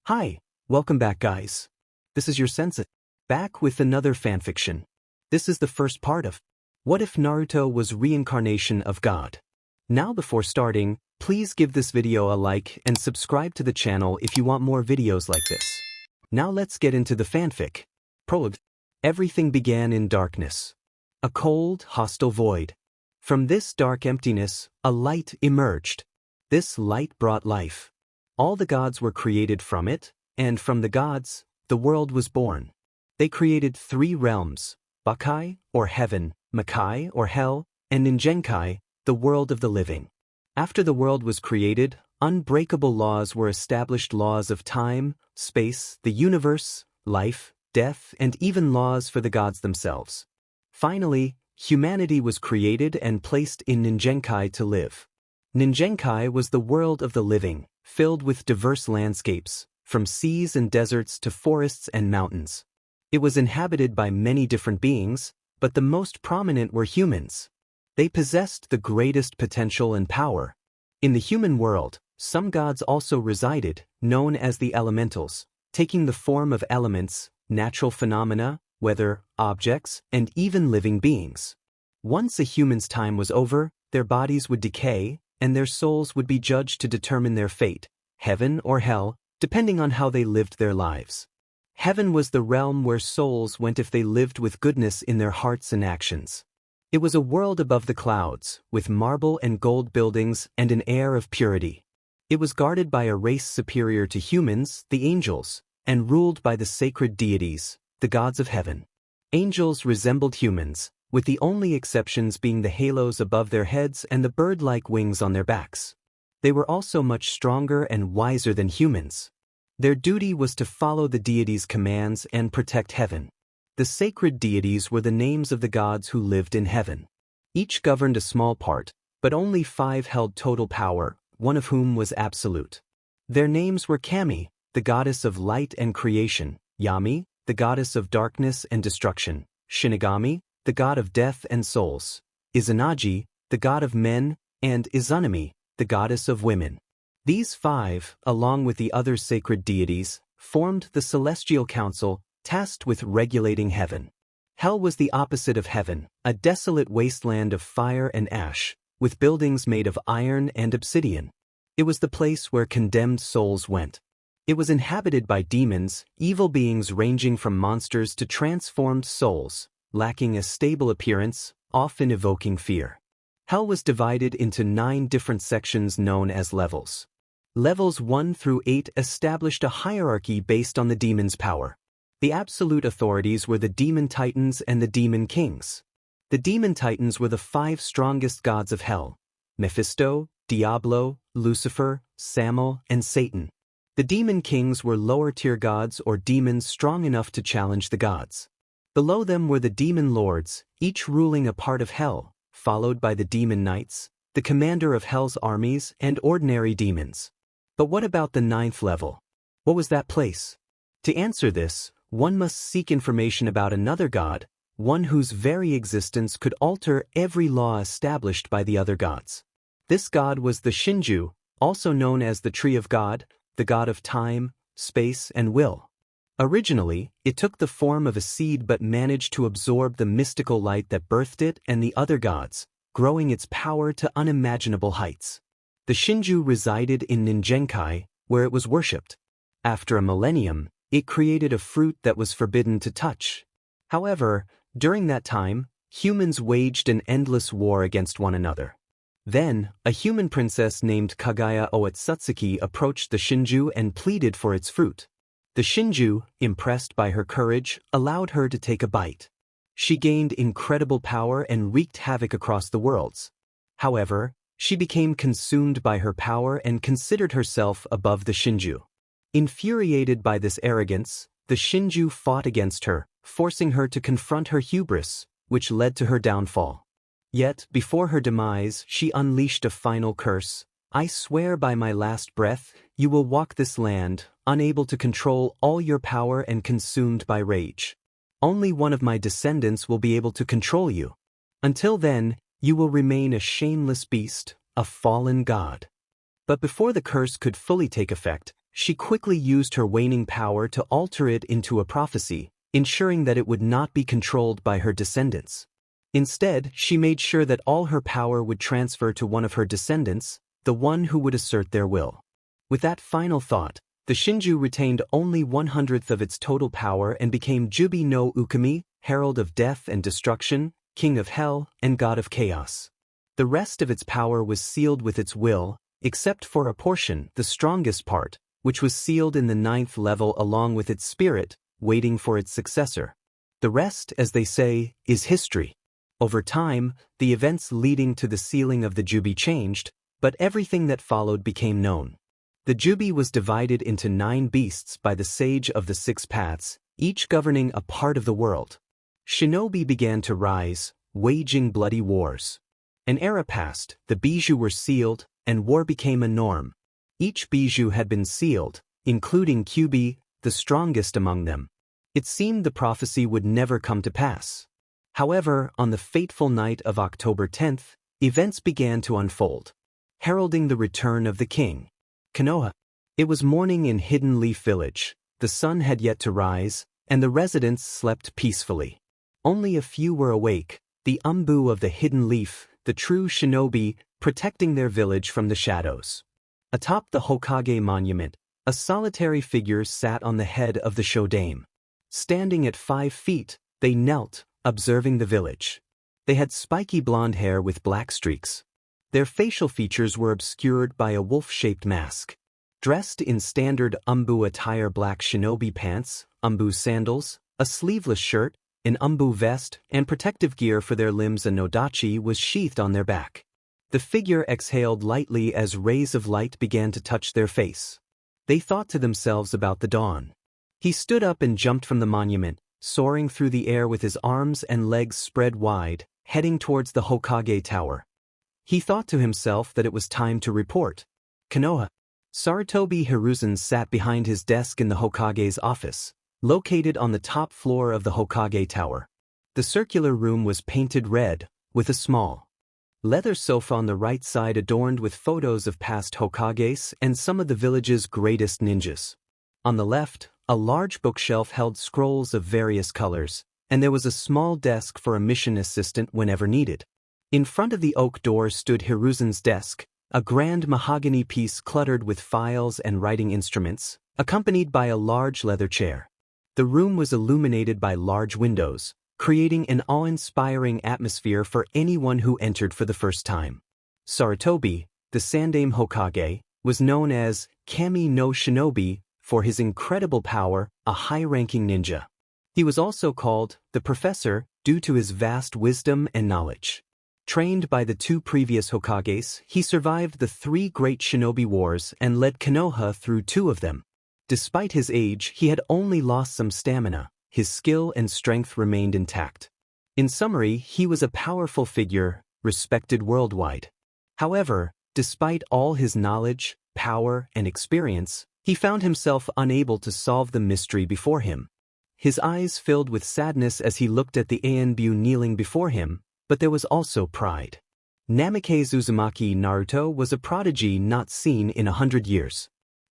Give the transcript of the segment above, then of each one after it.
Hi, welcome back guys. This is your Sensei, back with another fanfiction. This is the first part of What If Naruto Was Reincarnation of God? Now before starting, please give this video a like and subscribe to the channel if you want more videos like this. Now let's get into the fanfic. Prologue. Everything began in darkness. A cold, hostile void. From this dark emptiness, a light emerged. This light brought life. All the gods were created from it, and from the gods, the world was born. They created three realms, Bakai, or heaven, Makai, or hell, and Ninjenkai, the world of the living. After the world was created, unbreakable laws were established, laws of time, space, the universe, life, death, and even laws for the gods themselves. Finally, humanity was created and placed in Ninjenkai to live. Ninjenkai was the world of the living, filled with diverse landscapes, from seas and deserts to forests and mountains. It was inhabited by many different beings, but the most prominent were humans. They possessed the greatest potential and power. In the human world, some gods also resided, known as the elementals, taking the form of elements, natural phenomena, weather, objects, and even living beings. Once a human's time was over, their bodies would decay, and their souls would be judged to determine their fate, heaven or hell, depending on how they lived their lives. Heaven was the realm where souls went if they lived with goodness in their hearts and actions. It was a world above the clouds, with marble and gold buildings and an air of purity. It was guarded by a race superior to humans, the angels, and ruled by the sacred deities, the gods of heaven. Angels resembled humans, with the only exceptions being the halos above their heads and the bird-like wings on their backs. They were also much stronger and wiser than humans. Their duty was to follow the deities' commands and protect heaven. The sacred deities were the names of the gods who lived in heaven. Each governed a small part, but only 5 held total power, one of whom was absolute. Their names were Kami, the goddess of light and creation, Yami, the goddess of darkness and destruction, Shinigami, the god of death and souls, Izanagi, the god of men, and Izanami, the goddess of women. These 5, along with the other sacred deities, formed the celestial council, tasked with regulating heaven. Hell was the opposite of heaven, a desolate wasteland of fire and ash, with buildings made of iron and obsidian. It was the place where condemned souls went. It was inhabited by demons, evil beings ranging from monsters to transformed souls, lacking a stable appearance, often evoking fear. Hell was divided into 9 different sections known as levels. Levels 1 through 8 established a hierarchy based on the demons' power. The absolute authorities were the demon titans and the demon kings. The demon titans were the 5 strongest gods of hell: Mephisto, Diablo, Lucifer, Samael, and Satan. The demon kings were lower-tier gods or demons strong enough to challenge the gods. Below them were the demon lords, each ruling a part of hell, followed by the demon knights, the commander of hell's armies, and ordinary demons. But what about the 9th level? What was that place? To answer this, one must seek information about another god, one whose very existence could alter every law established by the other gods. This god was the Shinju, also known as the Tree of God, the god of time, space, and will. Originally, it took the form of a seed but managed to absorb the mystical light that birthed it and the other gods, growing its power to unimaginable heights. The Shinju resided in Ninjenkai, where it was worshipped. After a millennium, it created a fruit that was forbidden to touch. However, during that time, humans waged an endless war against one another. Then, a human princess named Kaguya Otsutsuki approached the Shinju and pleaded for its fruit. The Shinju, impressed by her courage, allowed her to take a bite. She gained incredible power and wreaked havoc across the worlds. However, she became consumed by her power and considered herself above the Shinju. Infuriated by this arrogance, the Shinju fought against her, forcing her to confront her hubris, which led to her downfall. Yet, before her demise, she unleashed a final curse. "I swear by my last breath, you will walk this land, unable to control all your power and consumed by rage. Only one of my descendants will be able to control you. Until then, you will remain a shameless beast, a fallen god." But before the curse could fully take effect, She quickly used her waning power to alter it into a prophecy, ensuring that it would not be controlled by her descendants. Instead, she made sure that all her power would transfer to one of her descendants, the one who would assert their will. With that final thought, the Shinju retained only 1/100th of its total power and became Jubi no Ukami, herald of death and destruction, king of hell, and god of chaos. The rest of its power was sealed with its will, except for a portion, the strongest part, which was sealed in the 9th level along with its spirit, waiting for its successor. The rest, as they say, is history. Over time, the events leading to the sealing of the Jubi changed, but everything that followed became known. The Jubi was divided into 9 beasts by the Sage of the 6 Paths, each governing a part of the world. Shinobi began to rise, waging bloody wars. An era passed, the Bijū were sealed, and war became a norm. Each Bijū had been sealed, including Kyubi, the strongest among them. It seemed the prophecy would never come to pass. However, on the fateful night of October 10th, events began to unfold, heralding the return of the king. Konoha. It was morning in Hidden Leaf Village. The sun had yet to rise, and the residents slept peacefully. Only a few were awake, the Umbu of the Hidden Leaf, the true shinobi, protecting their village from the shadows. Atop the Hokage monument, a solitary figure sat on the head of the Shodame. Standing at 5 feet, they knelt, observing the village. They had spiky blonde hair with black streaks. Their facial features were obscured by a wolf-shaped mask. Dressed in standard Umbu attire, black shinobi pants, Umbu sandals, a sleeveless shirt, an Umbu vest, and protective gear for their limbs, a nodachi was sheathed on their back. The figure exhaled lightly as rays of light began to touch their face. They thought to themselves about the dawn. He stood up and jumped from the monument, soaring through the air with his arms and legs spread wide, heading towards the Hokage Tower. He thought to himself that it was time to report. Konoha. Sarutobi Hiruzen sat behind his desk in the Hokage's office, located on the top floor of the Hokage Tower. The circular room was painted red, with a small leather sofa on the right side adorned with photos of past Hokages and some of the village's greatest ninjas. On the left, a large bookshelf held scrolls of various colors, and there was a small desk for a mission assistant whenever needed. In front of the oak door stood Hiruzen's desk, a grand mahogany piece cluttered with files and writing instruments, accompanied by a large leather chair. The room was illuminated by large windows, creating an awe-inspiring atmosphere for anyone who entered for the first time. Sarutobi, the Sandaime Hokage, was known as Kami no Shinobi for his incredible power, a high-ranking ninja. He was also called the Professor due to his vast wisdom and knowledge. Trained by the 2 previous Hokages, he survived the 3 great shinobi wars and led Konoha through 2 of them. Despite his age, he had only lost some stamina. His skill and strength remained intact. In summary, he was a powerful figure, respected worldwide. However, despite all his knowledge, power, and experience, he found himself unable to solve the mystery before him. His eyes filled with sadness as he looked at the Anbu kneeling before him, but there was also pride. Namikaze Uzumaki Naruto was a prodigy not seen in 100 years.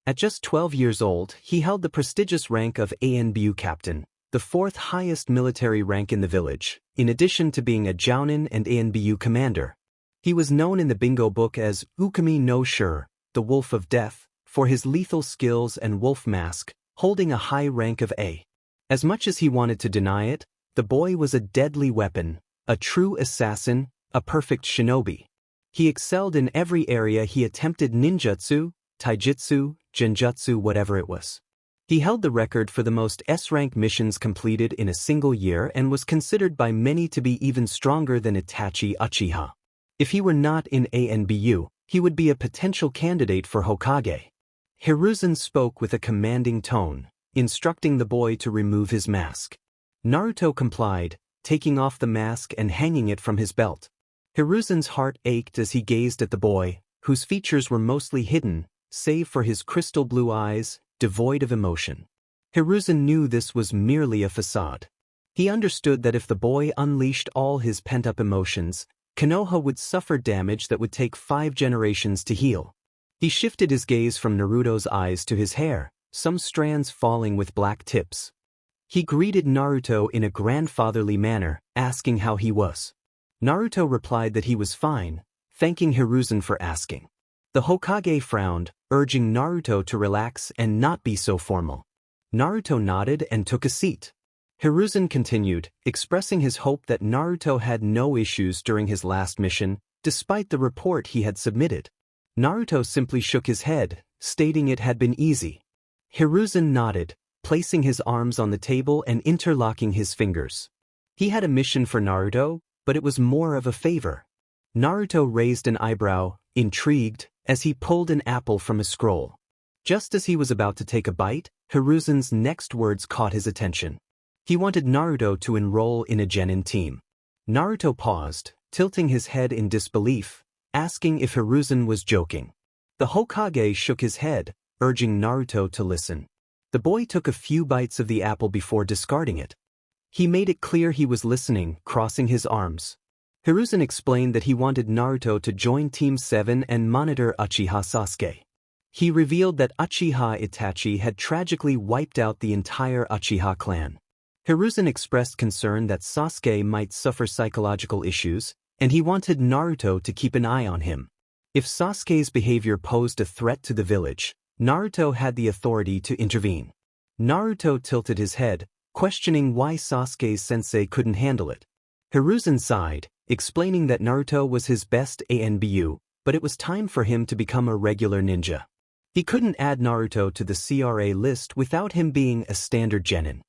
At just 12 years old, he held the prestigious rank of Anbu captain, the 4th highest military rank in the village, in addition to being a Jounin and Anbu commander. He was known in the bingo book as Ukami no Shur, the Wolf of Death, for his lethal skills and wolf mask, holding a high rank of A. As much as he wanted to deny it, the boy was a deadly weapon, a true assassin, a perfect shinobi. He excelled in every area he attempted: ninjutsu, taijutsu, genjutsu, whatever it was. He held the record for the most S-rank missions completed in a single year and was considered by many to be even stronger than Itachi Uchiha. If he were not in ANBU, he would be a potential candidate for Hokage. Hiruzen spoke with a commanding tone, instructing the boy to remove his mask. Naruto complied, taking off the mask and hanging it from his belt. Hiruzen's heart ached as he gazed at the boy, whose features were mostly hidden, save for his crystal blue eyes, devoid of emotion. Hiruzen knew this was merely a facade. He understood that if the boy unleashed all his pent-up emotions, Konoha would suffer damage that would take 5 generations to heal. He shifted his gaze from Naruto's eyes to his hair, some strands falling with black tips. He greeted Naruto in a grandfatherly manner, asking how he was. Naruto replied that he was fine, thanking Hiruzen for asking. The Hokage frowned, urging Naruto to relax and not be so formal. Naruto nodded and took a seat. Hiruzen continued, expressing his hope that Naruto had no issues during his last mission, despite the report he had submitted. Naruto simply shook his head, stating it had been easy. Hiruzen nodded, placing his arms on the table and interlocking his fingers. He had a mission for Naruto, but it was more of a favor. Naruto raised an eyebrow, intrigued, as he pulled an apple from a scroll. Just as he was about to take a bite, Hiruzen's next words caught his attention. He wanted Naruto to enroll in a genin team. Naruto paused, tilting his head in disbelief, asking if Hiruzen was joking. The Hokage shook his head, urging Naruto to listen. The boy took a few bites of the apple before discarding it. He made it clear he was listening, crossing his arms. Hiruzen explained that he wanted Naruto to join Team 7 and monitor Uchiha Sasuke. He revealed that Uchiha Itachi had tragically wiped out the entire Uchiha clan. Hiruzen expressed concern that Sasuke might suffer psychological issues, and he wanted Naruto to keep an eye on him. If Sasuke's behavior posed a threat to the village, Naruto had the authority to intervene. Naruto tilted his head, questioning why Sasuke's sensei couldn't handle it. Hiruzen sighed, explaining that Naruto was his best ANBU, but it was time for him to become a regular ninja. He couldn't add Naruto to the CRA list without him being a standard genin.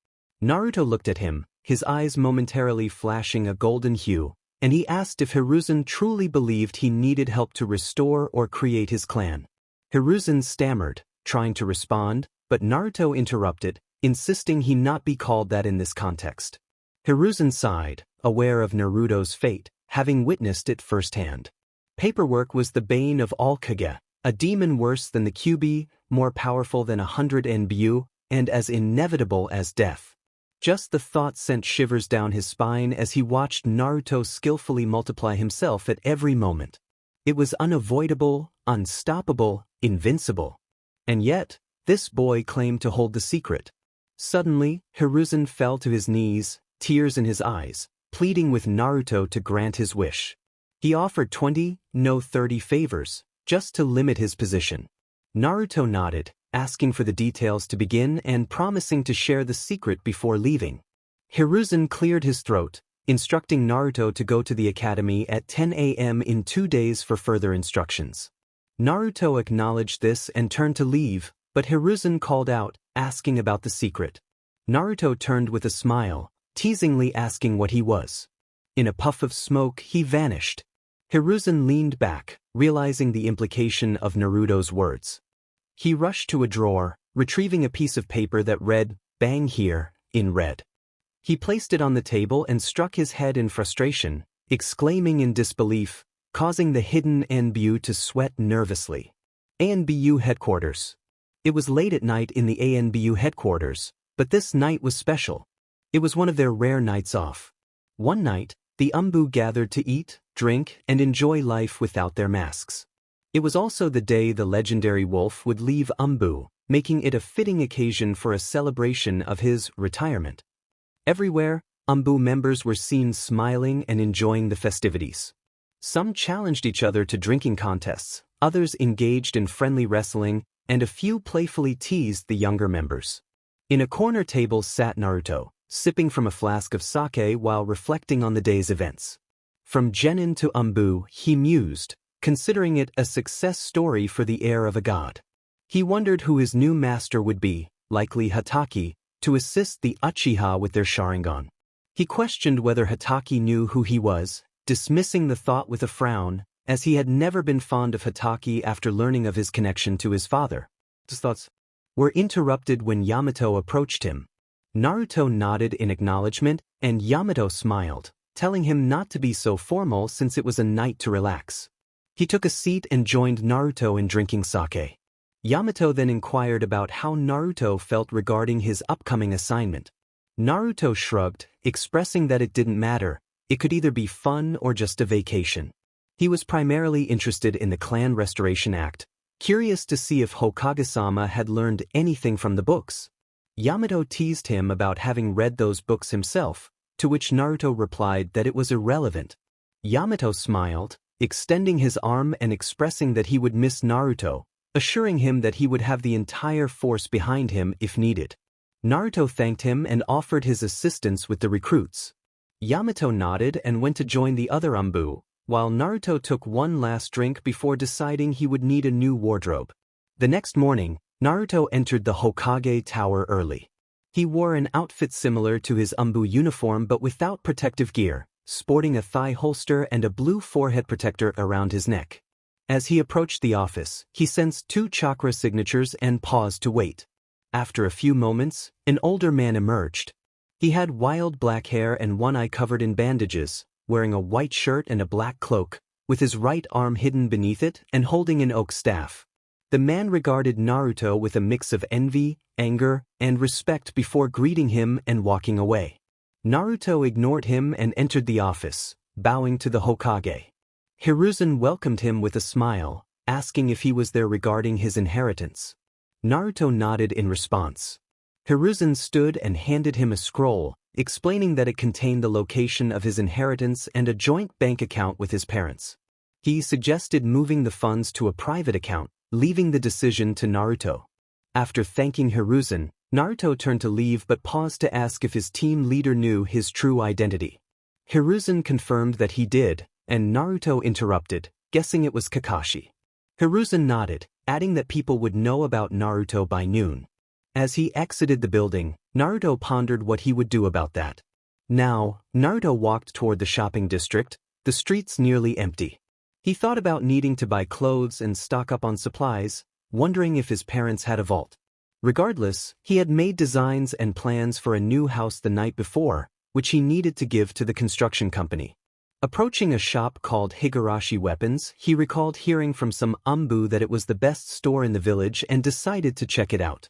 Naruto looked at him, his eyes momentarily flashing a golden hue, and he asked if Hiruzen truly believed he needed help to restore or create his clan. Hiruzen stammered, trying to respond, but Naruto interrupted, insisting he not be called that in this context. Hiruzen sighed, aware of Naruto's fate, having witnessed it firsthand. Paperwork was the bane of all Kage, a demon worse than the Kyuubi, more powerful than 100 NBU, and as inevitable as death. Just the thought sent shivers down his spine as he watched Naruto skillfully multiply himself at every moment. It was unavoidable, unstoppable, invincible. And yet, this boy claimed to hold the secret. Suddenly, Hiruzen fell to his knees, tears in his eyes, pleading with Naruto to grant his wish. He offered 20, no 30 favors, just to limit his position. Naruto nodded, asking for the details to begin and promising to share the secret before leaving. Hiruzen cleared his throat, instructing Naruto to go to the academy at 10 a.m. in 2 days for further instructions. Naruto acknowledged this and turned to leave, but Hiruzen called out, asking about the secret. Naruto turned with a smile, teasingly asking what he was. In a puff of smoke, he vanished. Hiruzen leaned back, realizing the implication of Naruto's words. He rushed to a drawer, retrieving a piece of paper that read, "Bang here," in red. He placed it on the table and struck his head in frustration, exclaiming in disbelief, causing the hidden NBU to sweat nervously. ANBU headquarters. It was late at night in the ANBU headquarters, but this night was special. It was one of their rare nights off. One night, the UMBU gathered to eat, drink, and enjoy life without their masks. It was also the day the legendary wolf would leave UMBU, making it a fitting occasion for a celebration of his retirement. Everywhere, UMBU members were seen smiling and enjoying the festivities. Some challenged each other to drinking contests, others engaged in friendly wrestling, and a few playfully teased the younger members. In a corner table sat Naruto, sipping from a flask of sake while reflecting on the day's events. From genin to UMBU, he mused, considering it a success story for the heir of a god. He wondered who his new master would be, likely Hatake, to assist the Uchiha with their Sharingan. He questioned whether Hatake knew who he was, dismissing the thought with a frown, as he had never been fond of Hatake after learning of his connection to his father. His thoughts were interrupted when Yamato approached him. Naruto nodded in acknowledgement, and Yamato smiled, telling him not to be so formal since it was a night to relax. He took a seat and joined Naruto in drinking sake. Yamato then inquired about how Naruto felt regarding his upcoming assignment. Naruto shrugged, expressing that it didn't matter, it could either be fun or just a vacation. He was primarily interested in the Clan Restoration Act, curious to see if Hokage-sama had learned anything from the books. Yamato teased him about having read those books himself, to which Naruto replied that it was irrelevant. Yamato smiled, extending his arm and expressing that he would miss Naruto, assuring him that he would have the entire force behind him if needed. Naruto thanked him and offered his assistance with the recruits. Yamato nodded and went to join the other Anbu, while Naruto took one last drink before deciding he would need a new wardrobe. The next morning, Naruto entered the Hokage Tower early. He wore an outfit similar to his Anbu uniform but without protective gear, sporting a thigh holster and a blue forehead protector around his neck. As he approached the office, he sensed 2 chakra signatures and paused to wait. After a few moments, an older man emerged. He had wild black hair and one eye covered in bandages, wearing a white shirt and a black cloak, with his right arm hidden beneath it and holding an oak staff. The man regarded Naruto with a mix of envy, anger, and respect before greeting him and walking away. Naruto ignored him and entered the office, bowing to the Hokage. Hiruzen welcomed him with a smile, asking if he was there regarding his inheritance. Naruto nodded in response. Hiruzen stood and handed him a scroll, explaining that it contained the location of his inheritance and a joint bank account with his parents. He suggested moving the funds to a private account, leaving the decision to Naruto. After thanking Hiruzen, Naruto turned to leave but paused to ask if his team leader knew his true identity. Hiruzen confirmed that he did, and Naruto interrupted, guessing it was Kakashi. Hiruzen nodded, adding that people would know about Naruto by noon. As he exited the building, Naruto pondered what he would do about that. Now, Naruto walked toward the shopping district, the streets nearly empty. He thought about needing to buy clothes and stock up on supplies, wondering if his parents had a vault. Regardless, he had made designs and plans for a new house the night before, which he needed to give to the construction company. Approaching a shop called Higurashi Weapons, he recalled hearing from some Anbu that it was the best store in the village and decided to check it out.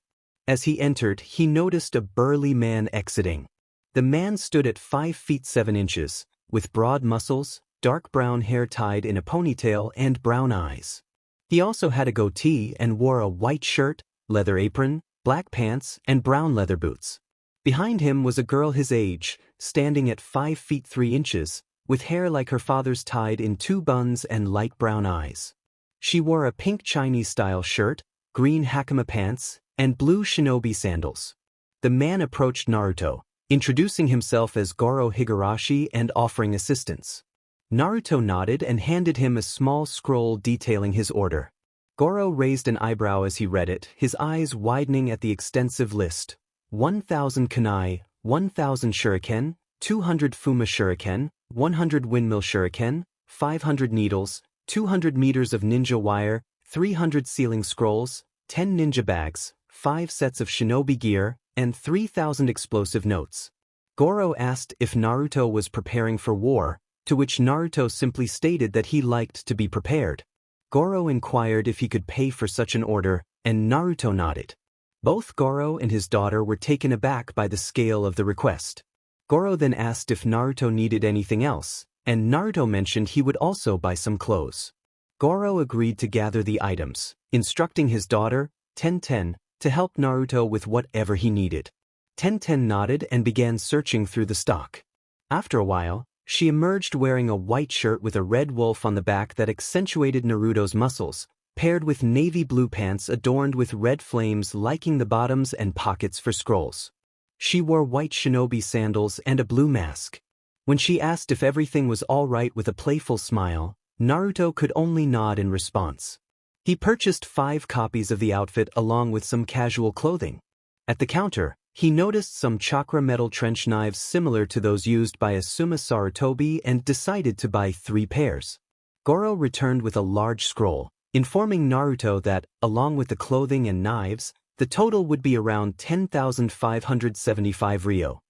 As he entered, he noticed a burly man exiting. The man stood at 5 feet 7 inches, with broad muscles, dark brown hair tied in a ponytail and brown eyes. He also had a goatee and wore a white shirt, leather apron, black pants, and brown leather boots. Behind him was a girl his age, standing at 5 feet 3 inches, with hair like her father's tied in 2 buns and light brown eyes. She wore a pink Chinese-style shirt, green hakama pants, and blue shinobi sandals. The man approached Naruto, introducing himself as Goro Higurashi and offering assistance. Naruto nodded and handed him a small scroll detailing his order. Goro raised an eyebrow as he read it, his eyes widening at the extensive list. 1,000 kunai, 1,000 shuriken, 200 fuma shuriken, 100 windmill shuriken, 500 needles, 200 meters of ninja wire, 300 sealing scrolls, 10 ninja bags, 5 sets of shinobi gear, and 3,000 explosive notes. Goro asked if Naruto was preparing for war, to which Naruto simply stated that he liked to be prepared. Goro inquired if he could pay for such an order, and Naruto nodded. Both Goro and his daughter were taken aback by the scale of the request. Goro then asked if Naruto needed anything else, and Naruto mentioned he would also buy some clothes. Goro agreed to gather the items, instructing his daughter, Tenten, to help Naruto with whatever he needed. Tenten nodded and began searching through the stock. After a while, she emerged wearing a white shirt with a red wolf on the back that accentuated Naruto's muscles, paired with navy blue pants adorned with red flames liking the bottoms and pockets for scrolls. She wore white shinobi sandals and a blue mask. When she asked if everything was all right with a playful smile, Naruto could only nod in response. He purchased 5 copies of the outfit along with some casual clothing. At the counter, he noticed some chakra metal trench knives similar to those used by Asuma Sarutobi and decided to buy 3 pairs. Goro returned with a large scroll, informing Naruto that, along with the clothing and knives, the total would be around 10,575 ryo.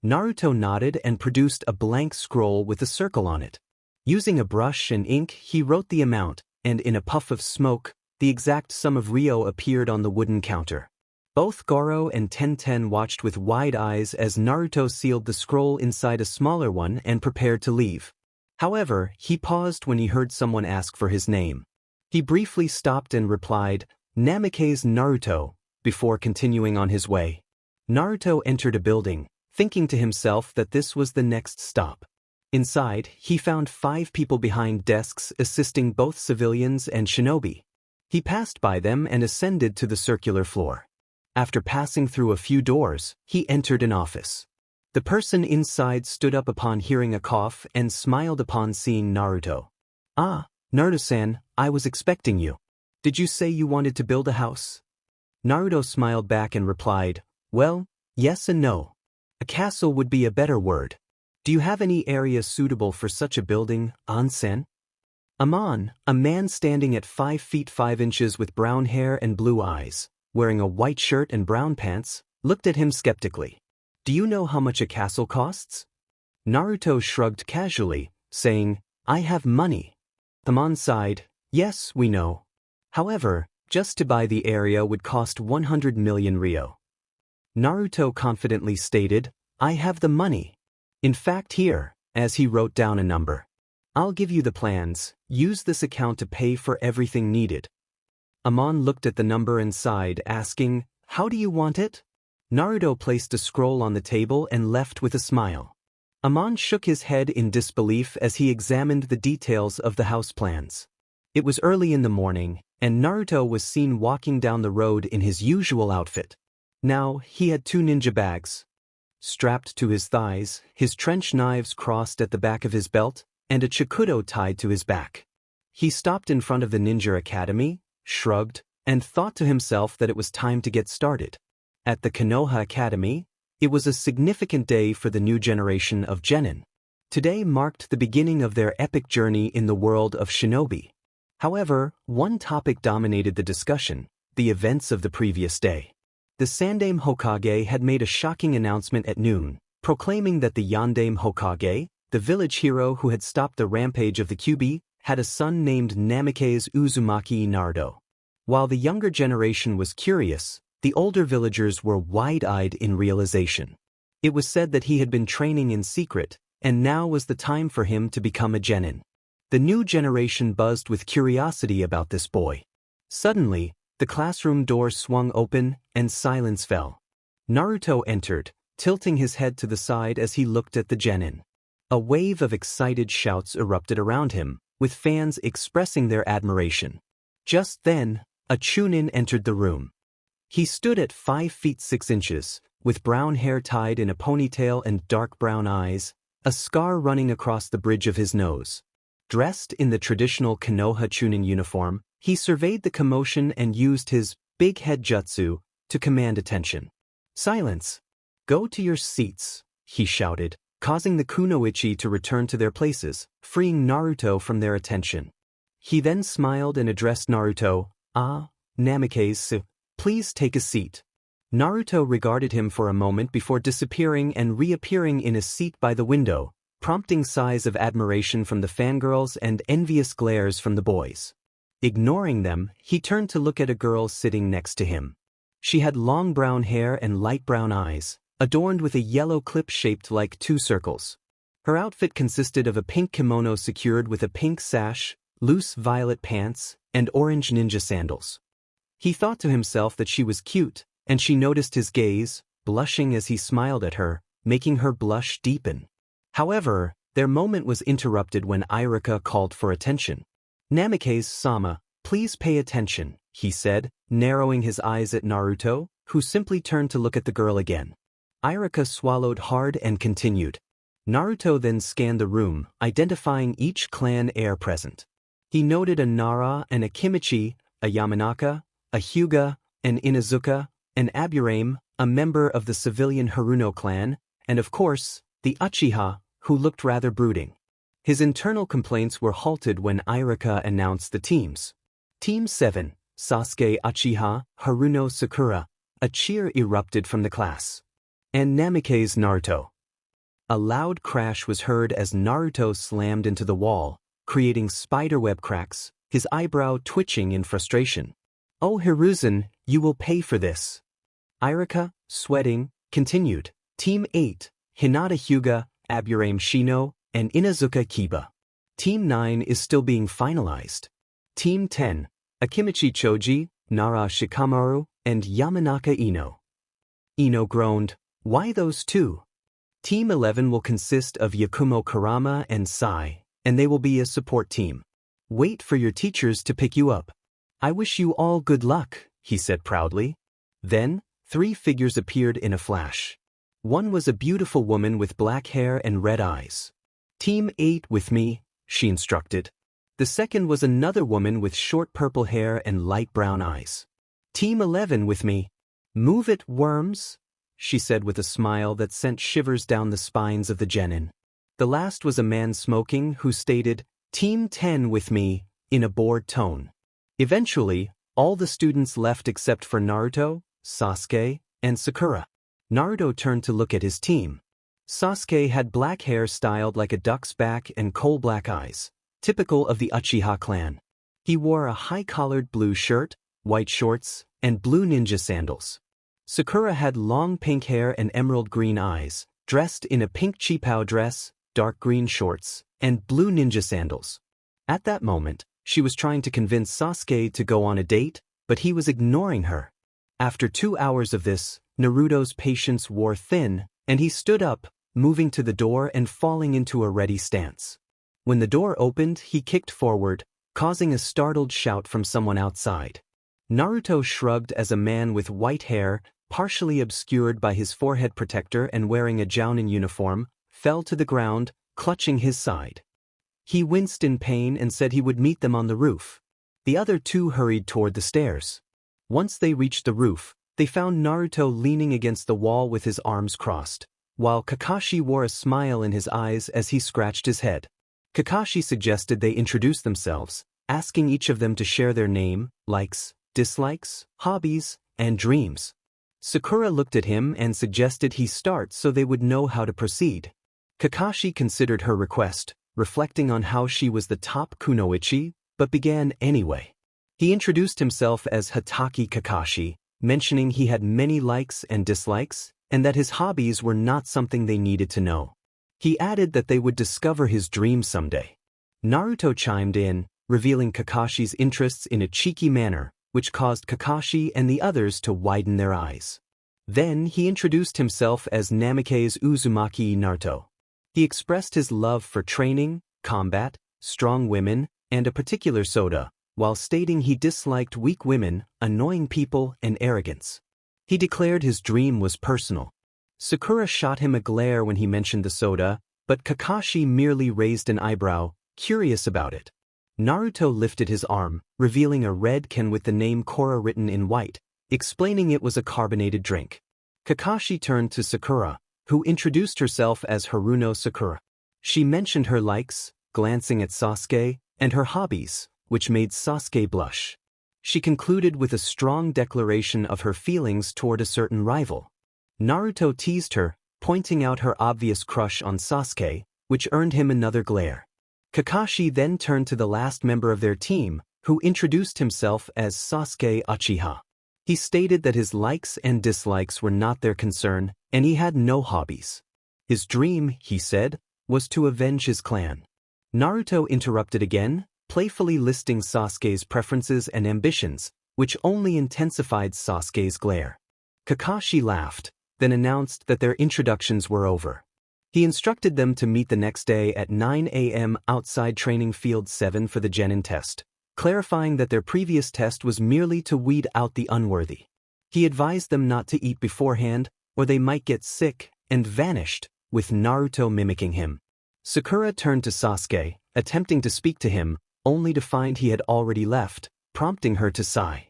Naruto nodded and produced a blank scroll with a circle on it. Using a brush and ink, he wrote the amount, and in a puff of smoke, the exact sum of ryo appeared on the wooden counter. Both Goro and Tenten watched with wide eyes as Naruto sealed the scroll inside a smaller one and prepared to leave. However, he paused when he heard someone ask for his name. He briefly stopped and replied, "Namikaze Naruto," before continuing on his way. Naruto entered a building, thinking to himself that this was the next stop. Inside, he found 5 people behind desks assisting both civilians and shinobi. He passed by them and ascended to the circular floor. After passing through a few doors, he entered an office. The person inside stood up upon hearing a cough and smiled upon seeing Naruto. "Ah, Naruto-san, I was expecting you. Did you say you wanted to build a house?" Naruto smiled back and replied, "Well, yes and no. A castle would be a better word. Do you have any area suitable for such a building, onsen?" Amon, a man standing at 5 feet 5 inches with brown hair and blue eyes, wearing a white shirt and brown pants, looked at him skeptically. "Do you know how much a castle costs?" Naruto shrugged casually, saying, "I have money." Amon sighed, "Yes, we know. However, just to buy the area would cost 100 million ryo." Naruto confidently stated, "I have the money. In fact here," as he wrote down a number. "I'll give you the plans, use this account to pay for everything needed." Amon looked at the number and sighed, asking, "How do you want it?" Naruto placed a scroll on the table and left with a smile. Amon shook his head in disbelief as he examined the details of the house plans. It was early in the morning, and Naruto was seen walking down the road in his usual outfit. Now, he had 2 ninja bags strapped to his thighs, his trench knives crossed at the back of his belt, and a chikudo tied to his back. He stopped in front of the ninja academy, shrugged, and thought to himself that it was time to get started. At the Konoha Academy, it was a significant day for the new generation of genin. Today marked the beginning of their epic journey in the world of shinobi. However, one topic dominated the discussion: the events of the previous day. The Sandaime Hokage had made a shocking announcement at noon, proclaiming that the Yondaime Hokage, the village hero who had stopped the rampage of the Kyuubi, had a son named Namikaze Uzumaki Naruto. While the younger generation was curious, the older villagers were wide-eyed in realization. It was said that he had been training in secret, and now was the time for him to become a genin. The new generation buzzed with curiosity about this boy. Suddenly, the classroom door swung open, and silence fell. Naruto entered, tilting his head to the side as he looked at the genin. A wave of excited shouts erupted around him, with fans expressing their admiration. Just then, a chunin entered the room. He stood at 5 feet 6 inches, with brown hair tied in a ponytail and dark brown eyes, a scar running across the bridge of his nose. Dressed in the traditional Konoha chunin uniform, he surveyed the commotion and used his big head jutsu to command attention. "Silence! Go to your seats," he shouted, causing the kunoichi to return to their places, freeing Naruto from their attention. He then smiled and addressed Naruto, "Ah, Namikaze, please take a seat." Naruto regarded him for a moment before disappearing and reappearing in a seat by the window, prompting sighs of admiration from the fangirls and envious glares from the boys. Ignoring them, he turned to look at a girl sitting next to him. She had long brown hair and light brown eyes, adorned with a yellow clip shaped like 2 circles. Her outfit consisted of a pink kimono secured with a pink sash, loose violet pants, and orange ninja sandals. He thought to himself that she was cute, and she noticed his gaze, blushing as he smiled at her, making her blush deepen. However, their moment was interrupted when Irika called for attention. "Namikaze-sama, please pay attention," he said, narrowing his eyes at Naruto, who simply turned to look at the girl again. Irika swallowed hard and continued. Naruto then scanned the room, identifying each clan heir present. He noted a Nara and a Kimichi, a Yamanaka, a Hyuga, an Inuzuka, an Aburame, a member of the civilian Haruno clan, and of course, the Uchiha, who looked rather brooding. His internal complaints were halted when Irika announced the teams. Team 7, Sasuke Uchiha, Haruno Sakura. A cheer erupted from the class. And Namikaze Naruto. A loud crash was heard as Naruto slammed into the wall, creating spiderweb cracks, his eyebrow twitching in frustration. "Oh Hiruzen, you will pay for this." Irika, sweating, continued. Team 8, Hinata Hyuga, Aburame Shino, and Inuzuka Kiba. Team 9 is still being finalized. Team 10, Akimichi Choji, Nara Shikamaru, and Yamanaka Ino. Ino groaned, "Why those two?" Team 11 will consist of Yakumo Kurama and Sai, and they will be a support team. Wait for your teachers to pick you up. I wish you all good luck, he said proudly. Then, 3 figures appeared in a flash. One was a beautiful woman with black hair and red eyes. Team 8 with me, she instructed. The second was another woman with short purple hair and light brown eyes. Team 11 with me. Move it, worms, she said with a smile that sent shivers down the spines of the genin. The last was a man smoking who stated, Team 10 with me, in a bored tone. Eventually, all the students left except for Naruto, Sasuke, and Sakura. Naruto turned to look at his team. Sasuke had black hair styled like a duck's back and coal black eyes, typical of the Uchiha clan. He wore a high-collared blue shirt, white shorts, and blue ninja sandals. Sakura had long pink hair and emerald green eyes, dressed in a pink cheapao dress, dark green shorts, and blue ninja sandals. At that moment, she was trying to convince Sasuke to go on a date, but he was ignoring her. After 2 hours of this, Naruto's patience wore thin, and he stood up, moving to the door and falling into a ready stance. When the door opened, he kicked forward, causing a startled shout from someone outside. Naruto shrugged as a man with white hair, partially obscured by his forehead protector and wearing a jounin uniform, fell to the ground, clutching his side. He winced in pain and said he would meet them on the roof. The other 2 hurried toward the stairs. Once they reached the roof, they found Naruto leaning against the wall with his arms crossed, while Kakashi wore a smile in his eyes as he scratched his head. Kakashi suggested they introduce themselves, asking each of them to share their name, likes, dislikes, hobbies, and dreams. Sakura looked at him and suggested he start so they would know how to proceed. Kakashi considered her request, reflecting on how she was the top kunoichi, but began anyway. He introduced himself as Hatake Kakashi, mentioning he had many likes and dislikes, and that his hobbies were not something they needed to know. He added that they would discover his dream someday. Naruto chimed in, revealing Kakashi's interests in a cheeky manner, which caused Kakashi and the others to widen their eyes. Then he introduced himself as Namikaze Uzumaki Naruto. He expressed his love for training, combat, strong women, and a particular soda, while stating he disliked weak women, annoying people, and arrogance. He declared his dream was personal. Sakura shot him a glare when he mentioned the soda, but Kakashi merely raised an eyebrow, curious about it. Naruto lifted his arm, revealing a red can with the name Korra written in white, explaining it was a carbonated drink. Kakashi turned to Sakura, who introduced herself as Haruno Sakura. She mentioned her likes, glancing at Sasuke, and her hobbies, which made Sasuke blush. She concluded with a strong declaration of her feelings toward a certain rival. Naruto teased her, pointing out her obvious crush on Sasuke, which earned him another glare. Kakashi then turned to the last member of their team, who introduced himself as Sasuke Uchiha. He stated that his likes and dislikes were not their concern, and he had no hobbies. His dream, he said, was to avenge his clan. Naruto interrupted again, playfully listing Sasuke's preferences and ambitions, which only intensified Sasuke's glare. Kakashi laughed, then announced that their introductions were over. He instructed them to meet the next day at 9 a.m. outside Training Field 7 for the Genin test, clarifying that their previous test was merely to weed out the unworthy. He advised them not to eat beforehand, or they might get sick, and vanished, with Naruto mimicking him. Sakura turned to Sasuke, attempting to speak to him, only to find he had already left, prompting her to sigh.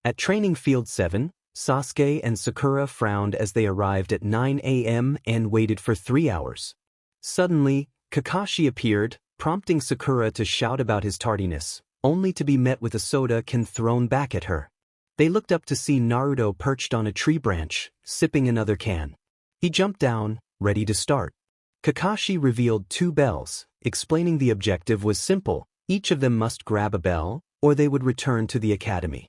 At Training Field 7, Sasuke and Sakura frowned as they arrived at 9 a.m. and waited for 3 hours. Suddenly, Kakashi appeared, prompting Sakura to shout about his tardiness, only to be met with a soda can thrown back at her. They looked up to see Naruto perched on a tree branch, sipping another can. He jumped down, ready to start. Kakashi revealed 2 bells, explaining the objective was simple: each of them must grab a bell, or they would return to the academy.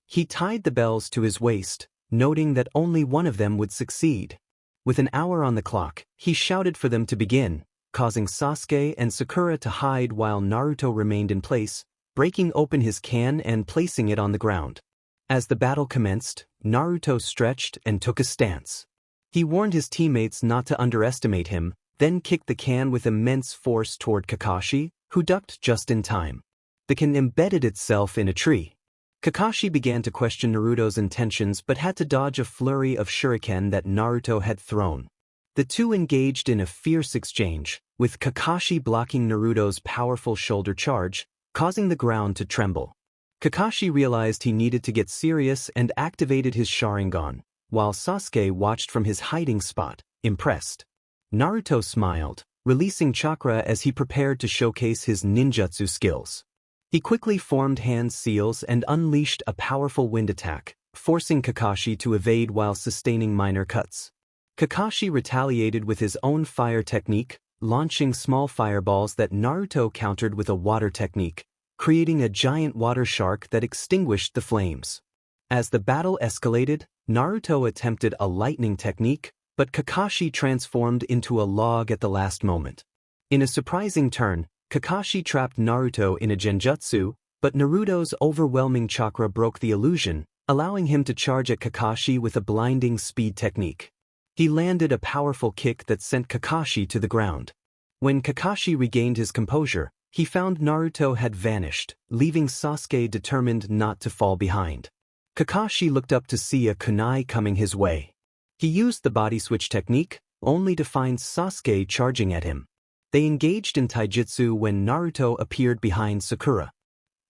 He tied the bells to his waist, noting that only one of them would succeed. With an hour on the clock, he shouted for them to begin, causing Sasuke and Sakura to hide while Naruto remained in place, breaking open his can and placing it on the ground. As the battle commenced, Naruto stretched and took a stance. He warned his teammates not to underestimate him, then kicked the can with immense force toward Kakashi, who ducked just in time. The can embedded itself in a tree. Kakashi began to question Naruto's intentions but had to dodge a flurry of shuriken that Naruto had thrown. The two engaged in a fierce exchange, with Kakashi blocking Naruto's powerful shoulder charge, causing the ground to tremble. Kakashi realized he needed to get serious and activated his Sharingan, while Sasuke watched from his hiding spot, impressed. Naruto smiled, releasing chakra as he prepared to showcase his ninjutsu skills. He quickly formed hand seals and unleashed a powerful wind attack, forcing Kakashi to evade while sustaining minor cuts. Kakashi retaliated with his own fire technique, launching small fireballs that Naruto countered with a water technique, creating a giant water shark that extinguished the flames. As the battle escalated, Naruto attempted a lightning technique, but Kakashi transformed into a log at the last moment. In a surprising turn, Kakashi trapped Naruto in a genjutsu, but Naruto's overwhelming chakra broke the illusion, allowing him to charge at Kakashi with a blinding speed technique. He landed a powerful kick that sent Kakashi to the ground. When Kakashi regained his composure, he found Naruto had vanished, leaving Sasuke determined not to fall behind. Kakashi looked up to see a kunai coming his way. He used the body switch technique, only to find Sasuke charging at him. They engaged in taijutsu when Naruto appeared behind Sakura.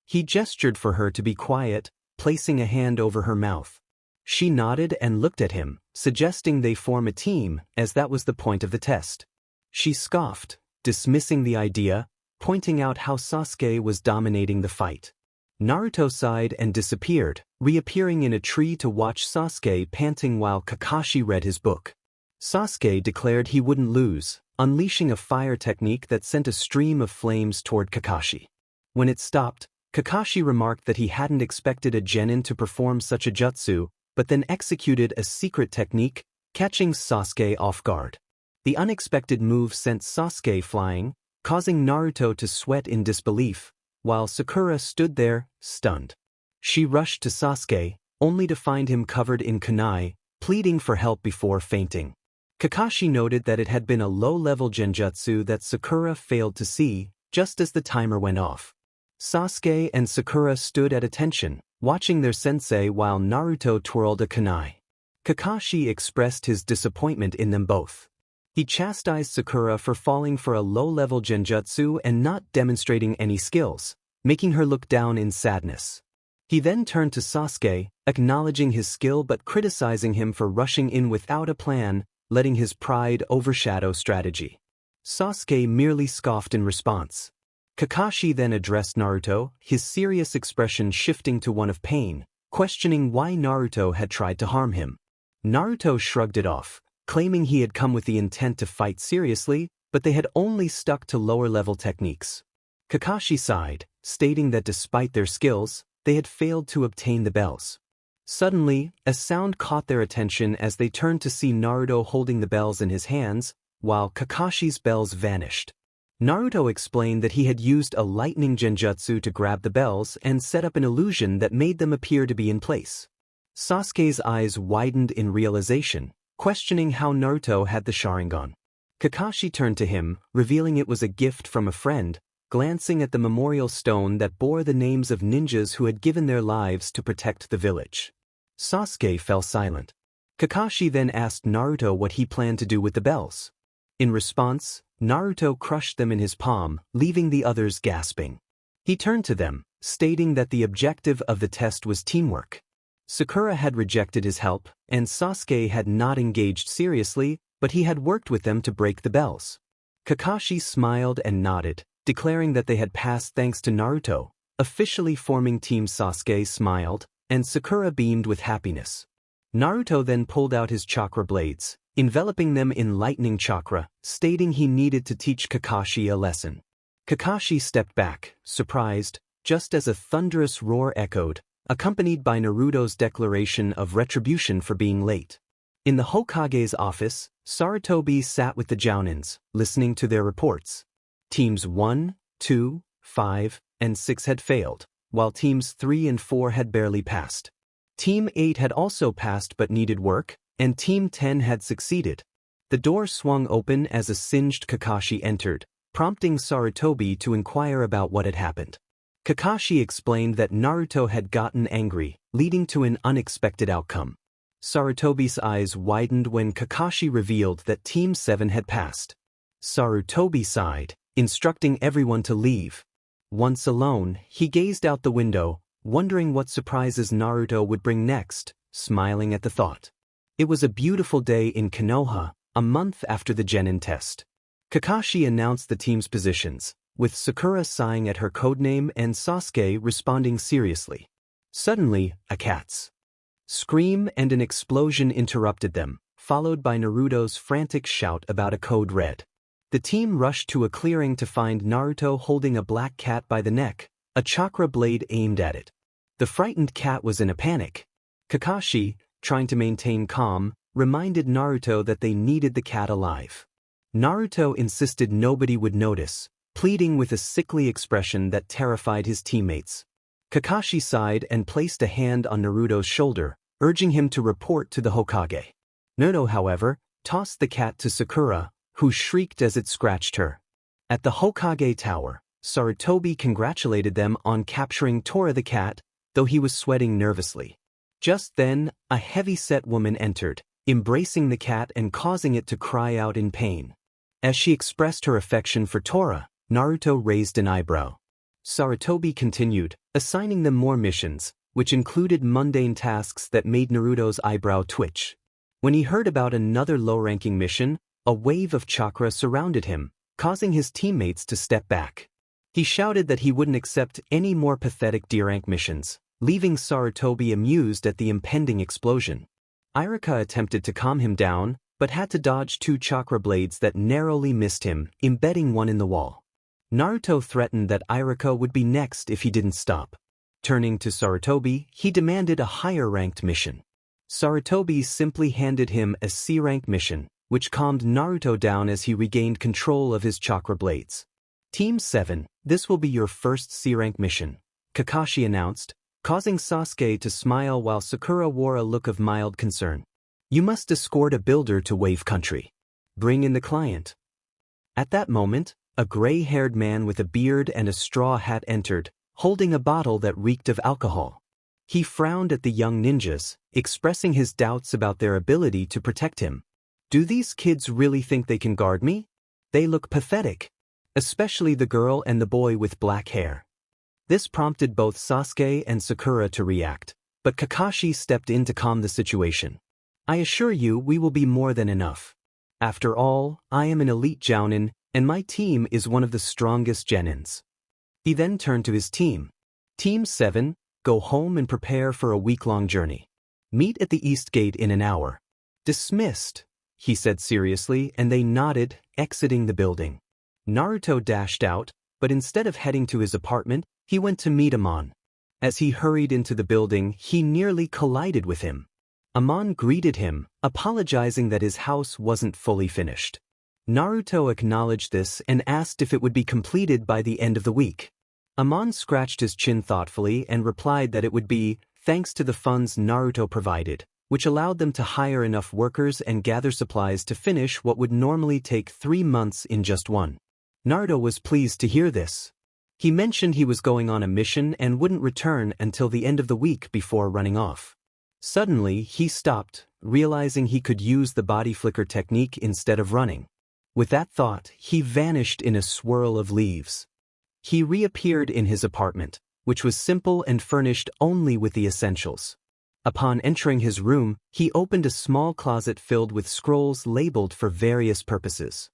He gestured for her to be quiet, placing a hand over her mouth. She nodded and looked at him, suggesting they form a team, as that was the point of the test. She scoffed, dismissing the idea, pointing out how Sasuke was dominating the fight. Naruto sighed and disappeared, reappearing in a tree to watch Sasuke panting while Kakashi read his book. Sasuke declared he wouldn't lose, unleashing a fire technique that sent a stream of flames toward Kakashi. When it stopped, Kakashi remarked that he hadn't expected a genin to perform such a jutsu, but then executed a secret technique, catching Sasuke off guard. The unexpected move sent Sasuke flying, causing Naruto to sweat in disbelief, while Sakura stood there, stunned. She rushed to Sasuke, only to find him covered in kunai, pleading for help before fainting. Kakashi noted that it had been a low-level genjutsu that Sakura failed to see, just as the timer went off. Sasuke and Sakura stood at attention, watching their sensei while Naruto twirled a kunai. Kakashi expressed his disappointment in them both. He chastised Sakura for falling for a low-level genjutsu and not demonstrating any skills, making her look down in sadness. He then turned to Sasuke, acknowledging his skill but criticizing him for rushing in without a plan, letting his pride overshadow strategy. Sasuke merely scoffed in response. Kakashi then addressed Naruto, his serious expression shifting to one of pain, questioning why Naruto had tried to harm him. Naruto shrugged it off, claiming he had come with the intent to fight seriously, but they had only stuck to lower-level techniques. Kakashi sighed, stating that despite their skills, they had failed to obtain the bells. Suddenly, a sound caught their attention as they turned to see Naruto holding the bells in his hands, while Kakashi's bells vanished. Naruto explained that he had used a lightning genjutsu to grab the bells and set up an illusion that made them appear to be in place. Sasuke's eyes widened in realization, questioning how Naruto had the Sharingan. Kakashi turned to him, revealing it was a gift from a friend, glancing at the memorial stone that bore the names of ninjas who had given their lives to protect the village. Sasuke fell silent. Kakashi then asked Naruto what he planned to do with the bells. In response, Naruto crushed them in his palm, leaving the others gasping. He turned to them, stating that the objective of the test was teamwork. Sakura had rejected his help, and Sasuke had not engaged seriously, but he had worked with them to break the bells. Kakashi smiled and nodded, declaring that they had passed thanks to Naruto. Officially forming Team Sasuke smiled, and Sakura beamed with happiness. Naruto then pulled out his chakra blades, enveloping them in lightning chakra, stating he needed to teach Kakashi a lesson. Kakashi stepped back, surprised, just as a thunderous roar echoed, accompanied by Naruto's declaration of retribution for being late. In the Hokage's office, Sarutobi sat with the Jounins, listening to their reports. Teams 1, 2, 5, and 6 had failed, while Teams 3 and 4 had barely passed. Team 8 had also passed but needed work, and Team 10 had succeeded. The door swung open as a singed Kakashi entered, prompting Sarutobi to inquire about what had happened. Kakashi explained that Naruto had gotten angry, leading to an unexpected outcome. Sarutobi's eyes widened when Kakashi revealed that Team 7 had passed. Sarutobi sighed, instructing everyone to leave. Once alone, he gazed out the window, wondering what surprises Naruto would bring next, smiling at the thought. It was a beautiful day in Konoha, a month after the Genin test. Kakashi announced the team's positions, with Sakura sighing at her codename and Sasuke responding seriously. Suddenly, a cat's scream and an explosion interrupted them, followed by Naruto's frantic shout about a code red. The team rushed to a clearing to find Naruto holding a black cat by the neck, a chakra blade aimed at it. The frightened cat was in a panic. Kakashi, trying to maintain calm, reminded Naruto that they needed the cat alive. Naruto insisted nobody would notice, pleading with a sickly expression that terrified his teammates. Kakashi sighed and placed a hand on Naruto's shoulder, urging him to report to the Hokage. Naruto, however, tossed the cat to Sakura, who shrieked as it scratched her. At the Hokage Tower, Sarutobi congratulated them on capturing Tora the cat, though he was sweating nervously. Just then, a heavy-set woman entered, embracing the cat and causing it to cry out in pain. As she expressed her affection for Tora, Naruto raised an eyebrow. Sarutobi continued, assigning them more missions, which included mundane tasks that made Naruto's eyebrow twitch. When he heard about another low-ranking mission, a wave of chakra surrounded him, causing his teammates to step back. He shouted that he wouldn't accept any more pathetic D-rank missions, leaving Sarutobi amused at the impending explosion. Iruka attempted to calm him down, but had to dodge 2 chakra blades that narrowly missed him, embedding one in the wall. Naruto threatened that Iruka would be next if he didn't stop. Turning to Sarutobi, he demanded a higher-ranked mission. Sarutobi simply handed him a C-rank mission, which calmed Naruto down as he regained control of his chakra blades. Team 7, this will be your first C-rank mission, Kakashi announced, causing Sasuke to smile while Sakura wore a look of mild concern. You must escort a builder to Wave Country. Bring in the client. At that moment, a gray-haired man with a beard and a straw hat entered, holding a bottle that reeked of alcohol. He frowned at the young ninjas, expressing his doubts about their ability to protect him. Do these kids really think they can guard me? They look pathetic. Especially the girl and the boy with black hair. This prompted both Sasuke and Sakura to react, but Kakashi stepped in to calm the situation. I assure you we will be more than enough. After all, I am an elite jounin, and my team is one of the strongest genins. He then turned to his team. Team 7, go home and prepare for a week-long journey. Meet at the East Gate in an hour. Dismissed, he said seriously, and they nodded, exiting the building. Naruto dashed out, but instead of heading to his apartment, he went to meet Amon. As he hurried into the building, he nearly collided with him. Amon greeted him, apologizing that his house wasn't fully finished. Naruto acknowledged this and asked if it would be completed by the end of the week. Amon scratched his chin thoughtfully and replied that it would be, thanks to the funds Naruto provided, which allowed them to hire enough workers and gather supplies to finish what would normally take 3 months in just one. Naruto was pleased to hear this. He mentioned he was going on a mission and wouldn't return until the end of the week before running off. Suddenly, he stopped, realizing he could use the body flicker technique instead of running. With that thought, he vanished in a swirl of leaves. He reappeared in his apartment, which was simple and furnished only with the essentials. Upon entering his room, he opened a small closet filled with scrolls labeled for various purposes.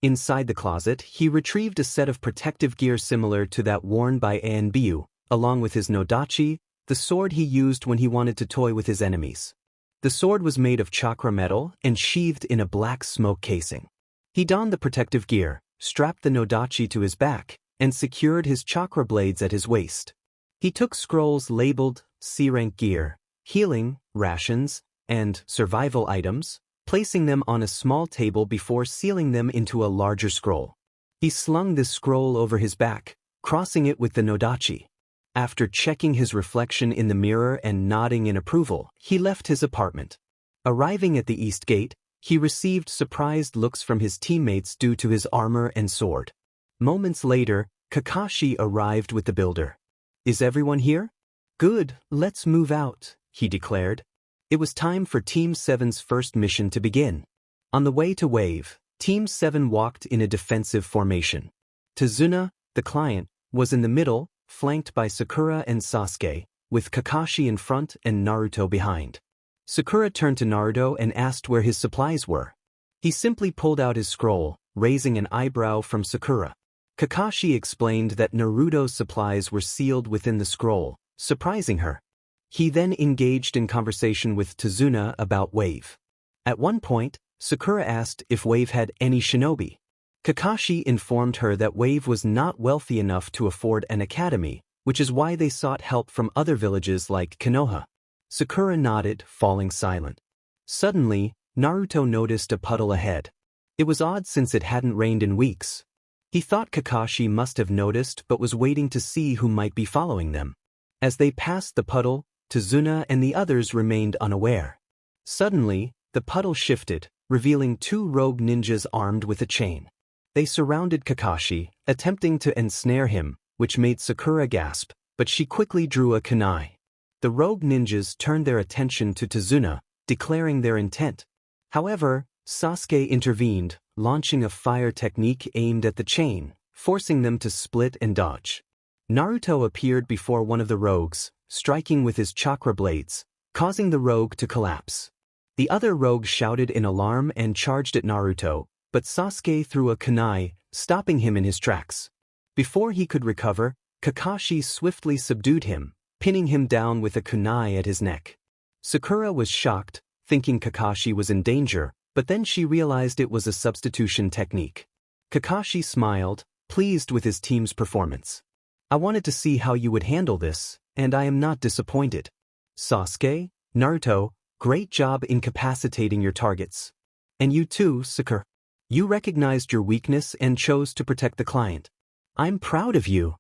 Inside the closet, he retrieved a set of protective gear similar to that worn by Bijū, along with his nodachi, the sword he used when he wanted to toy with his enemies. The sword was made of chakra metal and sheathed in a black smoke casing. He donned the protective gear, strapped the nodachi to his back, and secured his chakra blades at his waist. He took scrolls labeled C-rank gear, healing, rations, and survival items, placing them on a small table before sealing them into a larger scroll. He slung this scroll over his back, crossing it with the Nodachi. After checking his reflection in the mirror and nodding in approval, he left his apartment. Arriving at the east gate, he received surprised looks from his teammates due to his armor and sword. Moments later, Kakashi arrived with the builder. "Is everyone here? Good, let's move out," he declared. It was time for Team 7's first mission to begin. On the way to Wave, Team 7 walked in a defensive formation. Tazuna, the client, was in the middle, flanked by Sakura and Sasuke, with Kakashi in front and Naruto behind. Sakura turned to Naruto and asked where his supplies were. He simply pulled out his scroll, raising an eyebrow from Sakura. Kakashi explained that Naruto's supplies were sealed within the scroll, surprising her. He then engaged in conversation with Tazuna about Wave. At one point, Sakura asked if Wave had any shinobi. Kakashi informed her that Wave was not wealthy enough to afford an academy, which is why they sought help from other villages like Konoha. Sakura nodded, falling silent. Suddenly, Naruto noticed a puddle ahead. It was odd since it hadn't rained in weeks. He thought Kakashi must have noticed but was waiting to see who might be following them. As they passed the puddle, Tazuna and the others remained unaware. Suddenly, the puddle shifted, revealing two rogue ninjas armed with a chain. They surrounded Kakashi, attempting to ensnare him, which made Sakura gasp, but she quickly drew a kunai. The rogue ninjas turned their attention to Tazuna, declaring their intent. However, Sasuke intervened, launching a fire technique aimed at the chain, forcing them to split and dodge. Naruto appeared before one of the rogues, striking with his chakra blades, causing the rogue to collapse. The other rogue shouted in alarm and charged at Naruto, but Sasuke threw a kunai, stopping him in his tracks. Before he could recover, Kakashi swiftly subdued him, pinning him down with a kunai at his neck. Sakura was shocked, thinking Kakashi was in danger, but then she realized it was a substitution technique. Kakashi smiled, pleased with his team's performance. "I wanted to see how you would handle this, and I am not disappointed. Sasuke, Naruto, great job incapacitating your targets. And you too, Sakura. You recognized your weakness and chose to protect the client. I'm proud of you."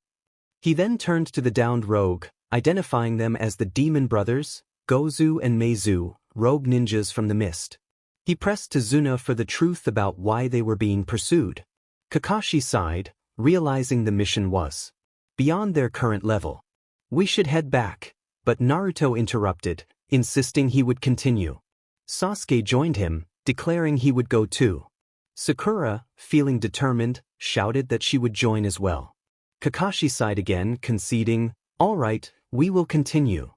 He then turned to the downed rogue, identifying them as the Demon Brothers, Gozu and Meizu, rogue ninjas from the mist. He pressed Tazuna for the truth about why they were being pursued. Kakashi sighed, realizing the mission was beyond their current level. "We should head back," but Naruto interrupted, insisting he would continue. Sasuke joined him, declaring he would go too. Sakura, feeling determined, shouted that she would join as well. Kakashi sighed again, conceding, "All right, we will continue."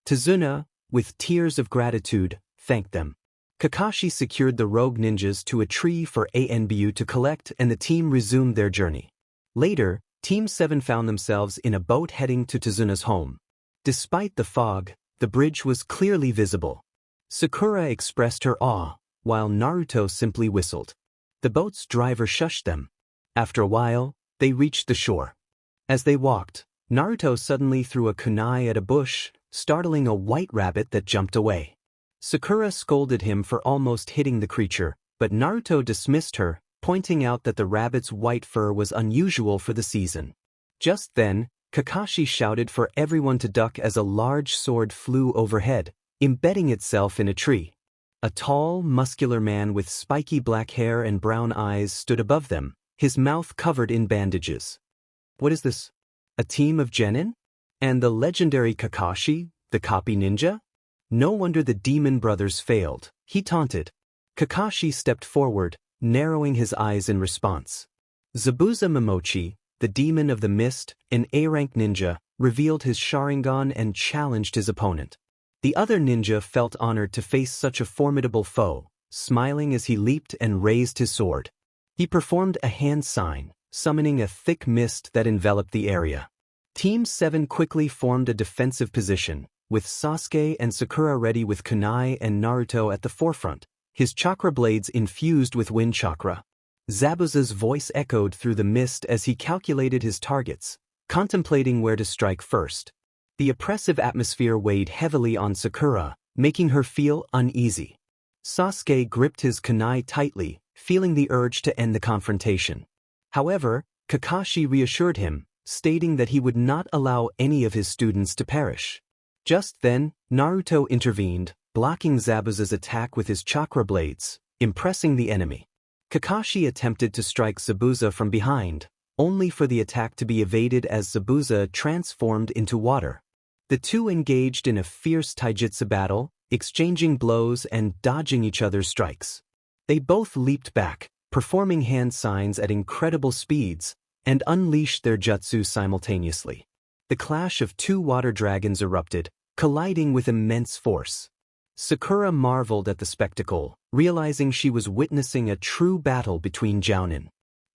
Tazuna, with tears of gratitude, thanked them. Kakashi secured the rogue ninjas to a tree for Anbu to collect and the team resumed their journey. Later, Team 7 found themselves in a boat heading to Tazuna's home. Despite the fog, the bridge was clearly visible. Sakura expressed her awe, while Naruto simply whistled. The boat's driver shushed them. After a while, they reached the shore. As they walked, Naruto suddenly threw a kunai at a bush, startling a white rabbit that jumped away. Sakura scolded him for almost hitting the creature, but Naruto dismissed her, pointing out that the rabbit's white fur was unusual for the season. Just then, Kakashi shouted for everyone to duck as a large sword flew overhead, embedding itself in a tree. A tall, muscular man with spiky black hair and brown eyes stood above them, his mouth covered in bandages. "What is this? A team of genin? And the legendary Kakashi, the copy ninja? No wonder the Demon Brothers failed," he taunted. Kakashi stepped forward, narrowing his eyes in response. Zabuza Momochi, the demon of the mist, an A-rank ninja, revealed his Sharingan and challenged his opponent. The other ninja felt honored to face such a formidable foe, smiling as he leaped and raised his sword. He performed a hand sign, summoning a thick mist that enveloped the area. Team 7 quickly formed a defensive position, with Sasuke and Sakura ready with kunai and Naruto at the forefront, his chakra blades infused with wind chakra. Zabuza's voice echoed through the mist as he calculated his targets, contemplating where to strike first. The oppressive atmosphere weighed heavily on Sakura, making her feel uneasy. Sasuke gripped his kunai tightly, feeling the urge to end the confrontation. However, Kakashi reassured him, stating that he would not allow any of his students to perish. Just then, Naruto intervened, blocking Zabuza's attack with his chakra blades, impressing the enemy. Kakashi attempted to strike Zabuza from behind, only for the attack to be evaded as Zabuza transformed into water. The two engaged in a fierce taijutsu battle, exchanging blows and dodging each other's strikes. They both leaped back, performing hand signs at incredible speeds, and unleashed their jutsu simultaneously. The clash of two water dragons erupted, colliding with immense force. Sakura marveled at the spectacle, realizing she was witnessing a true battle between jounin.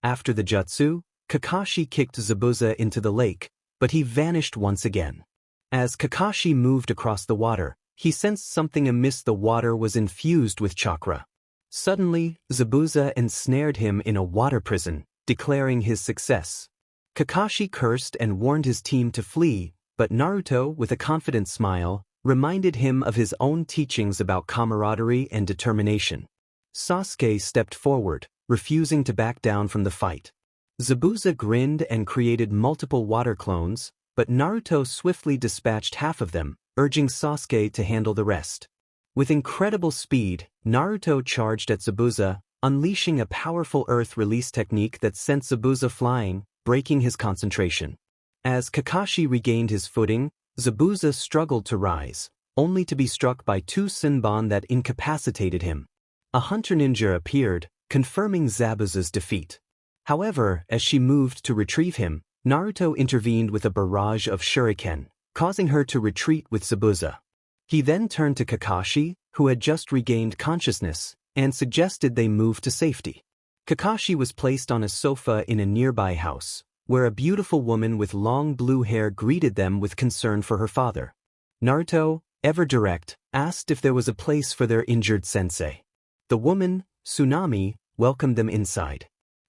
After the jutsu, Kakashi kicked Zabuza into the lake, but he vanished once again. As Kakashi moved across the water, he sensed something amiss. The water was infused with chakra. Suddenly, Zabuza ensnared him in a water prison, declaring his success. Kakashi cursed and warned his team to flee, but Naruto, with a confident smile, reminded him of his own teachings about camaraderie and determination. Sasuke stepped forward, refusing to back down from the fight. Zabuza grinned and created multiple water clones, but Naruto swiftly dispatched half of them, urging Sasuke to handle the rest. With incredible speed, Naruto charged at Zabuza, unleashing a powerful earth release technique that sent Zabuza flying, breaking his concentration. As Kakashi regained his footing, Zabuza struggled to rise, only to be struck by two Senbon that incapacitated him. A hunter ninja appeared, confirming Zabuza's defeat. However, as she moved to retrieve him, Naruto intervened with a barrage of shuriken, causing her to retreat with Zabuza. He then turned to Kakashi, who had just regained consciousness, and suggested they move to safety. Kakashi was placed on a sofa in a nearby house, where a beautiful woman with long blue hair greeted them with concern for her father. Naruto, ever direct, asked if there was a place for their injured sensei. The woman, Tsunami, welcomed them inside.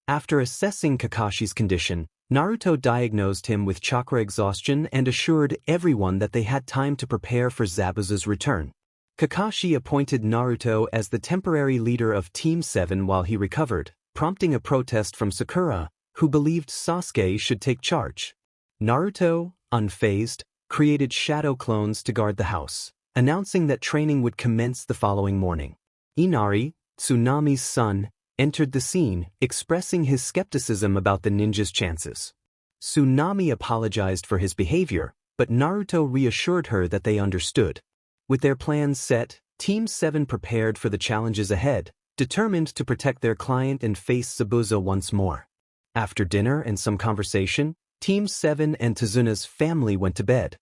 After assessing Kakashi's condition, Naruto diagnosed him with chakra exhaustion and assured everyone that they had time to prepare for Zabuza's return. Kakashi appointed Naruto as the temporary leader of Team 7 while he recovered, prompting a protest from Sakura, who believed Sasuke should take charge. Naruto, unfazed, created shadow clones to guard the house, announcing that training would commence the following morning. Inari, Tsunami's son, entered the scene, expressing his skepticism about the ninja's chances. Tsunami apologized for his behavior, but Naruto reassured her that they understood. With their plans set, Team 7 prepared for the challenges ahead, determined to protect their client and face Zabuza once more. After dinner and some conversation, Team 7 and Tazuna's family went to bed.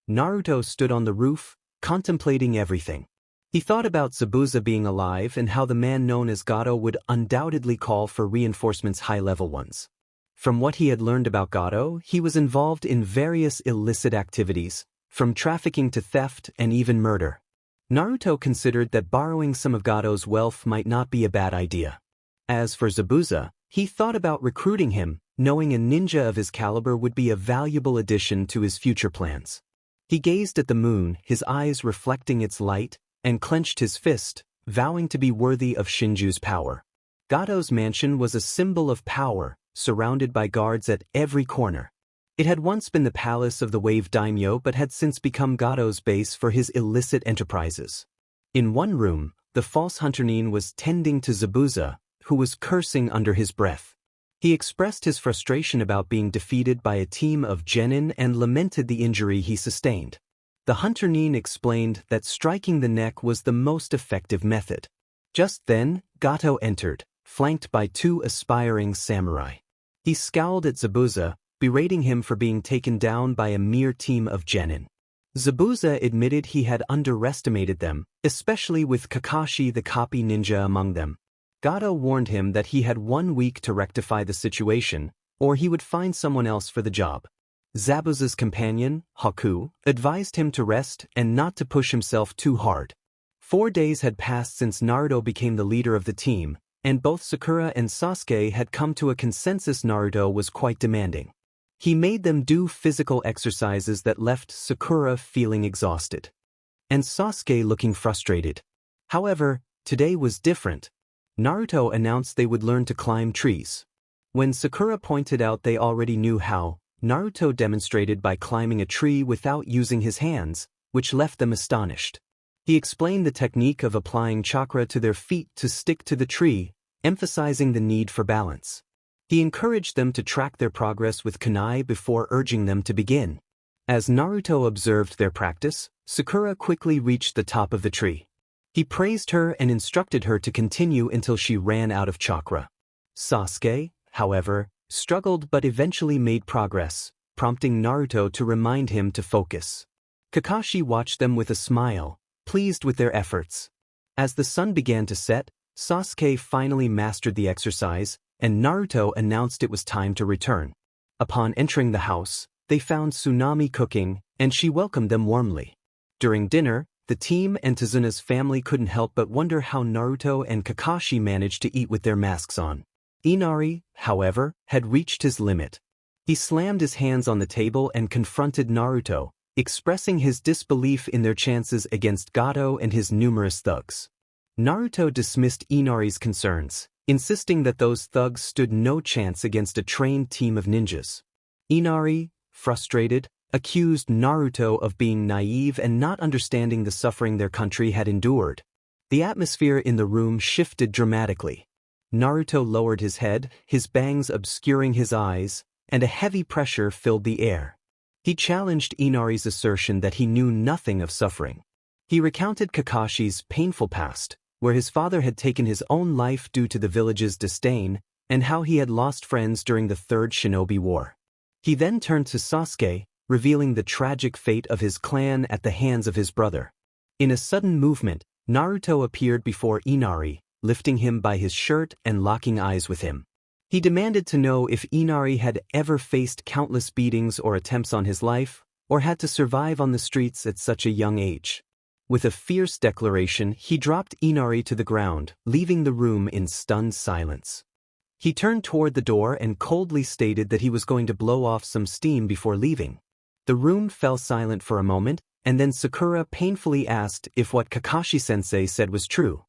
Naruto stood on the roof, contemplating everything. He thought about Zabuza being alive and how the man known as Gato would undoubtedly call for reinforcements, high-level ones. From what he had learned about Gato, he was involved in various illicit activities, from trafficking to theft and even murder. Naruto considered that borrowing some of Gato's wealth might not be a bad idea. As for Zabuza, he thought about recruiting him, knowing a ninja of his caliber would be a valuable addition to his future plans. He gazed at the moon, his eyes reflecting its light, and clenched his fist, vowing to be worthy of Shinju's power. Gato's mansion was a symbol of power, surrounded by guards at every corner. It had once been the palace of the Wave Daimyo but had since become Gato's base for his illicit enterprises. In one room, the false hunter-nin was tending to Zabuza, who was cursing under his breath. He expressed his frustration about being defeated by a team of genin and lamented the injury he sustained. The hunter-nin explained that striking the neck was the most effective method. Just then, Gato entered, flanked by two aspiring samurai. He scowled at Zabuza, berating him for being taken down by a mere team of genin. Zabuza admitted he had underestimated them, especially with Kakashi the copy ninja among them. Gato warned him that he had 1 week to rectify the situation, or he would find someone else for the job. Zabuza's companion, Haku, advised him to rest and not to push himself too hard. 4 days had passed since Naruto became the leader of the team, and both Sakura and Sasuke had come to a consensus Naruto was quite demanding. He made them do physical exercises that left Sakura feeling exhausted, and Sasuke looking frustrated. However, today was different. Naruto announced they would learn to climb trees. When Sakura pointed out they already knew how, Naruto demonstrated by climbing a tree without using his hands, which left them astonished. He explained the technique of applying chakra to their feet to stick to the tree, emphasizing the need for balance. He encouraged them to track their progress with kunai before urging them to begin. As Naruto observed their practice, Sakura quickly reached the top of the tree. He praised her and instructed her to continue until she ran out of chakra. Sasuke, however, struggled but eventually made progress, prompting Naruto to remind him to focus. Kakashi watched them with a smile, pleased with their efforts. As the sun began to set, Sasuke finally mastered the exercise, and Naruto announced it was time to return. Upon entering the house, they found Tsunami cooking, and she welcomed them warmly. During dinner, the team and Tazuna's family couldn't help but wonder how Naruto and Kakashi managed to eat with their masks on. Inari, however, had reached his limit. He slammed his hands on the table and confronted Naruto, expressing his disbelief in their chances against Gato and his numerous thugs. Naruto dismissed Inari's concerns, insisting that those thugs stood no chance against a trained team of ninjas. Inari, frustrated, accused Naruto of being naive and not understanding the suffering their country had endured. The atmosphere in the room shifted dramatically. Naruto lowered his head, his bangs obscuring his eyes, and a heavy pressure filled the air. He challenged Inari's assertion that he knew nothing of suffering. He recounted Kakashi's painful past, where his father had taken his own life due to the village's disdain, and how he had lost friends during the Third Shinobi War. He then turned to Sasuke, revealing the tragic fate of his clan at the hands of his brother. In a sudden movement, Naruto appeared before Inari, lifting him by his shirt and locking eyes with him. He demanded to know if Inari had ever faced countless beatings or attempts on his life, or had to survive on the streets at such a young age. With a fierce declaration, he dropped Inari to the ground, leaving the room in stunned silence. He turned toward the door and coldly stated that he was going to blow off some steam before leaving. The room fell silent for a moment, and then Sakura painfully asked if what Kakashi-sensei said was true.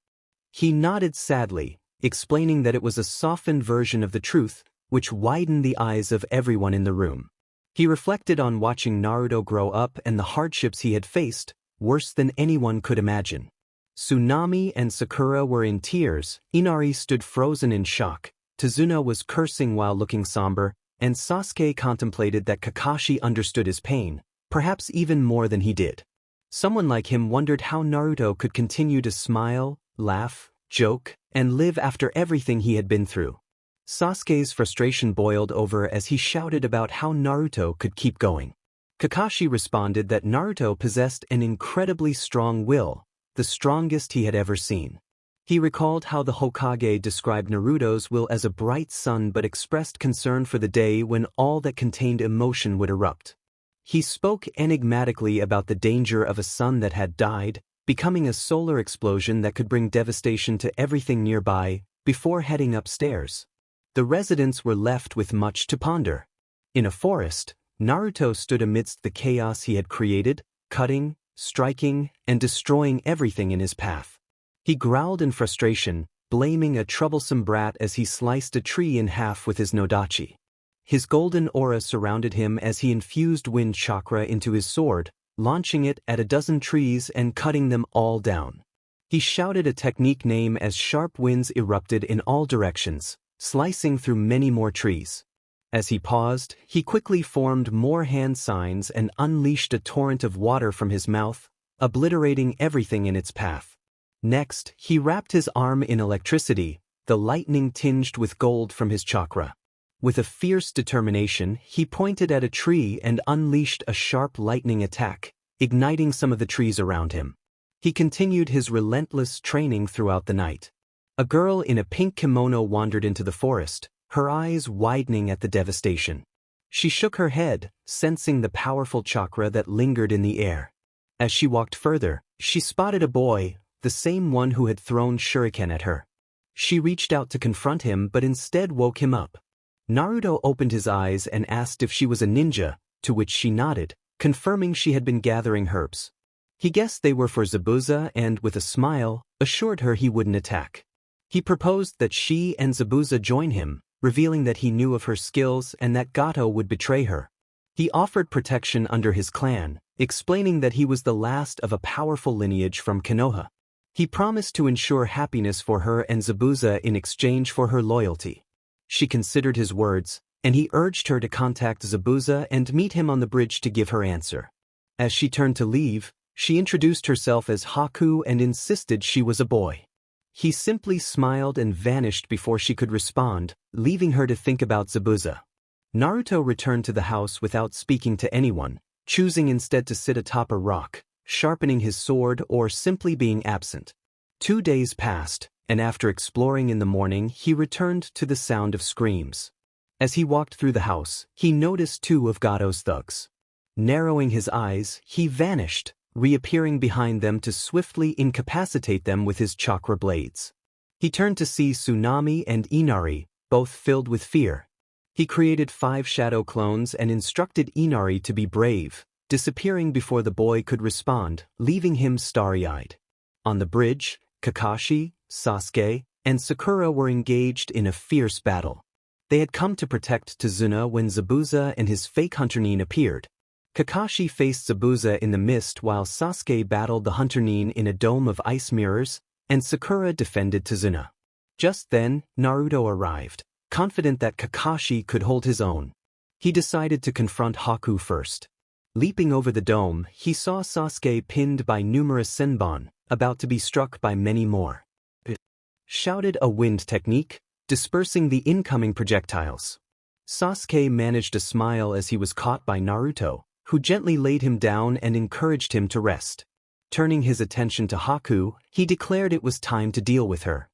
He nodded sadly, explaining that it was a softened version of the truth, which widened the eyes of everyone in the room. He reflected on watching Naruto grow up and the hardships he had faced, worse than anyone could imagine. Tsunami and Sakura were in tears, Inari stood frozen in shock, Tazuna was cursing while looking somber, and Sasuke contemplated that Kakashi understood his pain, perhaps even more than he did. Someone like him wondered how Naruto could continue to smile, laugh, joke, and live after everything he had been through. Sasuke's frustration boiled over as he shouted about how Naruto could keep going. Kakashi responded that Naruto possessed an incredibly strong will, the strongest he had ever seen. He recalled how the Hokage described Naruto's will as a bright sun but expressed concern for the day when all that contained emotion would erupt. He spoke enigmatically about the danger of a sun that had died, becoming a solar explosion that could bring devastation to everything nearby, before heading upstairs. The residents were left with much to ponder. In a forest, Naruto stood amidst the chaos he had created, cutting, striking, and destroying everything in his path. He growled in frustration, blaming a troublesome brat as he sliced a tree in half with his nodachi. His golden aura surrounded him as he infused wind chakra into his sword, launching it at a dozen trees and cutting them all down. He shouted a technique name as sharp winds erupted in all directions, slicing through many more trees. As he paused, he quickly formed more hand signs and unleashed a torrent of water from his mouth, obliterating everything in its path. Next, he wrapped his arm in electricity, the lightning tinged with gold from his chakra. With a fierce determination, he pointed at a tree and unleashed a sharp lightning attack, igniting some of the trees around him. He continued his relentless training throughout the night. A girl in a pink kimono wandered into the forest, her eyes widening at the devastation. She shook her head, sensing the powerful chakra that lingered in the air. As she walked further, she spotted a boy, the same one who had thrown shuriken at her. She reached out to confront him but instead woke him up. Naruto opened his eyes and asked if she was a ninja, to which she nodded, confirming she had been gathering herbs. He guessed they were for Zabuza and, with a smile, assured her he wouldn't attack. He proposed that she and Zabuza join him, revealing that he knew of her skills and that Gato would betray her. He offered protection under his clan, explaining that he was the last of a powerful lineage from Konoha. He promised to ensure happiness for her and Zabuza in exchange for her loyalty. She considered his words, and he urged her to contact Zabuza and meet him on the bridge to give her answer. As she turned to leave, she introduced herself as Haku and insisted she was a boy. He simply smiled and vanished before she could respond, leaving her to think about Zabuza. Naruto returned to the house without speaking to anyone, choosing instead to sit atop a rock, sharpening his sword or simply being absent. 2 days passed, and after exploring in the morning he returned to the sound of screams. As he walked through the house, he noticed 2 of Gato's thugs. Narrowing his eyes, he vanished, reappearing behind them to swiftly incapacitate them with his chakra blades. He turned to see Tsunami and Inari, both filled with fear. He created 5 shadow clones and instructed Inari to be brave, disappearing before the boy could respond, leaving him starry-eyed. On the bridge, Kakashi, Sasuke, and Sakura were engaged in a fierce battle. They had come to protect Tazuna when Zabuza and his fake Hunter Nin appeared. Kakashi faced Zabuza in the mist while Sasuke battled the Hunter Nin in a dome of ice mirrors, and Sakura defended Tazuna. Just then, Naruto arrived, confident that Kakashi could hold his own. He decided to confront Haku first. Leaping over the dome, he saw Sasuke pinned by numerous senbon, about to be struck by many more. Shouted a wind technique, dispersing the incoming projectiles. Sasuke managed a smile as he was caught by Naruto, who gently laid him down and encouraged him to rest. Turning his attention to Haku, he declared it was time to deal with her.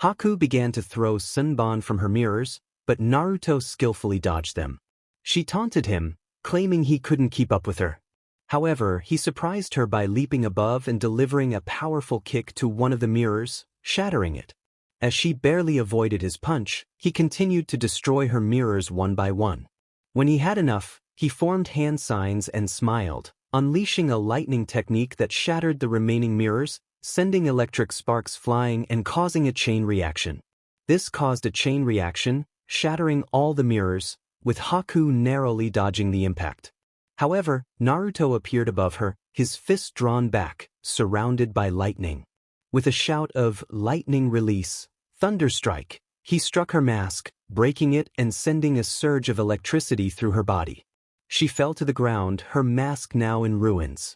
Haku began to throw senbon from her mirrors, but Naruto skillfully dodged them. She taunted him, claiming he couldn't keep up with her. However, he surprised her by leaping above and delivering a powerful kick to one of the mirrors, shattering it. As she barely avoided his punch, he continued to destroy her mirrors one by one. When he had enough, he formed hand signs and smiled, unleashing a lightning technique that shattered the remaining mirrors, sending electric sparks flying and causing a chain reaction. This caused a chain reaction, shattering all the mirrors, with Haku narrowly dodging the impact. However, Naruto appeared above her, his fist drawn back, surrounded by lightning. With a shout of "Lightning Release, Thunder Strike," he struck her mask, breaking it and sending a surge of electricity through her body. She fell to the ground, her mask now in ruins.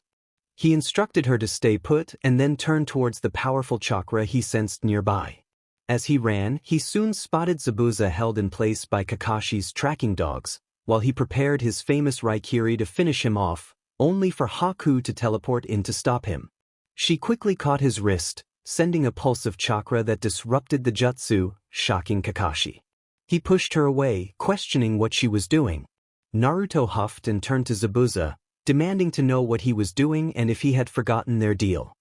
He instructed her to stay put and then turned towards the powerful chakra he sensed nearby. As he ran, he soon spotted Zabuza held in place by Kakashi's tracking dogs, while he prepared his famous Raikiri to finish him off, only for Haku to teleport in to stop him. She quickly caught his wrist, sending a pulse of chakra that disrupted the jutsu, shocking Kakashi. He pushed her away, questioning what she was doing. Naruto huffed and turned to Zabuza, demanding to know what he was doing and if he had forgotten their deal.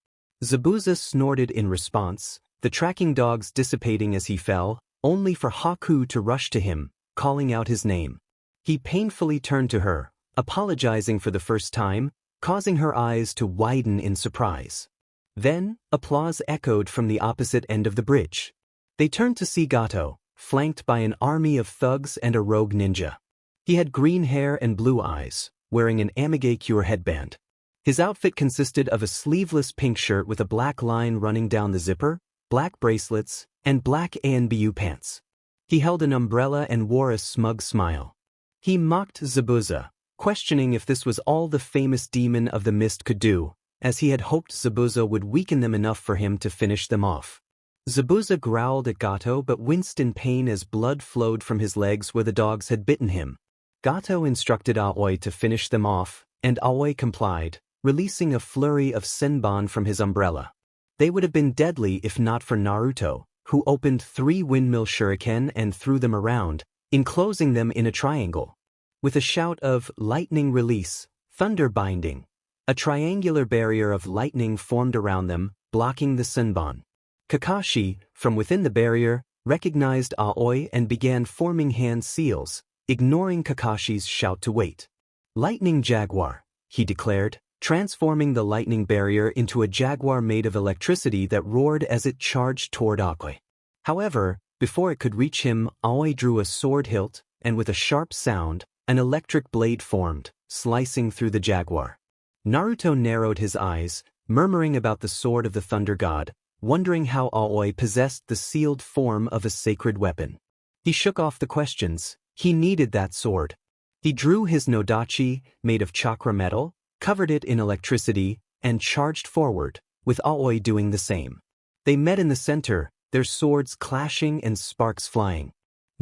Zabuza snorted in response, the tracking dogs dissipating as he fell, only for Haku to rush to him, calling out his name. He painfully turned to her, apologizing for the first time, causing her eyes to widen in surprise. Then, applause echoed from the opposite end of the bridge. They turned to see Gato, flanked by an army of thugs and a rogue ninja. He had green hair and blue eyes, wearing an Amigakure headband. His outfit consisted of a sleeveless pink shirt with a black line running down the zipper, black bracelets, and black ANBU pants. He held an umbrella and wore a smug smile. He mocked Zabuza, questioning if this was all the famous demon of the mist could do, as he had hoped Zabuza would weaken them enough for him to finish them off. Zabuza growled at Gato but winced in pain as blood flowed from his legs where the dogs had bitten him. Gato instructed Aoi to finish them off, and Aoi complied, releasing a flurry of senbon from his umbrella. They would have been deadly if not for Naruto, who opened 3 windmill shuriken and threw them around, enclosing them in a triangle. With a shout of "Lightning Release, Thunder Binding," a triangular barrier of lightning formed around them, blocking the senbon. Kakashi, from within the barrier, recognized Aoi and began forming hand seals, ignoring Kakashi's shout to wait. "Lightning Jaguar," he declared, transforming the lightning barrier into a jaguar made of electricity that roared as it charged toward Aoi. However, before it could reach him, Aoi drew a sword hilt, and with a sharp sound, An electric blade formed, slicing through the jaguar. Naruto narrowed his eyes, murmuring about the sword of the Thunder God, wondering how Aoi possessed the sealed form of a sacred weapon. He shook off the questions. He needed that sword. He drew his Nodachi, made of chakra metal, covered it in electricity, and charged forward, with Aoi doing the same. They met in the center, their swords clashing and sparks flying.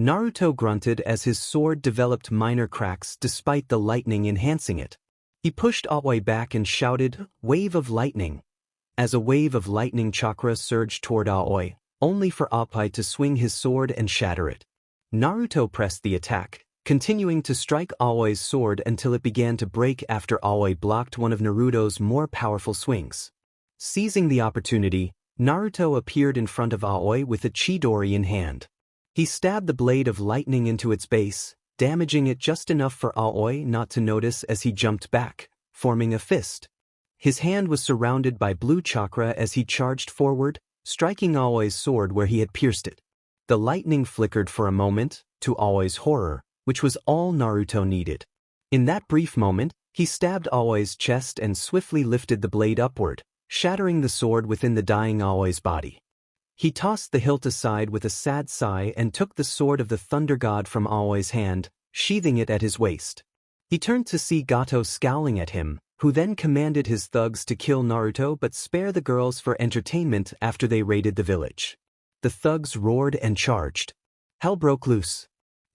Naruto grunted as his sword developed minor cracks despite the lightning enhancing it. He pushed Aoi back and shouted, "Wave of lightning!" As a wave of lightning chakra surged toward Aoi, only for Aoi to swing his sword and shatter it. Naruto pressed the attack, continuing to strike Aoi's sword until it began to break after Aoi blocked one of Naruto's more powerful swings. Seizing the opportunity, Naruto appeared in front of Aoi with a Chidori in hand. He stabbed the blade of lightning into its base, damaging it just enough for Aoi not to notice as he jumped back, forming a fist. His hand was surrounded by blue chakra as he charged forward, striking Aoi's sword where he had pierced it. The lightning flickered for a moment, to Aoi's horror, which was all Naruto needed. In that brief moment, he stabbed Aoi's chest and swiftly lifted the blade upward, shattering the sword within the dying Aoi's body. He tossed the hilt aside with a sad sigh and took the sword of the Thunder God from Aoi's hand, sheathing it at his waist. He turned to see Gato scowling at him, who then commanded his thugs to kill Naruto but spare the girls for entertainment after they raided the village. The thugs roared and charged. Hell broke loose.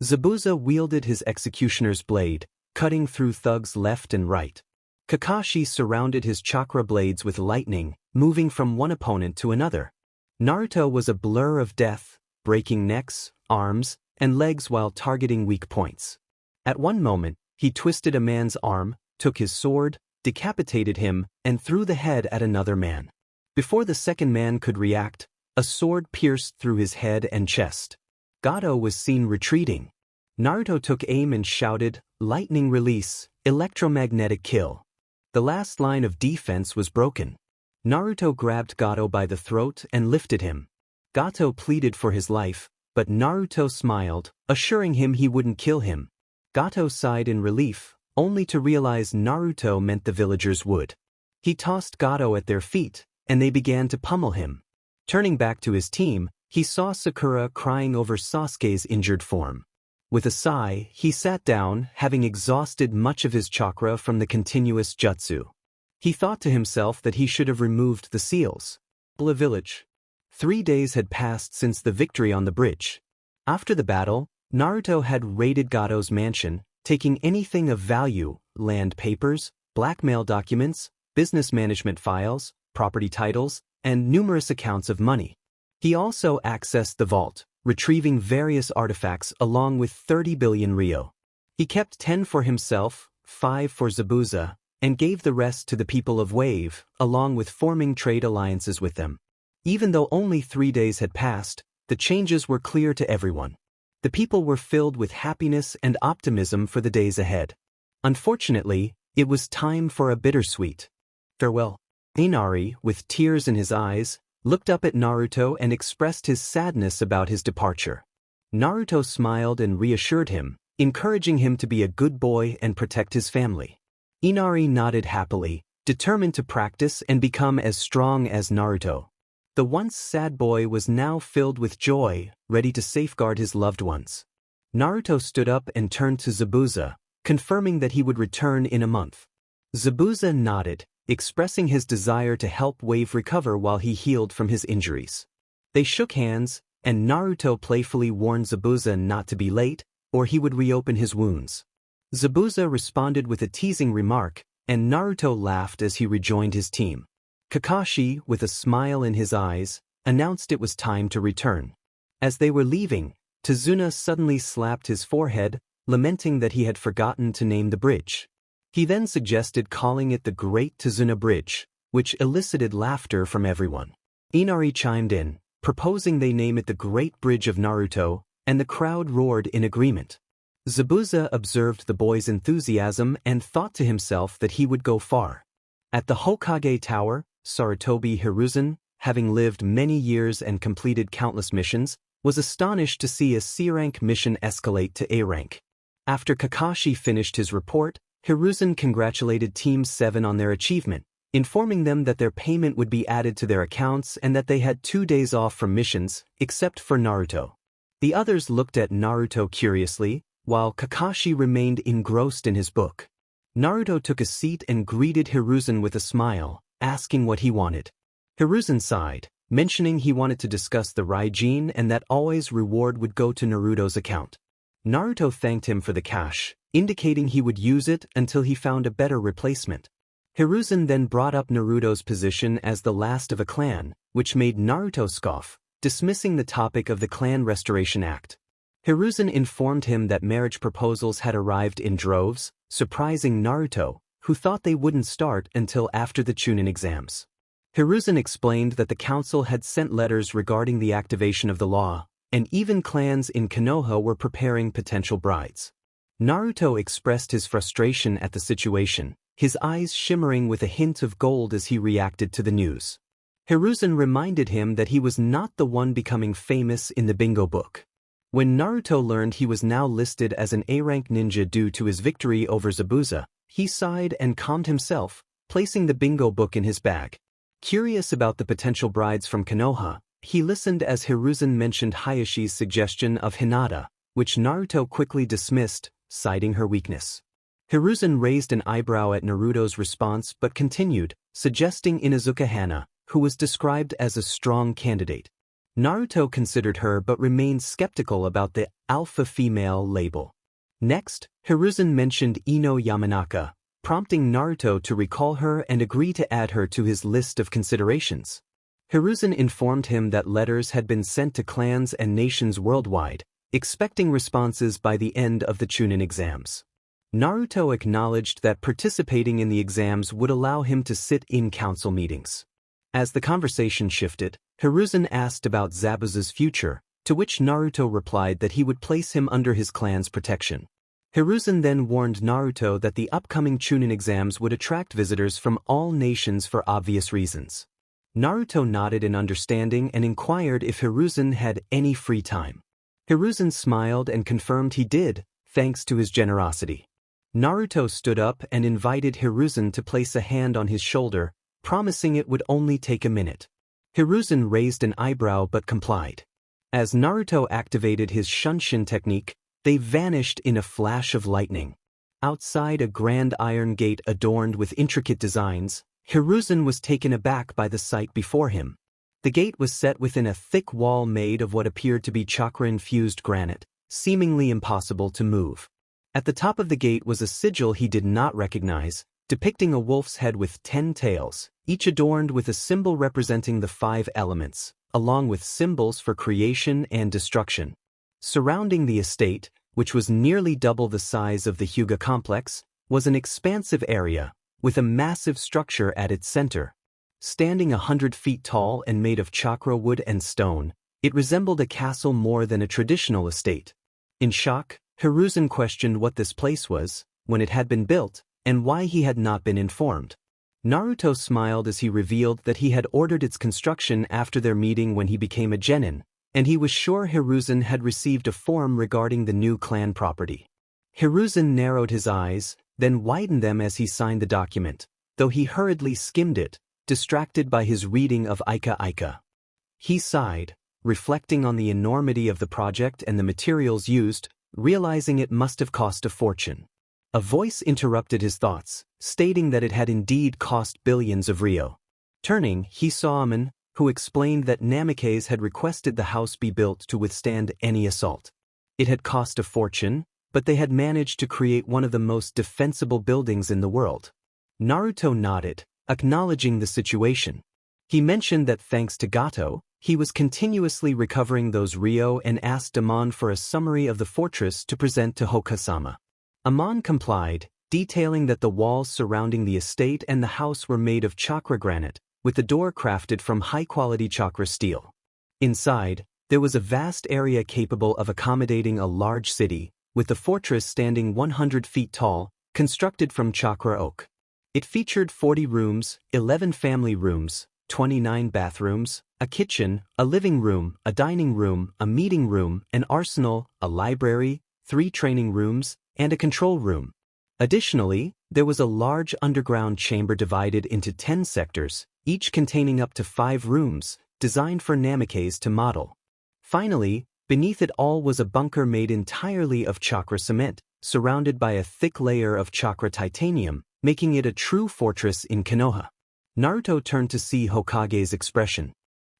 Zabuza wielded his executioner's blade, cutting through thugs left and right. Kakashi surrounded his chakra blades with lightning, moving from one opponent to another. Naruto was a blur of death, breaking necks, arms, and legs while targeting weak points. At one moment, he twisted a man's arm, took his sword, decapitated him, and threw the head at another man. Before the second man could react, a sword pierced through his head and chest. Gato was seen retreating. Naruto took aim and shouted, "Lightning release, electromagnetic kill." The last line of defense was broken. Naruto grabbed Gato by the throat and lifted him. Gato pleaded for his life, but Naruto smiled, assuring him he wouldn't kill him. Gato sighed in relief, only to realize Naruto meant the villagers would. He tossed Gato at their feet, and they began to pummel him. Turning back to his team, he saw Sakura crying over Sasuke's injured form. With a sigh, he sat down, having exhausted much of his chakra from the continuous jutsu. He thought to himself that he should have removed the seals. The village. 3 days had passed since the victory on the bridge. After the battle, Naruto had raided Gato's mansion, taking anything of value, land papers, blackmail documents, business management files, property titles, and numerous accounts of money. He also accessed the vault, retrieving various artifacts along with 30 billion ryo. He kept 10 for himself, 5 for Zabuza, and gave the rest to the people of Wave, along with forming trade alliances with them. Even though only 3 days had passed, the changes were clear to everyone. The people were filled with happiness and optimism for the days ahead. Unfortunately, it was time for a bittersweet farewell. Inari, with tears in his eyes, looked up at Naruto and expressed his sadness about his departure. Naruto smiled and reassured him, encouraging him to be a good boy and protect his family. Inari nodded happily, determined to practice and become as strong as Naruto. The once sad boy was now filled with joy, ready to safeguard his loved ones. Naruto stood up and turned to Zabuza, confirming that he would return in a month. Zabuza nodded, expressing his desire to help Wave recover while he healed from his injuries. They shook hands, and Naruto playfully warned Zabuza not to be late, or he would reopen his wounds. Zabuza responded with a teasing remark, and Naruto laughed as he rejoined his team. Kakashi, with a smile in his eyes, announced it was time to return. As they were leaving, Tazuna suddenly slapped his forehead, lamenting that he had forgotten to name the bridge. He then suggested calling it the Great Tazuna Bridge, which elicited laughter from everyone. Inari chimed in, proposing they name it the Great Bridge of Naruto, and the crowd roared in agreement. Zabuza observed the boy's enthusiasm and thought to himself that he would go far. At the Hokage Tower, Sarutobi Hiruzen, having lived many years and completed countless missions, was astonished to see a C-rank mission escalate to A rank. After Kakashi finished his report, Hiruzen congratulated Team 7 on their achievement, informing them that their payment would be added to their accounts and that they had 2 days off from missions, except for Naruto. The others looked at Naruto curiously, while Kakashi remained engrossed in his book. Naruto took a seat and greeted Hiruzen with a smile, asking what he wanted. Hiruzen sighed, mentioning he wanted to discuss the Raijin and that always reward would go to Naruto's account. Naruto thanked him for the cash, indicating he would use it until he found a better replacement. Hiruzen then brought up Naruto's position as the last of a clan, which made Naruto scoff, dismissing the topic of the Clan Restoration Act. Hiruzen informed him that marriage proposals had arrived in droves, surprising Naruto, who thought they wouldn't start until after the Chunin exams. Hiruzen explained that the council had sent letters regarding the activation of the law, and even clans in Konoha were preparing potential brides. Naruto expressed his frustration at the situation, his eyes shimmering with a hint of gold as he reacted to the news. Hiruzen reminded him that he was not the one becoming famous in the bingo book. When Naruto learned he was now listed as an A-rank ninja due to his victory over Zabuza, he sighed and calmed himself, placing the bingo book in his bag. Curious about the potential brides from Konoha, he listened as Hiruzen mentioned Hayashi's suggestion of Hinata, which Naruto quickly dismissed, citing her weakness. Hiruzen raised an eyebrow at Naruto's response but continued, suggesting Inuzuka Hana, who was described as a strong candidate. Naruto considered her but remained skeptical about the alpha female label. Next, Hiruzen mentioned Ino Yamanaka, prompting Naruto to recall her and agree to add her to his list of considerations. Hiruzen informed him that letters had been sent to clans and nations worldwide, expecting responses by the end of the Chunin exams. Naruto acknowledged that participating in the exams would allow him to sit in council meetings. As the conversation shifted, Hiruzen asked about Zabuza's future, to which Naruto replied that he would place him under his clan's protection. Hiruzen then warned Naruto that the upcoming Chunin exams would attract visitors from all nations for obvious reasons. Naruto nodded in understanding and inquired if Hiruzen had any free time. Hiruzen smiled and confirmed he did, thanks to his generosity. Naruto stood up and invited Hiruzen to place a hand on his shoulder, promising it would only take a minute. Hiruzen raised an eyebrow but complied. As Naruto activated his Shunshin technique, they vanished in a flash of lightning. Outside a grand iron gate adorned with intricate designs, Hiruzen was taken aback by the sight before him. The gate was set within a thick wall made of what appeared to be chakra-infused granite, seemingly impossible to move. At the top of the gate was a sigil he did not recognize, depicting a wolf's head with 10 tails, each adorned with a symbol representing the 5 elements, along with symbols for creation and destruction. Surrounding the estate, which was nearly double the size of the Hyuga complex, was an expansive area, with a massive structure at its center. Standing 100 feet tall and made of chakra wood and stone, it resembled a castle more than a traditional estate. In shock, Hiruzen questioned what this place was, when it had been built, and why he had not been informed. Naruto smiled as he revealed that he had ordered its construction after their meeting when he became a genin, and he was sure Hiruzen had received a form regarding the new clan property. Hiruzen narrowed his eyes, then widened them as he signed the document, though he hurriedly skimmed it, distracted by his reading of Ika Ika. He sighed, reflecting on the enormity of the project and the materials used, realizing it must have cost a fortune. A voice interrupted his thoughts, stating that it had indeed cost billions of ryo. Turning, he saw Aman, who explained that Namikaze had requested the house be built to withstand any assault. It had cost a fortune, but they had managed to create one of the most defensible buildings in the world. Naruto nodded, acknowledging the situation. He mentioned that thanks to Gato, he was continuously recovering those ryo and asked Amon for a summary of the fortress to present to Hokasama. Amon complied, detailing that the walls surrounding the estate and the house were made of chakra granite, with the door crafted from high-quality chakra steel. Inside, there was a vast area capable of accommodating a large city, with the fortress standing 100 feet tall, constructed from chakra oak. It featured 40 rooms, 11 family rooms, 29 bathrooms, a kitchen, a living room, a dining room, a meeting room, an arsenal, a library, 3 training rooms, and a control room. Additionally, there was a large underground chamber divided into 10 sectors, each containing up to 5 rooms, designed for Namikaze to model. Finally, beneath it all was a bunker made entirely of chakra cement, surrounded by a thick layer of chakra titanium, making it a true fortress in Konoha. Naruto turned to see Hokage's expression.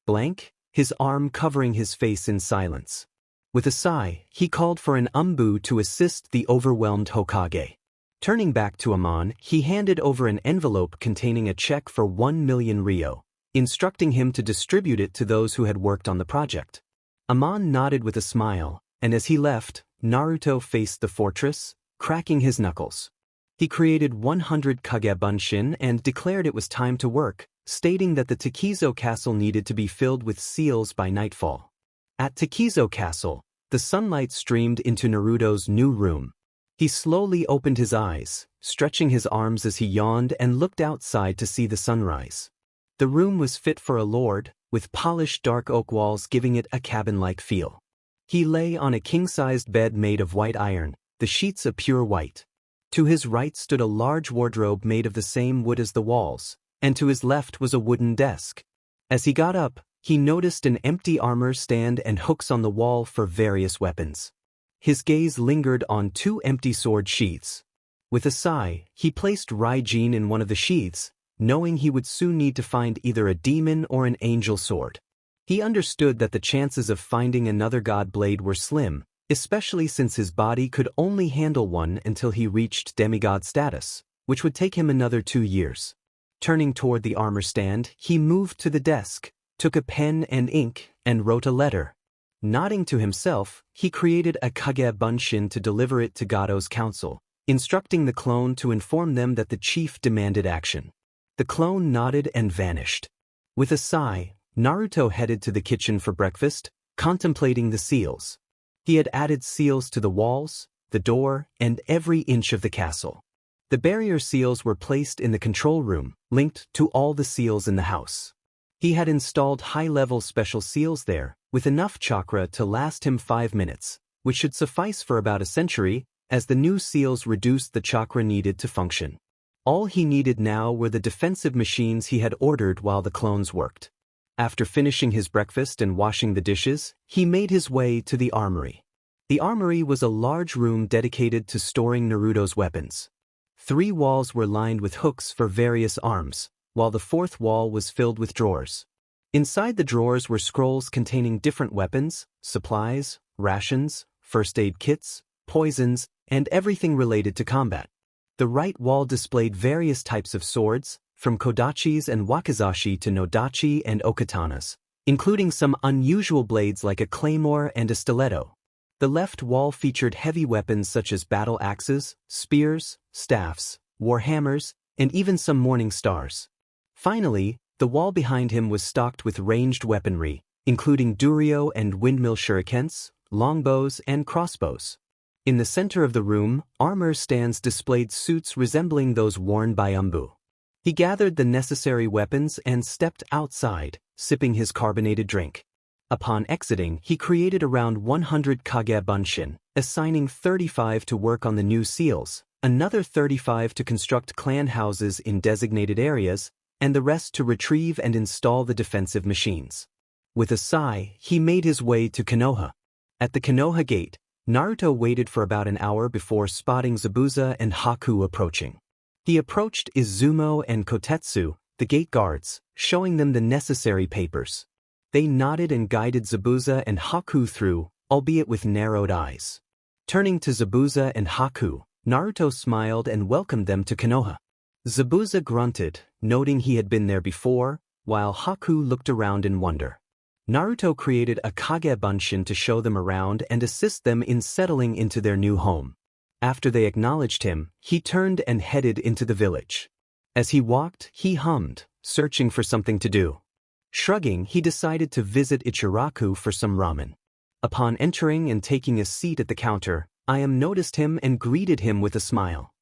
Blank, his arm covering his face in silence. With a sigh, he called for an umbu to assist the overwhelmed Hokage. Turning back to Amon, he handed over an envelope containing a check for 1 million ryo, instructing him to distribute it to those who had worked on the project. Amon nodded with a smile, and as he left, Naruto faced the fortress, cracking his knuckles. He created 100 Kagebunshin and declared it was time to work, stating that the Takizo Castle needed to be filled with seals by nightfall. At Takizo Castle, the sunlight streamed into Naruto's new room. He slowly opened his eyes, stretching his arms as he yawned and looked outside to see the sunrise. The room was fit for a lord, with polished dark oak walls giving it a cabin-like feel. He lay on a king-sized bed made of white iron, the sheets a pure white. To his right stood a large wardrobe made of the same wood as the walls, and to his left was a wooden desk. As he got up, he noticed an empty armor stand and hooks on the wall for various weapons. His gaze lingered on 2 empty sword sheaths. With a sigh, he placed Raijin in one of the sheaths, knowing he would soon need to find either a demon or an angel sword. He understood that the chances of finding another god blade were slim, especially since his body could only handle one until he reached demigod status, which would take him another 2 years. Turning toward the armor stand, he moved to the desk, took a pen and ink, and wrote a letter. Nodding to himself, he created a Kagebunshin to deliver it to Gado's council, instructing the clone to inform them that the chief demanded action. The clone nodded and vanished. With a sigh, Naruto headed to the kitchen for breakfast, contemplating the seals. He had added seals to the walls, the door, and every inch of the castle. The barrier seals were placed in the control room, linked to all the seals in the house. He had installed high-level special seals there, with enough chakra to last him 5 minutes, which should suffice for about a century, as the new seals reduced the chakra needed to function. All he needed now were the defensive machines he had ordered while the clones worked. After finishing his breakfast and washing the dishes, he made his way to the armory. The armory was a large room dedicated to storing Naruto's weapons. 3 walls were lined with hooks for various arms, while the 4th wall was filled with drawers. Inside the drawers were scrolls containing different weapons, supplies, rations, first aid kits, poisons, and everything related to combat. The right wall displayed various types of swords, from kodachis and wakizashi to nodachi and okatanas, including some unusual blades like a claymore and a stiletto. The left wall featured heavy weapons such as battle axes, spears, staffs, warhammers, and even some morning stars. Finally, the wall behind him was stocked with ranged weaponry, including durio and windmill shurikens, longbows, and crossbows. In the center of the room, armor stands displayed suits resembling those worn by Umbu. He gathered the necessary weapons and stepped outside, sipping his carbonated drink. Upon exiting, he created around 100 Kagebunshin, assigning 35 to work on the new seals, another 35 to construct clan houses in designated areas, and the rest to retrieve and install the defensive machines. With a sigh, he made his way to Konoha. At the Konoha gate, Naruto waited for about an hour before spotting Zabuza and Haku approaching. He approached Izumo and Kotetsu, the gate guards, showing them the necessary papers. They nodded and guided Zabuza and Haku through, albeit with narrowed eyes. Turning to Zabuza and Haku, Naruto smiled and welcomed them to Konoha. Zabuza grunted, noting he had been there before, while Haku looked around in wonder. Naruto created a Kagebunshin to show them around and assist them in settling into their new home. After they acknowledged him, he turned and headed into the village. As he walked, he hummed, searching for something to do. Shrugging, he decided to visit Ichiraku for some ramen. Upon entering and taking a seat at the counter, Ayame noticed him and greeted him with a smile.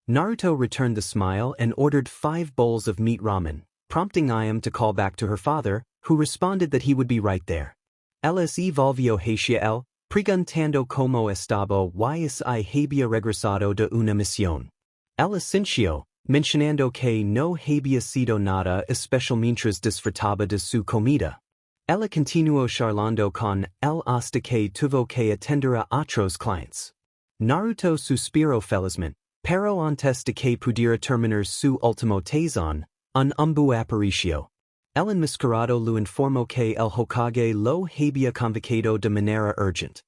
Naruto returned the smile and ordered 5 bowls of meat ramen, prompting Ayame to call back to her father, who responded that he would be right there. LS Volvio Hatia L. preguntando como estaba y había regresado de una misión. El licencio, mencionando que no había sido nada especial mientras disfrutaba de su comida. Ella continuó charlando con él hasta que tuvo que atender a otros clientes. Naruto suspiró felizmente, pero antes de que pudiera terminar su último tazón, un umbu apareció. El enmascarado lo informó que el Hokage lo había convocado de manera urgente.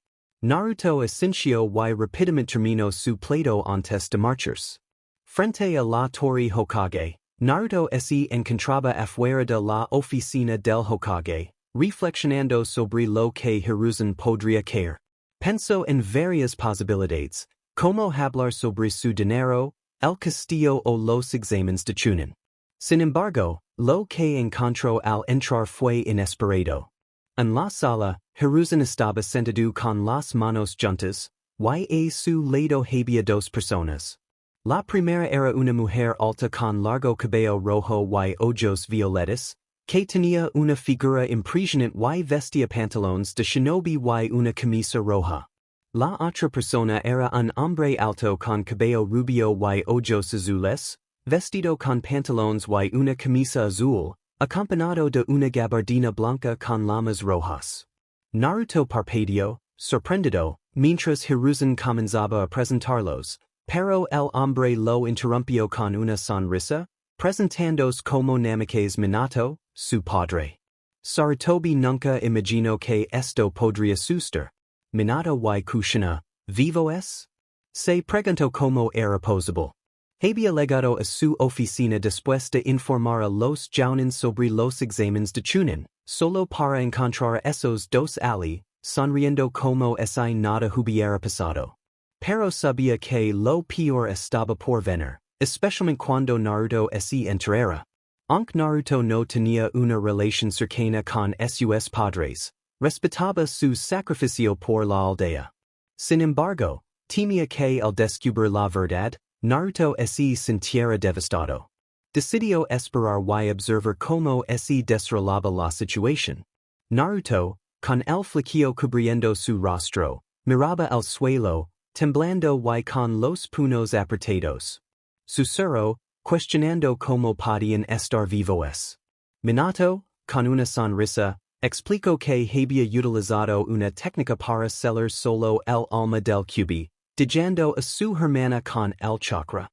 Naruto asintió y rápidamente terminó su pleito antes de marcharse. Frente a la Torre Hokage, Naruto se encontraba afuera de la oficina del Hokage, reflexionando sobre lo que Hiruzen podría caer. Pensó en varias posibilidades, como hablar sobre su dinero, el castillo o los exámenes de Chunin. Sin embargo, lo que encontró al entrar fue inesperado. En la sala, Hiruzen estaba sentado con las manos juntas, y a su lado había dos personas. La primera era una mujer alta con largo cabello rojo y ojos violetas, que tenía una figura impresionante y vestía pantalones de shinobi y una camisa roja. La otra persona era un hombre alto con cabello rubio y ojos azules, vestido con pantalones y una camisa azul, acompañado de una gabardina blanca con lamas rojas. Naruto parpadeó, sorprendido, mientras Hiruzen comenzaba a presentarlos, pero el hombre lo interrumpió con una sonrisa, presentándose como Namikaze Minato, su padre. Sarutobi nunca imaginó que esto podría suceder. Minato y Kushina, ¿vivo es? Se preguntó cómo era posible. Había llegado a su oficina después de informar a los Jounin sobre los exámenes de Chunin, solo para encontrar a esos dos allí, sonriendo como si nada hubiera pasado. Pero sabía que lo peor estaba por venir, especialmente cuando Naruto se enterara. Aunque Naruto no tenía una relación cercana con sus padres, respetaba su sacrificio por la aldea. Sin embargo, temía que al descubrir la verdad, Naruto se sintiera devastado. Decidió esperar y observar cómo se desarrollaba la situación. Naruto, con el flequillo cubriendo su rostro, miraba al suelo, temblando y con los puños apretados. Susurró, cuestionando cómo podían estar vivos. Minato, con una sonrisa, explicó que había utilizado una técnica para sellar solo el alma del cubi, dejando a su hermana con el chakra.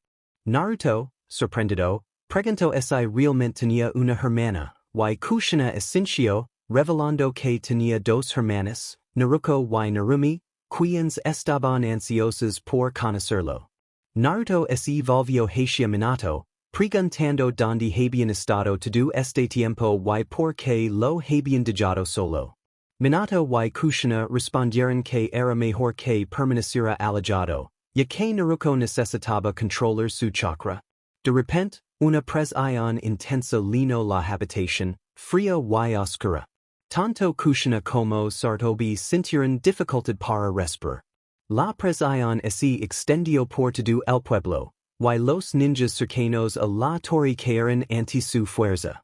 Naruto, sorprendido, preguntó si realmente tenía una hermana, y Kushina asintió, revelando que tenía dos hermanas, Naruto y Narumi, quienes estaban ansiosas por conocerlo. Naruto se volvió hacia Minato, preguntando dónde habían estado todo este tiempo y por qué lo habían dejado solo. Minato y Kushina respondieron que era mejor que permaneciera alejado, ya que Naruto necesitaba controlar su chakra. De repente, una presión intensa llenó la habitación, fría y oscura. Tanto Kushina como Sarutobi sintieron dificultad para respirar. La presión se extendió por todo el pueblo, y los ninjas cercanos a la torre cayeron ante su fuerza.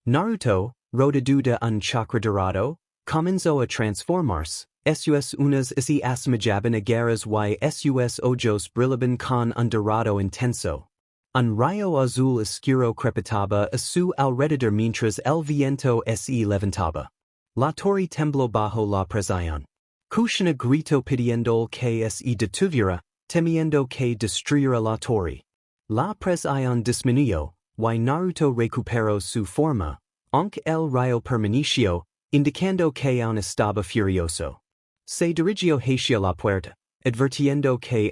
Naruto, rodeado de un chakra dorado, comenzó a transformarse, sus unas se asemejaban a garras y sus ojos brillaban con un dorado intenso. Un rayo azul oscuro crepitaba a su alrededor mientras el viento se levantaba. La torre tembló bajo la presión. Kushina gritó pidiendo que se detuviera, temiendo que destruyera la torre. La presión disminuyó, y Naruto recuperó su forma, aunque el rayo permaneció, indicando que aún estaba furioso. Se dirigió hacia la puerta, advirtiendo que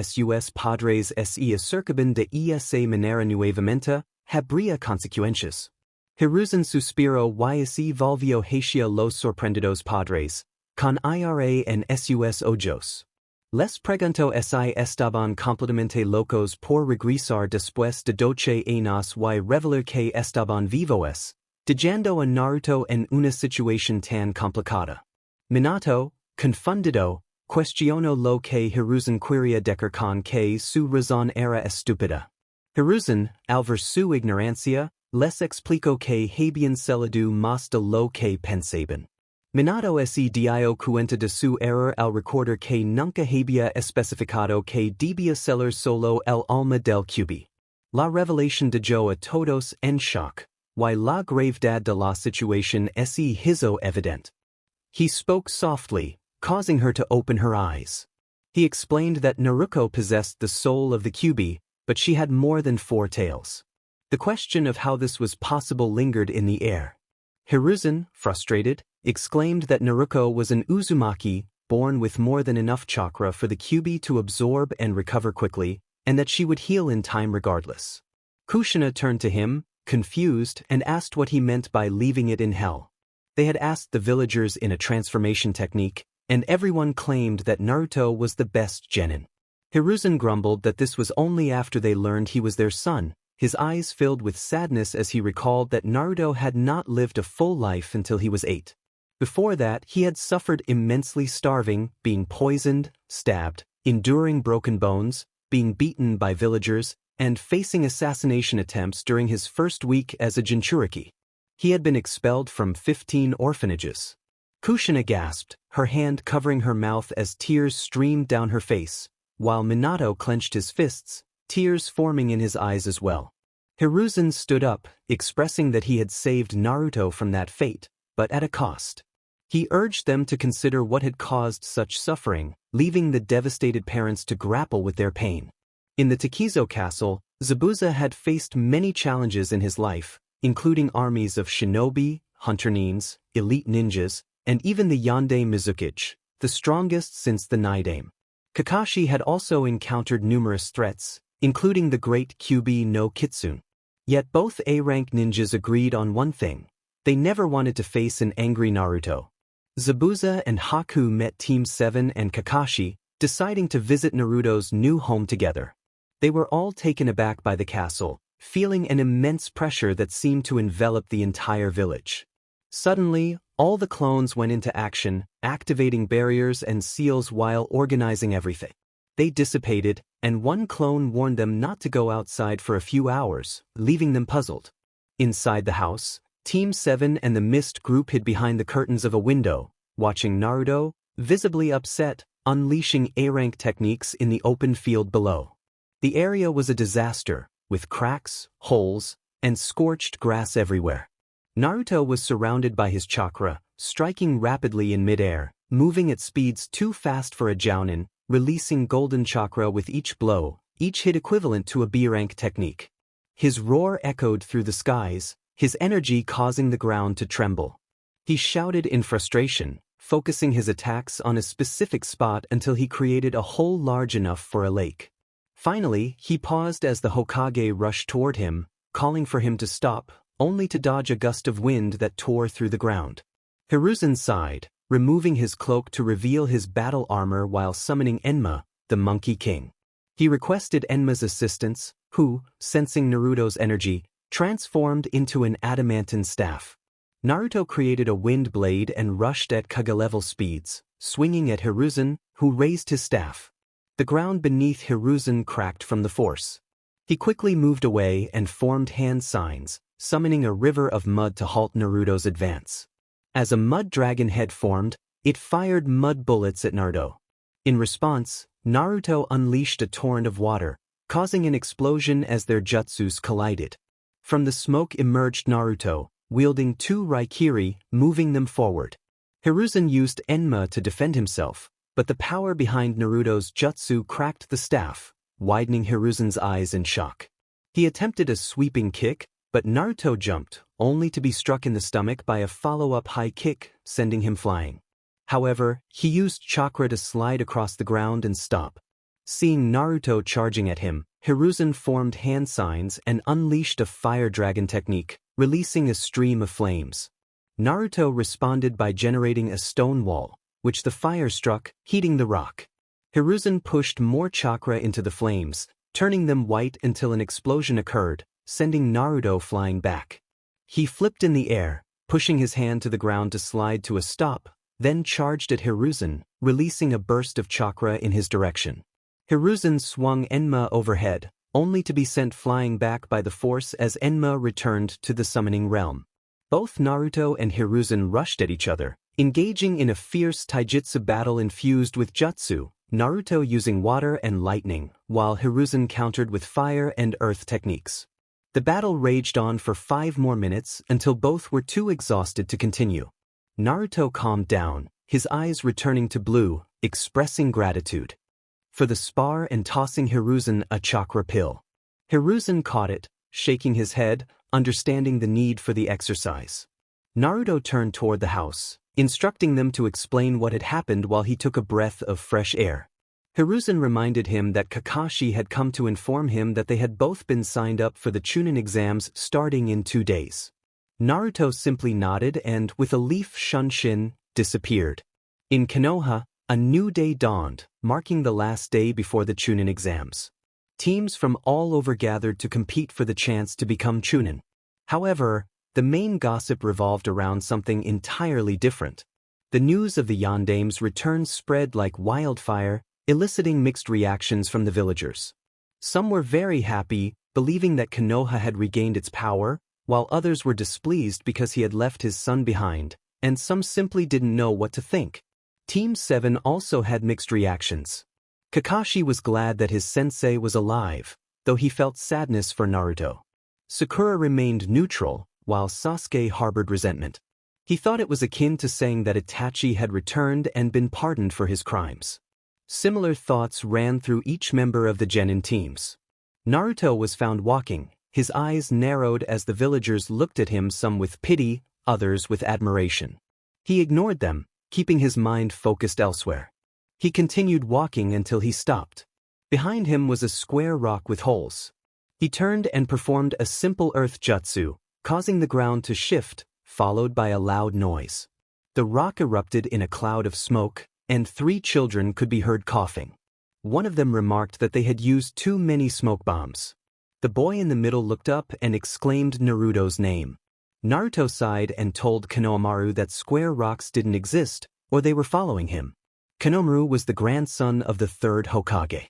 sus padres se acercaban de esa manera nuevamente, habría consecuencias. Hiruzen suspiró y se volvió hacia los sorprendidos padres, con ira en sus ojos. Les preguntó si estaban completamente locos por regresar después de 12 años y revelar que estaban vivos, dejando a Naruto en una situación tan complicada. Minato, confundido, cuestionó lo que Hiruzen quería decir con que su razón era estúpida. Hiruzen, al ver su ignorancia, les explicó que habían cedido más de lo que pensaban. Minato se dio cuenta de su error al recordar que nunca había especificado que debía ser solo el alma del QB. La revelación dejó a todos en shock, y la gravedad de la situación se hizo evidente. He spoke softly, causing her to open her eyes. He explained that Naruto possessed the soul of the QB, but she had more than 4 tails. The question of how this was possible lingered in the air. Hiruzen, frustrated, exclaimed that Naruto was an Uzumaki, born with more than enough chakra for the QB to absorb and recover quickly, and that she would heal in time regardless. Kushina turned to him, confused, and asked what he meant by leaving it in hell. They had asked the villagers in a transformation technique, and everyone claimed that Naruto was the best genin. Hiruzen grumbled that this was only after they learned he was their son, his eyes filled with sadness as he recalled that Naruto had not lived a full life until he was 8. Before that, he had suffered immensely, starving, being poisoned, stabbed, enduring broken bones, being beaten by villagers, and facing assassination attempts during his first week as a Jinchuriki. He had been expelled from 15 orphanages. Kushina gasped, her hand covering her mouth as tears streamed down her face, while Minato clenched his fists, tears forming in his eyes as well. Hiruzen stood up, expressing that he had saved Naruto from that fate, but at a cost. He urged them to consider what had caused such suffering, leaving the devastated parents to grapple with their pain. In the Takizo castle, Zabuza had faced many challenges in his life, including armies of shinobi, hunter nins, elite ninjas, and even the Yandere Mizukichi, the strongest since the Nidaime. Kakashi had also encountered numerous threats, including the great QB no Kitsune. Yet both A-rank ninjas agreed on one thing: they never wanted to face an angry Naruto. Zabuza and Haku met Team 7 and Kakashi, deciding to visit Naruto's new home together. They were all taken aback by the castle, feeling an immense pressure that seemed to envelop the entire village. Suddenly, all the clones went into action, activating barriers and seals while organizing everything. They dissipated, and one clone warned them not to go outside for a few hours, leaving them puzzled. Inside the house, Team 7 and the Mist group hid behind the curtains of a window, watching Naruto, visibly upset, unleashing A-rank techniques in the open field below. The area was a disaster, with cracks, holes, and scorched grass everywhere. Naruto was surrounded by his chakra, striking rapidly in midair, moving at speeds too fast for a jounin, releasing golden chakra with each blow, each hit equivalent to a B-rank technique. His roar echoed through the skies, his energy causing the ground to tremble. He shouted in frustration, focusing his attacks on a specific spot until he created a hole large enough for a lake. Finally, he paused as the Hokage rushed toward him, calling for him to stop, only to dodge a gust of wind that tore through the ground. Hiruzen sighed, removing his cloak to reveal his battle armor while summoning Enma, the Monkey King. He requested Enma's assistance, who, sensing Naruto's energy, transformed into an adamantine staff. Naruto created a wind blade and rushed at Kaga-level speeds, swinging at Hiruzen, who raised his staff. The ground beneath Hiruzen cracked from the force. He quickly moved away and formed hand signs, summoning a river of mud to halt Naruto's advance. As a mud dragon head formed, it fired mud bullets at Naruto. In response, Naruto unleashed a torrent of water, causing an explosion as their jutsus collided. From the smoke emerged Naruto, wielding 2 Raikiri, moving them forward. Hiruzen used Enma to defend himself, but the power behind Naruto's jutsu cracked the staff, widening Hiruzen's eyes in shock. He attempted a sweeping kick, but Naruto jumped, only to be struck in the stomach by a follow-up high kick, sending him flying. However, he used chakra to slide across the ground and stop. Seeing Naruto charging at him, Hiruzen formed hand signs and unleashed a fire dragon technique, releasing a stream of flames. Naruto responded by generating a stone wall, which the fire struck, heating the rock. Hiruzen pushed more chakra into the flames, turning them white until an explosion occurred, sending Naruto flying back. He flipped in the air, pushing his hand to the ground to slide to a stop, then charged at Hiruzen, releasing a burst of chakra in his direction. Hiruzen swung Enma overhead, only to be sent flying back by the force as Enma returned to the summoning realm. Both Naruto and Hiruzen rushed at each other, Engaging in a fierce taijutsu battle infused with jutsu, Naruto using water and lightning, while Hiruzen countered with fire and earth techniques. The battle raged on for 5 more minutes until both were too exhausted to continue. Naruto calmed down, his eyes returning to blue, expressing gratitude for the spar and tossing Hiruzen a chakra pill. Hiruzen caught it, shaking his head, understanding the need for the exercise. Naruto turned toward the house, instructing them to explain what had happened while he took a breath of fresh air. Hiruzen reminded him that Kakashi had come to inform him that they had both been signed up for the Chunin exams starting in 2 days. Naruto simply nodded and, with a leaf shunshin, disappeared. In Konoha, a new day dawned, marking the last day before the Chunin exams. Teams from all over gathered to compete for the chance to become Chunin. However, the main gossip revolved around something entirely different. The news of the Yandame's return spread like wildfire, eliciting mixed reactions from the villagers. Some were very happy, believing that Konoha had regained its power, while others were displeased because he had left his son behind, and some simply didn't know what to think. Team 7 also had mixed reactions. Kakashi was glad that his sensei was alive, though he felt sadness for Naruto. Sakura remained neutral, while Sasuke harbored resentment. He thought it was akin to saying that Itachi had returned and been pardoned for his crimes. Similar thoughts ran through each member of the genin teams. Naruto was found walking, his eyes narrowed as the villagers looked at him, some with pity, others with admiration. He ignored them, keeping his mind focused elsewhere. He continued walking until he stopped. Behind him was a square rock with holes. He turned and performed a simple earth jutsu, causing the ground to shift, followed by a loud noise. The rock erupted in a cloud of smoke, and 3 children could be heard coughing. One of them remarked that they had used too many smoke bombs. The boy in the middle looked up and exclaimed Naruto's name. Naruto sighed and told Konohamaru that square rocks didn't exist, or they were following him. Konohamaru was the grandson of the 3rd Hokage.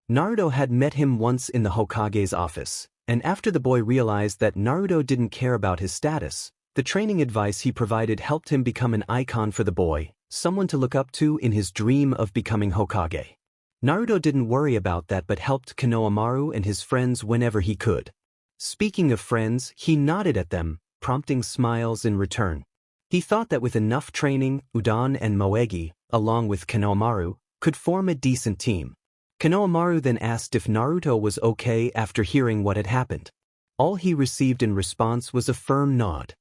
Naruto had met him once in the Hokage's office, and after the boy realized that Naruto didn't care about his status, the training advice he provided helped him become an icon for the boy, someone to look up to in his dream of becoming Hokage. Naruto didn't worry about that but helped Konohamaru and his friends whenever he could. Speaking of friends, he nodded at them, prompting smiles in return. He thought that with enough training, Udon and Moegi, along with Konohamaru, could form a decent team. Konohamaru then asked if Naruto was okay after hearing what had happened. All he received in response was a firm nod.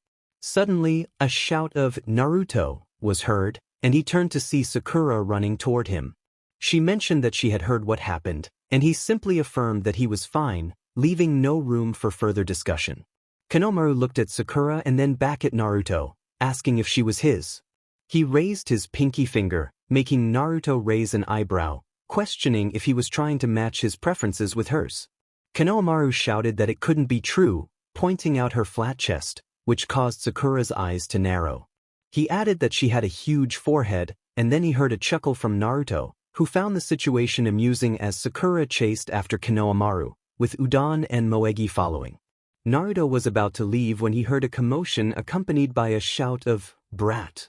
Suddenly, a shout of "Naruto" was heard, and he turned to see Sakura running toward him. She mentioned that she had heard what happened, and he simply affirmed that he was fine, leaving no room for further discussion. Konohamaru looked at Sakura and then back at Naruto, asking if she was his. He raised his pinky finger, making Naruto raise an eyebrow, questioning if he was trying to match his preferences with hers. Konohamaru shouted that it couldn't be true, pointing out her flat chest, which caused Sakura's eyes to narrow. He added that she had a huge forehead, and then he heard a chuckle from Naruto, who found the situation amusing as Sakura chased after Konohamaru, with Udon and Moegi following. Naruto was about to leave when he heard a commotion accompanied by a shout of "Brat."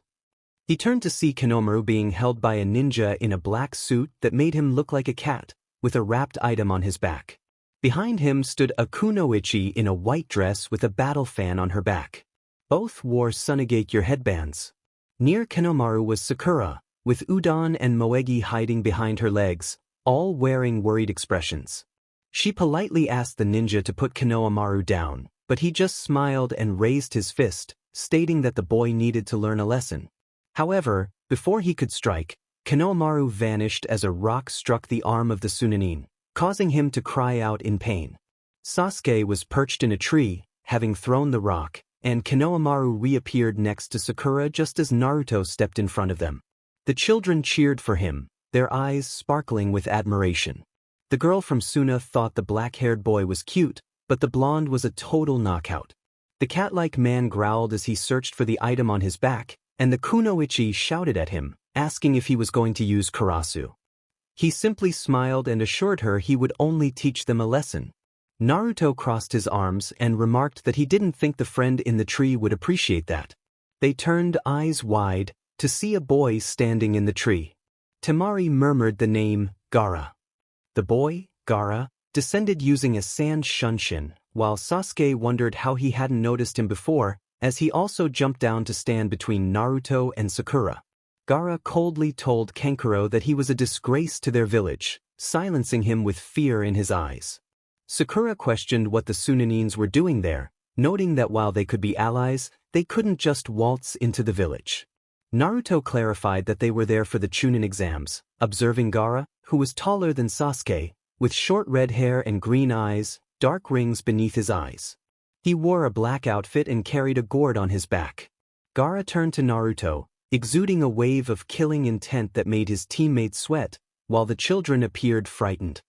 He turned to see Konohamaru being held by a ninja in a black suit that made him look like a cat, with a wrapped item on his back. Behind him stood a kunoichi in a white dress with a battle fan on her back. Both wore Sunagakure headbands. Near Konohamaru was Sakura, with Udon and Moegi hiding behind her legs, all wearing worried expressions. She politely asked the ninja to put Konohamaru down, but he just smiled and raised his fist, stating that the boy needed to learn a lesson. However, before he could strike, Konohamaru vanished as a rock struck the arm of the Sunanin, causing him to cry out in pain. Sasuke was perched in a tree, having thrown the rock, and Konohamaru reappeared next to Sakura just as Naruto stepped in front of them. The children cheered for him, their eyes sparkling with admiration. The girl from Suna thought the black-haired boy was cute, but the blonde was a total knockout. The cat-like man growled as he searched for the item on his back, and the kunoichi shouted at him, asking if he was going to use karasu. He simply smiled and assured her he would only teach them a lesson. Naruto crossed his arms and remarked that he didn't think the friend in the tree would appreciate that. They turned eyes wide, to see a boy standing in the tree. Temari murmured the name, Gaara. The boy, Gaara, descended using a sand shunshin, while Sasuke wondered how he hadn't noticed him before, as he also jumped down to stand between Naruto and Sakura. Gaara coldly told Kankuro that he was a disgrace to their village, silencing him with fear in his eyes. Sakura questioned what the Sunanins were doing there, noting that while they could be allies, they couldn't just waltz into the village. Naruto clarified that they were there for the Chunin exams, observing Gaara, who was taller than Sasuke, with short red hair and green eyes, dark rings beneath his eyes. He wore a black outfit and carried a gourd on his back. Gaara turned to Naruto, exuding a wave of killing intent that made his teammates sweat, while the children appeared frightened.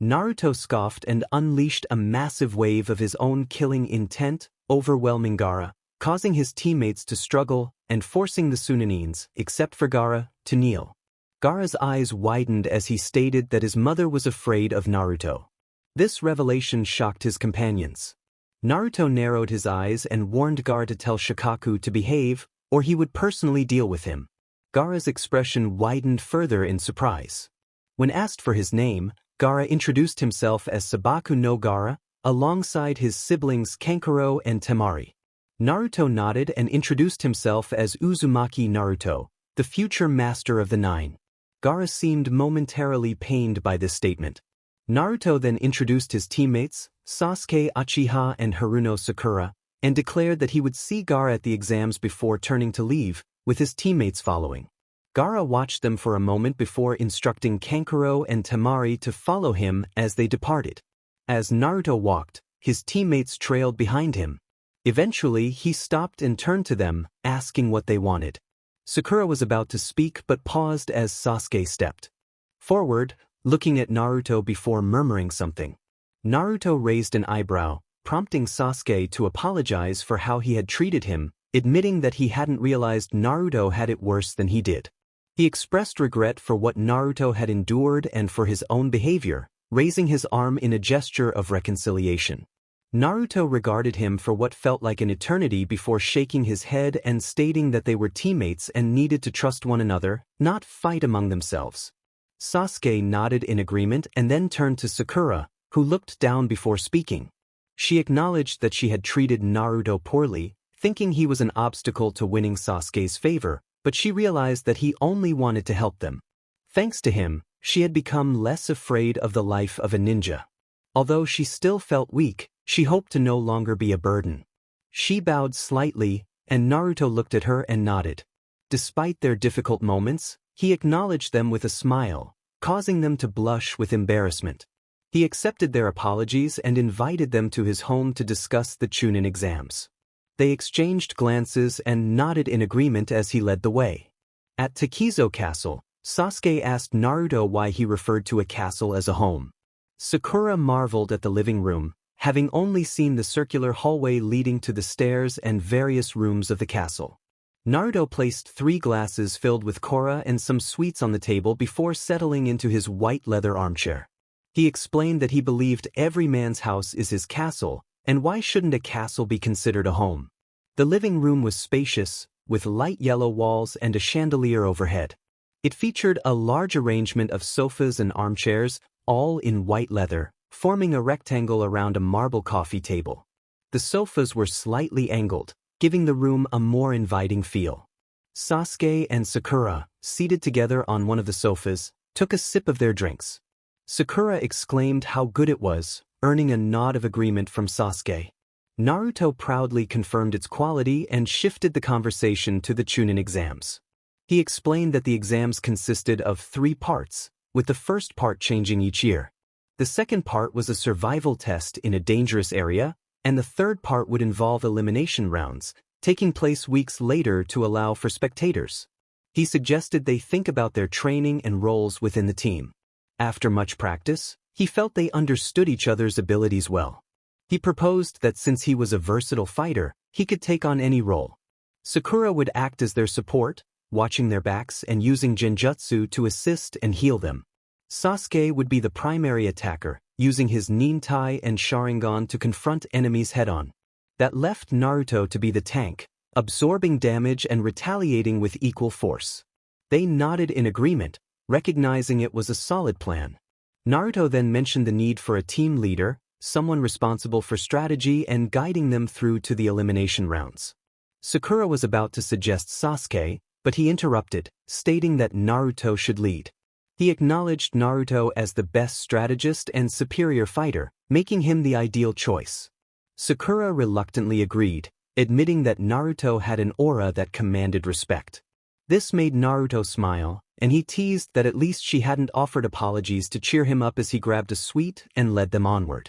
Naruto scoffed and unleashed a massive wave of his own killing intent, overwhelming Gaara, causing his teammates to struggle and forcing the Sunanins, except for Gaara, to kneel. Gaara's eyes widened as he stated that his mother was afraid of Naruto. This revelation shocked his companions. Naruto narrowed his eyes and warned Gaara to tell Shikaku to behave, or he would personally deal with him. Gaara's expression widened further in surprise. When asked for his name, Gaara introduced himself as Sabaku no Gaara, alongside his siblings Kankuro and Temari. Naruto nodded and introduced himself as Uzumaki Naruto, the future master of the Nine. Gaara seemed momentarily pained by this statement. Naruto then introduced his teammates, Sasuke Uchiha and Haruno Sakura, and declared that he would see Gaara at the exams before turning to leave, with his teammates following. Gaara watched them for a moment before instructing Kankuro and Temari to follow him as they departed. As Naruto walked, his teammates trailed behind him. Eventually, he stopped and turned to them, asking what they wanted. Sakura was about to speak but paused as Sasuke stepped forward, looking at Naruto before murmuring something. Naruto raised an eyebrow, prompting Sasuke to apologize for how he had treated him, admitting that he hadn't realized Naruto had it worse than he did. He expressed regret for what Naruto had endured and for his own behavior, raising his arm in a gesture of reconciliation. Naruto regarded him for what felt like an eternity before shaking his head and stating that they were teammates and needed to trust one another, not fight among themselves. Sasuke nodded in agreement and then turned to Sakura, who looked down before speaking. She acknowledged that she had treated Naruto poorly, thinking he was an obstacle to winning Sasuke's favor, but she realized that he only wanted to help them. Thanks to him, she had become less afraid of the life of a ninja. Although she still felt weak, she hoped to no longer be a burden. She bowed slightly, and Naruto looked at her and nodded. Despite their difficult moments, he acknowledged them with a smile, causing them to blush with embarrassment. He accepted their apologies and invited them to his home to discuss the Chunin exams. They exchanged glances and nodded in agreement as he led the way. At Takizo Castle, Sasuke asked Naruto why he referred to a castle as a home. Sakura marveled at the living room, having only seen the circular hallway leading to the stairs and various rooms of the castle. Naruto placed 3 glasses filled with kora and some sweets on the table before settling into his white leather armchair. He explained that he believed every man's house is his castle, and why shouldn't a castle be considered a home? The living room was spacious, with light yellow walls and a chandelier overhead. It featured a large arrangement of sofas and armchairs, all in white leather, forming a rectangle around a marble coffee table. The sofas were slightly angled, giving the room a more inviting feel. Sasuke and Sakura, seated together on one of the sofas, took a sip of their drinks. Sakura exclaimed how good it was, earning a nod of agreement from Sasuke. Naruto proudly confirmed its quality and shifted the conversation to the Chunin exams. He explained that the exams consisted of 3 parts, with the first part changing each year. The second part was a survival test in a dangerous area, and the third part would involve elimination rounds, taking place weeks later to allow for spectators. He suggested they think about their training and roles within the team. After much practice, he felt they understood each other's abilities well. He proposed that since he was a versatile fighter, he could take on any role. Sakura would act as their support, watching their backs and using genjutsu to assist and heal them. Sasuke would be the primary attacker, using his Nintai and Sharingan to confront enemies head-on. That left Naruto to be the tank, absorbing damage and retaliating with equal force. They nodded in agreement, recognizing it was a solid plan. Naruto then mentioned the need for a team leader, someone responsible for strategy and guiding them through to the elimination rounds. Sakura was about to suggest Sasuke, but he interrupted, stating that Naruto should lead. He acknowledged Naruto as the best strategist and superior fighter, making him the ideal choice. Sakura reluctantly agreed, admitting that Naruto had an aura that commanded respect. This made Naruto smile, and he teased that at least she hadn't offered apologies to cheer him up as he grabbed a sweet and led them onward.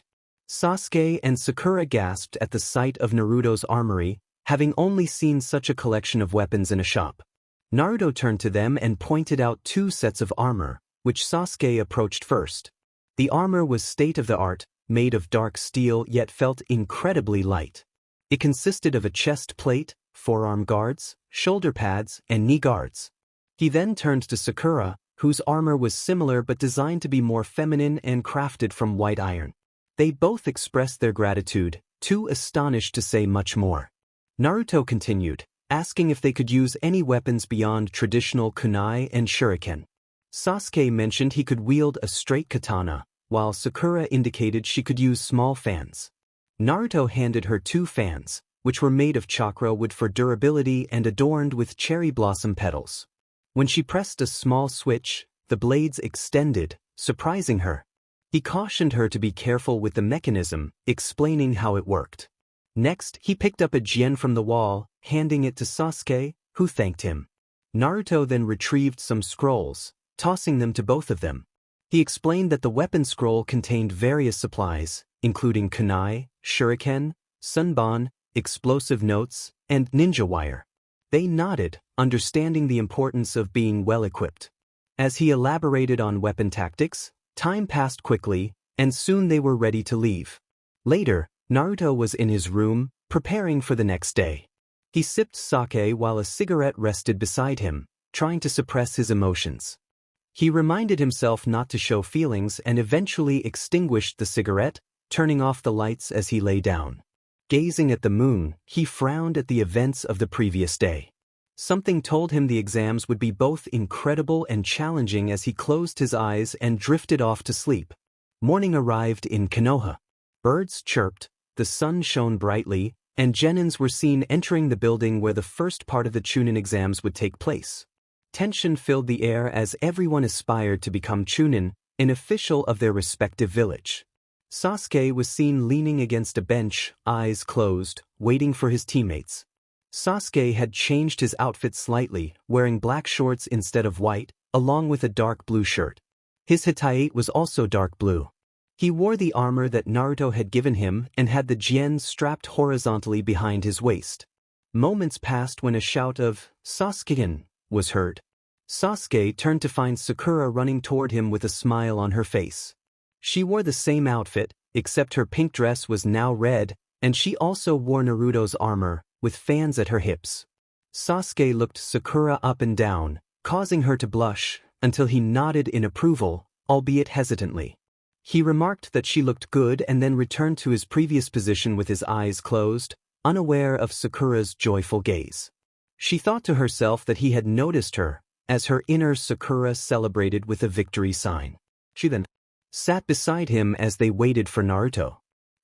Sasuke and Sakura gasped at the sight of Naruto's armory, having only seen such a collection of weapons in a shop. Naruto turned to them and pointed out 2 sets of armor, which Sasuke approached first. The armor was state-of-the-art, made of dark steel yet felt incredibly light. It consisted of a chest plate, forearm guards, shoulder pads, and knee guards. He then turned to Sakura, whose armor was similar but designed to be more feminine and crafted from white iron. They both expressed their gratitude, too astonished to say much more. Naruto continued, asking if they could use any weapons beyond traditional kunai and shuriken. Sasuke mentioned he could wield a straight katana, while Sakura indicated she could use small fans. Naruto handed her 2 fans, which were made of chakra wood for durability and adorned with cherry blossom petals. When she pressed a small switch, the blades extended, surprising her. He cautioned her to be careful with the mechanism, explaining how it worked. Next, he picked up a gen from the wall, handing it to Sasuke, who thanked him. Naruto then retrieved some scrolls, tossing them to both of them. He explained that the weapon scroll contained various supplies, including kunai, shuriken, sunban, explosive notes, and ninja wire. They nodded, understanding the importance of being well-equipped. As he elaborated on weapon tactics, time passed quickly, and soon they were ready to leave. Later, Naruto was in his room, preparing for the next day. He sipped sake while a cigarette rested beside him, trying to suppress his emotions. He reminded himself not to show feelings and eventually extinguished the cigarette, turning off the lights as he lay down. Gazing at the moon, he frowned at the events of the previous day. Something told him the exams would be both incredible and challenging as he closed his eyes and drifted off to sleep. Morning arrived in Konoha. Birds chirped, the sun shone brightly, and genins were seen entering the building where the first part of the Chunin exams would take place. Tension filled the air as everyone aspired to become Chunin, an official of their respective village. Sasuke was seen leaning against a bench, eyes closed, waiting for his teammates. Sasuke had changed his outfit slightly, wearing black shorts instead of white, along with a dark blue shirt. His Hitayate was also dark blue. He wore the armor that Naruto had given him and had the gen strapped horizontally behind his waist. Moments passed when a shout of "Sasuke-kin" was heard. Sasuke turned to find Sakura running toward him with a smile on her face. She wore the same outfit, except her pink dress was now red, and she also wore Naruto's armor, with fans at her hips. Sasuke looked Sakura up and down, causing her to blush, until he nodded in approval, albeit hesitantly. He remarked that she looked good and then returned to his previous position with his eyes closed, unaware of Sakura's joyful gaze. She thought to herself that he had noticed her, as her inner Sakura celebrated with a victory sign. She then sat beside him as they waited for Naruto.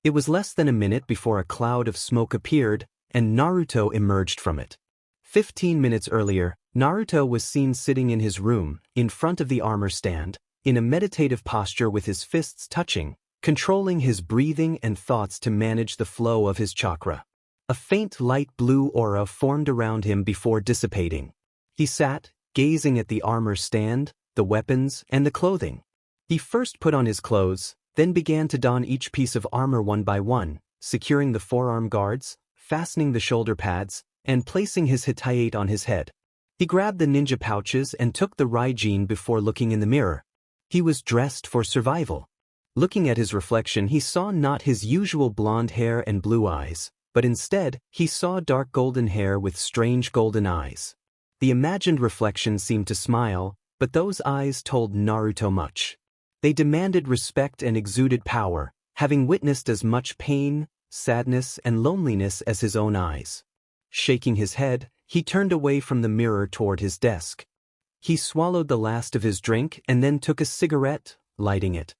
It was less than a minute before a cloud of smoke appeared, and Naruto emerged from it. 15 minutes earlier, Naruto was seen sitting in his room, in front of the armor stand, in a meditative posture with his fists touching, controlling his breathing and thoughts to manage the flow of his chakra. A faint light blue aura formed around him before dissipating. He sat, gazing at the armor stand, the weapons, and the clothing. He first put on his clothes, then began to don each piece of armor one by one, securing the forearm guards, fastening the shoulder pads, and placing his Hitayate on his head. He grabbed the ninja pouches and took the Raijin before looking in the mirror. He was dressed for survival. Looking at his reflection, he saw not his usual blonde hair and blue eyes, but instead, he saw dark golden hair with strange golden eyes. The imagined reflection seemed to smile, but those eyes told Naruto much. They demanded respect and exuded power, having witnessed as much pain, sadness, and loneliness as his own eyes. Shaking his head, he turned away from the mirror toward his desk. He swallowed the last of his drink and then took a cigarette, lighting it.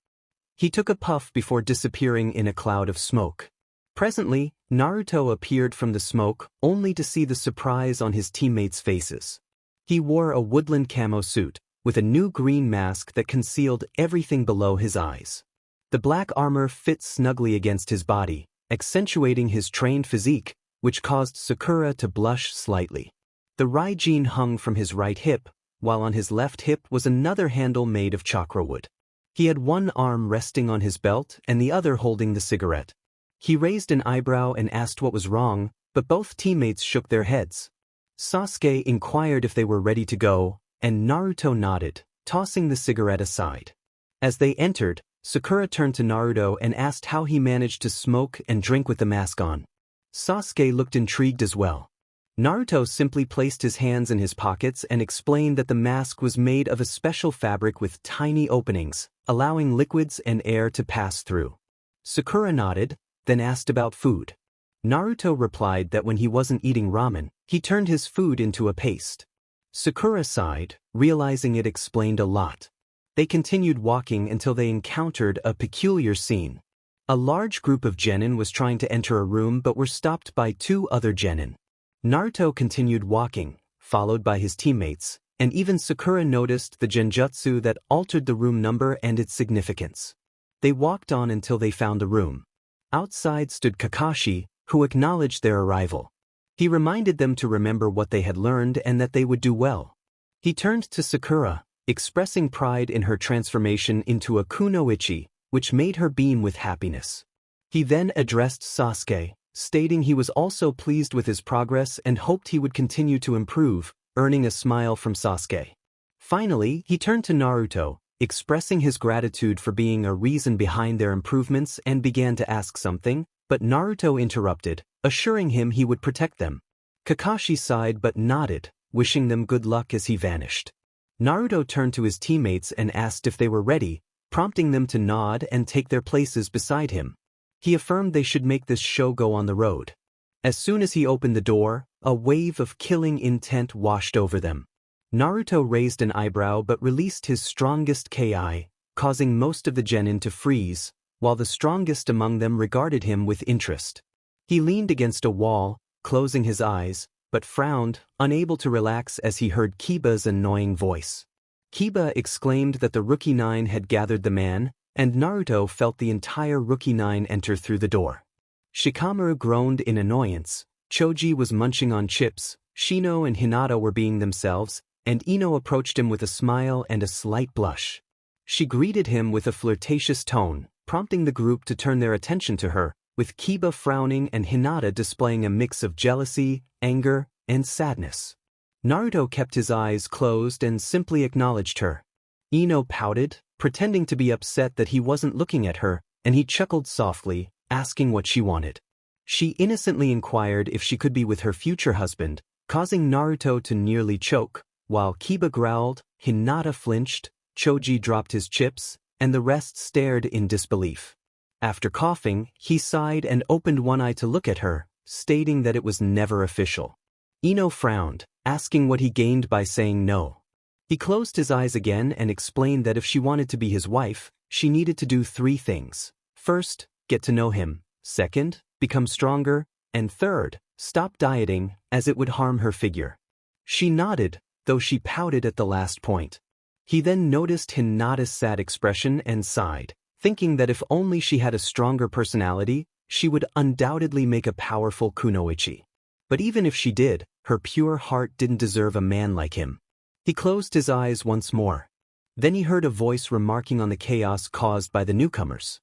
He took a puff before disappearing in a cloud of smoke. Presently, Naruto appeared from the smoke, only to see the surprise on his teammates' faces. He wore a woodland camo suit, with a new green mask that concealed everything below his eyes. The black armor fit snugly against his body, accentuating his trained physique, which caused Sakura to blush slightly. The Raijin hung from his right hip, while on his left hip was another handle made of chakra wood. He had one arm resting on his belt and the other holding the cigarette. He raised an eyebrow and asked what was wrong, but both teammates shook their heads. Sasuke inquired if they were ready to go, and Naruto nodded, tossing the cigarette aside. As they entered, Sakura turned to Naruto and asked how he managed to smoke and drink with the mask on. Sasuke looked intrigued as well. Naruto simply placed his hands in his pockets and explained that the mask was made of a special fabric with tiny openings, allowing liquids and air to pass through. Sakura nodded, then asked about food. Naruto replied that when he wasn't eating ramen, he turned his food into a paste. Sakura sighed, realizing it explained a lot. They continued walking until they encountered a peculiar scene. A large group of genin was trying to enter a room but were stopped by two other genin. Naruto continued walking, followed by his teammates, and even Sakura noticed the genjutsu that altered the room number and its significance. They walked on until they found the room. Outside stood Kakashi, who acknowledged their arrival. He reminded them to remember what they had learned and that they would do well. He turned to Sakura, expressing pride in her transformation into a kunoichi, which made her beam with happiness. He then addressed Sasuke, stating he was also pleased with his progress and hoped he would continue to improve, earning a smile from Sasuke. Finally, he turned to Naruto, expressing his gratitude for being a reason behind their improvements and began to ask something, but Naruto interrupted, assuring him he would protect them. Kakashi sighed but nodded, wishing them good luck as he vanished. Naruto turned to his teammates and asked if they were ready, prompting them to nod and take their places beside him. He affirmed they should make this show go on the road. As soon as he opened the door, a wave of killing intent washed over them. Naruto raised an eyebrow but released his strongest ki, causing most of the genin to freeze, while the strongest among them regarded him with interest. He leaned against a wall, closing his eyes, but frowned, unable to relax as he heard Kiba's annoying voice. Kiba exclaimed that the Rookie 9 had gathered the man, and Naruto felt the entire Rookie 9 enter through the door. Shikamaru groaned in annoyance, Choji was munching on chips, Shino and Hinata were being themselves, and Ino approached him with a smile and a slight blush. She greeted him with a flirtatious tone, prompting the group to turn their attention to her, with Kiba frowning and Hinata displaying a mix of jealousy, anger, and sadness. Naruto kept his eyes closed and simply acknowledged her. Ino pouted, pretending to be upset that he wasn't looking at her, and he chuckled softly, asking what she wanted. She innocently inquired if she could be with her future husband, causing Naruto to nearly choke, while Kiba growled, Hinata flinched, Choji dropped his chips, and the rest stared in disbelief. After coughing, he sighed and opened one eye to look at her, stating that it was never official. Ino frowned, asking what he gained by saying no. He closed his eyes again and explained that if she wanted to be his wife, she needed to do 3 things. First, get to know him. Second, become stronger. And third, stop dieting, as it would harm her figure. She nodded, though she pouted at the last point. He then noticed Hinata's sad expression and sighed, thinking that if only she had a stronger personality, she would undoubtedly make a powerful kunoichi. But even if she did, her pure heart didn't deserve a man like him. He closed his eyes once more. Then he heard a voice remarking on the chaos caused by the newcomers.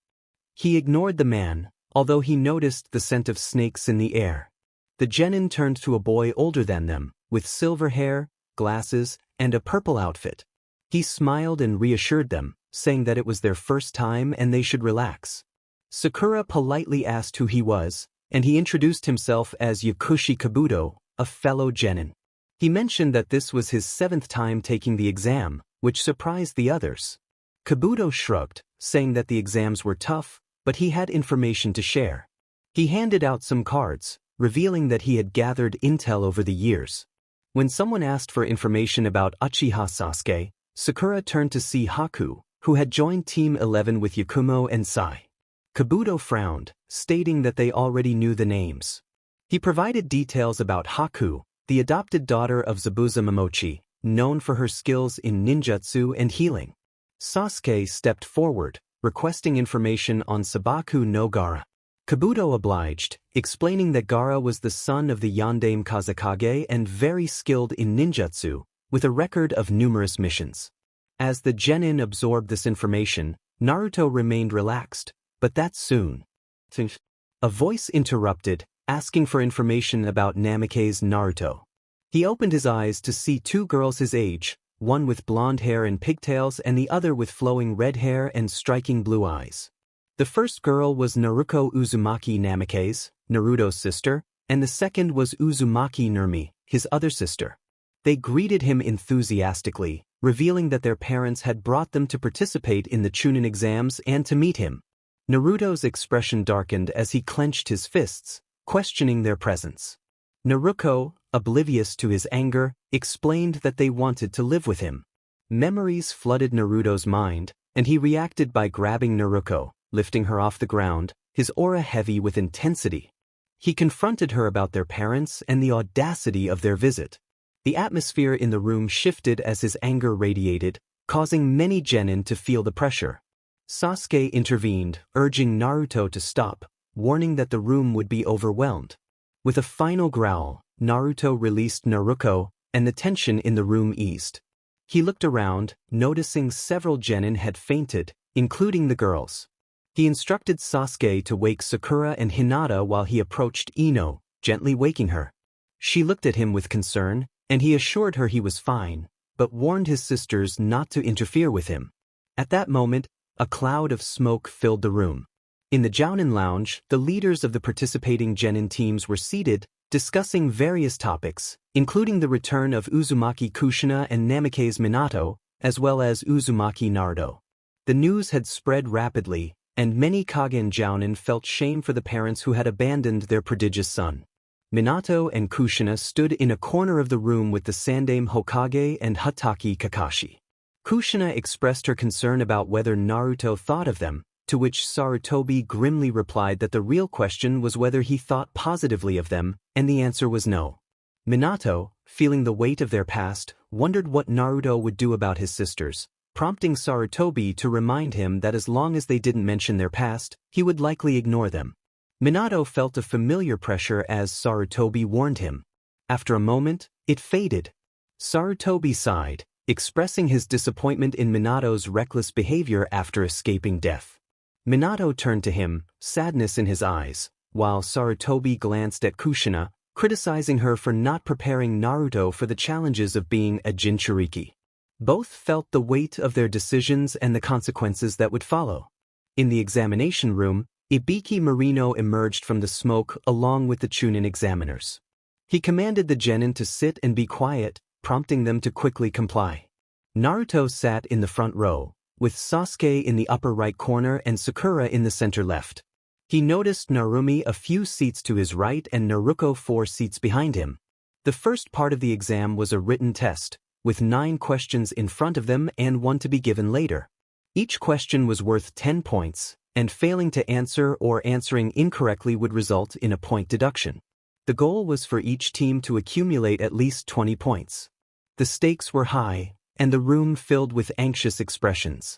He ignored the man, although he noticed the scent of snakes in the air. The genin turned to a boy older than them, with silver hair, glasses, and a purple outfit. He smiled and reassured them, saying that it was their first time and they should relax. Sakura politely asked who he was, and he introduced himself as Yakushi Kabuto, a fellow genin. He mentioned that this was his 7th time taking the exam, which surprised the others. Kabuto shrugged, saying that the exams were tough, but he had information to share. He handed out some cards, revealing that he had gathered intel over the years. When someone asked for information about Uchiha Sasuke, Sakura turned to see Haku, who had joined Team 11 with Yakumo and Sai. Kabuto frowned, stating that they already knew the names. He provided details about Haku, the adopted daughter of Zabuza Momochi, known for her skills in ninjutsu and healing. Sasuke stepped forward, requesting information on Sabaku no Gaara. Kabuto obliged, explaining that Gaara was the son of the Yondaime Kazekage and very skilled in ninjutsu, with a record of numerous missions. As the genin absorbed this information, Naruto remained relaxed, but that soon. A voice interrupted, asking for information about Namikaze Naruto. He opened his eyes to see two girls his age, one with blonde hair and pigtails and the other with flowing red hair and striking blue eyes. The first girl was Naruko Uzumaki Namikaze, Naruto's sister, and the second was Uzumaki Nurmi, his other sister. They greeted him enthusiastically, revealing that their parents had brought them to participate in the Chunin exams and to meet him. Naruto's expression darkened as he clenched his fists, questioning their presence. Naruto, oblivious to his anger, explained that they wanted to live with him. Memories flooded Naruto's mind, and he reacted by grabbing Naruto, lifting her off the ground, his aura heavy with intensity. He confronted her about their parents and the audacity of their visit. The atmosphere in the room shifted as his anger radiated, causing many genin to feel the pressure. Sasuke intervened, urging Naruto to stop, warning that the room would be overwhelmed. With a final growl, Naruto released Naruto, and the tension in the room eased. He looked around, noticing several genin had fainted, including the girls. He instructed Sasuke to wake Sakura and Hinata while he approached Ino, gently waking her. She looked at him with concern, and he assured her he was fine, but warned his sisters not to interfere with him. At that moment, a cloud of smoke filled the room. In the Jounin lounge, the leaders of the participating genin teams were seated, discussing various topics, including the return of Uzumaki Kushina and Namikaze Minato, as well as Uzumaki Naruto. The news had spread rapidly, and many Kage and Jounin felt shame for the parents who had abandoned their prodigious son. Minato and Kushina stood in a corner of the room with the Sandaime Hokage and Hatake Kakashi. Kushina expressed her concern about whether Naruto thought of them, to which Sarutobi grimly replied that the real question was whether he thought positively of them, and the answer was no. Minato, feeling the weight of their past, wondered what Naruto would do about his sisters, prompting Sarutobi to remind him that as long as they didn't mention their past, he would likely ignore them. Minato felt a familiar pressure as Sarutobi warned him. After a moment, it faded. Sarutobi sighed, expressing his disappointment in Minato's reckless behavior after escaping death. Minato turned to him, sadness in his eyes, while Sarutobi glanced at Kushina, criticizing her for not preparing Naruto for the challenges of being a Jinchuriki. Both felt the weight of their decisions and the consequences that would follow. In the examination room, Ibiki Marino emerged from the smoke along with the Chunin examiners. He commanded the genin to sit and be quiet, prompting them to quickly comply. Naruto sat in the front row, with Sasuke in the upper right corner and Sakura in the center left. He noticed Narumi a few seats to his right and Naruko 4 seats behind him. The first part of the exam was a written test, with 9 questions in front of them and one to be given later. Each question was worth 10 points, and failing to answer or answering incorrectly would result in a point deduction. The goal was for each team to accumulate at least 20 points. The stakes were high, and the room filled with anxious expressions.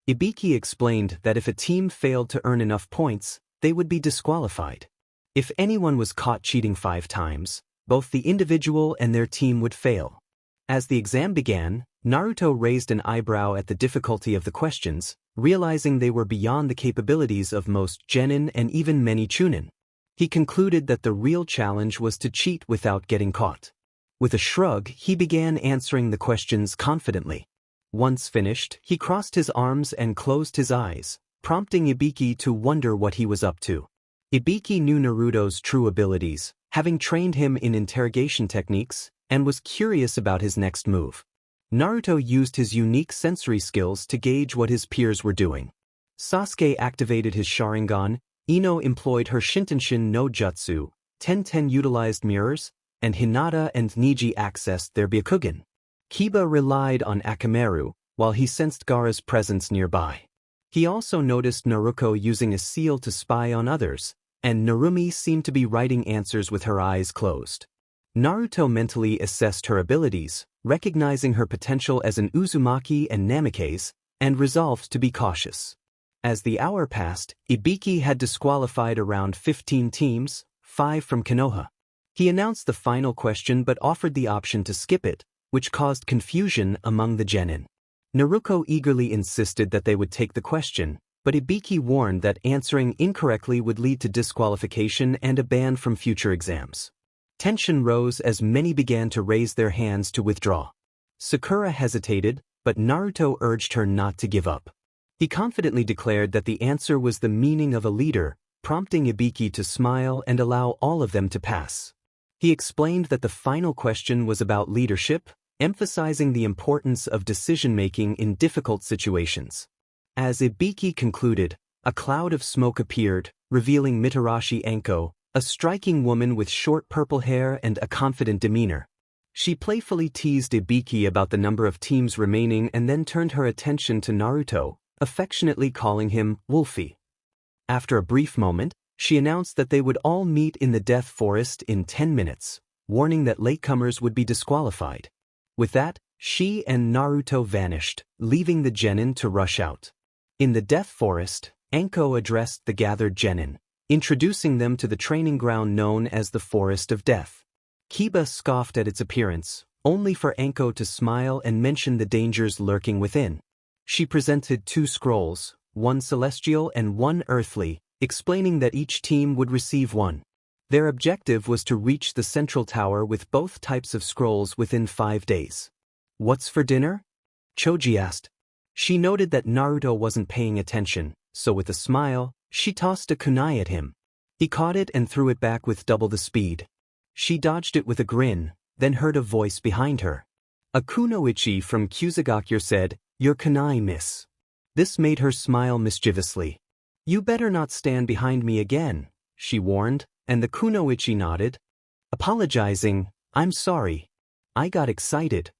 Ibiki explained that if a team failed to earn enough points, they would be disqualified. If anyone was caught cheating 5 times, both the individual and their team would fail. As the exam began, Naruto raised an eyebrow at the difficulty of the questions, realizing they were beyond the capabilities of most genin and even many chunin. He concluded that the real challenge was to cheat without getting caught. With a shrug, he began answering the questions confidently. Once finished, he crossed his arms and closed his eyes, prompting Ibiki to wonder what he was up to. Ibiki knew Naruto's true abilities, having trained him in interrogation techniques, and was curious about his next move. Naruto used his unique sensory skills to gauge what his peers were doing. Sasuke activated his Sharingan, Ino employed her Shintenshin no Jutsu, Tenten utilized mirrors, and Hinata and Niji accessed their Byakugan. Kiba relied on Akamaru, while he sensed Gaara's presence nearby. He also noticed Naruto using a seal to spy on others, and Narumi seemed to be writing answers with her eyes closed. Naruto mentally assessed her abilities, recognizing her potential as an Uzumaki and Namikaze, and resolved to be cautious. As the hour passed, Ibiki had disqualified around 15 teams, 5 from Konoha. He announced the final question but offered the option to skip it, which caused confusion among the genin. Naruto eagerly insisted that they would take the question, but Ibiki warned that answering incorrectly would lead to disqualification and a ban from future exams. Tension rose as many began to raise their hands to withdraw. Sakura hesitated, but Naruto urged her not to give up. He confidently declared that the answer was the meaning of a leader, prompting Ibiki to smile and allow all of them to pass. He explained that the final question was about leadership, emphasizing the importance of decision-making in difficult situations. As Ibiki concluded, a cloud of smoke appeared, revealing Mitarashi Anko, a striking woman with short purple hair and a confident demeanor. She playfully teased Ibiki about the number of teams remaining and then turned her attention to Naruto, affectionately calling him Wolfie. After a brief moment, she announced that they would all meet in the Death Forest in 10 minutes, warning that latecomers would be disqualified. With that, she and Naruto vanished, leaving the genin to rush out. In the Death Forest, Anko addressed the gathered genin, introducing them to the training ground known as the Forest of Death. Kiba scoffed at its appearance, only for Anko to smile and mention the dangers lurking within. She presented 2 scrolls, one celestial and one earthly, explaining that each team would receive one. Their objective was to reach the central tower with both types of scrolls within 5 days. "What's for dinner?" Choji asked. She noted that Naruto wasn't paying attention, so with a smile, she tossed a kunai at him. He caught it and threw it back with double the speed. She dodged it with a grin, then heard a voice behind her. A kunoichi from Kusagakure said, "Your kunai, miss." This made her smile mischievously. "You better not stand behind me again," she warned, and the kunoichi nodded. Apologizing, "I'm sorry. I got excited."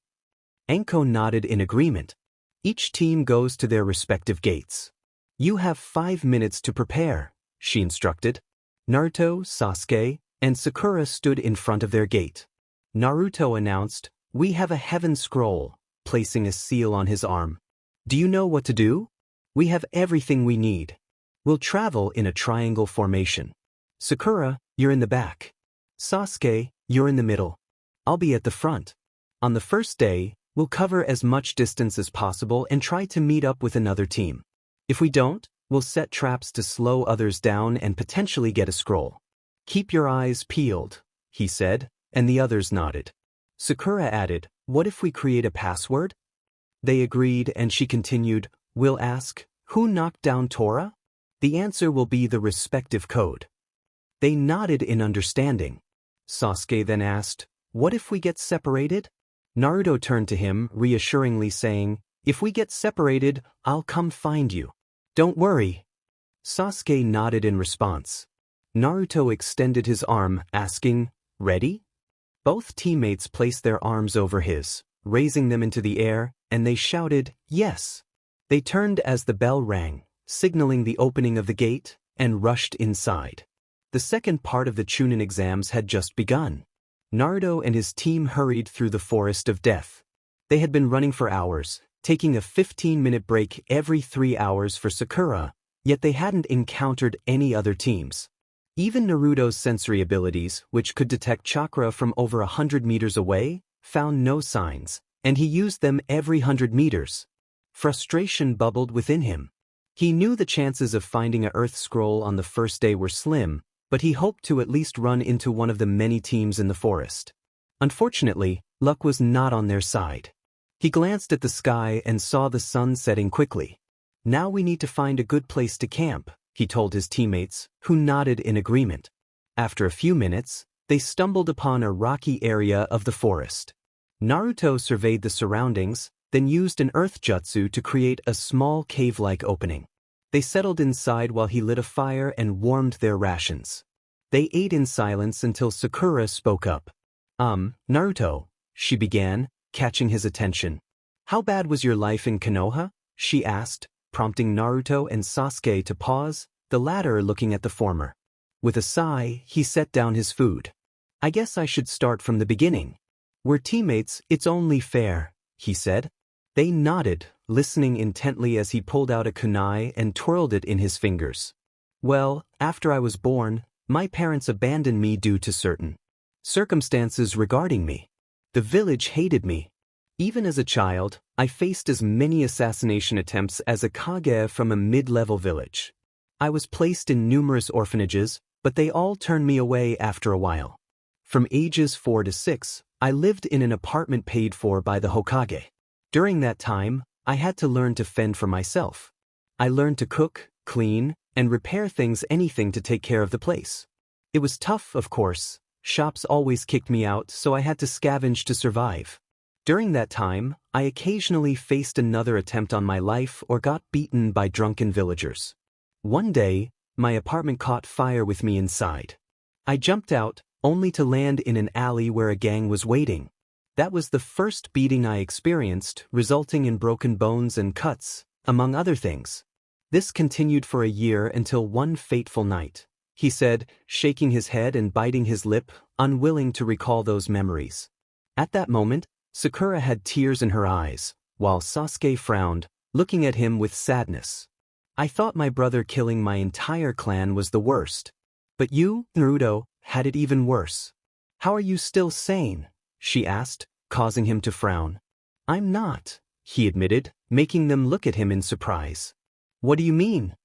Anko nodded in agreement. Each team goes to their respective gates. "You have 5 minutes to prepare," she instructed. Naruto, Sasuke, and Sakura stood in front of their gate. Naruto announced, "We have a heaven scroll," placing a seal on his arm. "Do you know what to do? We have everything we need. We'll travel in a triangle formation. Sakura, you're in the back. Sasuke, you're in the middle. I'll be at the front. On the first day, we'll cover as much distance as possible and try to meet up with another team. If we don't, we'll set traps to slow others down and potentially get a scroll. Keep your eyes peeled," he said, and the others nodded. Sakura added, "What if we create a password?" They agreed, and she continued, "We'll ask, who knocked down Tora? The answer will be the respective code." They nodded in understanding. Sasuke then asked, "What if we get separated?" Naruto turned to him, reassuringly saying, "If we get separated, I'll come find you. Don't worry." Sasuke nodded in response. Naruto extended his arm, asking, "Ready?" Both teammates placed their arms over his, raising them into the air, and they shouted, "Yes." They turned as the bell rang, signaling the opening of the gate, and rushed inside. The second part of the Chunin exams had just begun. Naruto and his team hurried through the Forest of Death. They had been running for hours, taking a 15-minute break every 3 hours for Sakura, yet they hadn't encountered any other teams. Even Naruto's sensory abilities, which could detect chakra from over 100 meters away, found no signs, and he used them every 100 meters. Frustration bubbled within him. He knew the chances of finding a Earth scroll on the first day were slim, but he hoped to at least run into one of the many teams in the forest. Unfortunately, luck was not on their side. He glanced at the sky and saw the sun setting quickly. "Now we need to find a good place to camp," he told his teammates, who nodded in agreement. After a few minutes, they stumbled upon a rocky area of the forest. Naruto surveyed the surroundings, then used an earth jutsu to create a small cave-like opening. They settled inside while he lit a fire and warmed their rations. They ate in silence until Sakura spoke up. Naruto, she began, catching his attention. How bad was your life in Konoha? She asked, prompting Naruto and Sasuke to pause, the latter looking at the former. With a sigh, he set down his food. I guess I should start from the beginning. We're teammates, it's only fair, he said. They nodded, listening intently as he pulled out a kunai and twirled it in his fingers. Well, after I was born, my parents abandoned me due to certain circumstances regarding me. The village hated me. Even as a child, I faced as many assassination attempts as a Kage from a mid-level village. I was placed in numerous orphanages, but they all turned me away after a while. From ages 4 to 6, I lived in an apartment paid for by the Hokage. During that time, I had to learn to fend for myself. I learned to cook, clean, and repair anything to take care of the place. It was tough, of course. Shops always kicked me out, so I had to scavenge to survive. During that time, I occasionally faced another attempt on my life or got beaten by drunken villagers. One day, my apartment caught fire with me inside. I jumped out, only to land in an alley where a gang was waiting. That was the first beating I experienced, resulting in broken bones and cuts, among other things. This continued for a year until one fateful night, he said, shaking his head and biting his lip, unwilling to recall those memories. At that moment, Sakura had tears in her eyes, while Sasuke frowned, looking at him with sadness. I thought my brother killing my entire clan was the worst. But you, Naruto, had it even worse. How are you still sane? She asked, causing him to frown. I'm not, he admitted, making them look at him in surprise. What do you mean?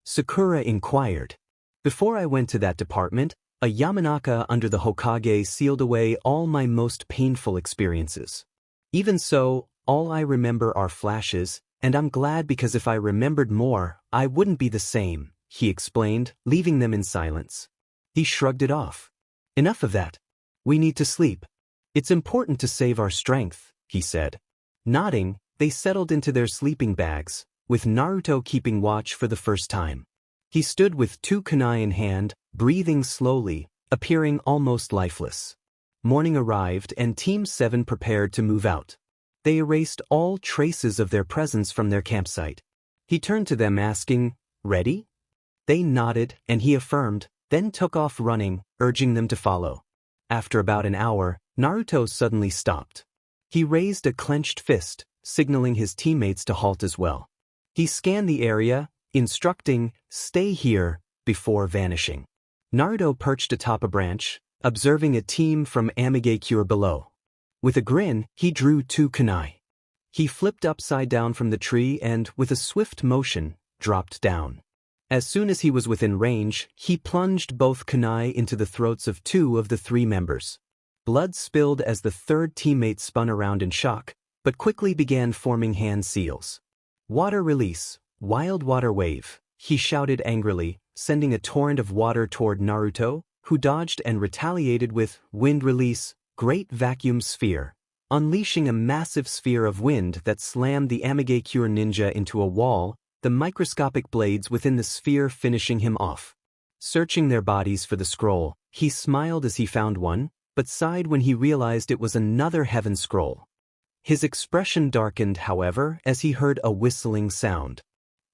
Sakura inquired. Before I went to that department, a Yamanaka under the Hokage sealed away all my most painful experiences. Even so, all I remember are flashes, and I'm glad because if I remembered more, I wouldn't be the same, he explained, leaving them in silence. He shrugged it off. Enough of that. We need to sleep. It's important to save our strength, he said. Nodding, they settled into their sleeping bags, with Naruto keeping watch for the first time. He stood with 2 kunai in hand, breathing slowly, appearing almost lifeless. Morning arrived and Team 7 prepared to move out. They erased all traces of their presence from their campsite. He turned to them asking, "Ready?" They nodded, and he affirmed, then took off running, urging them to follow. After about an hour, Naruto suddenly stopped. He raised a clenched fist, signaling his teammates to halt as well. He scanned the area, instructing, "Stay here," before vanishing. Naruto perched atop a branch, observing a team from Amigakure below. With a grin, he drew 2 kunai. He flipped upside down from the tree and, with a swift motion, dropped down. As soon as he was within range, he plunged both kunai into the throats of 2 of the 3 members. Blood spilled as the 3rd teammate spun around in shock, but quickly began forming hand seals. Water release, wild water wave, he shouted angrily, sending a torrent of water toward Naruto, who dodged and retaliated with wind release, great vacuum sphere, unleashing a massive sphere of wind that slammed the Amigakure ninja into a wall, the microscopic blades within the sphere finishing him off. Searching their bodies for the scroll, he smiled as he found one, but sighed when he realized it was another heaven scroll. His expression darkened, however, as he heard a whistling sound.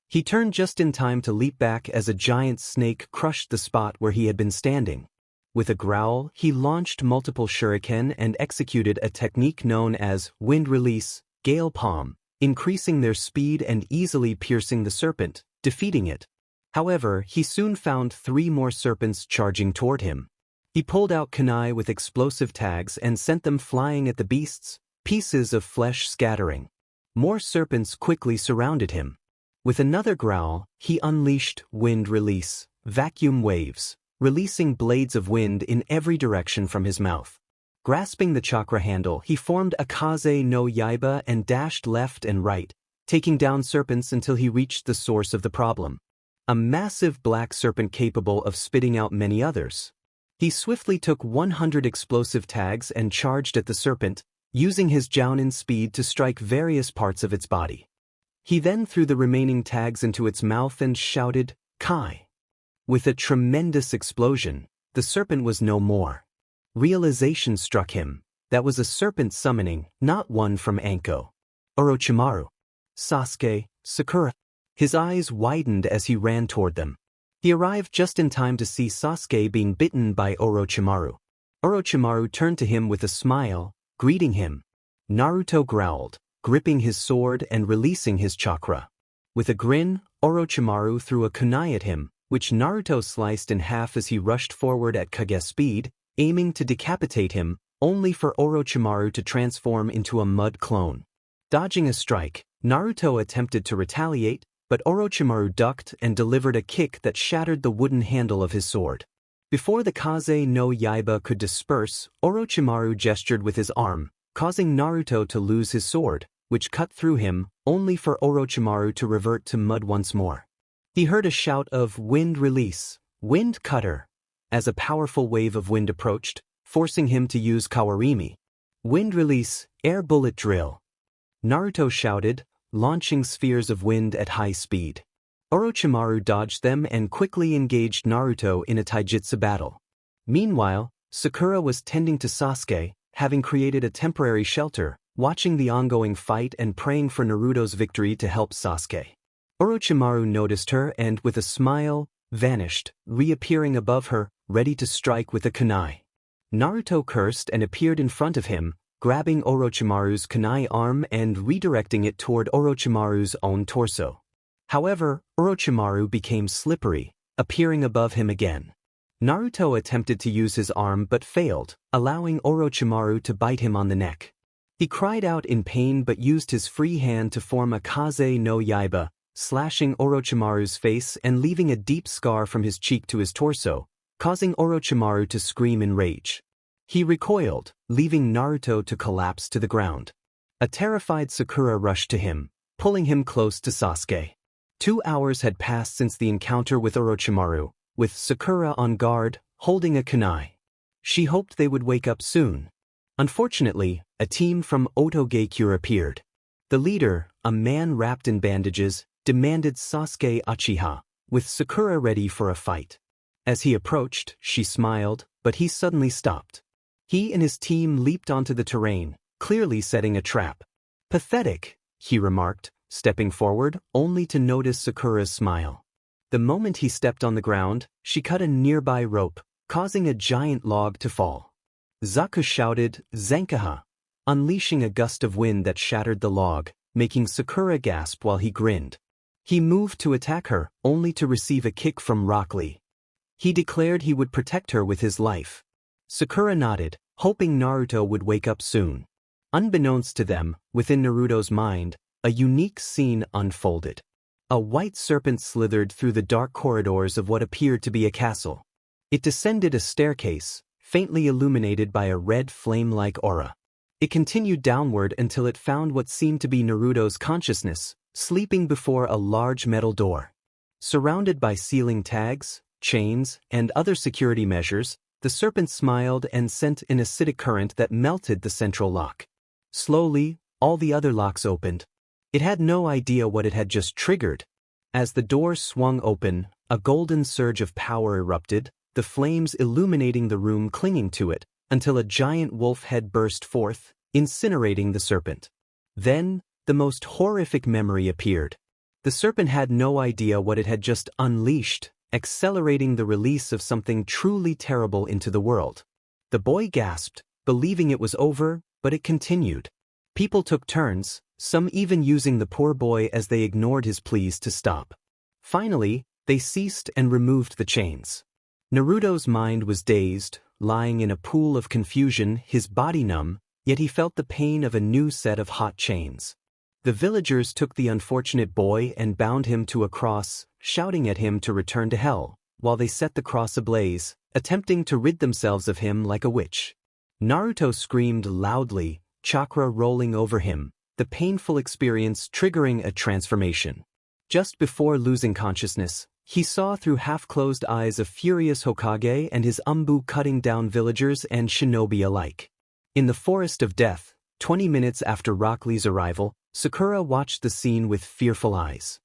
He turned just in time to leap back as a giant snake crushed the spot where he had been standing. With a growl, he launched multiple shuriken and executed a technique known as wind release, gale palm, increasing their speed and easily piercing the serpent, defeating it. However, he soon found 3 more serpents charging toward him. He pulled out kunai with explosive tags and sent them flying at the beasts, pieces of flesh scattering. More serpents quickly surrounded him. With another growl, he unleashed wind release, vacuum waves, releasing blades of wind in every direction from his mouth. Grasping the chakra handle, he formed a kaze no yaiba and dashed left and right, taking down serpents until he reached the source of the problem. A massive black serpent capable of spitting out many others. He swiftly took 100 explosive tags and charged at the serpent, using his jounin speed to strike various parts of its body. He then threw the remaining tags into its mouth and shouted, "Kai!" With a tremendous explosion, The serpent was no more. Realization struck him. That was a serpent summoning, not one from Anko. Orochimaru. Sasuke, Sakura. His eyes widened as he ran toward them. He arrived just in time to see Sasuke being bitten by Orochimaru. Orochimaru turned to him with a smile, greeting him. Naruto growled, gripping his sword and releasing his chakra. With a grin, Orochimaru threw a kunai at him, which Naruto sliced in half as he rushed forward at Kage speed, aiming to decapitate him, only for Orochimaru to transform into a mud clone. Dodging a strike, Naruto attempted to retaliate, but Orochimaru ducked and delivered a kick that shattered the wooden handle of his sword. Before the Kaze no Yaiba could disperse, Orochimaru gestured with his arm, causing Naruto to lose his sword, which cut through him, only for Orochimaru to revert to mud once more. He heard a shout of wind release, wind cutter, as a powerful wave of wind approached, forcing him to use Kawarimi. Wind release, air bullet drill. Naruto shouted, launching spheres of wind at high speed. Orochimaru dodged them and quickly engaged Naruto in a taijutsu battle. Meanwhile, Sakura was tending to Sasuke, having created a temporary shelter, watching the ongoing fight and praying for Naruto's victory to help Sasuke. Orochimaru noticed her and, with a smile, vanished, reappearing above her, ready to strike with a kunai. Naruto cursed and appeared in front of him, grabbing Orochimaru's kunai arm and redirecting it toward Orochimaru's own torso. However, Orochimaru became slippery, appearing above him again. Naruto attempted to use his arm but failed, allowing Orochimaru to bite him on the neck. He cried out in pain but used his free hand to form a Kaze no Yaiba, slashing Orochimaru's face and leaving a deep scar from his cheek to his torso, causing Orochimaru to scream in rage. He recoiled, leaving Naruto to collapse to the ground. A terrified Sakura rushed to him, pulling him close to Sasuke. 2 hours had passed since the encounter with Orochimaru, with Sakura on guard, holding a kunai. She hoped they would wake up soon. Unfortunately, a team from Otogakure appeared. The leader, a man wrapped in bandages, demanded Sasuke Uchiha, with Sakura ready for a fight. As he approached, she smiled, but he suddenly stopped. He and his team leaped onto the terrain, clearly setting a trap. Pathetic, he remarked, stepping forward, only to notice Sakura's smile. The moment he stepped on the ground, she cut a nearby rope, causing a giant log to fall. Zaku shouted, Zankaha, unleashing a gust of wind that shattered the log, making Sakura gasp while he grinned. He moved to attack her, only to receive a kick from Rock Lee. He declared he would protect her with his life. Sakura nodded, hoping Naruto would wake up soon. Unbeknownst to them, within Naruto's mind, a unique scene unfolded. A white serpent slithered through the dark corridors of what appeared to be a castle. It descended a staircase, faintly illuminated by a red flame-like aura. It continued downward until it found what seemed to be Naruto's consciousness, sleeping before a large metal door. Surrounded by ceiling tags, chains, and other security measures, the serpent smiled and sent an acidic current that melted the central lock. Slowly, all the other locks opened. It had no idea what it had just triggered. As the door swung open, a golden surge of power erupted, the flames illuminating the room clinging to it, until a giant wolf head burst forth, incinerating the serpent. Then, the most horrific memory appeared. The serpent had no idea what it had just unleashed, accelerating the release of something truly terrible into the world. The boy gasped, believing it was over, but it continued. People took turns, some even using the poor boy as they ignored his pleas to stop. Finally, they ceased and removed the chains. Naruto's mind was dazed, lying in a pool of confusion, his body numb, yet he felt the pain of a new set of hot chains. The villagers took the unfortunate boy and bound him to a cross, shouting at him to return to hell, while they set the cross ablaze, attempting to rid themselves of him like a witch. Naruto screamed loudly, chakra rolling over him, the painful experience triggering a transformation. Just before losing consciousness, he saw through half-closed eyes a furious Hokage and his Umbu cutting down villagers and shinobi alike. In the Forest of Death, 20 minutes after Rock Lee's arrival, Sakura watched the scene with fearful eyes.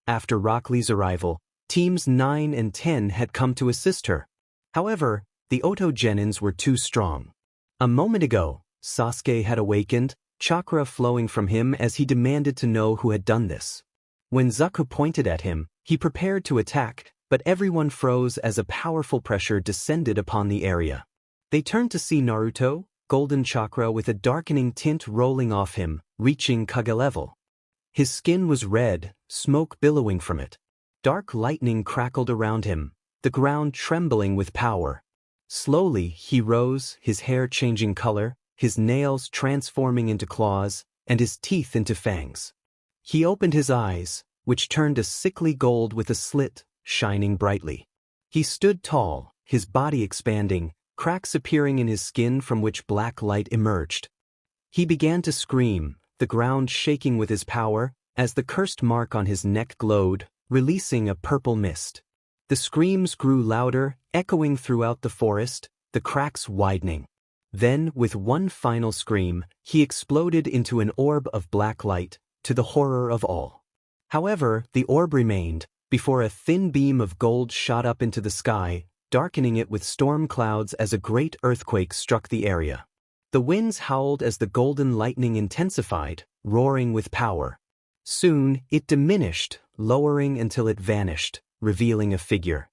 After Rock Lee's arrival, teams 9 and 10 had come to assist her. However, the Oto genins were too strong. A moment ago, Sasuke had awakened, chakra flowing from him as he demanded to know who had done this. When Zaku pointed at him, he prepared to attack, but everyone froze as a powerful pressure descended upon the area. They turned to see Naruto, golden chakra with a darkening tint rolling off him, reaching Kage level. His skin was red, smoke billowing from it. Dark lightning crackled around him, the ground trembling with power. Slowly, he rose, his hair changing color, his nails transforming into claws, and his teeth into fangs. He opened his eyes, which turned a sickly gold with a slit, shining brightly. He stood tall, his body expanding, cracks appearing in his skin from which black light emerged. He began to scream, the ground shaking with his power, as the cursed mark on his neck glowed, releasing a purple mist. The screams grew louder, echoing throughout the forest, the cracks widening. Then, with one final scream, he exploded into an orb of black light, to the horror of all. However, the orb remained, before a thin beam of gold shot up into the sky, darkening it with storm clouds as a great earthquake struck the area. The winds howled as the golden lightning intensified, roaring with power. Soon, it diminished, lowering until it vanished, revealing a figure.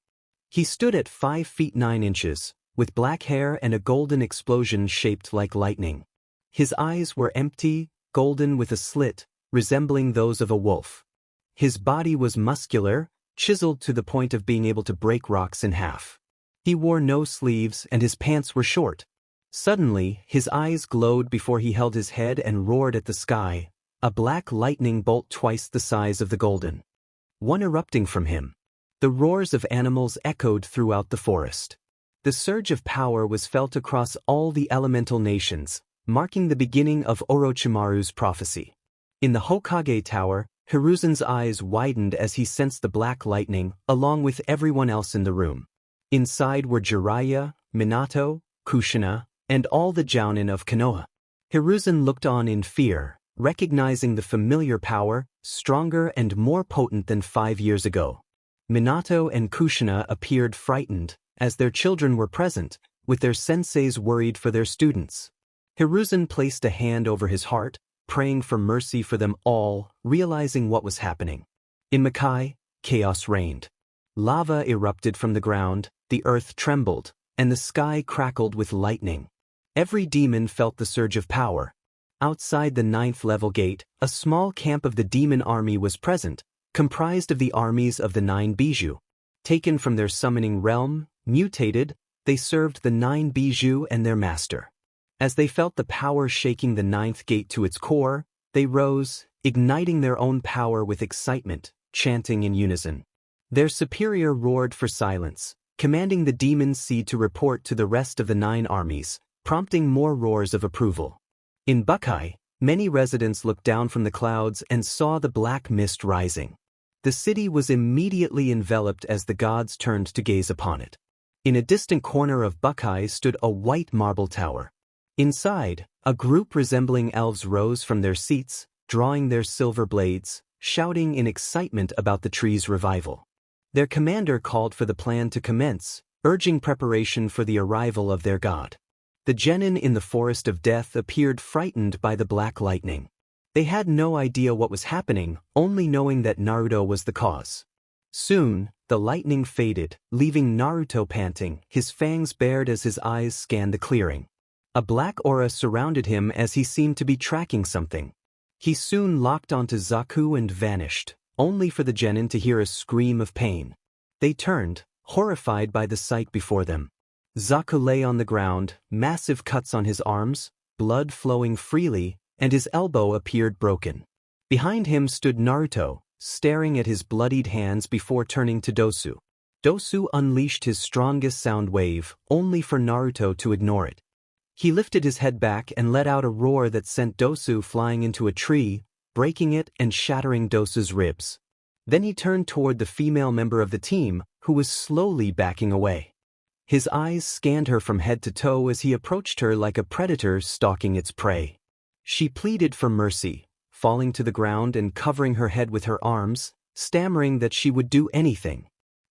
He stood at 5 feet 9 inches, with black hair and a golden explosion shaped like lightning. His eyes were empty, golden with a slit, resembling those of a wolf. His body was muscular, chiseled to the point of being able to break rocks in half. He wore no sleeves and his pants were short. Suddenly, his eyes glowed before he held his head and roared at the sky, a black lightning bolt twice the size of the golden one erupting from him. The roars of animals echoed throughout the forest. The surge of power was felt across all the elemental nations, marking the beginning of Orochimaru's prophecy. In the Hokage Tower, Hiruzen's eyes widened as he sensed the black lightning, along with everyone else in the room. Inside were Jiraiya, Minato, Kushina, and all the Jounin of Konoha. Hiruzen looked on in fear, recognizing the familiar power, stronger and more potent than 5 years ago. Minato and Kushina appeared frightened, as their children were present, with their senseis worried for their students. Hiruzen placed a hand over his heart, praying for mercy for them all, realizing what was happening. In Makai, chaos reigned. Lava erupted from the ground, the earth trembled, and the sky crackled with lightning. Every demon felt the surge of power. Outside the 9th level gate, a small camp of the demon army was present, comprised of the armies of the 9 Bijū. Taken from their summoning realm, mutated, they served the 9 Bijū and their master. As they felt the power shaking the 9th gate to its core, they rose, igniting their own power with excitement, chanting in unison. Their superior roared for silence, commanding the demon seed to report to the rest of the 9 armies, prompting more roars of approval. In Buckeye, many residents looked down from the clouds and saw the black mist rising. The city was immediately enveloped as the gods turned to gaze upon it. In a distant corner of Buckeye stood a white marble tower. Inside, a group resembling elves rose from their seats, drawing their silver blades, shouting in excitement about the tree's revival. Their commander called for the plan to commence, urging preparation for the arrival of their god. The genin in the forest of death appeared frightened by the black lightning. They had no idea what was happening, only knowing that Naruto was the cause. Soon, the lightning faded, leaving Naruto panting, his fangs bared as his eyes scanned the clearing. A black aura surrounded him as he seemed to be tracking something. He soon locked onto Zaku and vanished, only for the genin to hear a scream of pain. They turned, horrified by the sight before them. Zaku lay on the ground, massive cuts on his arms, blood flowing freely, and his elbow appeared broken. Behind him stood Naruto, staring at his bloodied hands before turning to Dosu. Dosu unleashed his strongest sound wave, only for Naruto to ignore it. He lifted his head back and let out a roar that sent Dosu flying into a tree, breaking it and shattering Dosu's ribs. Then he turned toward the female member of the team, who was slowly backing away. His eyes scanned her from head to toe as he approached her like a predator stalking its prey. She pleaded for mercy, falling to the ground and covering her head with her arms, stammering that she would do anything.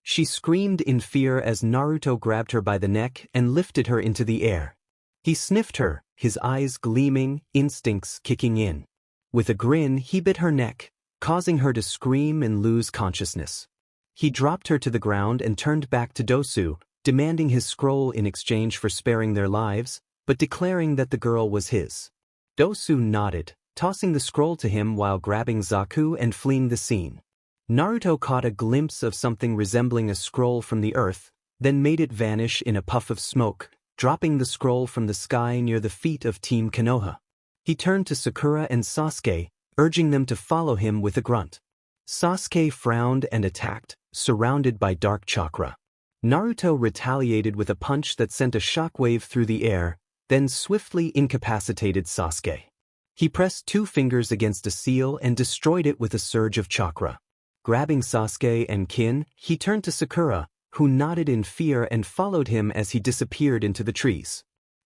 She screamed in fear as Naruto grabbed her by the neck and lifted her into the air. He sniffed her, his eyes gleaming, instincts kicking in. With a grin, he bit her neck, causing her to scream and lose consciousness. He dropped her to the ground and turned back to Dosu, demanding his scroll in exchange for sparing their lives, but declaring that the girl was his. Dosu nodded, tossing the scroll to him while grabbing Zaku and fleeing the scene. Naruto caught a glimpse of something resembling a scroll from the earth, then made it vanish in a puff of smoke, dropping the scroll from the sky near the feet of Team Konoha. He turned to Sakura and Sasuke, urging them to follow him with a grunt. Sasuke frowned and attacked, surrounded by dark chakra. Naruto retaliated with a punch that sent a shockwave through the air, then swiftly incapacitated Sasuke. He pressed 2 fingers against a seal and destroyed it with a surge of chakra. Grabbing Sasuke and Kin, he turned to Sakura, who nodded in fear and followed him as he disappeared into the trees.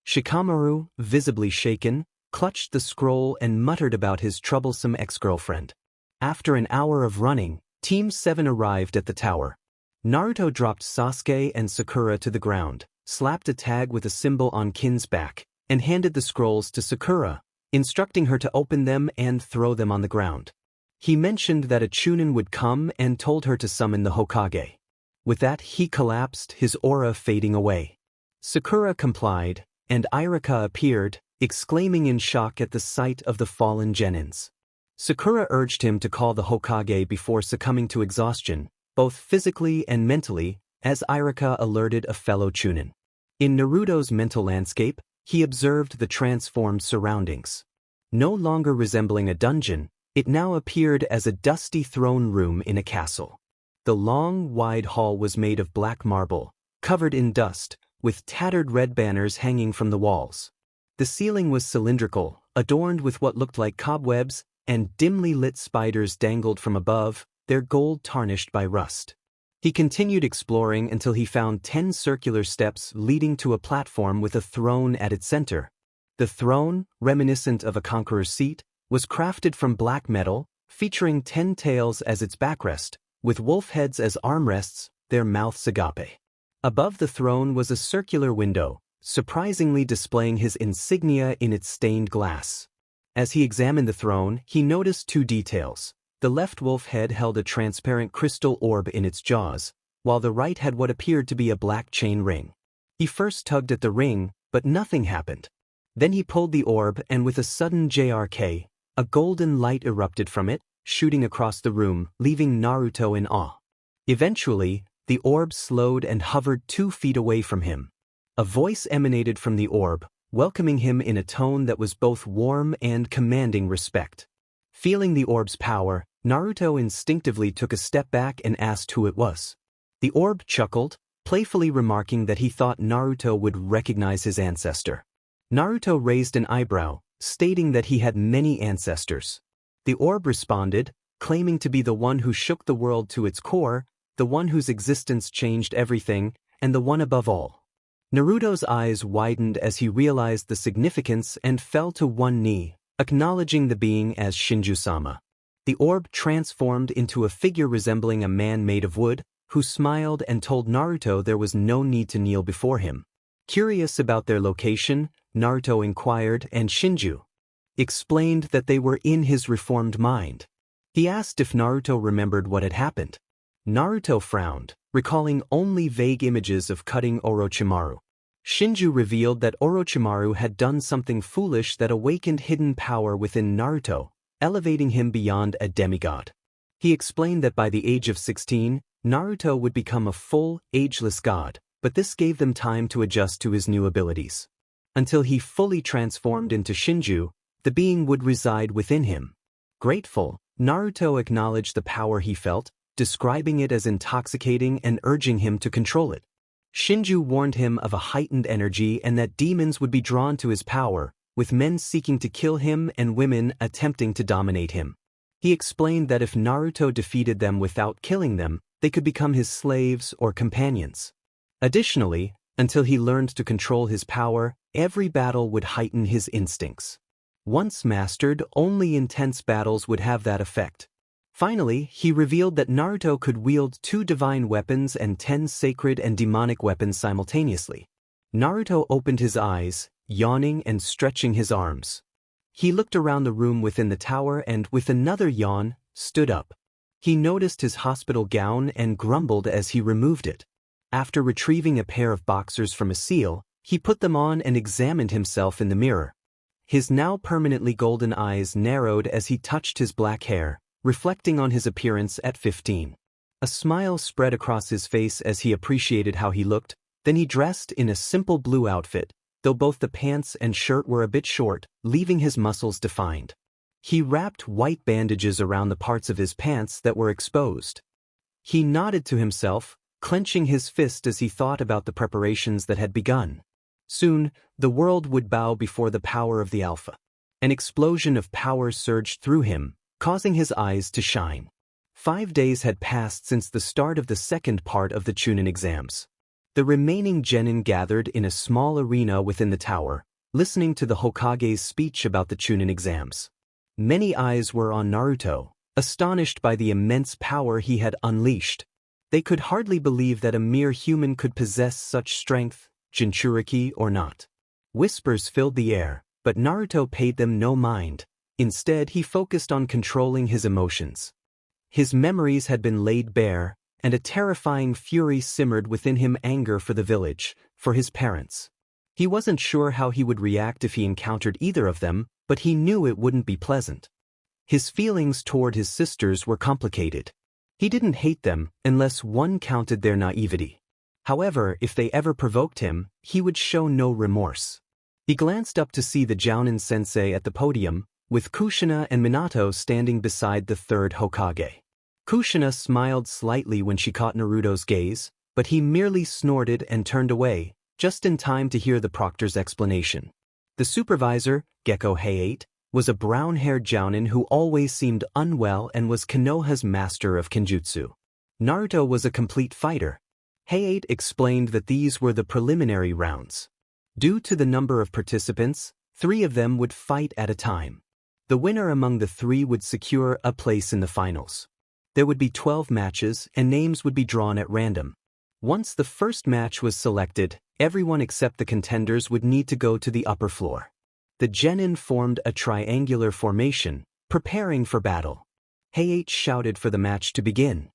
Shikamaru, visibly shaken, clutched the scroll and muttered about his troublesome ex-girlfriend. After an hour of running, Team 7 arrived at the tower. Naruto dropped Sasuke and Sakura to the ground, slapped a tag with a symbol on Kin's back, and handed the scrolls to Sakura, instructing her to open them and throw them on the ground. He mentioned that a Chunin would come and told her to summon the Hokage. With that, he collapsed, his aura fading away. Sakura complied, and Irika appeared, exclaiming in shock at the sight of the fallen genins. Sakura urged him to call the Hokage before succumbing to exhaustion, both physically and mentally, as Irika alerted a fellow Chunin. In Naruto's mental landscape, he observed the transformed surroundings. No longer resembling a dungeon, it now appeared as a dusty throne room in a castle. The long, wide hall was made of black marble, covered in dust, with tattered red banners hanging from the walls. The ceiling was cylindrical, adorned with what looked like cobwebs, and dimly lit spiders dangled from above, their gold tarnished by rust. He continued exploring until he found 10 circular steps leading to a platform with a throne at its center. The throne, reminiscent of a conqueror's seat, was crafted from black metal, featuring 10 tails as its backrest, with wolf heads as armrests, their mouths agape. Above the throne was a circular window, surprisingly displaying his insignia in its stained glass. As he examined the throne, he noticed 2 details. The left wolf head held a transparent crystal orb in its jaws, while the right had what appeared to be a black chain ring. He first tugged at the ring, but nothing happened. Then he pulled the orb and with a sudden JRK, a golden light erupted from it, shooting across the room, leaving Naruto in awe. Eventually, the orb slowed and hovered 2 feet away from him. A voice emanated from the orb, welcoming him in a tone that was both warm and commanding respect. Feeling the orb's power, Naruto instinctively took a step back and asked who it was. The orb chuckled, playfully remarking that he thought Naruto would recognize his ancestor. Naruto raised an eyebrow, stating that he had many ancestors. The orb responded, claiming to be the one who shook the world to its core, the one whose existence changed everything, and the one above all. Naruto's eyes widened as he realized the significance and fell to one knee, acknowledging the being as Shinju-sama. The orb transformed into a figure resembling a man made of wood, who smiled and told Naruto there was no need to kneel before him. Curious about their location, Naruto inquired, and Shinju explained that they were in his reformed mind. He asked if Naruto remembered what had happened. Naruto frowned, recalling only vague images of cutting Orochimaru. Shinju revealed that Orochimaru had done something foolish that awakened hidden power within Naruto, elevating him beyond a demigod. He explained that by the age of 16, Naruto would become a full, ageless god, but this gave them time to adjust to his new abilities. Until he fully transformed into Shinju, the being would reside within him. Grateful, Naruto acknowledged the power he felt, describing it as intoxicating and urging him to control it. Shinju warned him of a heightened energy and that demons would be drawn to his power, with men seeking to kill him and women attempting to dominate him. He explained that if Naruto defeated them without killing them, they could become his slaves or companions. Additionally, until he learned to control his power, every battle would heighten his instincts. Once mastered, only intense battles would have that effect. Finally, he revealed that Naruto could wield 2 divine weapons and 10 sacred and demonic weapons simultaneously. Naruto opened his eyes, yawning and stretching his arms. He looked around the room within the tower and, with another yawn, stood up. He noticed his hospital gown and grumbled as he removed it. After retrieving a pair of boxers from a seal, he put them on and examined himself in the mirror. His now permanently golden eyes narrowed as he touched his black hair, reflecting on his appearance at 15. A smile spread across his face as he appreciated how he looked. Then he dressed in a simple blue outfit, though both the pants and shirt were a bit short, leaving his muscles defined. He wrapped white bandages around the parts of his pants that were exposed. He nodded to himself, clenching his fist as he thought about the preparations that had begun. Soon, the world would bow before the power of the Alpha. An explosion of power surged through him, causing his eyes to shine. 5 days had passed since the start of the second part of the Chunin exams. The remaining genin gathered in a small arena within the tower, listening to the Hokage's speech about the Chunin exams. Many eyes were on Naruto, astonished by the immense power he had unleashed. They could hardly believe that a mere human could possess such strength, Jinchuriki or not. Whispers filled the air, but Naruto paid them no mind. Instead, he focused on controlling his emotions. His memories had been laid bare, and a terrifying fury simmered within him, anger for the village, for his parents. He wasn't sure how he would react if he encountered either of them, but he knew it wouldn't be pleasant. His feelings toward his sisters were complicated. He didn't hate them unless one counted their naivety. However, if they ever provoked him, he would show no remorse. He glanced up to see the Jounin sensei at the podium, with Kushina and Minato standing beside the third Hokage. Kushina smiled slightly when she caught Naruto's gaze, but he merely snorted and turned away, just in time to hear the proctor's explanation. The supervisor, Gecko Hayate, was a brown-haired Jounin who always seemed unwell and was Konoha's master of Kenjutsu. Naruto was a complete fighter. Hayate explained that these were the preliminary rounds. Due to the number of participants, 3 of them would fight at a time. The winner among the 3 would secure a place in the finals. There would be 12 matches, and names would be drawn at random. Once the first match was selected, everyone except the contenders would need to go to the upper floor. The genin formed a triangular formation, preparing for battle. Hayate shouted for the match to begin.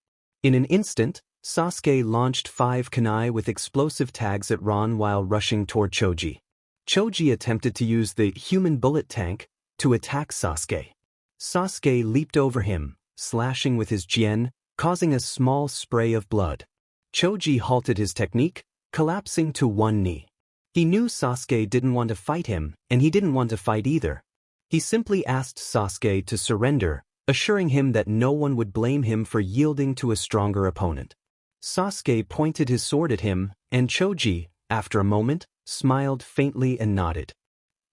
In an instant, Sasuke launched 5 kunai with explosive tags at Ron while rushing toward Choji. Choji attempted to use the human bullet tank to attack Sasuke. Sasuke leaped over him, slashing with his Jien, causing a small spray of blood. Choji halted his technique, collapsing to one knee. He knew Sasuke didn't want to fight him, and he didn't want to fight either. He simply asked Sasuke to surrender, assuring him that no one would blame him for yielding to a stronger opponent. Sasuke pointed his sword at him, and Choji, after a moment, smiled faintly and nodded.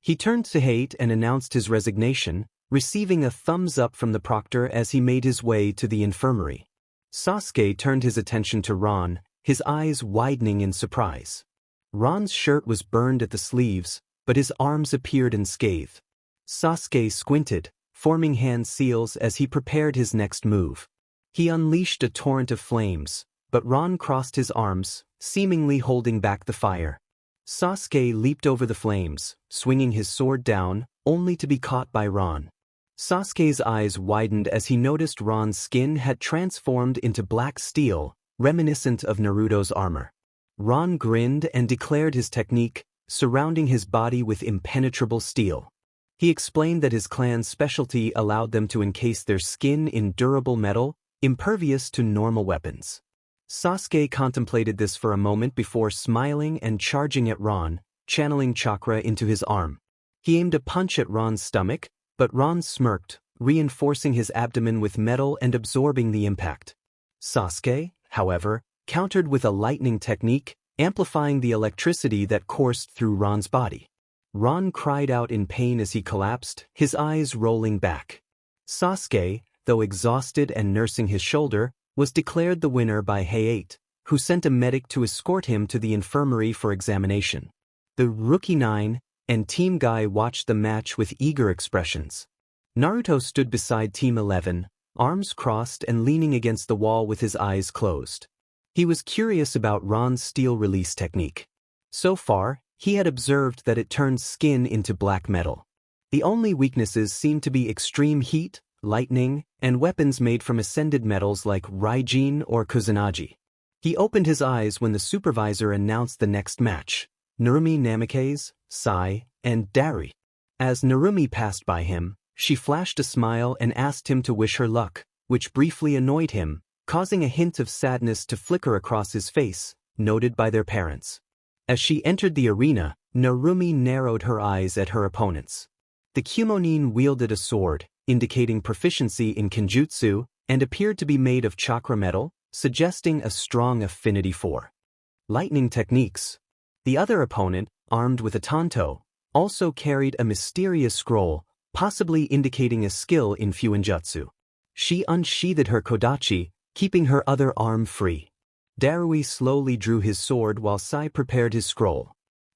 He turned to Hayate and announced his resignation, receiving a thumbs up from the proctor as he made his way to the infirmary. Sasuke turned his attention to Ron, his eyes widening in surprise. Ron's shirt was burned at the sleeves, but his arms appeared unscathed. Sasuke squinted, forming hand seals as he prepared his next move. He unleashed a torrent of flames, but Ron crossed his arms, seemingly holding back the fire. Sasuke leaped over the flames, swinging his sword down, only to be caught by Ron. Sasuke's eyes widened as he noticed Ron's skin had transformed into black steel, reminiscent of Naruto's armor. Ron grinned and declared his technique, surrounding his body with impenetrable steel. He explained that his clan's specialty allowed them to encase their skin in durable metal, impervious to normal weapons. Sasuke contemplated this for a moment before smiling and charging at Ron, channeling chakra into his arm. He aimed a punch at Ron's stomach, but Ron smirked, reinforcing his abdomen with metal and absorbing the impact. Sasuke, however, countered with a lightning technique, amplifying the electricity that coursed through Ron's body. Ron cried out in pain as he collapsed, his eyes rolling back. Sasuke, though exhausted and nursing his shoulder, was declared the winner by Hayate, who sent a medic to escort him to the infirmary for examination. The Rookie 9 and Team Guy watched the match with eager expressions. Naruto stood beside Team 11, arms crossed and leaning against the wall with his eyes closed. He was curious about Ran's steel release technique. So far, he had observed that it turns skin into black metal. The only weaknesses seemed to be extreme heat, lightning, and weapons made from ascended metals like Raijin or Kusanagi. He opened his eyes when the supervisor announced the next match: Narumi Namikaze, Sai, and Dari. As Narumi passed by him, she flashed a smile and asked him to wish her luck, which briefly annoyed him, causing a hint of sadness to flicker across his face, noted by their parents. As she entered the arena, Narumi narrowed her eyes at her opponents. The Kumonin wielded a sword, indicating proficiency in kenjutsu, and appeared to be made of chakra metal, suggesting a strong affinity for lightning techniques. The other opponent, armed with a tanto, also carried a mysterious scroll, possibly indicating a skill in fuinjutsu. She unsheathed her kodachi, keeping her other arm free. Darui slowly drew his sword while Sai prepared his scroll.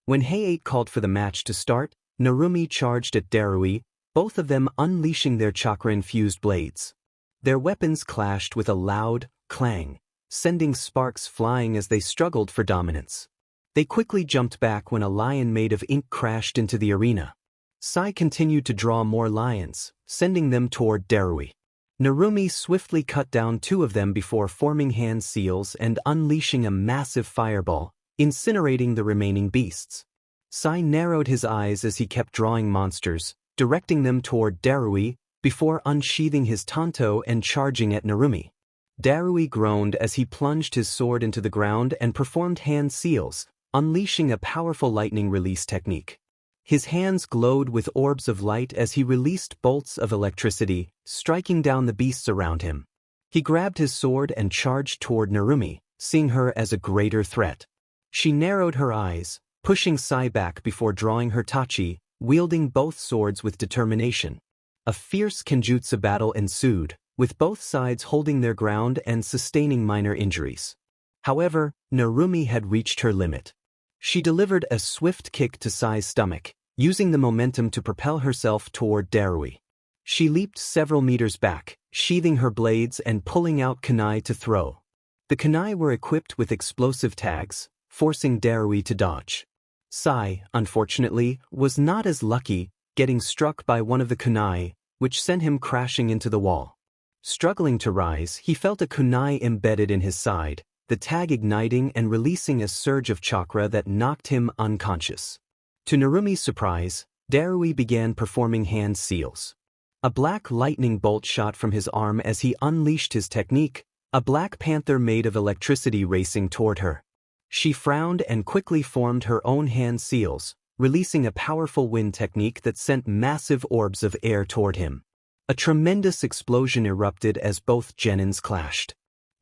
When Heiate called for the match to start, Narumi charged at Darui, both of them unleashing their chakra-infused blades. Their weapons clashed with a loud clang, sending sparks flying as they struggled for dominance. They quickly jumped back when a lion made of ink crashed into the arena. Sai continued to draw more lions, sending them toward Darui. Narumi swiftly cut down 2 of them before forming hand seals and unleashing a massive fireball, incinerating the remaining beasts. Sai narrowed his eyes as he kept drawing monsters, directing them toward Darui, before unsheathing his tanto and charging at Narumi. Darui groaned as he plunged his sword into the ground and performed hand seals, unleashing a powerful lightning release technique. His hands glowed with orbs of light as he released bolts of electricity, striking down the beasts around him. He grabbed his sword and charged toward Narumi, seeing her as a greater threat. She narrowed her eyes, pushing Sai back before drawing her tachi, wielding both swords with determination. A fierce kenjutsu battle ensued, with both sides holding their ground and sustaining minor injuries. However, Narumi had reached her limit. She delivered a swift kick to Sai's stomach, using the momentum to propel herself toward Darui. She leaped several meters back, sheathing her blades and pulling out kunai to throw. The kunai were equipped with explosive tags, forcing Darui to dodge. Sai, unfortunately, was not as lucky, getting struck by one of the kunai, which sent him crashing into the wall. Struggling to rise, he felt a kunai embedded in his side, the tag igniting and releasing a surge of chakra that knocked him unconscious. To Narumi's surprise, Darui began performing hand seals. A black lightning bolt shot from his arm as he unleashed his technique, a black panther made of electricity racing toward her. She frowned and quickly formed her own hand seals, releasing a powerful wind technique that sent massive orbs of air toward him. A tremendous explosion erupted as both genins clashed.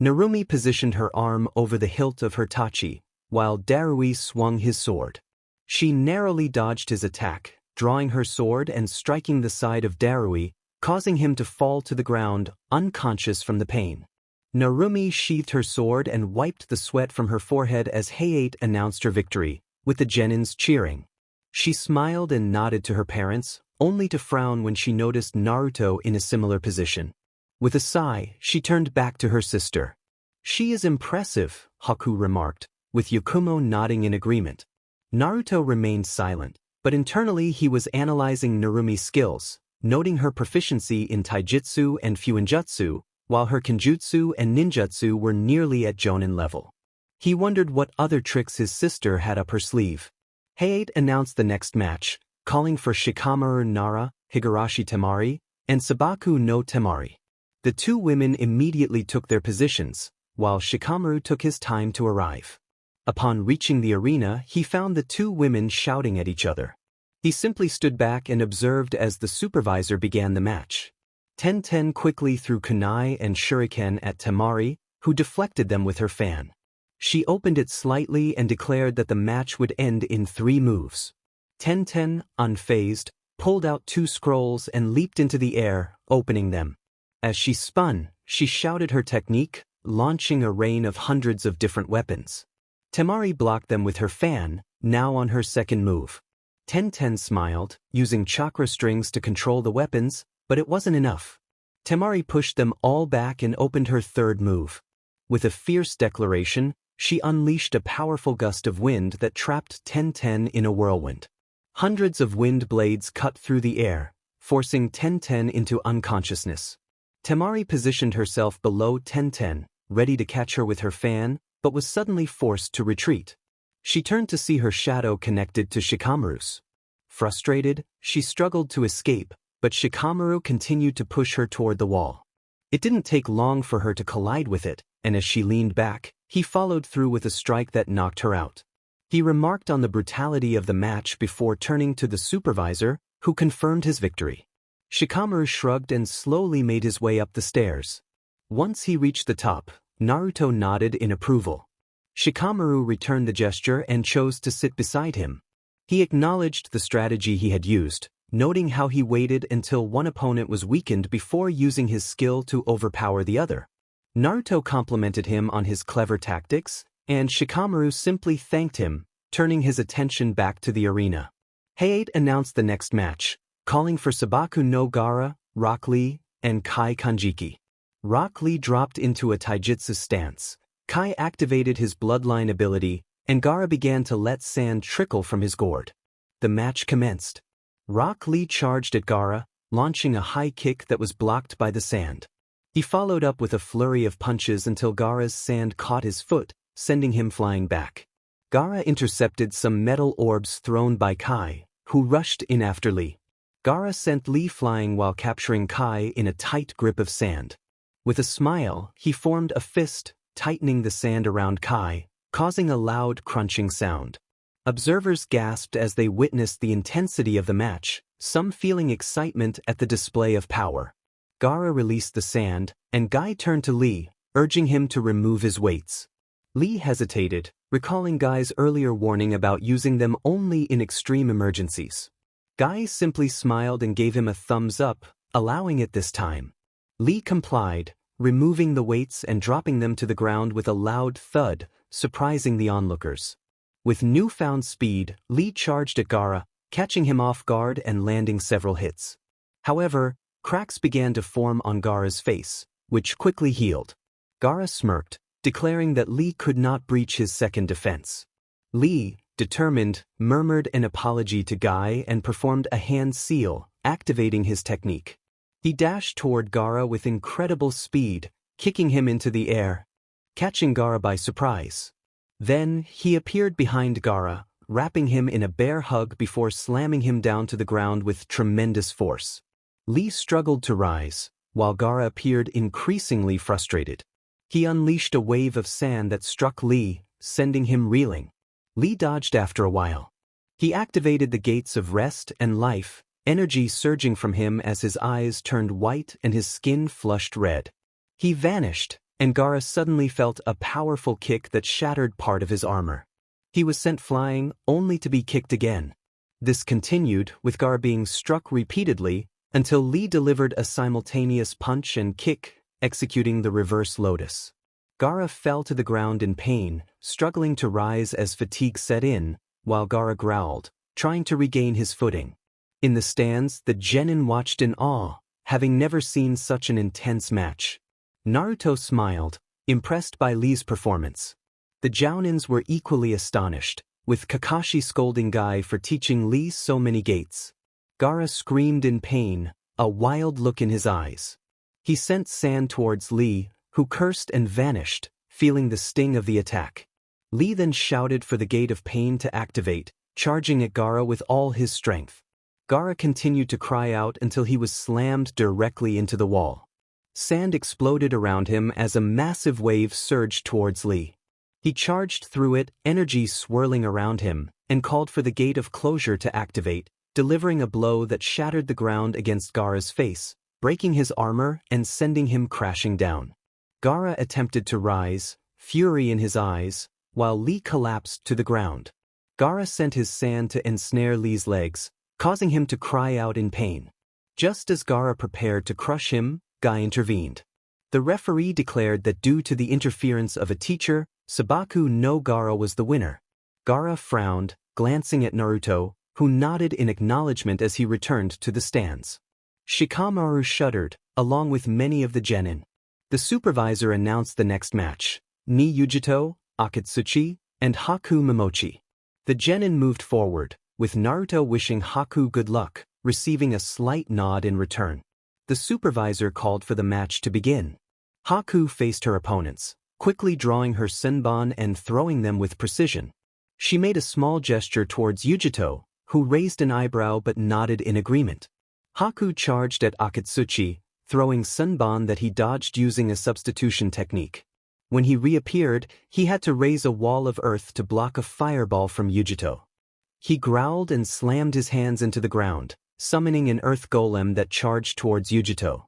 Narumi positioned her arm over the hilt of her tachi, while Darui swung his sword. She narrowly dodged his attack, drawing her sword and striking the side of Darui, causing him to fall to the ground, unconscious from the pain. Narumi sheathed her sword and wiped the sweat from her forehead as Heiate announced her victory, with the genins cheering. She smiled and nodded to her parents, only to frown when she noticed Naruto in a similar position. With a sigh, she turned back to her sister. "She is impressive," Haku remarked, with Yakumo nodding in agreement. Naruto remained silent, but internally he was analyzing Narumi's skills, noting her proficiency in taijutsu and fuinjutsu, while her kenjutsu and ninjutsu were nearly at jonin level. He wondered what other tricks his sister had up her sleeve. Heiate announced the next match, calling for Shikamaru Nara, Higurashi Temari, and Sabaku no Temari. The 2 women immediately took their positions, while Shikamaru took his time to arrive. Upon reaching the arena, he found the 2 women shouting at each other. He simply stood back and observed as the supervisor began the match. Tenten quickly threw kunai and shuriken at Temari, who deflected them with her fan. She opened it slightly and declared that the match would end in 3 moves. Tenten, unfazed, pulled out 2 scrolls and leaped into the air, opening them. As she spun, she shouted her technique, launching a rain of hundreds of different weapons. Temari blocked them with her fan, now on her second move. Tenten smiled, using chakra strings to control the weapons, but it wasn't enough. Temari pushed them all back and opened her third move. With a fierce declaration, she unleashed a powerful gust of wind that trapped Tenten in a whirlwind. Hundreds of wind blades cut through the air, forcing Tenten into unconsciousness. Temari positioned herself below Tenten, ready to catch her with her fan, but was suddenly forced to retreat. She turned to see her shadow connected to Shikamaru's. Frustrated, she struggled to escape, but Shikamaru continued to push her toward the wall. It didn't take long for her to collide with it, and as she leaned back, he followed through with a strike that knocked her out. He remarked on the brutality of the match before turning to the supervisor, who confirmed his victory. Shikamaru shrugged and slowly made his way up the stairs. Once he reached the top, Naruto nodded in approval. Shikamaru returned the gesture and chose to sit beside him. He acknowledged the strategy he had used, noting how he waited until one opponent was weakened before using his skill to overpower the other. Naruto complimented him on his clever tactics, and Shikamaru simply thanked him, turning his attention back to the arena. Hayate announced the next match, calling for Sabaku no Gaara, Rock Lee, and Kai Kanjiki. Rock Lee dropped into a taijutsu stance, Kai activated his bloodline ability, and Gaara began to let sand trickle from his gourd. The match commenced. Rock Lee charged at Gaara, launching a high kick that was blocked by the sand. He followed up with a flurry of punches until Gaara's sand caught his foot, sending him flying back. Gaara intercepted some metal orbs thrown by Kai, who rushed in after Lee. Gaara sent Lee flying while capturing Kai in a tight grip of sand. With a smile, he formed a fist, tightening the sand around Kai, causing a loud crunching sound. Observers gasped as they witnessed the intensity of the match, some feeling excitement at the display of power. Gaara released the sand, and Guy turned to Lee, urging him to remove his weights. Lee hesitated, recalling Guy's earlier warning about using them only in extreme emergencies. Guy simply smiled and gave him a thumbs up, allowing it this time. Lee complied, removing the weights and dropping them to the ground with a loud thud, surprising the onlookers. With newfound speed, Lee charged at Gaara, catching him off guard and landing several hits. However, cracks began to form on Gaara's face, which quickly healed. Gaara smirked, declaring that Lee could not breach his second defense. Lee, determined, murmured an apology to Guy and performed a hand seal, activating his technique. He dashed toward Gaara with incredible speed, kicking him into the air, catching Gaara by surprise. Then, he appeared behind Gaara, wrapping him in a bear hug before slamming him down to the ground with tremendous force. Lee struggled to rise, while Gaara appeared increasingly frustrated. He unleashed a wave of sand that struck Lee, sending him reeling. Lee dodged after a while. He activated the gates of rest and life, energy surging from him as his eyes turned white and his skin flushed red. He vanished, and Gaara suddenly felt a powerful kick that shattered part of his armor. He was sent flying, only to be kicked again. This continued, with Gaara being struck repeatedly, until Lee delivered a simultaneous punch and kick, executing the reverse lotus. Gaara fell to the ground in pain, struggling to rise as fatigue set in, while Gaara growled, trying to regain his footing. In the stands, the genin watched in awe, having never seen such an intense match. Naruto smiled, impressed by Lee's performance. The Jounins were equally astonished, with Kakashi scolding Guy for teaching Lee so many gates. Gaara screamed in pain, a wild look in his eyes. He sent sand towards Lee, who cursed and vanished, feeling the sting of the attack. Lee then shouted for the Gate of Pain to activate, charging at Gaara with all his strength. Gaara continued to cry out until he was slammed directly into the wall. Sand exploded around him as a massive wave surged towards Lee. He charged through it, energy swirling around him, and called for the Gate of Closure to activate, delivering a blow that shattered the ground against Gaara's face, breaking his armor and sending him crashing down. Gaara attempted to rise, fury in his eyes, while Lee collapsed to the ground. Gaara sent his sand to ensnare Lee's legs, causing him to cry out in pain. Just as Gaara prepared to crush him, Guy intervened. The referee declared that due to the interference of a teacher, Sabaku no Gaara was the winner. Gaara frowned, glancing at Naruto, who nodded in acknowledgement as he returned to the stands. Shikamaru shuddered, along with many of the genin. The supervisor announced the next match: Ni Yujito, Akatsuchi, and Haku Momochi. The genin moved forward, with Naruto wishing Haku good luck, receiving a slight nod in return. The supervisor called for the match to begin. Haku faced her opponents, quickly drawing her senbon and throwing them with precision. She made a small gesture towards Yujito, who raised an eyebrow but nodded in agreement. Haku charged at Akatsuchi, throwing senbon that he dodged using a substitution technique. When he reappeared, he had to raise a wall of earth to block a fireball from Yujito. He growled and slammed his hands into the ground, summoning an earth golem that charged towards Yujito.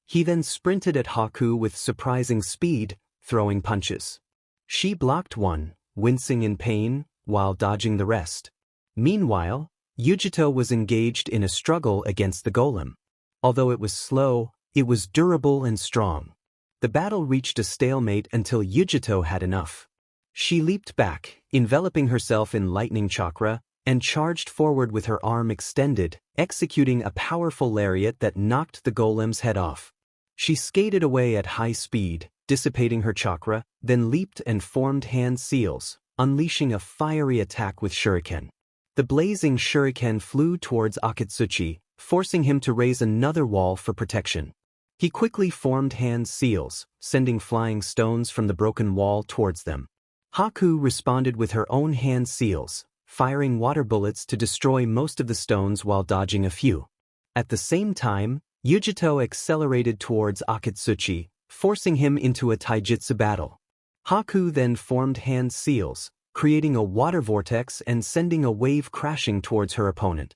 He then sprinted at Haku with surprising speed, throwing punches. She blocked one, wincing in pain, while dodging the rest. Meanwhile, Yujito was engaged in a struggle against the golem. Although it was slow, it was durable and strong. The battle reached a stalemate until Yujito had enough. She leaped back, enveloping herself in lightning chakra, and charged forward with her arm extended, executing a powerful lariat that knocked the golem's head off. She skated away at high speed, dissipating her chakra, then leaped and formed hand seals, unleashing a fiery attack with shuriken. The blazing shuriken flew towards Akatsuchi, forcing him to raise another wall for protection. He quickly formed hand seals, sending flying stones from the broken wall towards them. Haku responded with her own hand seals, firing water bullets to destroy most of the stones while dodging a few. At the same time, Yujito accelerated towards Akatsuchi, forcing him into a taijutsu battle. Haku then formed hand seals, creating a water vortex and sending a wave crashing towards her opponent.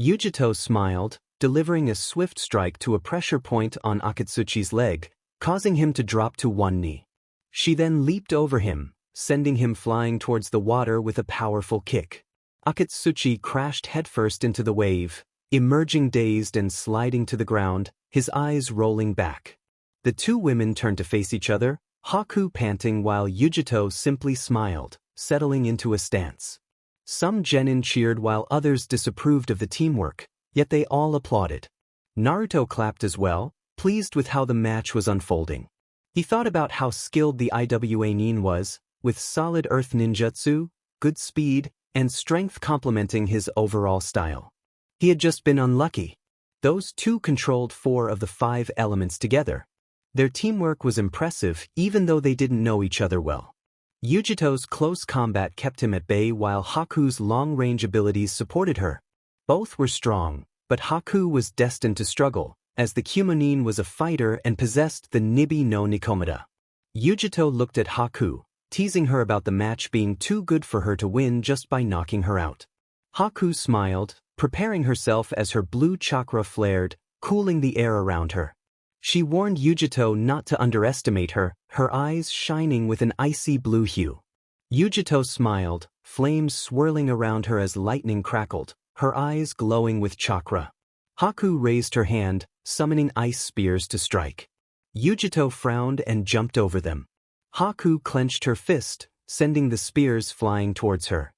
Yujito smiled, delivering a swift strike to a pressure point on Akatsuchi's leg, causing him to drop to one knee. She then leaped over him, sending him flying towards the water with a powerful kick. Akatsuchi crashed headfirst into the wave, emerging dazed and sliding to the ground, his eyes rolling back. The two women turned to face each other, Haku panting while Yujito simply smiled, settling into a stance. Some genin cheered while others disapproved of the teamwork, yet they all applauded. Naruto clapped as well, pleased with how the match was unfolding. He thought about how skilled the Iwa Nin was, with solid earth ninjutsu, good speed, and strength complementing his overall style. He had just been unlucky. Those two controlled 4 of the 5 elements together. Their teamwork was impressive even though they didn't know each other well. Yujito's close combat kept him at bay while Haku's long-range abilities supported her. Both were strong, but Haku was destined to struggle, as the Kumonin was a fighter and possessed the Nibi no Nikomata. Yujito looked at Haku, teasing her about the match being too good for her to win just by knocking her out. Haku smiled, preparing herself as her blue chakra flared, cooling the air around her. She warned Yujito not to underestimate her, her eyes shining with an icy blue hue. Yujito smiled, flames swirling around her as lightning crackled, her eyes glowing with chakra. Haku raised her hand, summoning ice spears to strike. Yujito frowned and jumped over them. Haku clenched her fist, sending the spears flying towards her.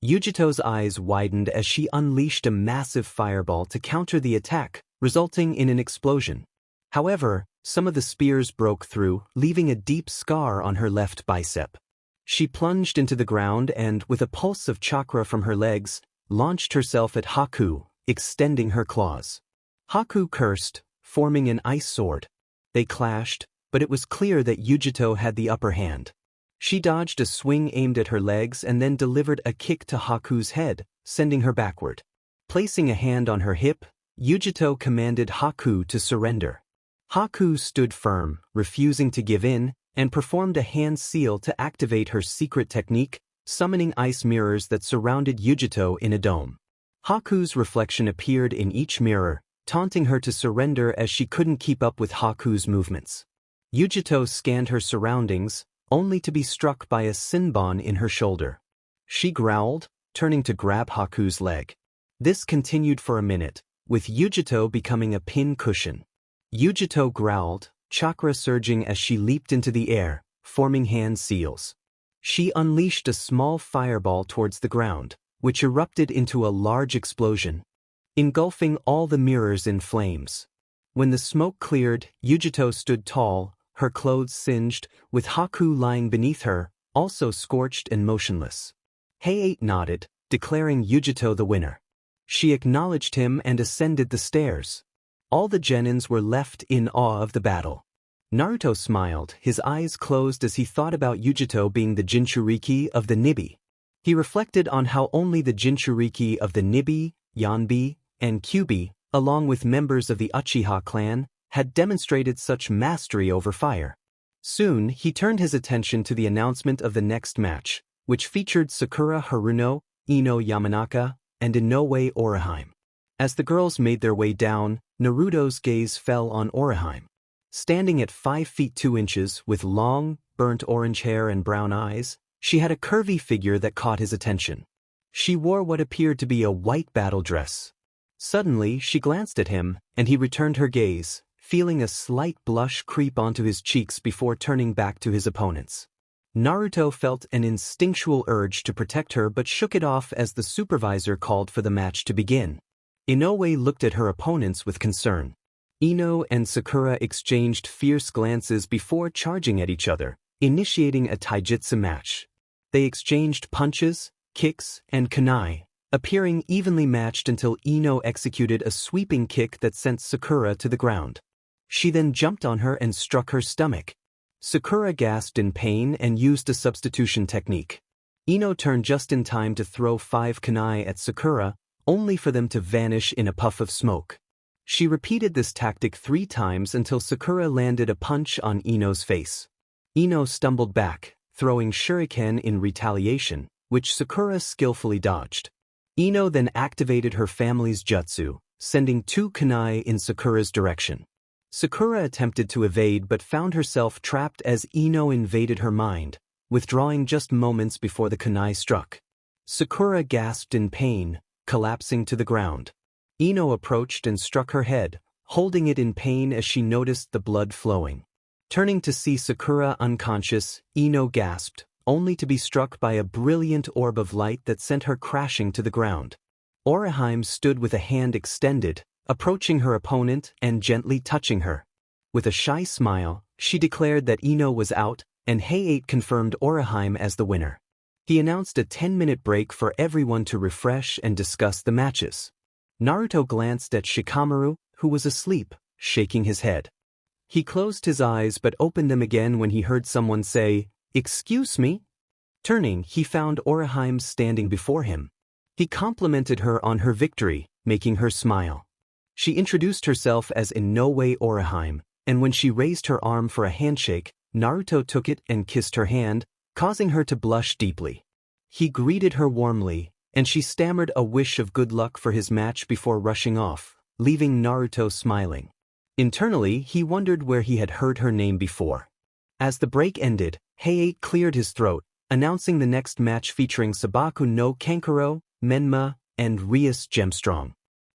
Yujito's eyes widened as she unleashed a massive fireball to counter the attack, resulting in an explosion. However, some of the spears broke through, leaving a deep scar on her left bicep. She plunged into the ground and, with a pulse of chakra from her legs, launched herself at Haku, extending her claws. Haku cursed, forming an ice sword. They clashed, but it was clear that Yujito had the upper hand. She dodged a swing aimed at her legs and then delivered a kick to Haku's head, sending her backward. Placing a hand on her hip, Yujito commanded Haku to surrender. Haku stood firm, refusing to give in, and performed a hand seal to activate her secret technique, summoning ice mirrors that surrounded Yujito in a dome. Haku's reflection appeared in each mirror, taunting her to surrender as she couldn't keep up with Haku's movements. Yujito scanned her surroundings, only to be struck by a senbon in her shoulder. She growled, turning to grab Haku's leg. This continued for a minute, with Yujito becoming a pin cushion. Yujito growled, chakra surging as she leaped into the air, forming hand seals. She unleashed a small fireball towards the ground, which erupted into a large explosion, engulfing all the mirrors in flames. When the smoke cleared, Yujito stood tall, her clothes singed, with Haku lying beneath her, also scorched and motionless. Heiei nodded, declaring Yujito the winner. She acknowledged him and ascended the stairs. All the genins were left in awe of the battle. Naruto smiled, his eyes closed as he thought about Yujito being the Jinchuriki of the Nibi. He reflected on how only the Jinchuriki of the Nibi, Yanbi, and Kyubi, along with members of the Uchiha clan, had demonstrated such mastery over fire. Soon, he turned his attention to the announcement of the next match, which featured Sakura Haruno, Ino Yamanaka, and Inoue Orihime. As the girls made their way down, Naruto's gaze fell on Orihime. Standing at 5 feet 2 inches with long, burnt orange hair and brown eyes, she had a curvy figure that caught his attention. She wore what appeared to be a white battle dress. Suddenly, she glanced at him, and he returned her gaze, feeling a slight blush creep onto his cheeks before turning back to his opponents. Naruto felt an instinctual urge to protect her but shook it off as the supervisor called for the match to begin. Inoue looked at her opponents with concern. Ino and Sakura exchanged fierce glances before charging at each other, initiating a taijutsu match. They exchanged punches, kicks, and kunai, appearing evenly matched until Ino executed a sweeping kick that sent Sakura to the ground. She then jumped on her and struck her stomach. Sakura gasped in pain and used a substitution technique. Ino turned just in time to throw 5 kunai at Sakura, only for them to vanish in a puff of smoke. She repeated this tactic 3 times until Sakura landed a punch on Ino's face. Ino stumbled back, throwing shuriken in retaliation, which Sakura skillfully dodged. Ino then activated her family's jutsu, sending 2 kunai in Sakura's direction. Sakura attempted to evade but found herself trapped as Ino invaded her mind, withdrawing just moments before the kunai struck. Sakura gasped in pain, collapsing to the ground. Ino approached and struck her head, holding it in pain as she noticed the blood flowing. Turning to see Sakura unconscious, Ino gasped, only to be struck by a brilliant orb of light that sent her crashing to the ground. Orihime stood with a hand extended, approaching her opponent and gently touching her. With a shy smile, she declared that Ino was out, and Heiei confirmed Orihime as the winner. He announced a 10-minute break for everyone to refresh and discuss the matches. Naruto glanced at Shikamaru, who was asleep, shaking his head. He closed his eyes but opened them again when he heard someone say, "Excuse me?" Turning, he found Orihime standing before him. He complimented her on her victory, making her smile. She introduced herself as Inoue Orihime, and when she raised her arm for a handshake, Naruto took it and kissed her hand, causing her to blush deeply. He greeted her warmly, and she stammered a wish of good luck for his match before rushing off, leaving Naruto smiling. Internally, he wondered where he had heard her name before. As the break ended, Heiei cleared his throat, announcing the next match featuring Sabaku no Kankuro, Menma, and Rias Gemstrong.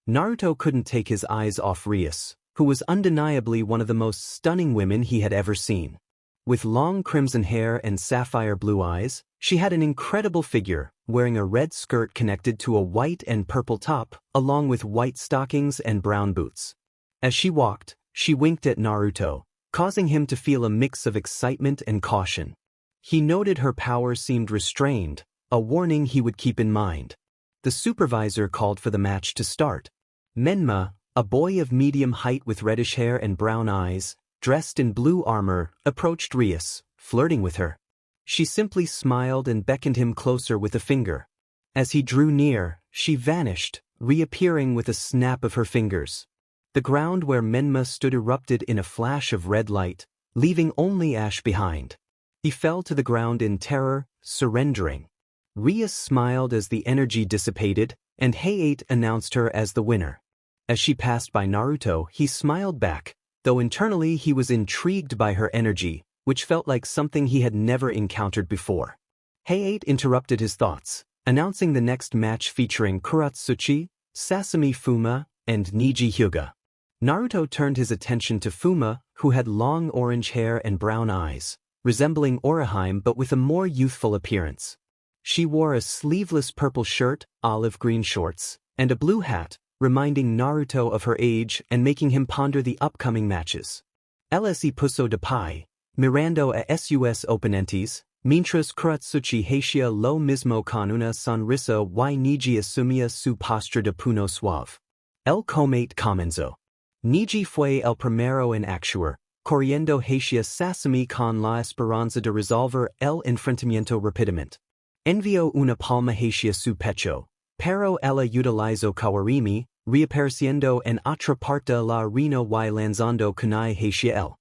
Naruto couldn't take his eyes off Rias, who was undeniably one of the most stunning women he had ever seen. With long crimson hair and sapphire blue eyes, she had an incredible figure, wearing a red skirt connected to a white and purple top, along with white stockings and brown boots. As she walked, she winked at Naruto, causing him to feel a mix of excitement and caution. He noted her power seemed restrained, a warning he would keep in mind. The supervisor called for the match to start. Menma, a boy of medium height with reddish hair and brown eyes, dressed in blue armor, approached Rias, flirting with her. She simply smiled and beckoned him closer with a finger. As he drew near, she vanished, reappearing with a snap of her fingers. The ground where Menma stood erupted in a flash of red light, leaving only ash behind. He fell to the ground in terror, surrendering. Rias smiled as the energy dissipated, and Heiei announced her as the winner. As she passed by Naruto, he smiled back, though internally he was intrigued by her energy, which felt like something he had never encountered before. Heiei interrupted his thoughts, announcing the next match featuring Kuratsuchi, Sasami Fuma, and Niji Hyuga. Naruto turned his attention to Fuma, who had long orange hair and brown eyes, resembling Orihime but with a more youthful appearance. She wore a sleeveless purple shirt, olive green shorts, and a blue hat, reminding Naruto of her age and making him ponder the upcoming matches. LSE Puso de Pai, Mirando a sus oponentes, mientras Kuratsuchi hacia lo mismo con una sonrisa y Niji asumía su postura de puno suave. El comate comenzó. Niji fue el primero en actuar, corriendo hacia Sasami con la esperanza de resolver el enfrentamiento rápidamente. Envió una palma hacia su pecho, pero ella utilizó Kawarimi, reapareciendo en otra parte la arena y lanzando kunai hacia él.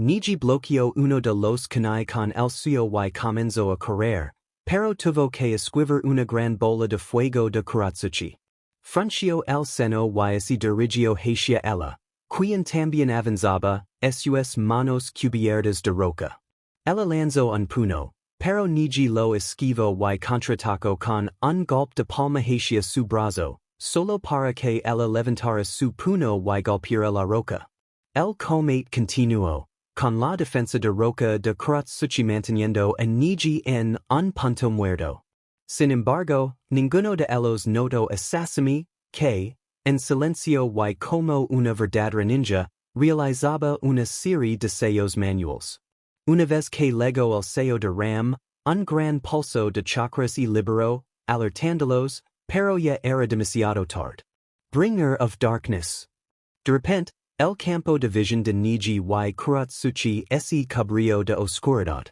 Niji bloqueó uno de los kunai con el suyo y comenzó a correr, pero tuvo que esquivar una gran bola de fuego de Kuratsuchi. Frunció el seno y se dirigió hacia ella, quien también avanzaba, sus manos cubiertas de roca. Ella lanzó un puño, pero Niji lo esquivó y contraatacó con un golpe de palma hacia su brazo, solo para que ella levantara su puño y golpeara la roca. El comate continuó, con la defensa de roca de Kuratsuchi manteniendo a Niji en un punto muerto. Sin embargo, ninguno de ellos notó a Sasami, que, en silencio y como una verdadera ninja, realizaba una serie de sellos manuales. Una vez que legó el sello de Ram, un gran pulso de chakras y liberó, alertándolos, pero ya era demasiado tarde. Bringer of Darkness. De repente, el campo de visión de Niji y Kuratsuchi se cubrió de oscuridad.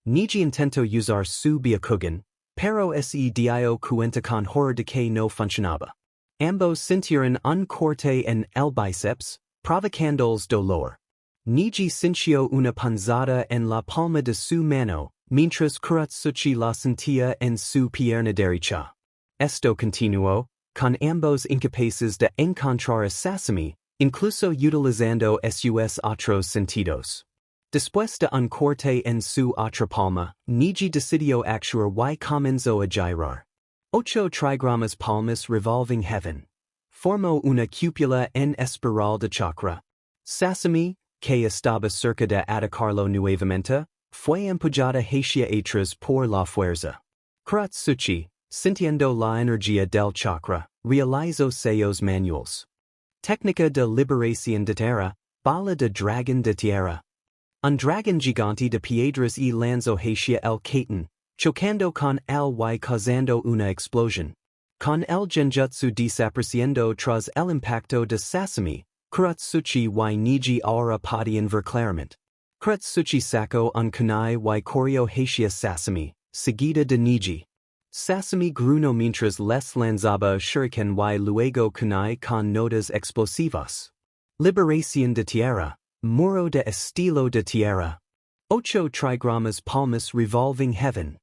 Niji intentó usar su Byakugan, pero se dio cuenta con horror de que no funcionaba. Ambos sintieron un corte en el bíceps, provocándoles dolor. Niji sintió una punzada en la palma de su mano, mientras Kuratsuchi la sentía en su pierna derecha. Esto continuó, con ambos incapaces de encontrar a Sasami, incluso utilizando sus otros sentidos. Después de un corte en su otra palma, Niji decidió actuar y comenzó a girar. 8 trigramas palmas revolving heaven. Formó una cúpula en espiral de chakra. Sasami, que estaba cerca de atacarlo nuevamente, fue empujada hacia atrás por la fuerza. Kuratsuchi, sintiendo la energía del chakra, realizó sellos manuales. Técnica de liberación de tierra, bala de dragón de tierra. Un dragón gigante de piedras y lanzó hacia el Kaiten, chocando con él y causando una explosión. Con el genjutsu desapareciendo tras el impacto de Sasami, Kuratsuchi y Niji ahora podían ver claramente. Kuratsuchi sacó un kunai y corrió hacia Sasami, seguida de Niji. Sasami gruñó mientras les lanzaba shuriken y luego kunai con notas explosivas. Liberación de tierra, muro de estilo de tierra. 8 trigramas palmas revolving heaven.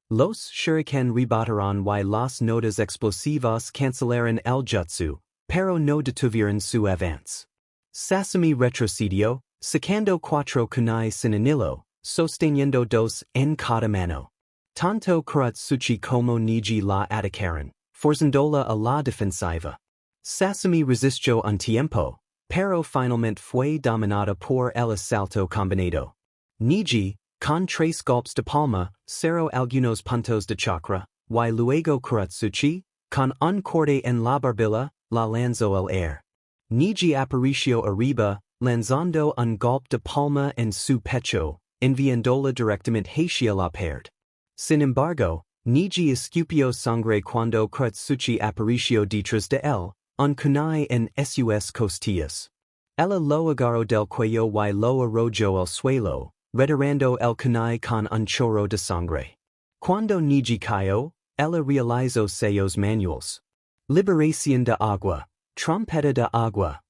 Los shuriken rebotaron y las notas explosivas cancelaron el jutsu, pero no detuvieron su avance. Sasami retrocedió, sacando 4 kunai sin anillo, sosteniendo 2 en cada mano. Tanto Kuratsuchi como Niji la atacaron, forzándola a la defensiva. Sasami resistió un tiempo, pero finalmente fue dominada por el asalto combinado. Niji, con 3 golpes de palma, cerró algunos puntos de chakra, y luego Kuratsuchi, con un corte en la barbilla, la lanzó al aire. Niji apareció arriba, lanzando un golpe de palma en su pecho, enviándola directamente hacia la pared. Sin embargo, Niji escupió sangre cuando Kuratsuchi apareció detrás de él, un kunai en sus costillas. Ella lo agarró del cuello y lo arrojó al suelo, retirando el kunai con un chorro de sangre. Cuando Niji cayó, ella realizó sellos manuales. Liberación de agua, trompeta de agua.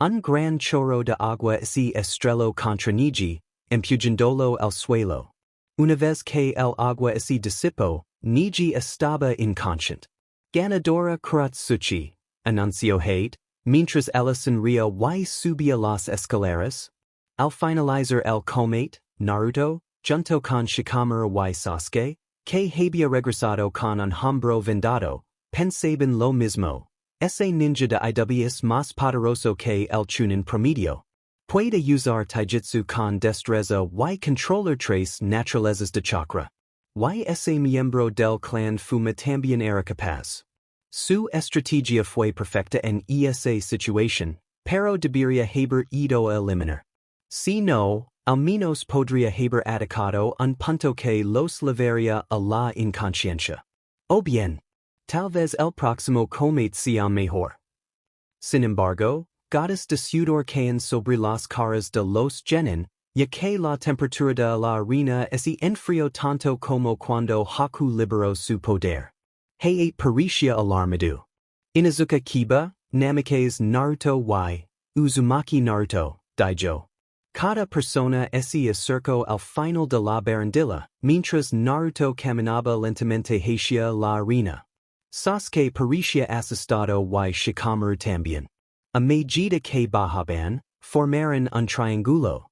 Un gran chorro de agua se estrelló contra Niji, empujándolo al suelo. Una vez que el agua se disipó, Niji estaba inconsciente. Ganadora Kuratsuchi, anunció Hate, mientras ella sonrió y subía las escaleras. Al finalizar el combate, Naruto, junto con Shikamaru y Sasuke, que había regresado con un hombro vendado, pensaban lo mismo. Ese ninja de IW más poderoso que el Chunin promedio. Puede usar taijutsu con destreza y controlar 3 naturalezas de chakra. Y ese miembro del clan Fuma también era capaz. Su estrategia fue perfecta en esa situación, pero debería haber ido eliminar. Si no, al menos podría haber atacado un punto que los llevaría a la inconsciencia. O bien, tal vez el próximo combate sea mejor. Sin embargo, gotas de sudor caen sobre las caras de los genin, ya que la temperatura de la arena se enfrió tanto como cuando Haku liberó su poder. Hayate parecía alarmado. Inazuka Kiba, Namikaze Naruto y Uzumaki Naruto, Daijo. Cada persona se acercó al final de la barandilla, mientras Naruto caminaba lentamente hacia la arena. Sasuke parecía asustado y Shikamaru también. A medida que bajaban, formaron un triángulo.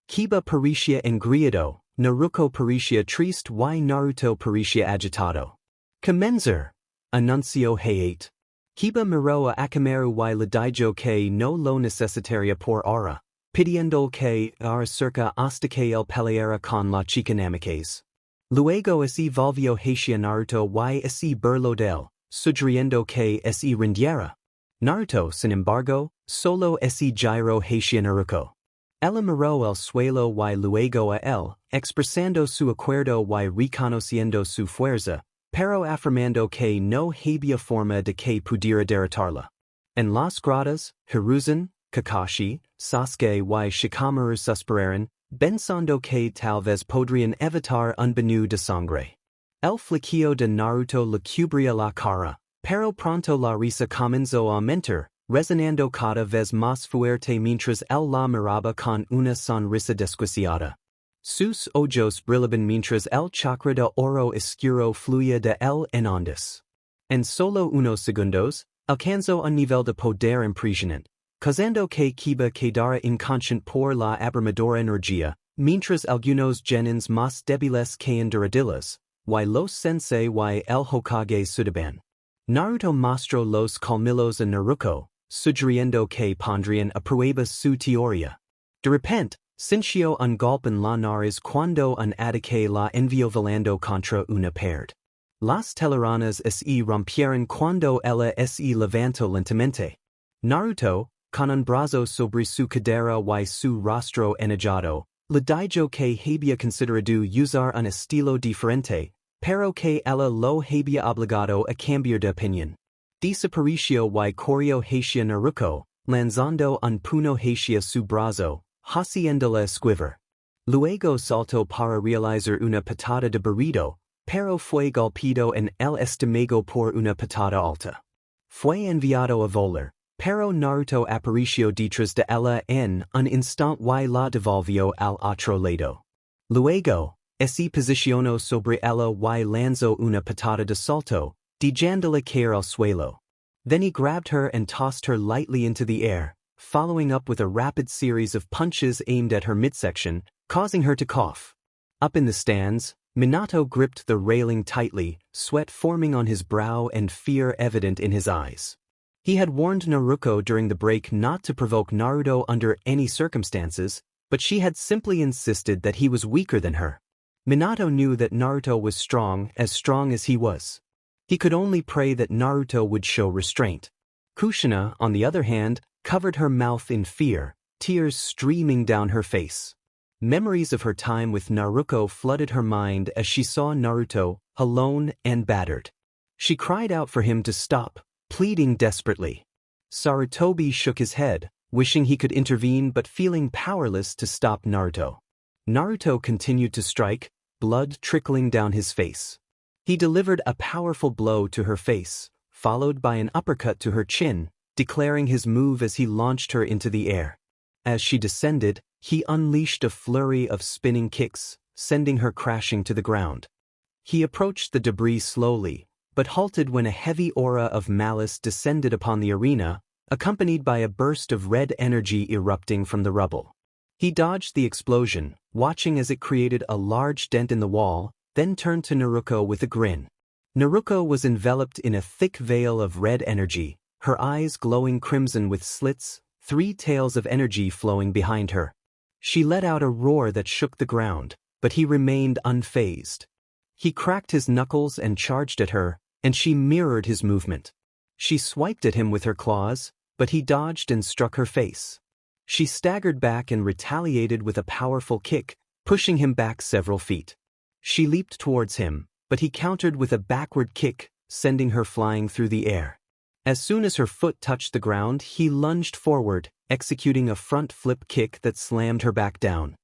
Kiba parecía engriado, Naruto parecía triste y Naruto parecía agitado. Comenzar, anunció Hayate. Kiba miró a Akamaru y le dijo que no lo necesitaría por ahora, pidiendo que acerca hasta que él peleara con la chica Namikaze. Luego se volvió hacia Naruto y se burló de él, sugiriendo que se rindiera. Naruto, sin embargo, solo se giró hacia Naruto. Ella miró el suelo y luego a él, expresando su acuerdo y reconociendo su fuerza, pero afirmando que no había forma de que pudiera derrotarla. En las gradas, Hiruzen, Kakashi, Sasuke y Shikamaru suspiraron, pensando que tal vez podrían evitar un baño de sangre. El flequillo de Naruto le cubría la cara, pero pronto la risa comenzó a aumentar, resonando cada vez más fuerte mientras él la miraba con una sonrisa desquiciada. Sus ojos brillaban mientras el chakra de oro oscuro fluía de él en ondas. En solo unos segundos, alcanzó un nivel de poder impresionante, causando que Kiba quedara inconsciente por la abrumadora energía, mientras algunos genins más débiles caen derretidos, y los sensei y el Hokage sudaban. Naruto mostró los colmillos a Naruto, sugiriendo que pondrían a prueba su teoría. De repente, sintió un golpe en la nariz cuando un ataque la envió volando contra una pared. Las telarañas se rompieron cuando ella se levantó lentamente. Naruto, con un brazo sobre su cadera y su rostro enojado, le dijo que había considerado usar un estilo diferente, pero que ella lo había obligado a cambiar de opinión. Desapareció y corrió hacia Naruto, lanzando un puño hacia su brazo, haciéndole esquivar. Luego saltó para realizar una patada de burrito, pero fue golpeado en el estómago por una patada alta. Fue enviado a volar, pero Naruto apareció detrás de ella en un instante y la devolvió al otro lado. Luego, se posicionó sobre ella y lanzó una patada de salto, dejándole caer al suelo. Then he grabbed her and tossed her lightly into the air, following up with a rapid series of punches aimed at her midsection, causing her to cough. Up in the stands, Minato gripped the railing tightly, sweat forming on his brow and fear evident in his eyes. He had warned Naruto during the break not to provoke Naruto under any circumstances, but she had simply insisted that he was weaker than her. Minato knew that Naruto was strong as he was. He could only pray that Naruto would show restraint. Kushina, on the other hand, covered her mouth in fear, tears streaming down her face. Memories of her time with Naruto flooded her mind as she saw Naruto, alone and battered. She cried out for him to stop, pleading desperately. Sarutobi shook his head, wishing he could intervene but feeling powerless to stop Naruto. Naruto continued to strike, blood trickling down his face. He delivered a powerful blow to her face, followed by an uppercut to her chin, declaring his move as he launched her into the air. As she descended, he unleashed a flurry of spinning kicks, sending her crashing to the ground. He approached the debris slowly, but halted when a heavy aura of malice descended upon the arena, accompanied by a burst of red energy erupting from the rubble. He dodged the explosion, watching as it created a large dent in the wall, then turned to Naruto with a grin. Naruto was enveloped in a thick veil of red energy, her eyes glowing crimson with slits, 3 tails of energy flowing behind her. She let out a roar that shook the ground, but he remained unfazed. He cracked his knuckles and charged at her, and she mirrored his movement. She swiped at him with her claws, but he dodged and struck her face. She staggered back and retaliated with a powerful kick, pushing him back several feet. She leaped towards him, but he countered with a backward kick, sending her flying through the air. As soon as her foot touched the ground, he lunged forward, executing a front flip kick that slammed her back down.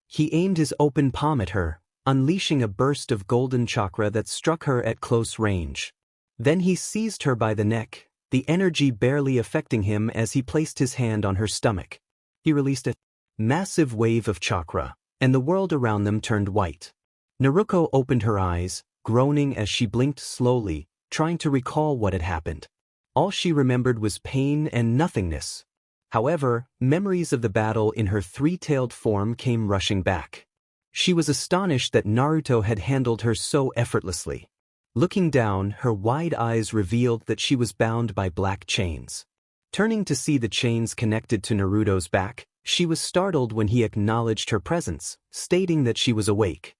He aimed his open palm at her, unleashing a burst of golden chakra that struck her at close range. Then he seized her by the neck, the energy barely affecting him as he placed his hand on her stomach. He released a massive wave of chakra, and the world around them turned white. Naruto opened her eyes, groaning as she blinked slowly, trying to recall what had happened. All she remembered was pain and nothingness. However, memories of the battle in her three-tailed form came rushing back. She was astonished that Naruto had handled her so effortlessly. Looking down, her wide eyes revealed that she was bound by black chains. Turning to see the chains connected to Naruto's back, she was startled when he acknowledged her presence, stating that she was awake.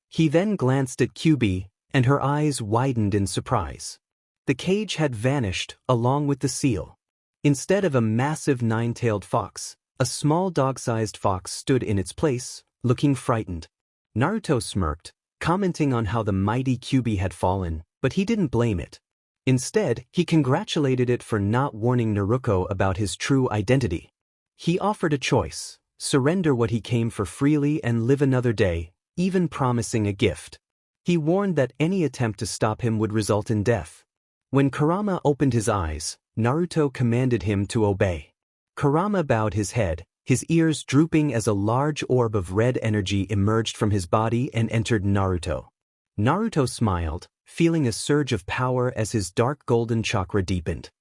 He then glanced at Kyuubi, and her eyes widened in surprise. The cage had vanished, along with the seal. Instead of a massive nine-tailed fox, a small dog-sized fox stood in its place, looking frightened. Naruto smirked, commenting on how the mighty Kyuubi had fallen, but he didn't blame it. Instead, he congratulated it for not warning Naruto about his true identity. He offered a choice: surrender what he came for freely and live another day, even promising a gift. He warned that any attempt to stop him would result in death. When Kurama opened his eyes, Naruto commanded him to obey. Kurama bowed his head, his ears drooping as a large orb of red energy emerged from his body and entered Naruto. Naruto smiled, feeling a surge of power as his dark golden chakra deepened.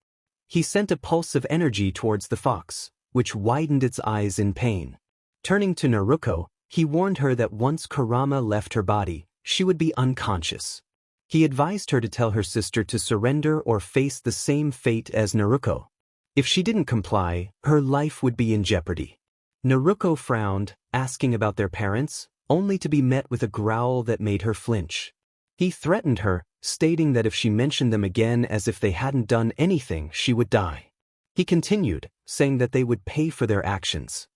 He sent a pulse of energy towards the fox, which widened its eyes in pain. Turning to Naruto, he warned her that once Kurama left her body, she would be unconscious. He advised her to tell her sister to surrender or face the same fate as Naruto. If she didn't comply, her life would be in jeopardy. Naruto frowned, asking about their parents, only to be met with a growl that made her flinch. He threatened her, stating that if she mentioned them again as if they hadn't done anything, she would die. He continued, saying that they would pay for their actions.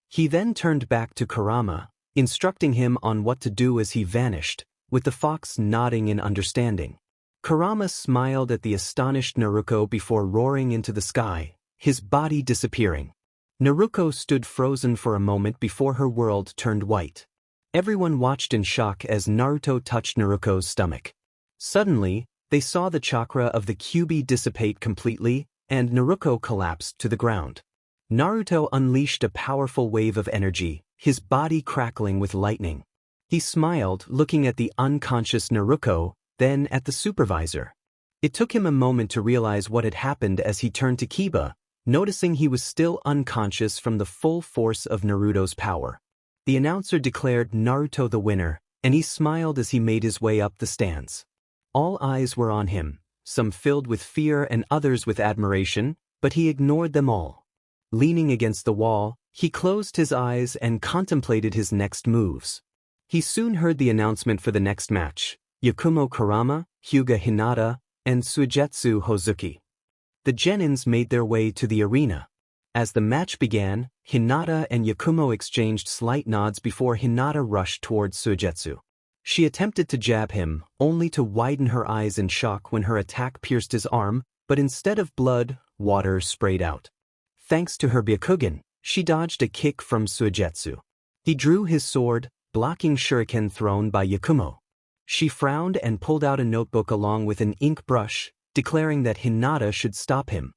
He then turned back to Kurama, instructing him on what to do as he vanished, with the fox nodding in understanding. Kurama smiled at the astonished Naruto before roaring into the sky, his body disappearing. Naruto stood frozen for a moment before her world turned white. Everyone watched in shock as Naruto touched Naruto's stomach. Suddenly, they saw the chakra of the Kyuubi dissipate completely, and Naruto collapsed to the ground. Naruto unleashed a powerful wave of energy, his body crackling with lightning. He smiled, looking at the unconscious Naruto, then at the supervisor. It took him a moment to realize what had happened as he turned to Kiba, noticing he was still unconscious from the full force of Naruto's power. The announcer declared Naruto the winner, and he smiled as he made his way up the stands. All eyes were on him, some filled with fear and others with admiration, but he ignored them all. Leaning against the wall, he closed his eyes and contemplated his next moves. He soon heard the announcement for the next match: Yakumo Kurama, Hyuga Hinata, and Suigetsu Hozuki. The genins made their way to the arena. As the match began, Hinata and Yakumo exchanged slight nods before Hinata rushed towards Suigetsu. She attempted to jab him, only to widen her eyes in shock when her attack pierced his arm, but instead of blood, water sprayed out. Thanks to her Byakugan, she dodged a kick from Suigetsu. He drew his sword, blocking shuriken thrown by Yakumo. She frowned and pulled out a notebook along with an ink brush, declaring that Hinata should stop him.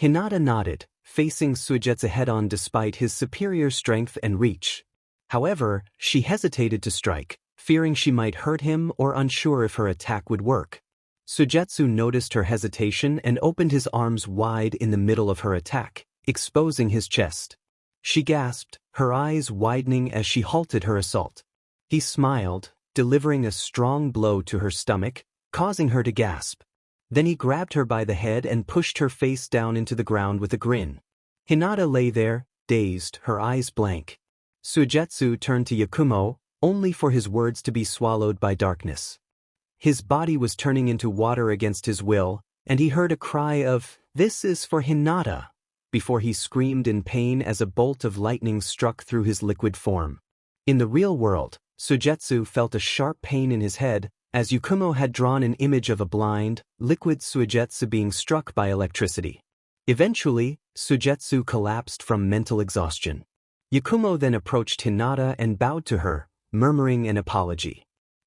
Hinata nodded, facing Suigetsu head-on despite his superior strength and reach. However, she hesitated to strike, fearing she might hurt him or unsure if her attack would work. Suigetsu noticed her hesitation and opened his arms wide in the middle of her attack, exposing his chest. She gasped, her eyes widening as she halted her assault. He smiled, delivering a strong blow to her stomach, causing her to gasp. Then he grabbed her by the head and pushed her face down into the ground with a grin. Hinata lay there, dazed, her eyes blank. Suigetsu turned to Yakumo, only for his words to be swallowed by darkness. His body was turning into water against his will, and he heard a cry of, "This is for Hinata," before he screamed in pain as a bolt of lightning struck through his liquid form. In the real world, Suigetsu felt a sharp pain in his head, as Yakumo had drawn an image of a blind, liquid Suigetsu being struck by electricity. Eventually, Suigetsu collapsed from mental exhaustion. Yakumo then approached Hinata and bowed to her, murmuring an apology.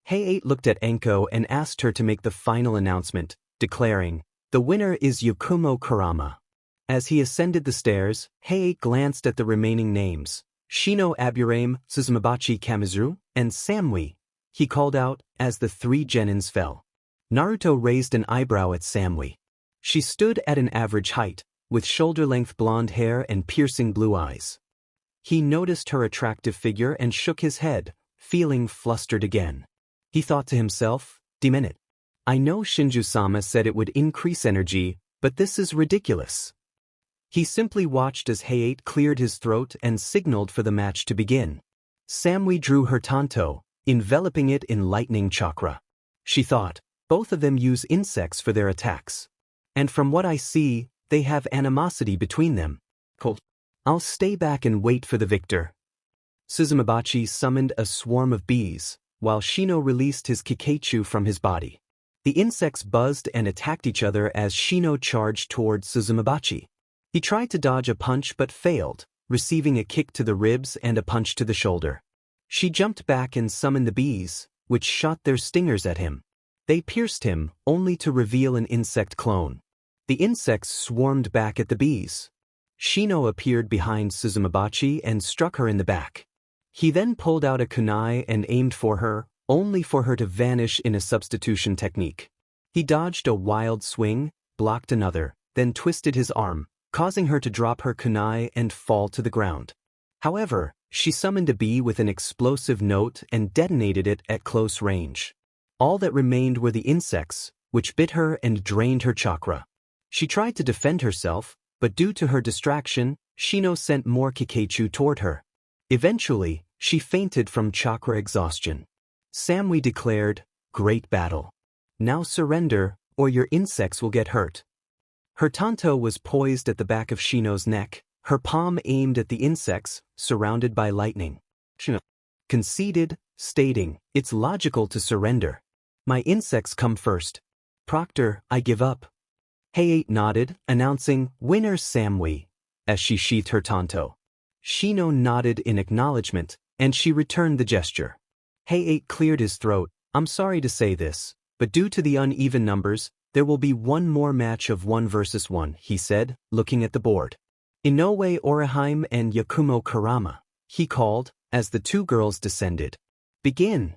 Heiei looked at Enko and asked her to make the final announcement, declaring, "The winner is Yakumo Kurama." As he ascended the stairs, Heiei glanced at the remaining names, Shino Aburame, Suzumabachi Kamizuru, and Samui. He called out, as the three genins fell. Naruto raised an eyebrow at Samui. She stood at an average height, with shoulder-length blonde hair and piercing blue eyes. He noticed her attractive figure and shook his head, feeling flustered again. He thought to himself, "Demon it. I know Shinju-sama said it would increase energy, but this is ridiculous." He simply watched as Heiei cleared his throat and signaled for the match to begin. Samui drew her tanto, enveloping it in lightning chakra. She thought, both of them use insects for their attacks. And from what I see, they have animosity between them. Cool. I'll stay back and wait for the victor. Suzumabachi summoned a swarm of bees, while Shino released his Kikeichu from his body. The insects buzzed and attacked each other as Shino charged towards Suzumabachi. He tried to dodge a punch but failed, receiving a kick to the ribs and a punch to the shoulder. She jumped back and summoned the bees, which shot their stingers at him. They pierced him, only to reveal an insect clone. The insects swarmed back at the bees. Shino appeared behind Suzumabachi and struck her in the back. He then pulled out a kunai and aimed for her, only for her to vanish in a substitution technique. He dodged a wild swing, blocked another, then twisted his arm, causing her to drop her kunai and fall to the ground. However, she summoned a bee with an explosive note and detonated it at close range. All that remained were the insects, which bit her and drained her chakra. She tried to defend herself, but due to her distraction, Shino sent more Kikeichu toward her. Eventually, she fainted from chakra exhaustion. Samui declared, "Great battle. Now surrender, or your insects will get hurt." Her tanto was poised at the back of Shino's neck, her palm aimed at the insects, surrounded by lightning. Shino conceded, stating, "It's logical to surrender. My insects come first. Proctor, I give up." Heiei nodded, announcing, "Winner Samui," as she sheathed her tanto. Shino nodded in acknowledgement, and she returned the gesture. Heiei cleared his throat. "I'm sorry to say this, but due to the uneven numbers, there will be one more match of 1 versus 1, he said, looking at the board. "Inoue Oriheim and Yakumo Kurama," he called, as the two girls descended. "Begin."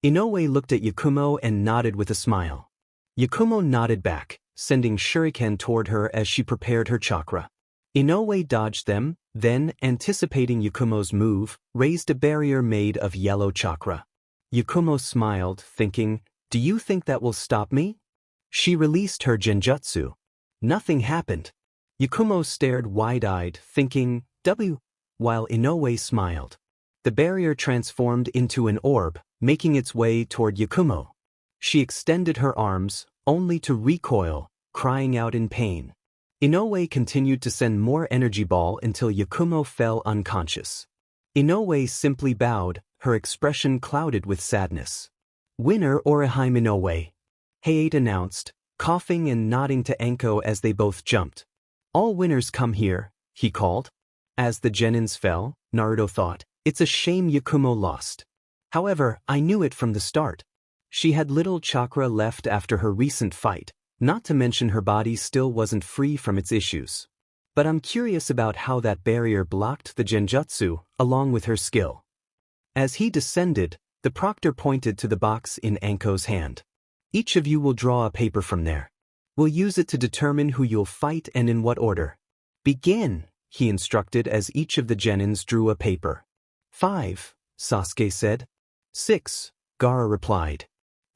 Inoue looked at Yakumo and nodded with a smile. Yakumo nodded back, sending shuriken toward her as she prepared her chakra. Inoue dodged them, then, anticipating Yakumo's move, raised a barrier made of yellow chakra. Yakumo smiled, thinking, "Do you think that will stop me?" She released her genjutsu. Nothing happened. Yakumo stared wide-eyed, thinking, while Inoue smiled. The barrier transformed into an orb, making its way toward Yakumo. She extended her arms, only to recoil, crying out in pain. Inoue continued to send more energy ball until Yakumo fell unconscious. Inoue simply bowed, her expression clouded with sadness. "Winner Oriheim Inoue," Heiei announced, coughing and nodding to Enko as they both jumped. "All winners come here," he called. As the genins fell, Naruto thought, "It's a shame Yakumo lost. However, I knew it from the start." She had little chakra left after her recent fight, not to mention her body still wasn't free from its issues. But I'm curious about how that barrier blocked the genjutsu, along with her skill. As he descended, the proctor pointed to the box in Enko's hand. "Each of you will draw a paper from there. We'll use it to determine who you'll fight and in what order. Begin," he instructed as each of the genins drew a paper. 5, Sasuke said. 6, Gaara replied.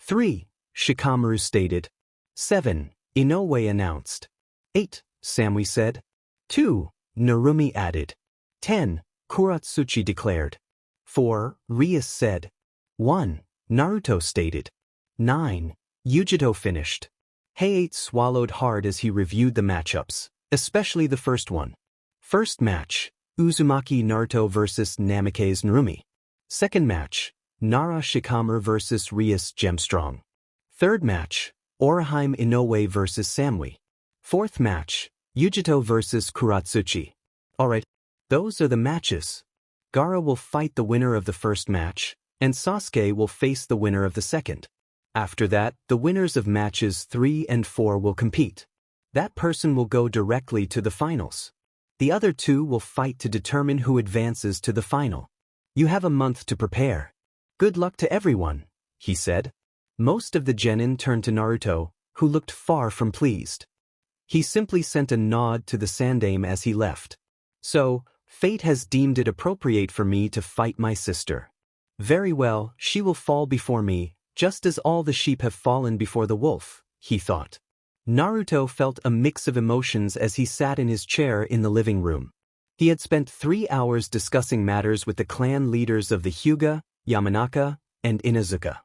3, Shikamaru stated. 7, Inoue announced. 8, Samui said. 2, Narumi added. 10, Kuratsuchi declared. 4, Rias said. 1, Naruto stated. 9, Yujito finished. Hayate swallowed hard as he reviewed the matchups, especially the first one. First match, Uzumaki Naruto vs Namikaze Narumi. Second match, Nara Shikamaru vs Rias Gemstrong. Third match, Orihime Inoue vs Samui. Fourth match, Yujito vs Kuratsuchi. Alright, those are the matches. Gaara will fight the winner of the first match, and Sasuke will face the winner of the second. After that, the winners of matches 3 and 4 will compete. That person will go directly to the finals. The other two will fight to determine who advances to the final. You have a month to prepare. Good luck to everyone, he said. Most of the genin turned to Naruto, who looked far from pleased. He simply sent a nod to the Sandaime as he left. So, fate has deemed it appropriate for me to fight my sister. Very well, she will fall before me, just as all the sheep have fallen before the wolf, he thought. Naruto felt a mix of emotions as he sat in his chair in the living room. He had spent 3 hours discussing matters with the clan leaders of the Hyuga, Yamanaka, and Inuzuka.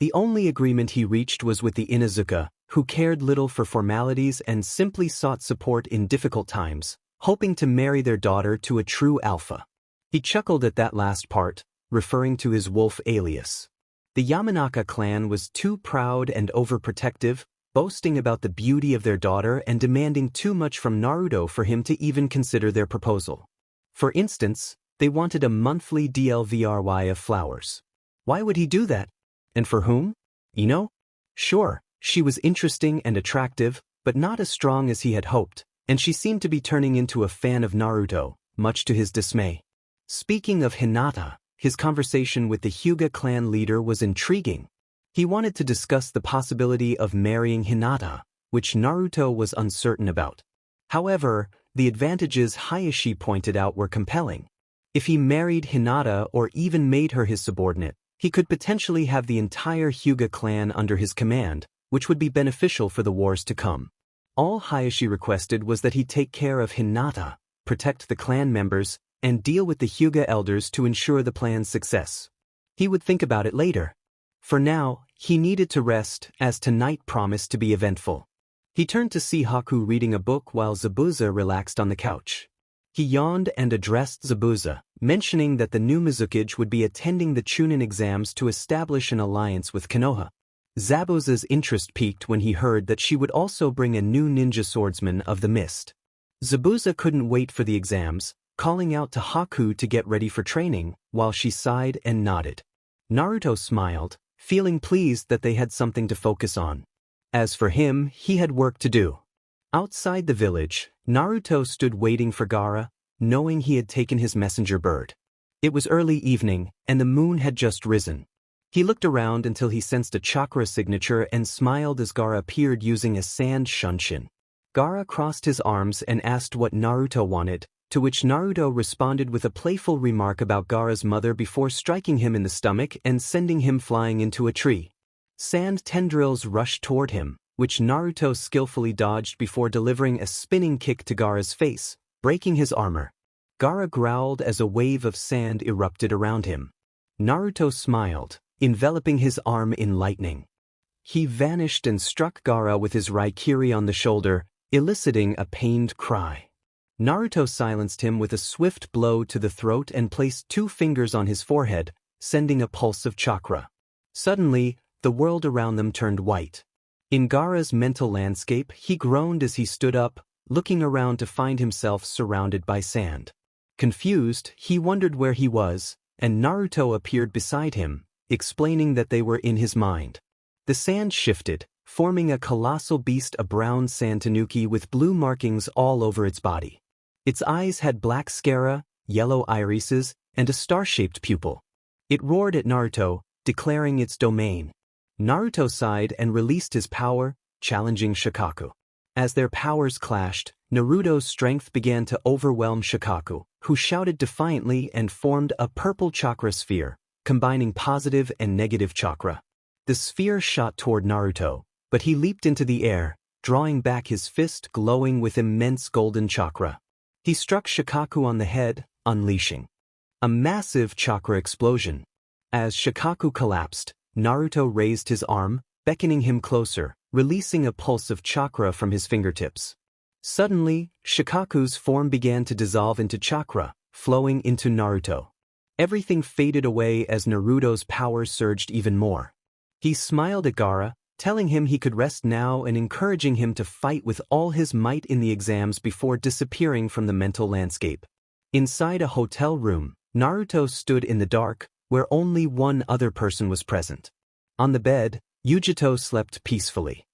The only agreement he reached was with the Inuzuka, who cared little for formalities and simply sought support in difficult times, hoping to marry their daughter to a true Alfa. He chuckled at that last part, referring to his wolf alias. The Yamanaka clan was too proud and overprotective, boasting about the beauty of their daughter and demanding too much from Naruto for him to even consider their proposal. For instance, they wanted a monthly DLVRY of flowers. Why would he do that? And for whom? Ino? Sure, she was interesting and attractive, but not as strong as he had hoped, and she seemed to be turning into a fan of Naruto, much to his dismay. Speaking of Hinata, his conversation with the Hyuga clan leader was intriguing. He wanted to discuss the possibility of marrying Hinata, which Naruto was uncertain about. However, the advantages Hayashi pointed out were compelling. If he married Hinata or even made her his subordinate, he could potentially have the entire Hyuga clan under his command, which would be beneficial for the wars to come. All Hayashi requested was that he take care of Hinata, protect the clan members, and deal with the Hyuga elders to ensure the plan's success. He would think about it later. For now, he needed to rest, as tonight promised to be eventful. He turned to see Haku reading a book while Zabuza relaxed on the couch. He yawned and addressed Zabuza, mentioning that the new Mizukage would be attending the Chunin exams to establish an alliance with Konoha. Zabuza's interest peaked when he heard that she would also bring a new ninja swordsman of the mist. Zabuza couldn't wait for the exams, calling out to Haku to get ready for training, while she sighed and nodded. Naruto smiled, feeling pleased that they had something to focus on. As for him, he had work to do. Outside the village, Naruto stood waiting for Gaara, knowing he had taken his messenger bird. It was early evening, and the moon had just risen. He looked around until he sensed a chakra signature and smiled as Gaara appeared using a sand shunshin. Gaara crossed his arms and asked what Naruto wanted, to which Naruto responded with a playful remark about Gaara's mother before striking him in the stomach and sending him flying into a tree. Sand tendrils rushed toward him, which Naruto skillfully dodged before delivering a spinning kick to Gaara's face, breaking his armor. Gaara growled as a wave of sand erupted around him. Naruto smiled, enveloping his arm in lightning. He vanished and struck Gaara with his Raikiri on the shoulder, eliciting a pained cry. Naruto silenced him with a swift blow to the throat and placed 2 fingers on his forehead, sending a pulse of chakra. Suddenly, the world around them turned white. In Gaara's mental landscape, he groaned as he stood up, looking around to find himself surrounded by sand. Confused, he wondered where he was, and Naruto appeared beside him, explaining that they were in his mind. The sand shifted, forming a colossal beast, a brown sand tanuki with blue markings all over its body. Its eyes had black sclera, yellow irises, and a star-shaped pupil. It roared at Naruto, declaring its domain. Naruto sighed and released his power, challenging Shikaku. As their powers clashed, Naruto's strength began to overwhelm Shikaku, who shouted defiantly and formed a purple chakra sphere, combining positive and negative chakra. The sphere shot toward Naruto, but he leaped into the air, drawing back his fist glowing with immense golden chakra. He struck Shikaku on the head, unleashing a massive chakra explosion. As Shikaku collapsed, Naruto raised his arm, beckoning him closer, releasing a pulse of chakra from his fingertips. Suddenly, Shikaku's form began to dissolve into chakra, flowing into Naruto. Everything faded away as Naruto's powers surged even more. He smiled at Gaara, telling him he could rest now and encouraging him to fight with all his might in the exams before disappearing from the mental landscape. Inside a hotel room, Naruto stood in the dark, where only one other person was present. On the bed, Yujito slept peacefully.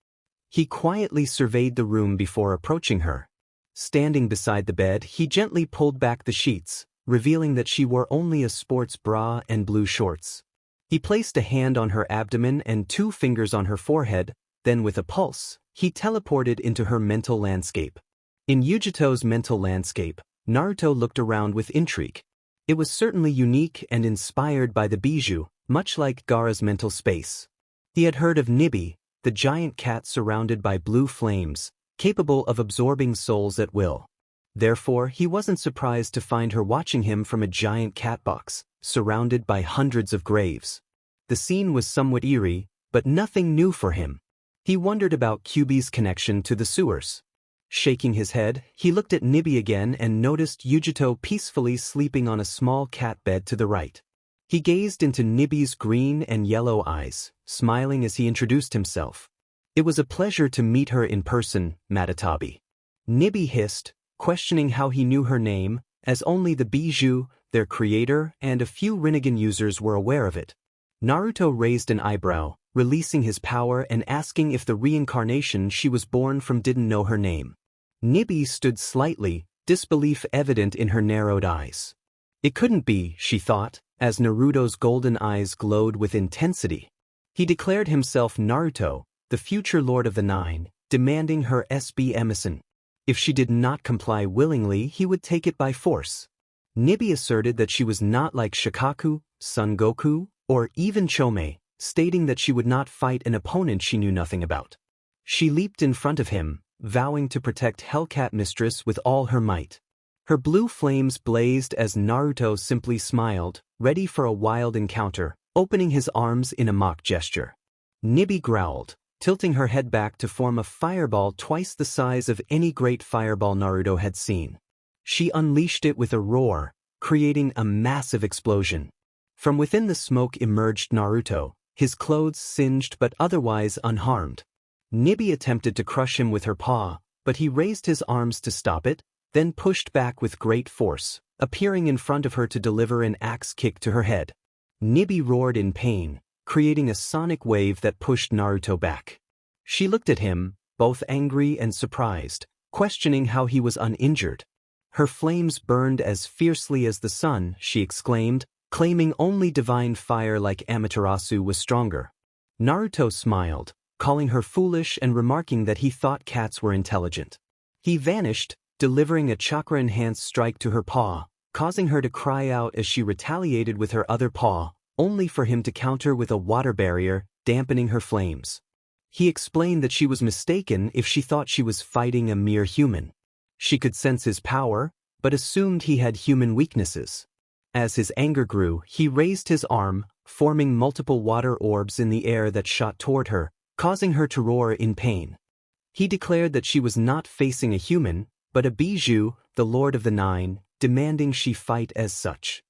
He quietly surveyed the room before approaching her. Standing beside the bed, he gently pulled back the sheets, revealing that she wore only a sports bra and blue shorts. He placed a hand on her abdomen and 2 fingers on her forehead, then with a pulse, he teleported into her mental landscape. In Yujito's mental landscape, Naruto looked around with intrigue. It was certainly unique and inspired by the Bijū, much like Gaara's mental space. He had heard of Nibi, the giant cat surrounded by blue flames, capable of absorbing souls at will. Therefore, he wasn't surprised to find her watching him from a giant cat box, surrounded by hundreds of graves. The scene was somewhat eerie, but nothing new for him. He wondered about Kyuubi's connection to the sewers. Shaking his head, he looked at Nibi again and noticed Yujito peacefully sleeping on a small cat bed to the right. He gazed into Nibi's green and yellow eyes, smiling as he introduced himself. It was a pleasure to meet her in person, Matatabi. Nibi hissed, questioning how he knew her name, as only the Bijū, their creator, and a few Rinnegan users were aware of it. Naruto raised an eyebrow, releasing his power and asking if the reincarnation she was born from didn't know her name. Nibi stood slightly, disbelief evident in her narrowed eyes. It couldn't be, she thought, as Naruto's golden eyes glowed with intensity. He declared himself Naruto, the future Lord of the Nine, demanding her SB emison. If she did not comply willingly, he would take it by force. Nibi asserted that she was not like Shikaku, Son Goku, or even Chome, stating that she would not fight an opponent she knew nothing about. She leaped in front of him, vowing to protect Hellcat Mistress with all her might. Her blue flames blazed as Naruto simply smiled, ready for a wild encounter, opening his arms in a mock gesture. Nibi growled, tilting her head back to form a fireball twice the size of any great fireball Naruto had seen. She unleashed it with a roar, creating a massive explosion. From within the smoke emerged Naruto, his clothes singed but otherwise unharmed. Nibi attempted to crush him with her paw, but he raised his arms to stop it, then pushed back with great force, appearing in front of her to deliver an axe kick to her head. Nibi roared in pain, creating a sonic wave that pushed Naruto back. She looked at him, both angry and surprised, questioning how he was uninjured. Her flames burned as fiercely as the sun, she exclaimed, claiming only divine fire like Amaterasu was stronger. Naruto smiled, calling her foolish and remarking that he thought cats were intelligent. He vanished, delivering a chakra-enhanced strike to her paw, causing her to cry out as she retaliated with her other paw, only for him to counter with a water barrier, dampening her flames. He explained that she was mistaken if she thought she was fighting a mere human. She could sense his power, but assumed he had human weaknesses. As his anger grew, he raised his arm, forming multiple water orbs in the air that shot toward her, causing her to roar in pain. He declared that she was not facing a human, but a Bijū, the Lord of the Nine, demanding she fight as such.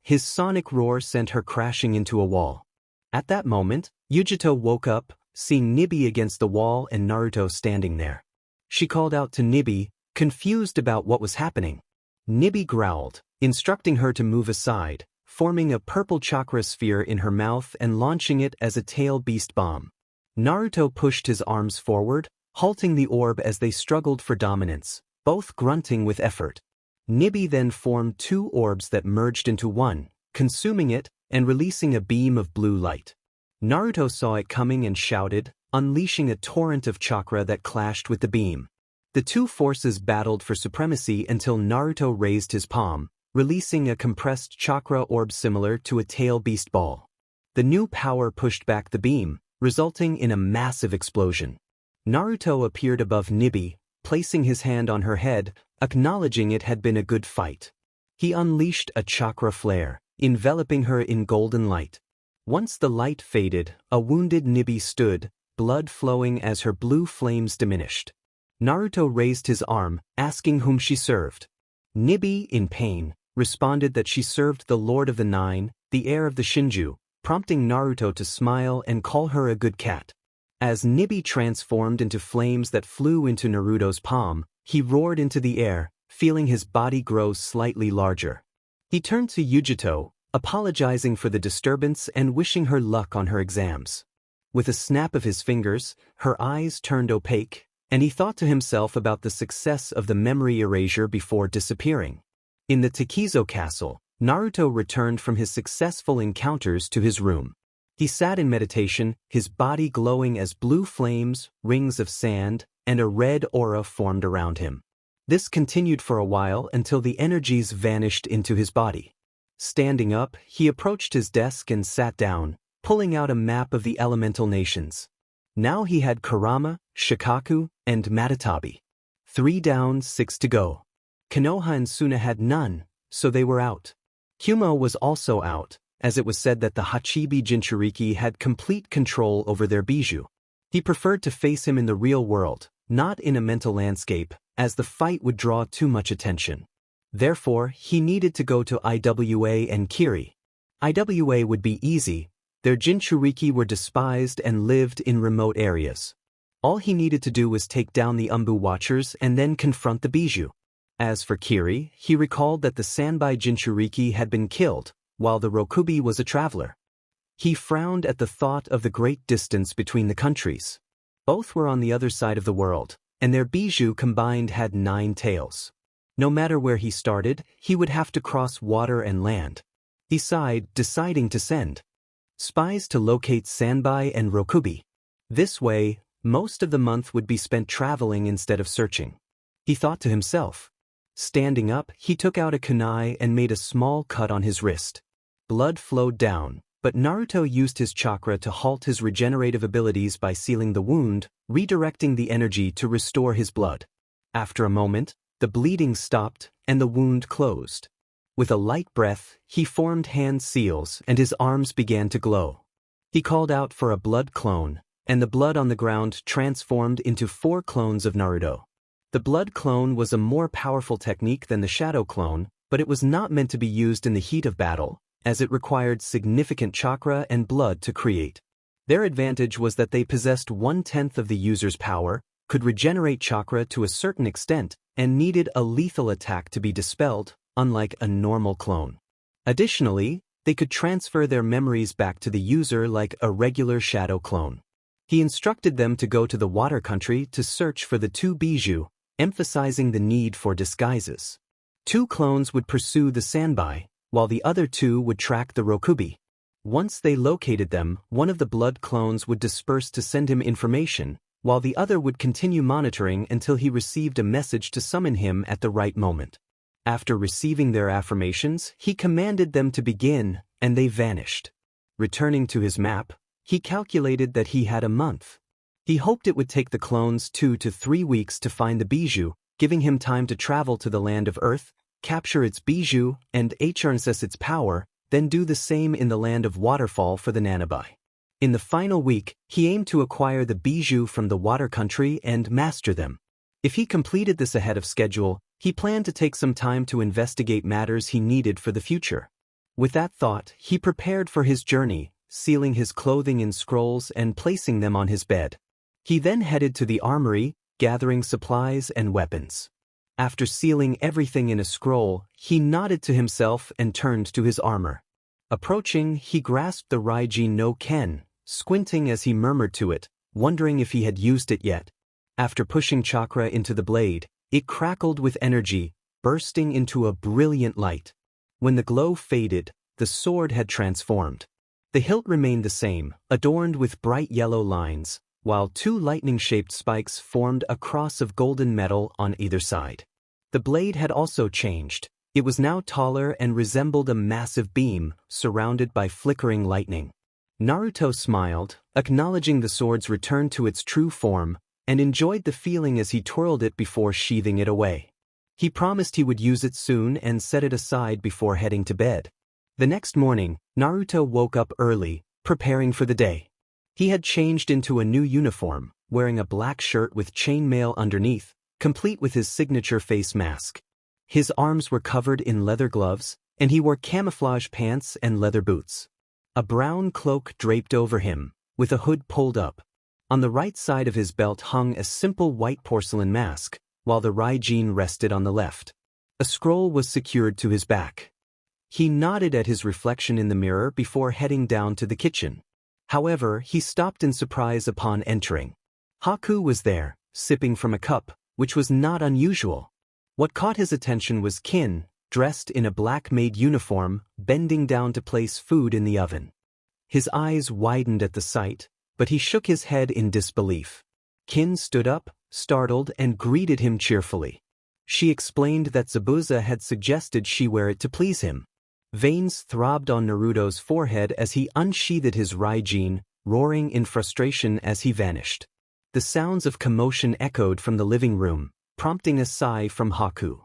His sonic roar sent her crashing into a wall. At that moment, Yujito woke up, seeing Nibi against the wall and Naruto standing there. She called out to Nibi, confused about what was happening. Nibi growled, instructing her to move aside, forming a purple chakra sphere in her mouth and launching it as a tail beast bomb. Naruto pushed his arms forward, halting the orb as they struggled for dominance, both grunting with effort. Nibi then formed 2 orbs that merged into one, consuming it and releasing a beam of blue light. Naruto saw it coming and shouted, unleashing a torrent of chakra that clashed with the beam. The 2 forces battled for supremacy until Naruto raised his palm, releasing a compressed chakra orb similar to a tail beast ball. The new power pushed back the beam, resulting in a massive explosion. Naruto appeared above Nibi, placing his hand on her head, acknowledging it had been a good fight. He unleashed a chakra flare, enveloping her in golden light. Once the light faded, a wounded Nibi stood, blood flowing as her blue flames diminished. Naruto raised his arm, asking whom she served. Nibi, in pain, responded that she served the Lord of the Nine, the heir of the Shinju, prompting Naruto to smile and call her a good cat. As Nibi transformed into flames that flew into Naruto's palm, he roared into the air, feeling his body grow slightly larger. He turned to Yujito, apologizing for the disturbance and wishing her luck on her exams. With a snap of his fingers, her eyes turned opaque, and he thought to himself about the success of the memory erasure before disappearing. In the Takizo castle, Naruto returned from his successful encounters to his room. He sat in meditation, his body glowing as blue flames, rings of sand, and a red aura formed around him. This continued for a while until the energies vanished into his body. Standing up, he approached his desk and sat down, pulling out a map of the elemental nations. Now he had Kurama, Shikaku, and Matatabi. 3 down, 6 to go. Konoha and Suna had none, so they were out. Kumo was also out, as it was said that the Hachibi Jinchuriki had complete control over their Bijū. He preferred to face him in the real world, not in a mental landscape, as the fight would draw too much attention. Therefore, he needed to go to Iwa and Kiri. Iwa would be easy, their Jinchuriki were despised and lived in remote areas. All he needed to do was take down the Umbu Watchers and then confront the Bijū. As for Kiri, he recalled that the Sanbai Jinchuriki had been killed, while the Rokubi was a traveler. He frowned at the thought of the great distance between the countries. Both were on the other side of the world, and their Bijū combined had 9 tails. No matter where he started, he would have to cross water and land. He sighed, deciding to send spies to locate Sanbai and Rokubi. This way, most of the month would be spent traveling instead of searching. He thought to himself. Standing up, he took out a kunai and made a small cut on his wrist. Blood flowed down, but Naruto used his chakra to halt his regenerative abilities by sealing the wound, redirecting the energy to restore his blood. After a moment, the bleeding stopped and the wound closed. With a light breath, he formed hand seals and his arms began to glow. He called out for a blood clone, and the blood on the ground transformed into 4 clones of Naruto. The blood clone was a more powerful technique than the shadow clone, but it was not meant to be used in the heat of battle, as it required significant chakra and blood to create. Their advantage was that they possessed 1/10 of the user's power, could regenerate chakra to a certain extent, and needed a lethal attack to be dispelled, unlike a normal clone. Additionally, they could transfer their memories back to the user like a regular shadow clone. He instructed them to go to the water country to search for the 2 Bijū, emphasizing the need for disguises. 2 clones would pursue the Sanbai, while the other 2 would track the Rokubi. Once they located them, one of the blood clones would disperse to send him information, while the other would continue monitoring until he received a message to summon him at the right moment. After receiving their affirmations, he commanded them to begin, and they vanished. Returning to his map, he calculated that he had a month. He hoped it would take the clones 2 to 3 weeks to find the Bijū, giving him time to travel to the land of Earth, capture its Bijū, and access its power, then do the same in the land of Waterfall for the Nanabai. In the final week, he aimed to acquire the Bijū from the water country and master them. If he completed this ahead of schedule, he planned to take some time to investigate matters he needed for the future. With that thought, he prepared for his journey, sealing his clothing in scrolls and placing them on his bed. He then headed to the armory, gathering supplies and weapons. After sealing everything in a scroll, he nodded to himself and turned to his armor. Approaching, he grasped the Raijin no Ken, squinting as he murmured to it, wondering if he had used it yet. After pushing chakra into the blade, it crackled with energy, bursting into a brilliant light. When the glow faded, the sword had transformed. The hilt remained the same, adorned with bright yellow lines, while 2 lightning-shaped spikes formed a cross of golden metal on either side. The blade had also changed. It was now taller and resembled a massive beam, surrounded by flickering lightning. Naruto smiled, acknowledging the sword's return to its true form, and enjoyed the feeling as he twirled it before sheathing it away. He promised he would use it soon and set it aside before heading to bed. The next morning, Naruto woke up early, preparing for the day. He had changed into a new uniform, wearing a black shirt with chainmail underneath, complete with his signature face mask. His arms were covered in leather gloves, and he wore camouflage pants and leather boots. A brown cloak draped over him, with a hood pulled up. On the right side of his belt hung a simple white porcelain mask, while the Raijin rested on the left. A scroll was secured to his back. He nodded at his reflection in the mirror before heading down to the kitchen. However, he stopped in surprise upon entering. Haku was there, sipping from a cup, which was not unusual. What caught his attention was Kin, dressed in a black maid uniform, bending down to place food in the oven. His eyes widened at the sight, but he shook his head in disbelief. Kin stood up, startled, and greeted him cheerfully. She explained that Zabuza had suggested she wear it to please him. Veins throbbed on Naruto's forehead as he unsheathed his Raijin, roaring in frustration as he vanished. The sounds of commotion echoed from the living room, prompting a sigh from Haku.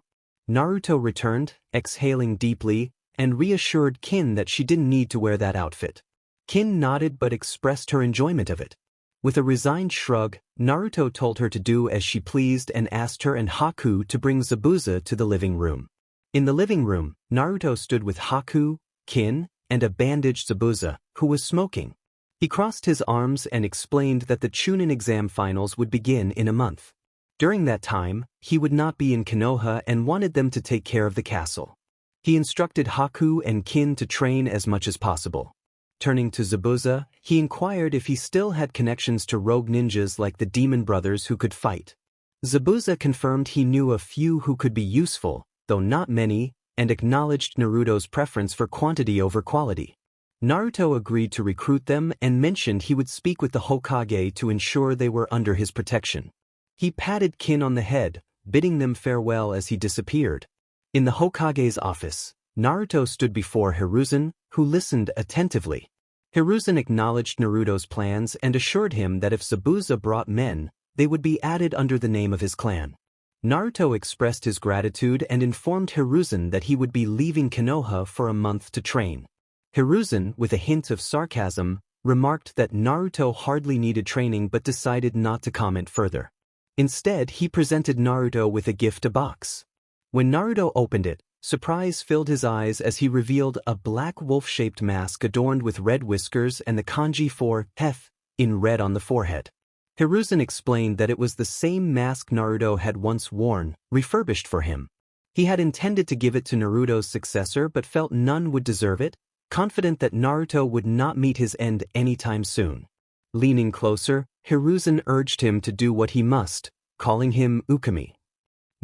Naruto returned, exhaling deeply, and reassured Kin that she didn't need to wear that outfit. Kin nodded but expressed her enjoyment of it. With a resigned shrug, Naruto told her to do as she pleased and asked her and Haku to bring Zabuza to the living room. In the living room, Naruto stood with Haku, Kin, and a bandaged Zabuza, who was smoking. He crossed his arms and explained that the Chunin exam finals would begin in a month. During that time, he would not be in Konoha and wanted them to take care of the castle. He instructed Haku and Kin to train as much as possible. Turning to Zabuza, he inquired if he still had connections to rogue ninjas like the Demon Brothers who could fight. Zabuza confirmed he knew a few who could be useful, though not many, and acknowledged Naruto's preference for quantity over quality. Naruto agreed to recruit them and mentioned he would speak with the Hokage to ensure they were under his protection. He patted Kin on the head, bidding them farewell as he disappeared. In the Hokage's office, Naruto stood before Hiruzen, who listened attentively. Hiruzen acknowledged Naruto's plans and assured him that if Zabuza brought men, they would be added under the name of his clan. Naruto expressed his gratitude and informed Hiruzen that he would be leaving Konoha for a month to train. Hiruzen, with a hint of sarcasm, remarked that Naruto hardly needed training but decided not to comment further. Instead, he presented Naruto with a gift box. When Naruto opened it, surprise filled his eyes as he revealed a black wolf-shaped mask adorned with red whiskers and the kanji for Hef in red on the forehead. Hiruzen explained that it was the same mask Naruto had once worn, refurbished for him. He had intended to give it to Naruto's successor but felt none would deserve it, confident that Naruto would not meet his end anytime soon. Leaning closer, Hiruzen urged him to do what he must, calling him Ukami.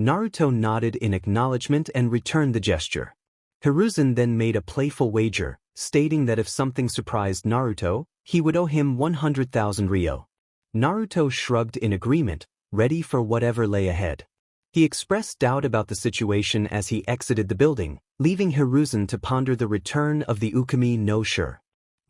Naruto nodded in acknowledgement and returned the gesture. Hiruzen then made a playful wager, stating that if something surprised Naruto, he would owe him 100,000 ryo. Naruto shrugged in agreement, ready for whatever lay ahead. He expressed doubt about the situation as he exited the building, leaving Hiruzen to ponder the return of the Ukami no Sure.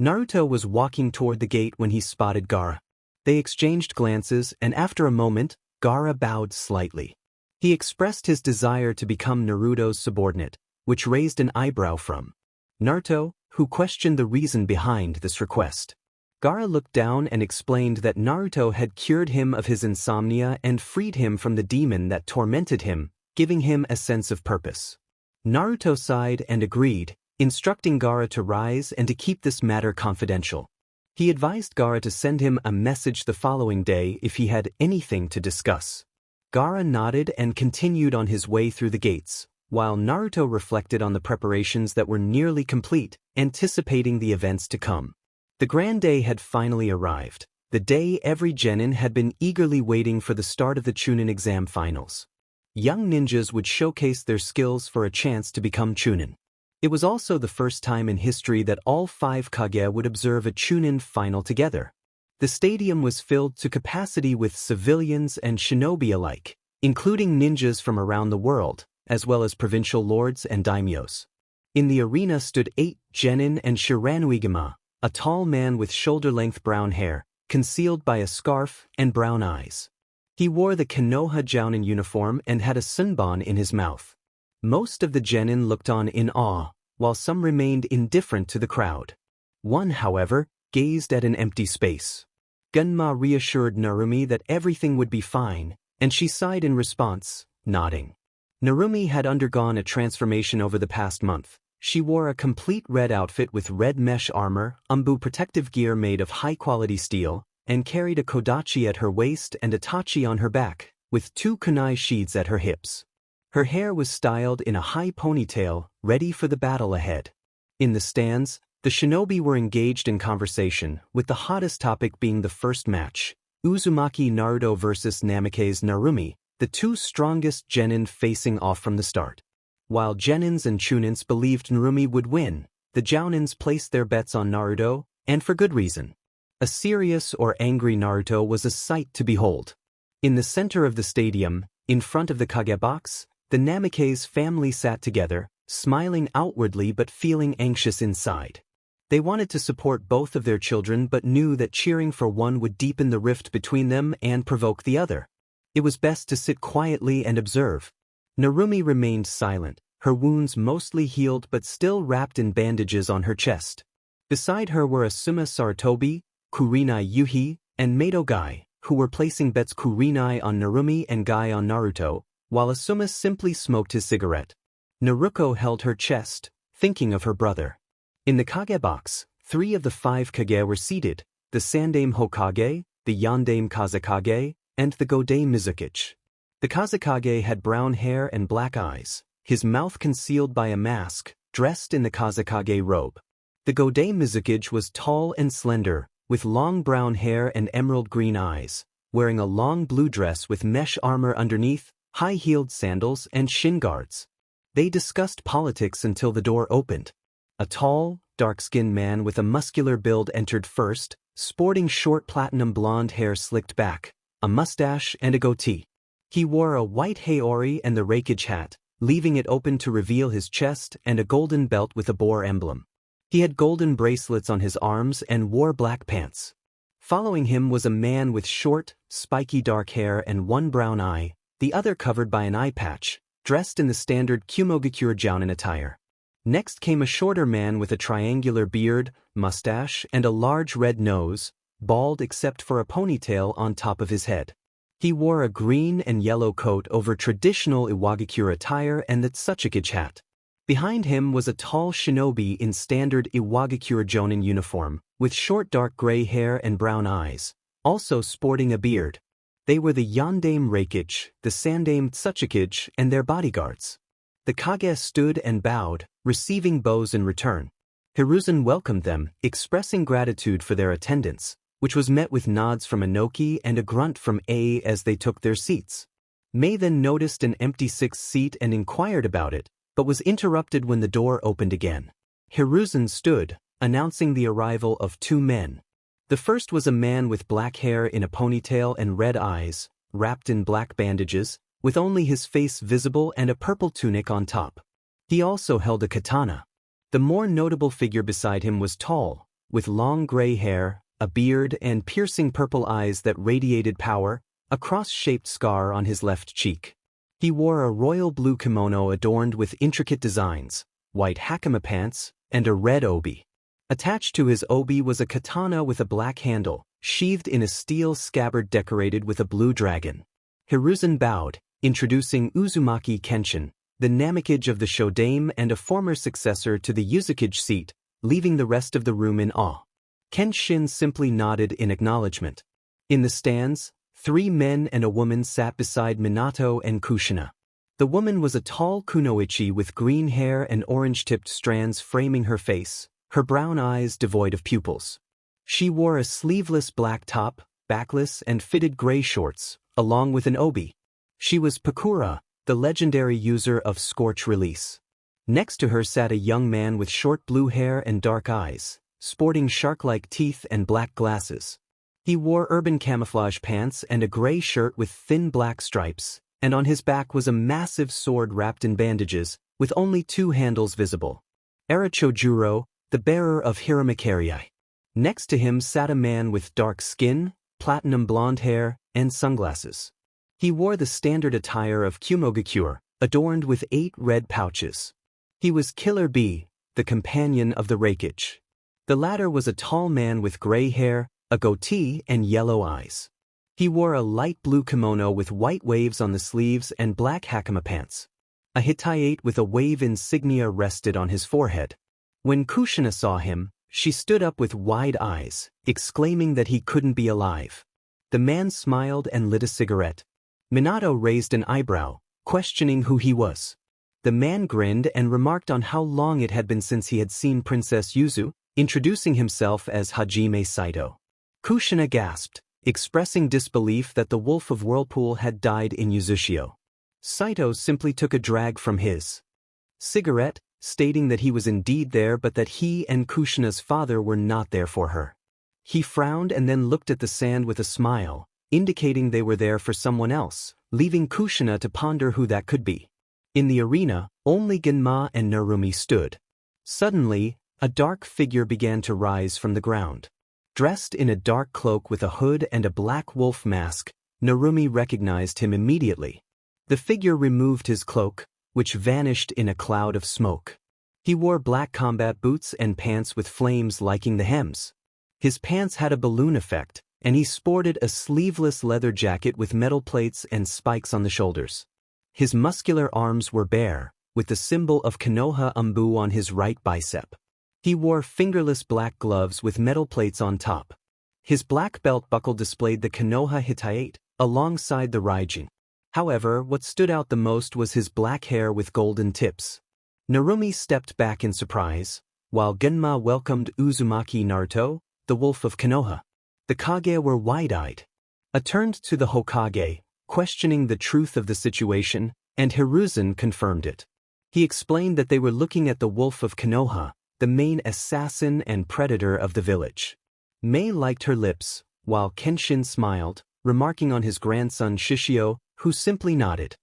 Naruto was walking toward the gate when he spotted Gaara. They exchanged glances and after a moment, Gaara bowed slightly. He expressed his desire to become Naruto's subordinate, which raised an eyebrow from Naruto, who questioned the reason behind this request. Gaara looked down and explained that Naruto had cured him of his insomnia and freed him from the demon that tormented him, giving him a sense of purpose. Naruto sighed and agreed, instructing Gaara to rise and to keep this matter confidential. He advised Gaara to send him a message the following day if he had anything to discuss. Gaara nodded and continued on his way through the gates, while Naruto reflected on the preparations that were nearly complete, anticipating the events to come. The grand day had finally arrived, the day every genin had been eagerly waiting for the start of the Chunin exam finals. Young ninjas would showcase their skills for a chance to become Chunin. It was also the first time in history that all 5 Kage would observe a Chunin final together. The stadium was filled to capacity with civilians and shinobi alike, including ninjas from around the world, as well as provincial lords and daimyos. In the arena stood 8 genin and Shiranuigama, a tall man with shoulder-length brown hair, concealed by a scarf and brown eyes. He wore the Konoha Jounin uniform and had a sunbon in his mouth. Most of the genin looked on in awe, while some remained indifferent to the crowd. One, however, gazed at an empty space. Gunma reassured Narumi that everything would be fine, and she sighed in response, nodding. Narumi had undergone a transformation over the past month. She wore a complete red outfit with red mesh armor, umbu protective gear made of high-quality steel, and carried a kodachi at her waist and a tachi on her back, with 2 kunai sheaths at her hips. Her hair was styled in a high ponytail, ready for the battle ahead. In the stands, the shinobi were engaged in conversation, with the hottest topic being the first match, Uzumaki Naruto vs Namikaze Narumi, the 2 strongest genin facing off from the start. While genins and chunins believed Narumi would win, the jounins placed their bets on Naruto, and for good reason. A serious or angry Naruto was a sight to behold. In the center of the stadium, in front of the Kage box, the Namikaze family sat together, smiling outwardly but feeling anxious inside. They wanted to support both of their children but knew that cheering for one would deepen the rift between them and provoke the other. It was best to sit quietly and observe. Narumi remained silent, her wounds mostly healed but still wrapped in bandages on her chest. Beside her were Asuma Sarutobi, Kurenai Yuhi, and Mato Gai, who were placing bets Kurenai on Narumi and Gai on Naruto, while Asuma simply smoked his cigarette. Naruko held her chest, thinking of her brother. In the Kage box, 3 of the 5 Kage were seated, the Sandame Hokage, the Yandame Kazekage, and the Godai Mizukage. The Kazekage had brown hair and black eyes, his mouth concealed by a mask, dressed in the Kazekage robe. The Godai Mizukage was tall and slender, with long brown hair and emerald green eyes, wearing a long blue dress with mesh armor underneath, high-heeled sandals and shin guards. They discussed politics until the door opened. A tall, dark-skinned man with a muscular build entered first, sporting short platinum blonde hair slicked back, a mustache and a goatee. He wore a white haori and the raikage hat, leaving it open to reveal his chest and a golden belt with a boar emblem. He had golden bracelets on his arms and wore black pants. Following him was a man with short, spiky dark hair and 1 brown eye, the other covered by an eye patch, dressed in the standard Kumogakure jounin attire. Next came a shorter man with a triangular beard, mustache, and a large red nose, bald except for a ponytail on top of his head. He wore a green and yellow coat over traditional Iwagakure attire and the Tsuchikage hat. Behind him was a tall shinobi in standard Iwagakure jounin uniform, with short dark gray hair and brown eyes, also sporting a beard. They were the Yandame Raikage, the Sandame Tsuchikage, and their bodyguards. The Kage stood and bowed, receiving bows in return. Hiruzen welcomed them, expressing gratitude for their attendance, which was met with nods from Inoki and a grunt from A as they took their seats. Mei then noticed an empty 6th seat and inquired about it, but was interrupted when the door opened again. Hiruzen stood, announcing the arrival of 2 men. The first was a man with black hair in a ponytail and red eyes, wrapped in black bandages, with only his face visible and a purple tunic on top. He also held a katana. The more notable figure beside him was tall, with long gray hair, a beard and piercing purple eyes that radiated power, a cross-shaped scar on his left cheek. He wore a royal blue kimono adorned with intricate designs, white hakama pants, and a red obi. Attached to his obi was a katana with a black handle, sheathed in a steel scabbard decorated with a blue dragon. Hiruzen bowed, introducing Uzumaki Kenshin, the Namikaze of the Shodame and a former successor to the Yuzukage seat, leaving the rest of the room in awe. Kenshin simply nodded in acknowledgement. In the stands, 3 men and a woman sat beside Minato and Kushina. The woman was a tall kunoichi with green hair and orange-tipped strands framing her face, her brown eyes devoid of pupils. She wore a sleeveless black top, backless and fitted gray shorts, along with an obi. She was Pakura, the legendary user of Scorch Release. Next to her sat a young man with short blue hair and dark eyes, sporting shark-like teeth and black glasses. He wore urban camouflage pants and a gray shirt with thin black stripes, and on his back was a massive sword wrapped in bandages, with only 2 handles visible. Era Chojuro, the bearer of Hiramakarei. Next to him sat a man with dark skin, platinum blonde hair, and sunglasses. He wore the standard attire of Kumogakure, adorned with 8 red pouches. He was Killer B, the companion of the Raikage. The latter was a tall man with gray hair, a goatee and yellow eyes. He wore a light blue kimono with white waves on the sleeves and black hakama pants. A Hittite with a wave insignia rested on his forehead. When Kushina saw him, she stood up with wide eyes, exclaiming that he couldn't be alive. The man smiled and lit a cigarette. Minato raised an eyebrow, questioning who he was. The man grinned and remarked on how long it had been since he had seen Princess Yuzu, introducing himself as Hajime Saito. Kushina gasped, expressing disbelief that the Wolf of Whirlpool had died in Yuzushio. Saito simply took a drag from his cigarette, stating that he was indeed there but that he and Kushina's father were not there for her. He frowned and then looked at the sand with a smile, indicating they were there for someone else, leaving Kushina to ponder who that could be. In the arena, only Genma and Narumi stood. Suddenly, a dark figure began to rise from the ground. Dressed in a dark cloak with a hood and a black wolf mask, Narumi recognized him immediately. The figure removed his cloak, which vanished in a cloud of smoke. He wore black combat boots and pants with flames liking the hems. His pants had a balloon effect, and he sported a sleeveless leather jacket with metal plates and spikes on the shoulders. His muscular arms were bare, with the symbol of Konoha Umbu on his right bicep. He wore fingerless black gloves with metal plates on top. His black belt buckle displayed the Konoha Hittite, alongside the Raijin. However, what stood out the most was his black hair with golden tips. Narumi stepped back in surprise, while Genma welcomed Uzumaki Naruto, the Wolf of Konoha. The Kage were wide-eyed. Turned to the Hokage, questioning the truth of the situation, and Hiruzen confirmed it. He explained that they were looking at the Wolf of Konoha, the main assassin and predator of the village. Mei liked her lips, while Kenshin smiled, remarking on his grandson Shishio, who simply nodded.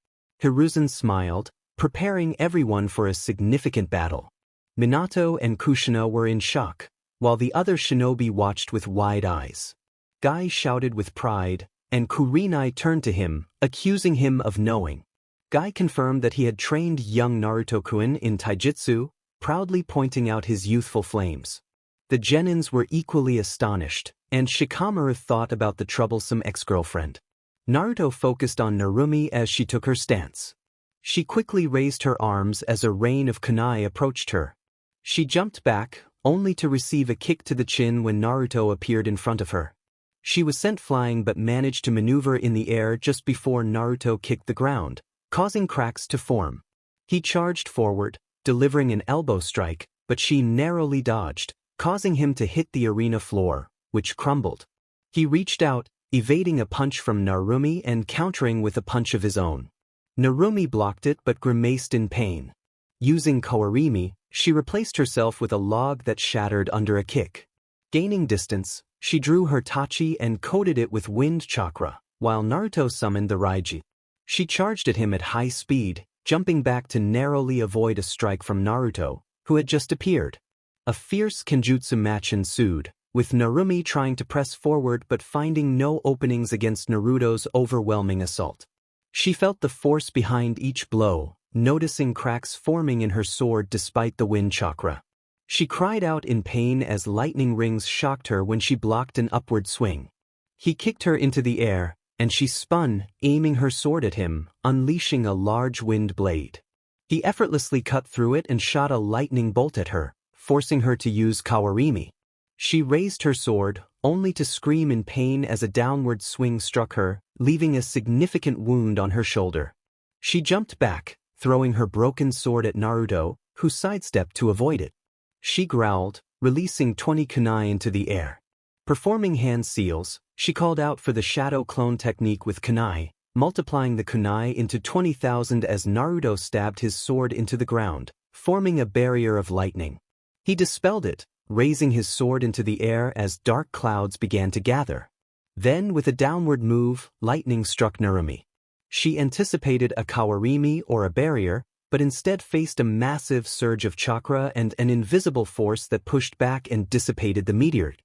Hiruzen smiled, preparing everyone for a significant battle. Minato and Kushina were in shock, while the other shinobi watched with wide eyes. Guy shouted with pride, and Kurenai turned to him, accusing him of knowing. Guy confirmed that he had trained young Naruto-kun in taijutsu, proudly pointing out his youthful flames. The genins were equally astonished, and Shikamaru thought about the troublesome ex-girlfriend. Naruto focused on Narumi as she took her stance. She quickly raised her arms as a rain of kunai approached her. She jumped back, only to receive a kick to the chin when Naruto appeared in front of her. She was sent flying but managed to maneuver in the air just before Naruto kicked the ground, causing cracks to form. He charged forward, delivering an elbow strike, but she narrowly dodged, causing him to hit the arena floor, which crumbled. He reached out, evading a punch from Narumi and countering with a punch of his own. Narumi blocked it but grimaced in pain. Using Kawarimi, she replaced herself with a log that shattered under a kick. Gaining distance, she drew her tachi and coated it with wind chakra, while Naruto summoned the Raiji. She charged at him at high speed, jumping back to narrowly avoid a strike from Naruto, who had just appeared. A fierce kenjutsu match ensued, with Narumi trying to press forward but finding no openings against Naruto's overwhelming assault. She felt the force behind each blow, noticing cracks forming in her sword despite the wind chakra. She cried out in pain as lightning rings shocked her when she blocked an upward swing. He kicked her into the air, and she spun, aiming her sword at him, unleashing a large wind blade. He effortlessly cut through it and shot a lightning bolt at her, forcing her to use Kawarimi. She raised her sword, only to scream in pain as a downward swing struck her, leaving a significant wound on her shoulder. She jumped back, throwing her broken sword at Naruto, who sidestepped to avoid it. She growled, releasing 20 kunai into the air. Performing hand seals, she called out for the shadow clone technique with kunai, multiplying the kunai into 20,000 as Naruto stabbed his sword into the ground, forming a barrier of lightning. He dispelled it, raising his sword into the air as dark clouds began to gather. Then, with a downward move, lightning struck Narumi. She anticipated a Kawarimi or a barrier, but instead faced a massive surge of chakra and an invisible force that pushed back and dissipated the meteor.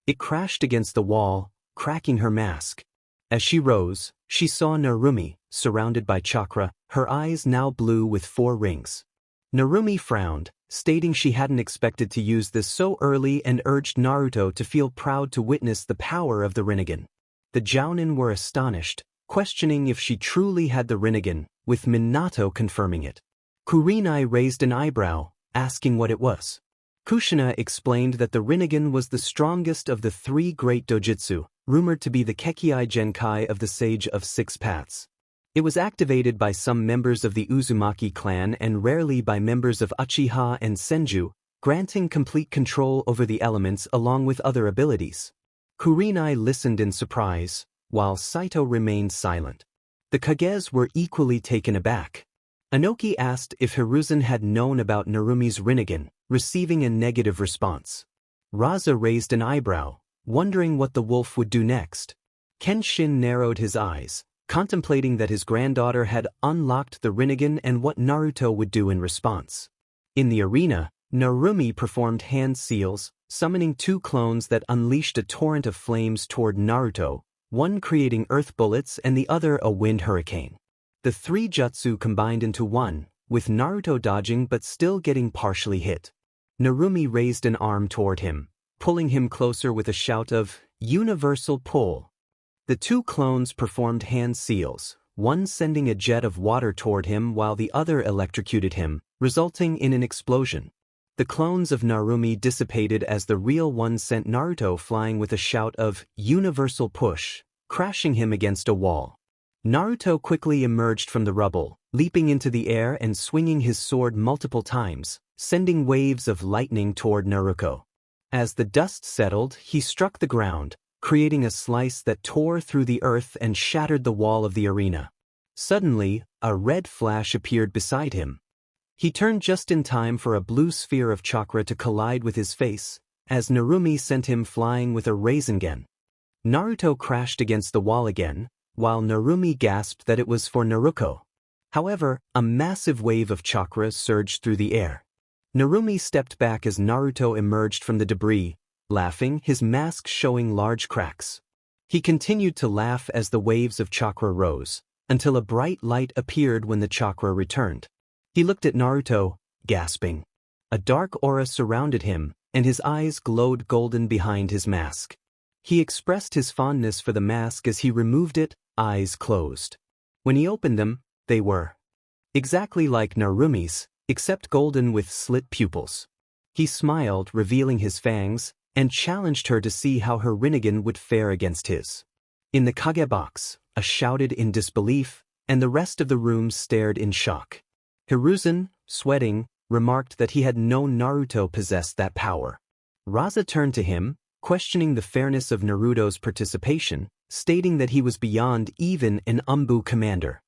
It crashed against the wall, cracking her mask. As she rose, she saw Narumi, surrounded by chakra, her eyes now blue with 4 rings. Narumi frowned, stating she hadn't expected to use this so early and urged Naruto to feel proud to witness the power of the Rinnegan. The Jounin were astonished, questioning if she truly had the Rinnegan, with Minato confirming it. Kurenai raised an eyebrow, asking what it was. Kushina explained that the Rinnegan was the strongest of the 3 great dojutsu, rumored to be the Kekkei Genkai of the Sage of Six Paths. It was activated by some members of the Uzumaki clan and rarely by members of Uchiha and Senju, granting complete control over the elements along with other abilities. Kurenai listened in surprise, while Saito remained silent. The Kages were equally taken aback. Inoki asked if Hiruzen had known about Narumi's Rinnegan, receiving a negative response. Raza raised an eyebrow, wondering what the wolf would do next. Kenshin narrowed his eyes, contemplating that his granddaughter had unlocked the Rinnegan and what Naruto would do in response. In the arena, Narumi performed hand seals, summoning 2 clones that unleashed a torrent of flames toward Naruto, one creating earth bullets and the other a wind hurricane. The 3 jutsu combined into one, with Naruto dodging but still getting partially hit. Narumi raised an arm toward him, pulling him closer with a shout of, "Universal pull." The 2 clones performed hand seals, one sending a jet of water toward him while the other electrocuted him, resulting in an explosion. The clones of Narumi dissipated as the real one sent Naruto flying with a shout of, "Universal push," crashing him against a wall. Naruto quickly emerged from the rubble, leaping into the air and swinging his sword multiple times, sending waves of lightning toward Naruto. As the dust settled, he struck the ground, creating a slice that tore through the earth and shattered the wall of the arena. Suddenly, a red flash appeared beside him. He turned just in time for a blue sphere of chakra to collide with his face, as Narumi sent him flying with a Rasengan. Naruto crashed against the wall again, while Narumi gasped that it was for Naruto. However, a massive wave of chakra surged through the air. Narumi stepped back as Naruto emerged from the debris, laughing, his mask showing large cracks. He continued to laugh as the waves of chakra rose, until a bright light appeared when the chakra returned. He looked at Naruto, gasping. A dark aura surrounded him, and his eyes glowed golden behind his mask. He expressed his fondness for the mask as he removed it, eyes closed. When he opened them, they were exactly like Narumi's, except golden with slit pupils. He smiled, revealing his fangs, and challenged her to see how her Rinnegan would fare against his. In the Kage box, a shouted in disbelief, and the rest of the room stared in shock. Hiruzen, sweating, remarked that he had known Naruto possessed that power. Raza turned to him, questioning the fairness of Naruto's participation, stating that he was beyond even an Umbu commander.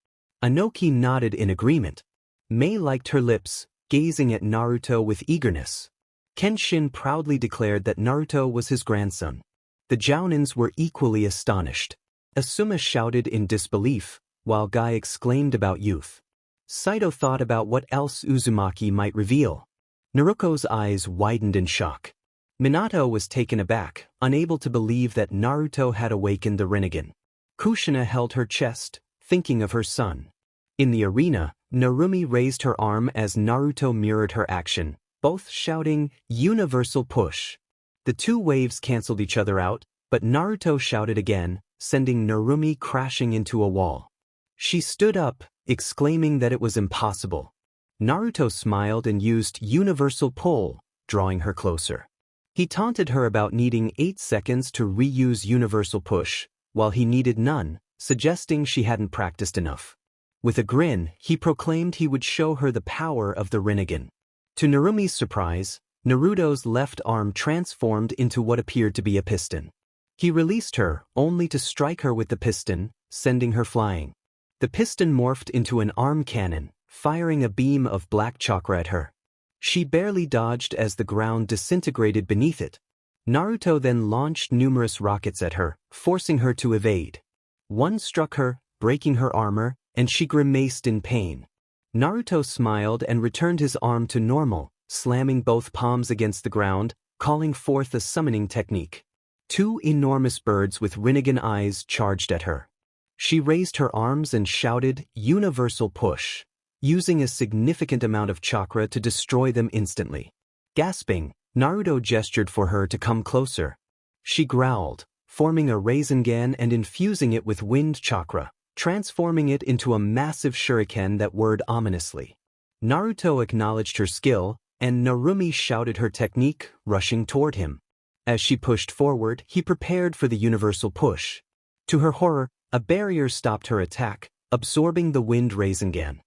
Inoki nodded in agreement. Mei liked her lips, gazing at Naruto with eagerness. Kenshin proudly declared that Naruto was his grandson. The Jounins were equally astonished. Asuma shouted in disbelief, while Guy exclaimed about youth. Saito thought about what else Uzumaki might reveal. Naruto's eyes widened in shock. Minato was taken aback, unable to believe that Naruto had awakened the Rinnegan. Kushina held her chest, thinking of her son. In the arena, Narumi raised her arm as Naruto mirrored her action, both shouting, "Universal push." The 2 waves canceled each other out, but Naruto shouted again, sending Narumi crashing into a wall. She stood up, exclaiming that it was impossible. Naruto smiled and used universal pull, drawing her closer. He taunted her about needing 8 seconds to reuse universal push, while he needed none, suggesting she hadn't practiced enough. With a grin, he proclaimed he would show her the power of the Rinnegan. To Narumi's surprise, Naruto's left arm transformed into what appeared to be a piston. He released her, only to strike her with the piston, sending her flying. The piston morphed into an arm cannon, firing a beam of black chakra at her. She barely dodged as the ground disintegrated beneath it. Naruto then launched numerous rockets at her, forcing her to evade. One struck her, breaking her armor, and she grimaced in pain. Naruto smiled and returned his arm to normal, slamming both palms against the ground, calling forth a summoning technique. 2 enormous birds with Rinnegan eyes charged at her. She raised her arms and shouted, "Universal push." using a significant amount of chakra to destroy them instantly. Gasping, Naruto gestured for her to come closer. She growled, forming a Rasengan and infusing it with wind chakra, transforming it into a massive shuriken that whirred ominously. Naruto acknowledged her skill, and Narumi shouted her technique, rushing toward him. As she pushed forward, he prepared for the universal push. To her horror, a barrier stopped her attack, absorbing the wind Rasengan.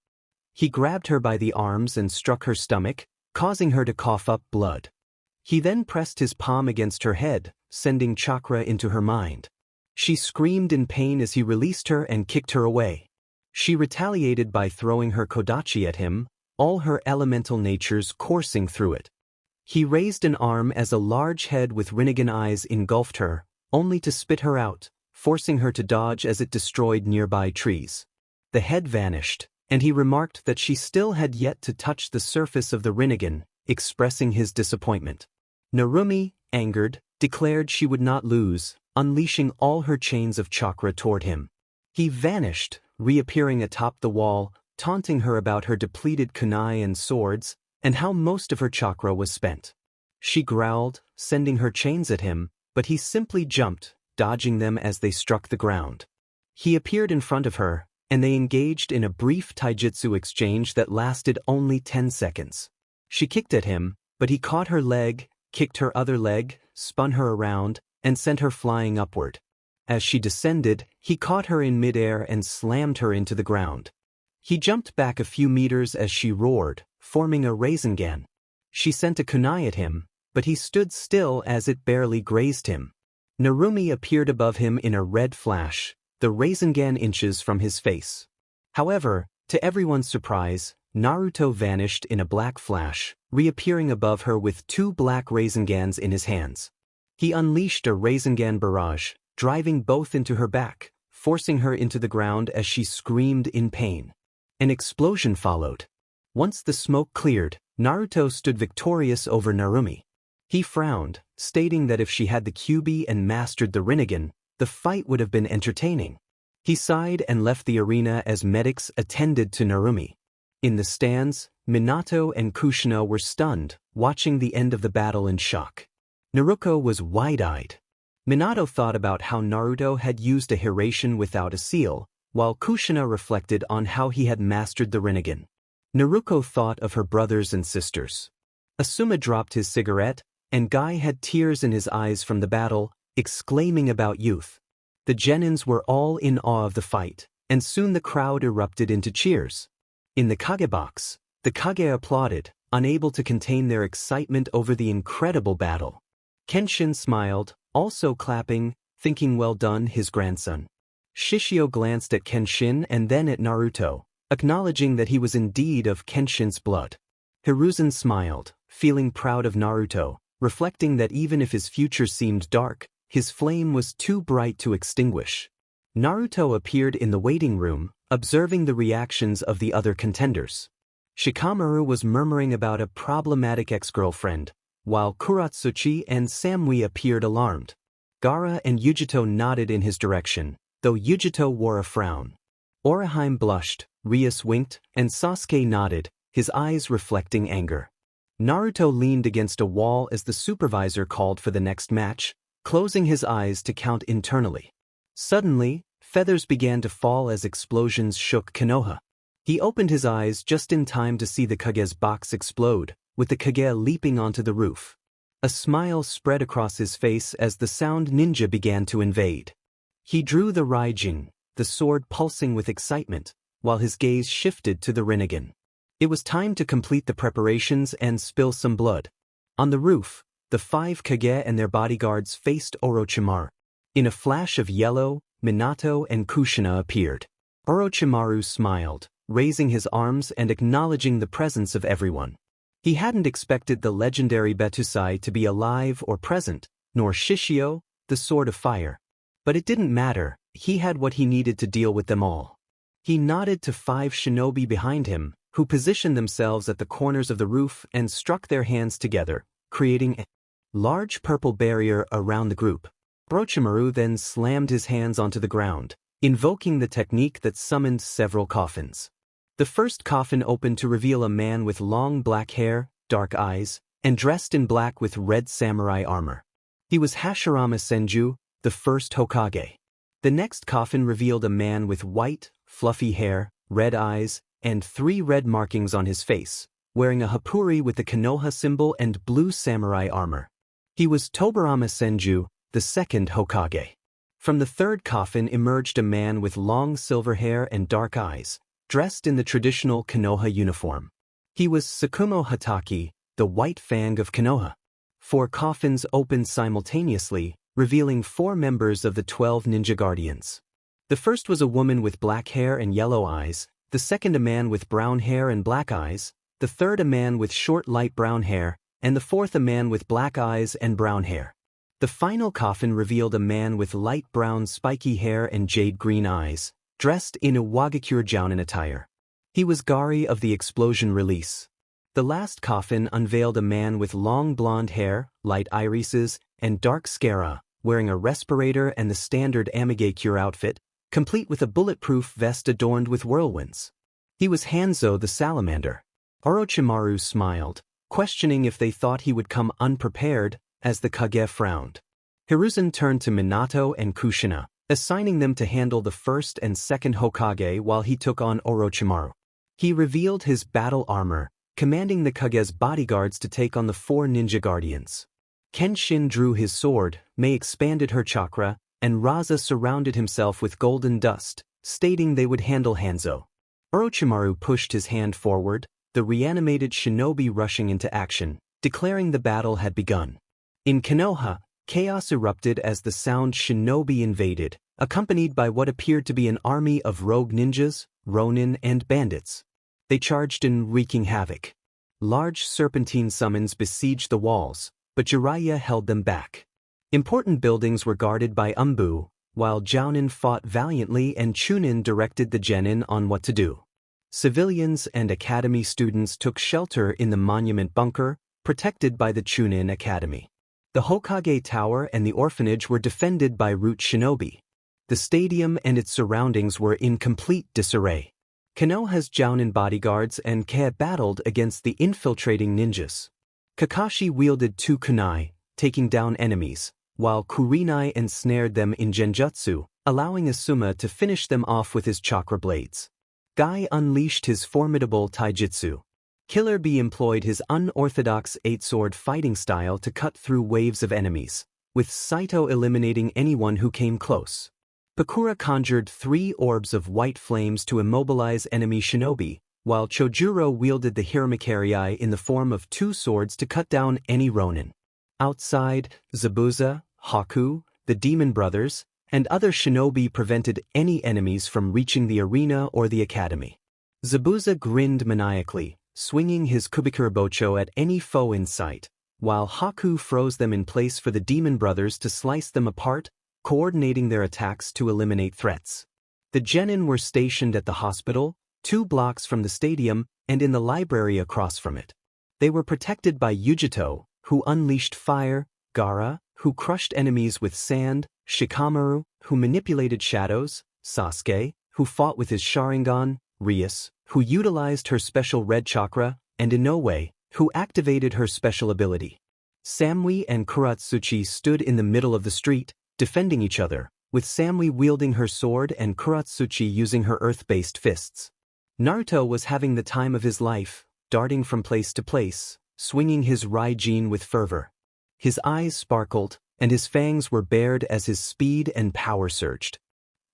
He grabbed her by the arms and struck her stomach, causing her to cough up blood. He then pressed his palm against her head, sending chakra into her mind. She screamed in pain as he released her and kicked her away. She retaliated by throwing her kodachi at him, all her elemental natures coursing through it. He raised an arm as a large head with Rinnegan eyes engulfed her, only to spit her out, forcing her to dodge as it destroyed nearby trees. The head vanished, and he remarked that she still had yet to touch the surface of the Rinnegan, expressing his disappointment. Narumi, angered, declared she would not lose, unleashing all her chains of chakra toward him. He vanished, reappearing atop the wall, taunting her about her depleted kunai and swords, and how most of her chakra was spent. She growled, sending her chains at him, but he simply jumped, dodging them as they struck the ground. He appeared in front of her, and they engaged in a brief taijutsu exchange that lasted only 10 seconds. She kicked at him, but he caught her leg, kicked her other leg, spun her around, and sent her flying upward. As she descended, he caught her in midair and slammed her into the ground. He jumped back a few meters as she roared, forming a Rasengan. She sent a kunai at him, but he stood still as it barely grazed him. Narumi appeared above him in a red flash, the Rasengan inches from his face. However, to everyone's surprise, Naruto vanished in a black flash, reappearing above her with 2 black Rasengans in his hands. He unleashed a Rasengan barrage, driving both into her back, forcing her into the ground as she screamed in pain. An explosion followed. Once the smoke cleared, Naruto stood victorious over Narumi. He frowned, stating that if she had the Kyuubi and mastered the Rinnegan, the fight would have been entertaining. He sighed and left the arena as medics attended to Narumi. In the stands, Minato and Kushina were stunned, watching the end of the battle in shock. Naruto was wide-eyed. Minato thought about how Naruto had used a Hiraishin without a seal, while Kushina reflected on how he had mastered the Rinnegan. Naruto thought of her brothers and sisters. Asuma dropped his cigarette, and Guy had tears in his eyes from the battle, exclaiming about youth. The genins were all in awe of the fight, and soon the crowd erupted into cheers. In the Kage box, the Kage applauded, unable to contain their excitement over the incredible battle. Kenshin smiled, also clapping, thinking well done his grandson. Shishio glanced at Kenshin and then at Naruto, acknowledging that he was indeed of Kenshin's blood. Hiruzen smiled, feeling proud of Naruto, reflecting that even if his future seemed dark, his flame was too bright to extinguish. Naruto appeared in the waiting room, observing the reactions of the other contenders. Shikamaru was murmuring about a problematic ex-girlfriend, while Kuratsuchi and Samui appeared alarmed. Gaara and Yujito nodded in his direction, though Yujito wore a frown. Oraheim blushed, Rias winked, and Sasuke nodded, his eyes reflecting anger. Naruto leaned against a wall as the supervisor called for the next match, closing his eyes to count internally. Suddenly, feathers began to fall as explosions shook Konoha. He opened his eyes just in time to see the Kage's box explode, with the Kage leaping onto the roof. A smile spread across his face as the sound ninja began to invade. He drew the Raijin, the sword pulsing with excitement, while his gaze shifted to the Rinnegan. It was time to complete the preparations and spill some blood. On the roof, the 5 Kage and their bodyguards faced Orochimaru. In a flash of yellow, Minato and Kushina appeared. Orochimaru smiled, raising his arms and acknowledging the presence of everyone. He hadn't expected the legendary Betusai to be alive or present, nor Shishio, the Sword of Fire. But it didn't matter, he had what he needed to deal with them all. He nodded to 5 shinobi behind him, who positioned themselves at the corners of the roof and struck their hands together, creating a large purple barrier around the group. Orochimaru then slammed his hands onto the ground, invoking the technique that summoned several coffins. The first coffin opened to reveal a man with long black hair, dark eyes, and dressed in black with red samurai armor. He was Hashirama Senju, the first Hokage. The next coffin revealed a man with white, fluffy hair, red eyes, and 3 red markings on his face, wearing a hapuri with the Konoha symbol and blue samurai armor. He was Tobarama Senju, the second Hokage. From the third coffin emerged a man with long silver hair and dark eyes, dressed in the traditional Konoha uniform. He was Tsukumo Hatake, the White Fang of Konoha. 4 coffins opened simultaneously, revealing 4 members of the 12 Ninja Guardians. The first was a woman with black hair and yellow eyes, the second a man with brown hair and black eyes, the third a man with short light brown hair, and the fourth a man with black eyes and brown hair. The final coffin revealed a man with light brown spiky hair and jade green eyes, dressed in a Wagakure Jounin attire. He was Gari of the Explosion Release. The last coffin unveiled a man with long blonde hair, light irises, and dark scara, wearing a respirator and the standard Amigakure outfit, complete with a bulletproof vest adorned with whirlwinds. He was Hanzo the Salamander. Orochimaru smiled, questioning if they thought he would come unprepared, as the Kage frowned. Hiruzen turned to Minato and Kushina, assigning them to handle the first and second Hokage while he took on Orochimaru. He revealed his battle armor, commanding the Kage's bodyguards to take on the 4 Ninja Guardians. Kenshin drew his sword, Mei expanded her chakra, and Raza surrounded himself with golden dust, stating they would handle Hanzo. Orochimaru pushed his hand forward, the reanimated shinobi rushing into action, declaring the battle had begun. In Konoha, chaos erupted as the sound shinobi invaded, accompanied by what appeared to be an army of rogue ninjas, ronin, and bandits. They charged in, wreaking havoc. Large serpentine summons besieged the walls, but Jiraiya held them back. Important buildings were guarded by Umbu, while Jounin fought valiantly and Chunin directed the genin on what to do. Civilians and academy students took shelter in the monument bunker, protected by the Chunin Academy. The Hokage Tower and the orphanage were defended by root shinobi. The stadium and its surroundings were in complete disarray. Konoha's Jounin bodyguards and Kei battled against the infiltrating ninjas. Kakashi wielded 2 kunai, taking down enemies, while Kurinai ensnared them in genjutsu, allowing Asuma to finish them off with his chakra blades. Guy unleashed his formidable taijutsu. Killer Bee employed his unorthodox 8-sword fighting style to cut through waves of enemies, with Saito eliminating anyone who came close. Pakura conjured 3 orbs of white flames to immobilize enemy shinobi, while Chojuro wielded the Hiramakarei in the form of 2 swords to cut down any ronin. Outside, Zabuza, Haku, the Demon Brothers, and other shinobi prevented any enemies from reaching the arena or the academy. Zabuza grinned maniacally, swinging his Kubikurabocho at any foe in sight, while Haku froze them in place for the Demon Brothers to slice them apart, coordinating their attacks to eliminate threats. The genin were stationed at the hospital, 2 blocks from the stadium, and in the library across from it. They were protected by Yujito, who unleashed fire, Gaara, who crushed enemies with sand, Shikamaru, who manipulated shadows, Sasuke, who fought with his Sharingan, Rias, who utilized her special red chakra, and Inoue, who activated her special ability. Samui and Kuratsuchi stood in the middle of the street, defending each other, with Samui wielding her sword and Kuratsuchi using her earth-based fists. Naruto was having the time of his life, darting from place to place, swinging his Raijin with fervor. His eyes sparkled, and his fangs were bared as his speed and power surged.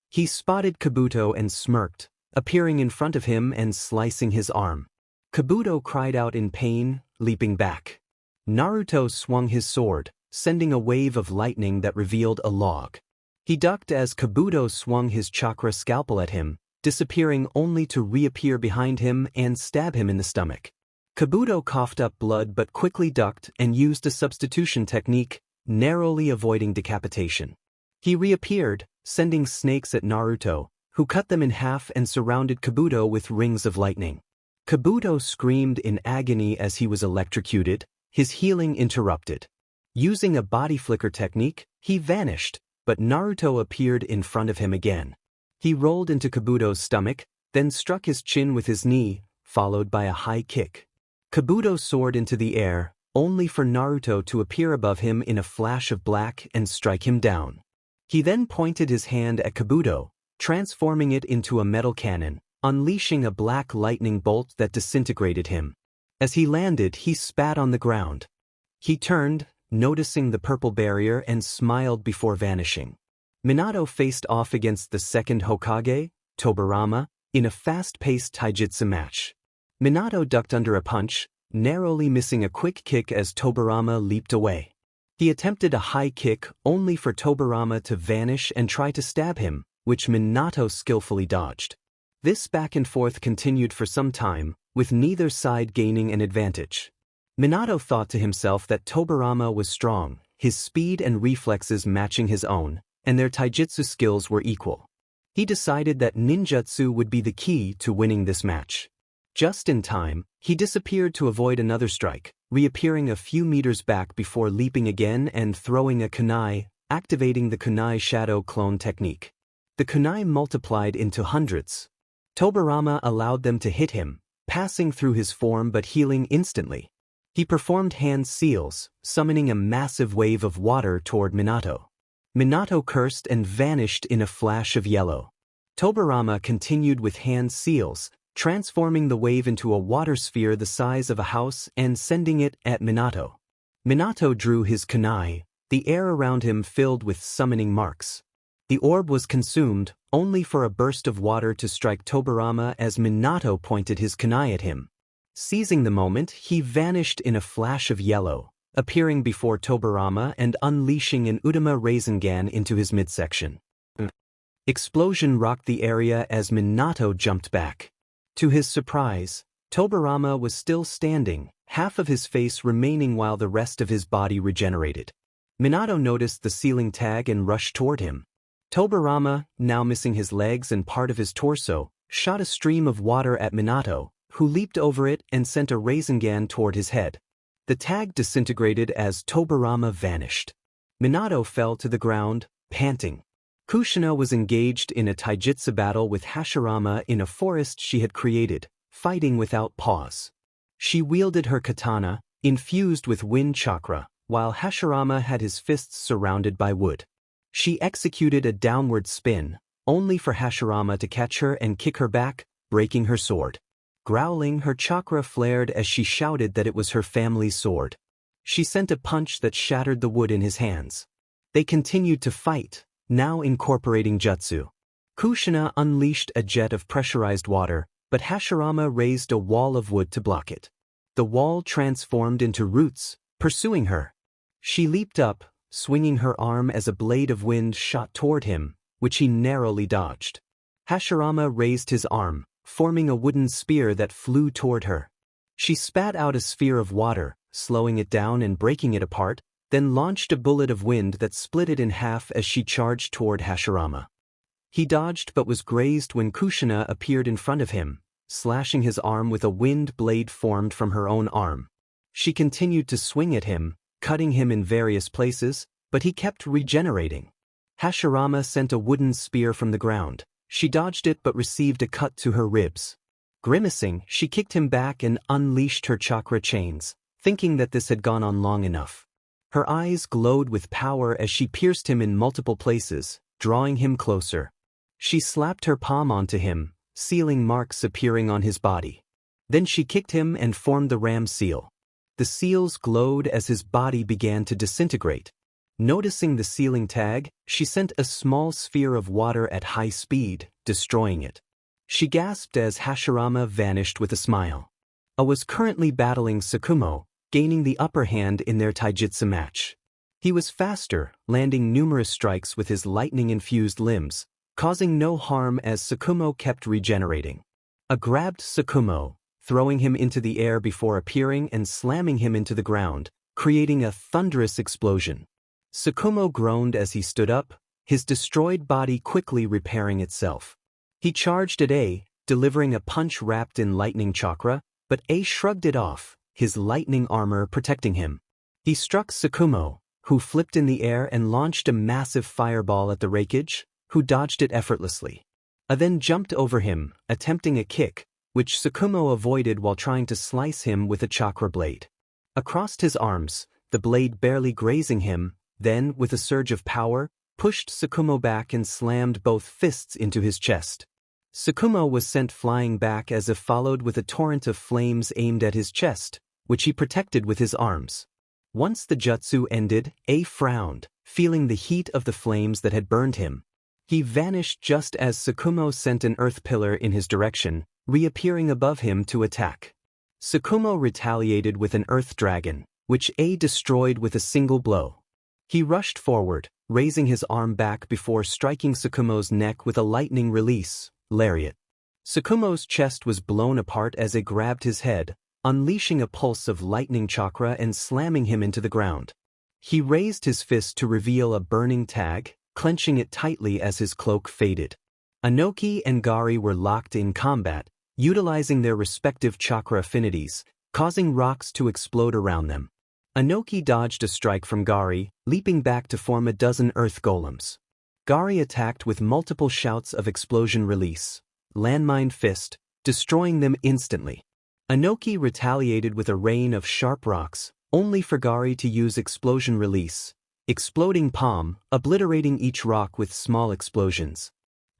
He spotted Kabuto and smirked, appearing in front of him and slicing his arm. Kabuto cried out in pain, leaping back. Naruto swung his sword, sending a wave of lightning that revealed a log. He ducked as Kabuto swung his chakra scalpel at him, disappearing only to reappear behind him and stab him in the stomach. Kabuto coughed up blood but quickly ducked and used a substitution technique, narrowly avoiding decapitation. He reappeared, sending snakes at Naruto, who cut them in half and surrounded Kabuto with rings of lightning. Kabuto screamed in agony as he was electrocuted, his healing interrupted. Using a body flicker technique, he vanished, but Naruto appeared in front of him again. He rolled into Kabuto's stomach, then struck his chin with his knee, followed by a high kick. Kabuto soared into the air, only for Naruto to appear above him in a flash of black and strike him down. He then pointed his hand at Kabuto, transforming it into a metal cannon, unleashing a black lightning bolt that disintegrated him. As he landed, he spat on the ground. He turned, noticing the purple barrier, and smiled before vanishing. Minato faced off against the second Hokage, Tobirama, in a fast-paced taijutsu match. Minato ducked under a punch, narrowly missing a quick kick as Tobirama leaped away. He attempted a high kick only for Tobirama to vanish and try to stab him, which Minato skillfully dodged. This back and forth continued for some time, with neither side gaining an advantage. Minato thought to himself that Tobirama was strong, his speed and reflexes matching his own, and their taijutsu skills were equal. He decided that ninjutsu would be the key to winning this match. Just in time, he disappeared to avoid another strike, reappearing a few meters back before leaping again and throwing a kunai, activating the kunai shadow clone technique. The kunai multiplied into hundreds. Tobirama allowed them to hit him, passing through his form but healing instantly. He performed hand seals, summoning a massive wave of water toward Minato. Minato cursed and vanished in a flash of yellow. Tobirama continued with hand seals, transforming the wave into a water sphere the size of a house and sending it at Minato. Minato drew his kunai, the air around him filled with summoning marks. The orb was consumed, only for a burst of water to strike Tobirama as Minato pointed his kunai at him. Seizing the moment, he vanished in a flash of yellow, appearing before Tobirama and unleashing an Udama Rasengan into his midsection. Explosion rocked the area as Minato jumped back. To his surprise, Tobirama was still standing, half of his face remaining while the rest of his body regenerated. Minato noticed the ceiling tag and rushed toward him. Tobirama, now missing his legs and part of his torso, shot a stream of water at Minato, who leaped over it and sent a Rasengan toward his head. The tag disintegrated as Tobirama vanished. Minato fell to the ground, panting. Kushina was engaged in a taijutsu battle with Hashirama in a forest she had created, fighting without pause. She wielded her katana, infused with wind chakra, while Hashirama had his fists surrounded by wood. She executed a downward spin, only for Hashirama to catch her and kick her back, breaking her sword. Growling, her chakra flared as she shouted that it was her family's sword. She sent a punch that shattered the wood in his hands. They continued to fight, now incorporating jutsu. Kushina unleashed a jet of pressurized water, but Hashirama raised a wall of wood to block it. The wall transformed into roots, pursuing her. She leaped up, swinging her arm as a blade of wind shot toward him, which he narrowly dodged. Hashirama raised his arm, forming a wooden spear that flew toward her. She spat out a sphere of water, slowing it down and breaking it apart, then launched a bullet of wind that split it in half as she charged toward Hashirama. He dodged but was grazed when Kushina appeared in front of him, slashing his arm with a wind blade formed from her own arm. She continued to swing at him, cutting him in various places, but he kept regenerating. Hashirama sent a wooden spear from the ground. She dodged it but received a cut to her ribs. Grimacing, she kicked him back and unleashed her chakra chains, thinking that this had gone on long enough. Her eyes glowed with power as she pierced him in multiple places, drawing him closer. She slapped her palm onto him, sealing marks appearing on his body. Then she kicked him and formed the ram seal. The seals glowed as his body began to disintegrate. Noticing the sealing tag, she sent a small sphere of water at high speed, destroying it. She gasped as Hashirama vanished with a smile. A was currently battling Tsukumo, gaining the upper hand in their taijutsu match. He was faster, landing numerous strikes with his lightning-infused limbs, causing no harm as Tsukumo kept regenerating. A grabbed Tsukumo, throwing him into the air before appearing and slamming him into the ground, creating a thunderous explosion. Tsukumo groaned as he stood up, his destroyed body quickly repairing itself. He charged at A, delivering a punch wrapped in lightning chakra, but A shrugged it off, his lightning armor protecting him. He struck Tsukumo, who flipped in the air and launched a massive fireball at the Raikage, who dodged it effortlessly. A then jumped over him, attempting a kick, which Tsukumo avoided while trying to slice him with a chakra blade. Across his arms, the blade barely grazing him, then, with a surge of power, pushed Tsukumo back and slammed both fists into his chest. Tsukumo was sent flying back as if followed with a torrent of flames aimed at his chest, which he protected with his arms. Once the jutsu ended, A frowned, feeling the heat of the flames that had burned him. He vanished just as Tsukumo sent an earth pillar in his direction, reappearing above him to attack. Tsukumo retaliated with an earth dragon, which A destroyed with a single blow. He rushed forward, raising his arm back before striking Tsukumo's neck with a lightning release, lariat. Tsukumo's chest was blown apart as it grabbed his head, unleashing a pulse of lightning chakra and slamming him into the ground. He raised his fist to reveal a burning tag, clenching it tightly as his cloak faded. Inoki and Gari were locked in combat, utilizing their respective chakra affinities, causing rocks to explode around them. Inoki dodged a strike from Gari, leaping back to form a dozen earth golems. Gari attacked with multiple shouts of explosion release, landmine fist, destroying them instantly. Inoki retaliated with a rain of sharp rocks, only for Gari to use explosion release, exploding palm, obliterating each rock with small explosions.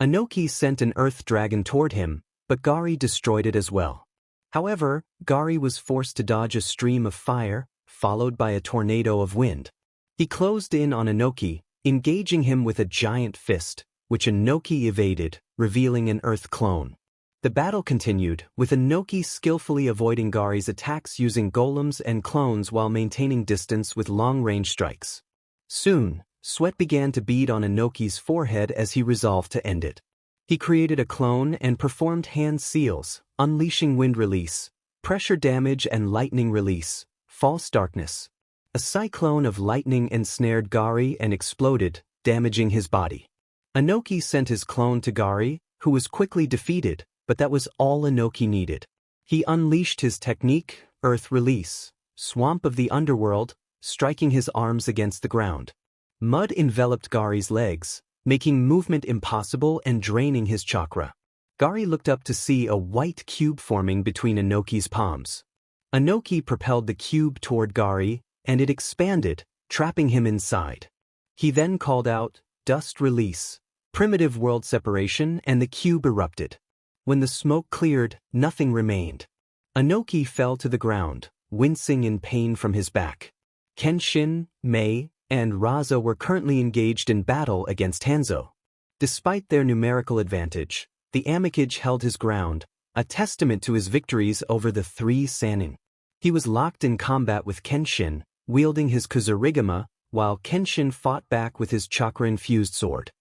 Inoki sent an earth dragon toward him, but Gari destroyed it as well. However, Gari was forced to dodge a stream of fire, followed by a tornado of wind. He closed in on Inoki, engaging him with a giant fist, which Inoki evaded, revealing an earth clone. The battle continued, with Inoki skillfully avoiding Gari's attacks using golems and clones while maintaining distance with long-range strikes. Soon, sweat began to bead on Inoki's forehead as he resolved to end it. He created a clone and performed hand seals, unleashing wind release, pressure damage and lightning release, false darkness. A cyclone of lightning ensnared Gari and exploded, damaging his body. Inoki sent his clone to Gari, who was quickly defeated, but that was all Inoki needed. He unleashed his technique, Earth Release, Swamp of the Underworld, striking his arms against the ground. Mud enveloped Gari's legs, making movement impossible and draining his chakra. Gari looked up to see a white cube forming between Inoki's palms. Inoki propelled the cube toward Gari, and it expanded, trapping him inside. He then called out, Dust Release, Primitive World Separation, and the cube erupted. When the smoke cleared, nothing remained. Inoki fell to the ground, wincing in pain from his back. Kenshin, Mei, and Raza were currently engaged in battle against Hanzo. Despite their numerical advantage, the Amikage held his ground, a testament to his victories over the three Sannin. He was locked in combat with Kenshin, wielding his Kuzurigama, while Kenshin fought back with his chakra-infused sword.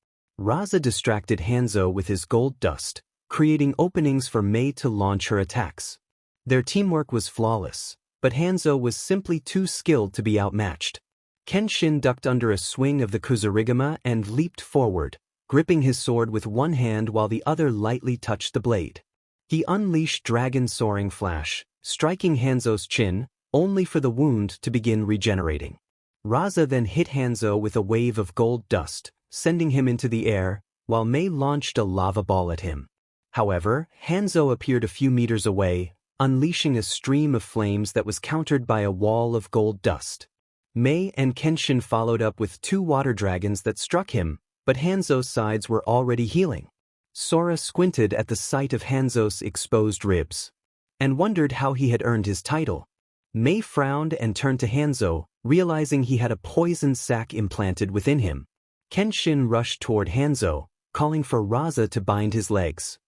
Raza distracted Hanzo with his gold dust, creating openings for Mei to launch her attacks. Their teamwork was flawless, but Hanzo was simply too skilled to be outmatched. Kenshin ducked under a swing of the Kuzurigama and leaped forward, gripping his sword with one hand while the other lightly touched the blade. He unleashed Dragon Soaring Flash, striking Hanzo's chin, only for the wound to begin regenerating. Raza then hit Hanzo with a wave of gold dust, sending him into the air, while Mei launched a lava ball at him. However, Hanzo appeared a few meters away, unleashing a stream of flames that was countered by a wall of gold dust. Mei and Kenshin followed up with two water dragons that struck him, but Hanzo's sides were already healing. Sora squinted at the sight of Hanzo's exposed ribs, and wondered how he had earned his title. Mei frowned and turned to Hanzo, realizing he had a poison sac implanted within him. Kenshin rushed toward Hanzo, calling for Raza to bind his legs.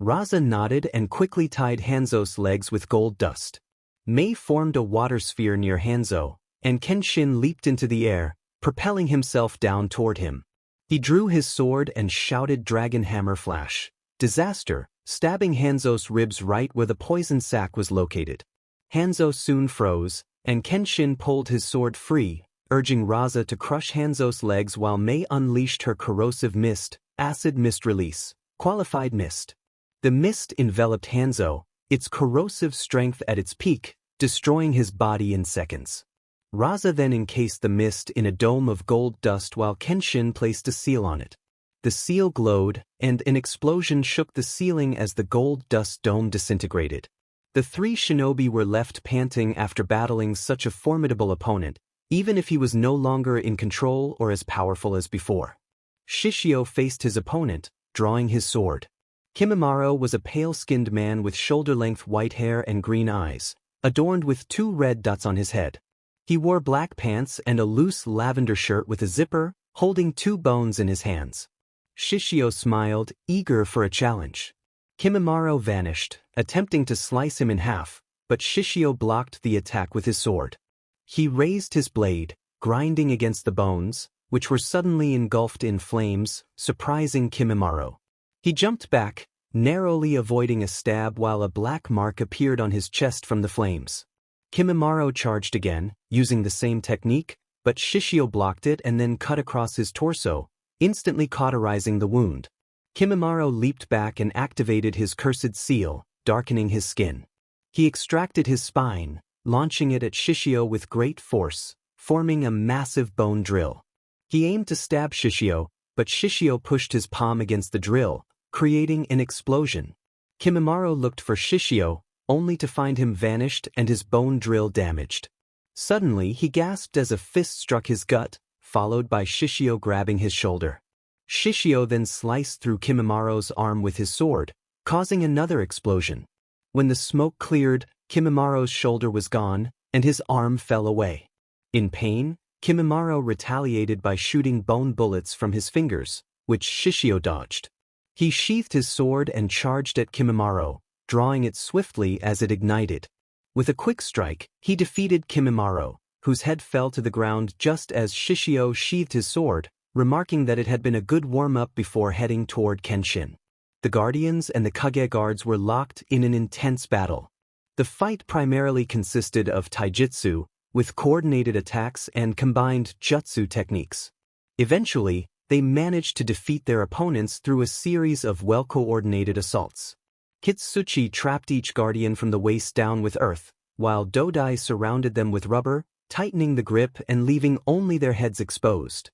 Raza nodded and quickly tied Hanzo's legs with gold dust. Mei formed a water sphere near Hanzo, and Kenshin leaped into the air, propelling himself down toward him. He drew his sword and shouted Dragon Hammer Flash, Disaster, stabbing Hanzo's ribs right where the poison sac was located. Hanzo soon froze, and Kenshin pulled his sword free, urging Raza to crush Hanzo's legs while Mei unleashed her corrosive mist, Acid Mist Release, Qualified Mist. The mist enveloped Hanzo, its corrosive strength at its peak, destroying his body in seconds. Raza then encased the mist in a dome of gold dust while Kenshin placed a seal on it. The seal glowed, and an explosion shook the ceiling as the gold dust dome disintegrated. The three shinobi were left panting after battling such a formidable opponent, even if he was no longer in control or as powerful as before. Shishio faced his opponent, drawing his sword. Kimimaro was a pale-skinned man with shoulder-length white hair and green eyes, adorned with 2 red dots on his head. He wore black pants and a loose lavender shirt with a zipper, holding 2 bones in his hands. Shishio smiled, eager for a challenge. Kimimaro vanished, attempting to slice him in half, but Shishio blocked the attack with his sword. He raised his blade, grinding against the bones, which were suddenly engulfed in flames, surprising Kimimaro. He jumped back, narrowly avoiding a stab while a black mark appeared on his chest from the flames. Kimimaro charged again, using the same technique, but Shishio blocked it and then cut across his torso, instantly cauterizing the wound. Kimimaro leaped back and activated his cursed seal, darkening his skin. He extracted his spine, launching it at Shishio with great force, forming a massive bone drill. He aimed to stab Shishio, but Shishio pushed his palm against the drill, creating an explosion. Kimimaro looked for Shishio, only to find him vanished and his bone drill damaged. Suddenly he gasped as a fist struck his gut, followed by Shishio grabbing his shoulder. Shishio then sliced through Kimimaro's arm with his sword, causing another explosion. When the smoke cleared, Kimimaro's shoulder was gone, and his arm fell away. In pain, Kimimaro retaliated by shooting bone bullets from his fingers, which Shishio dodged. He sheathed his sword and charged at Kimimaro, drawing it swiftly as it ignited. With a quick strike, he defeated Kimimaro, whose head fell to the ground just as Shishio sheathed his sword, remarking that it had been a good warm-up before heading toward Kenshin. The Guardians and the Kage guards were locked in an intense battle. The fight primarily consisted of taijutsu, with coordinated attacks and combined jutsu techniques. Eventually, they managed to defeat their opponents through a series of well-coordinated assaults. Kitsuchi trapped each guardian from the waist down with earth, while Dodai surrounded them with rubber, tightening the grip and leaving only their heads exposed.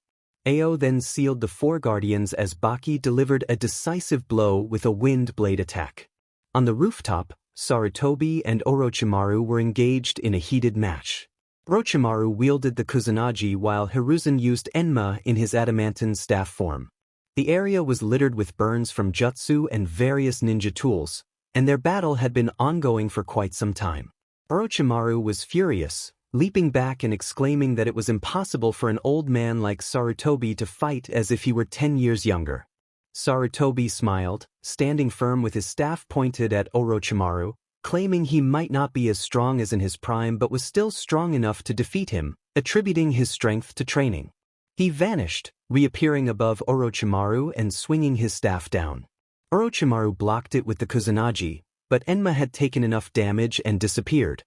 Ao then sealed the 4 guardians as Baki delivered a decisive blow with a wind blade attack. On the rooftop, Sarutobi and Orochimaru were engaged in a heated match. Orochimaru wielded the Kusanagi while Hiruzen used Enma in his adamantine staff form. The area was littered with burns from jutsu and various ninja tools, and their battle had been ongoing for quite some time. Orochimaru was furious, leaping back and exclaiming that it was impossible for an old man like Sarutobi to fight as if he were 10 years younger. Sarutobi smiled, standing firm with his staff pointed at Orochimaru, claiming he might not be as strong as in his prime but was still strong enough to defeat him, attributing his strength to training. He vanished, reappearing above Orochimaru and swinging his staff down. Orochimaru blocked it with the Kusanagi, but Enma had taken enough damage and disappeared.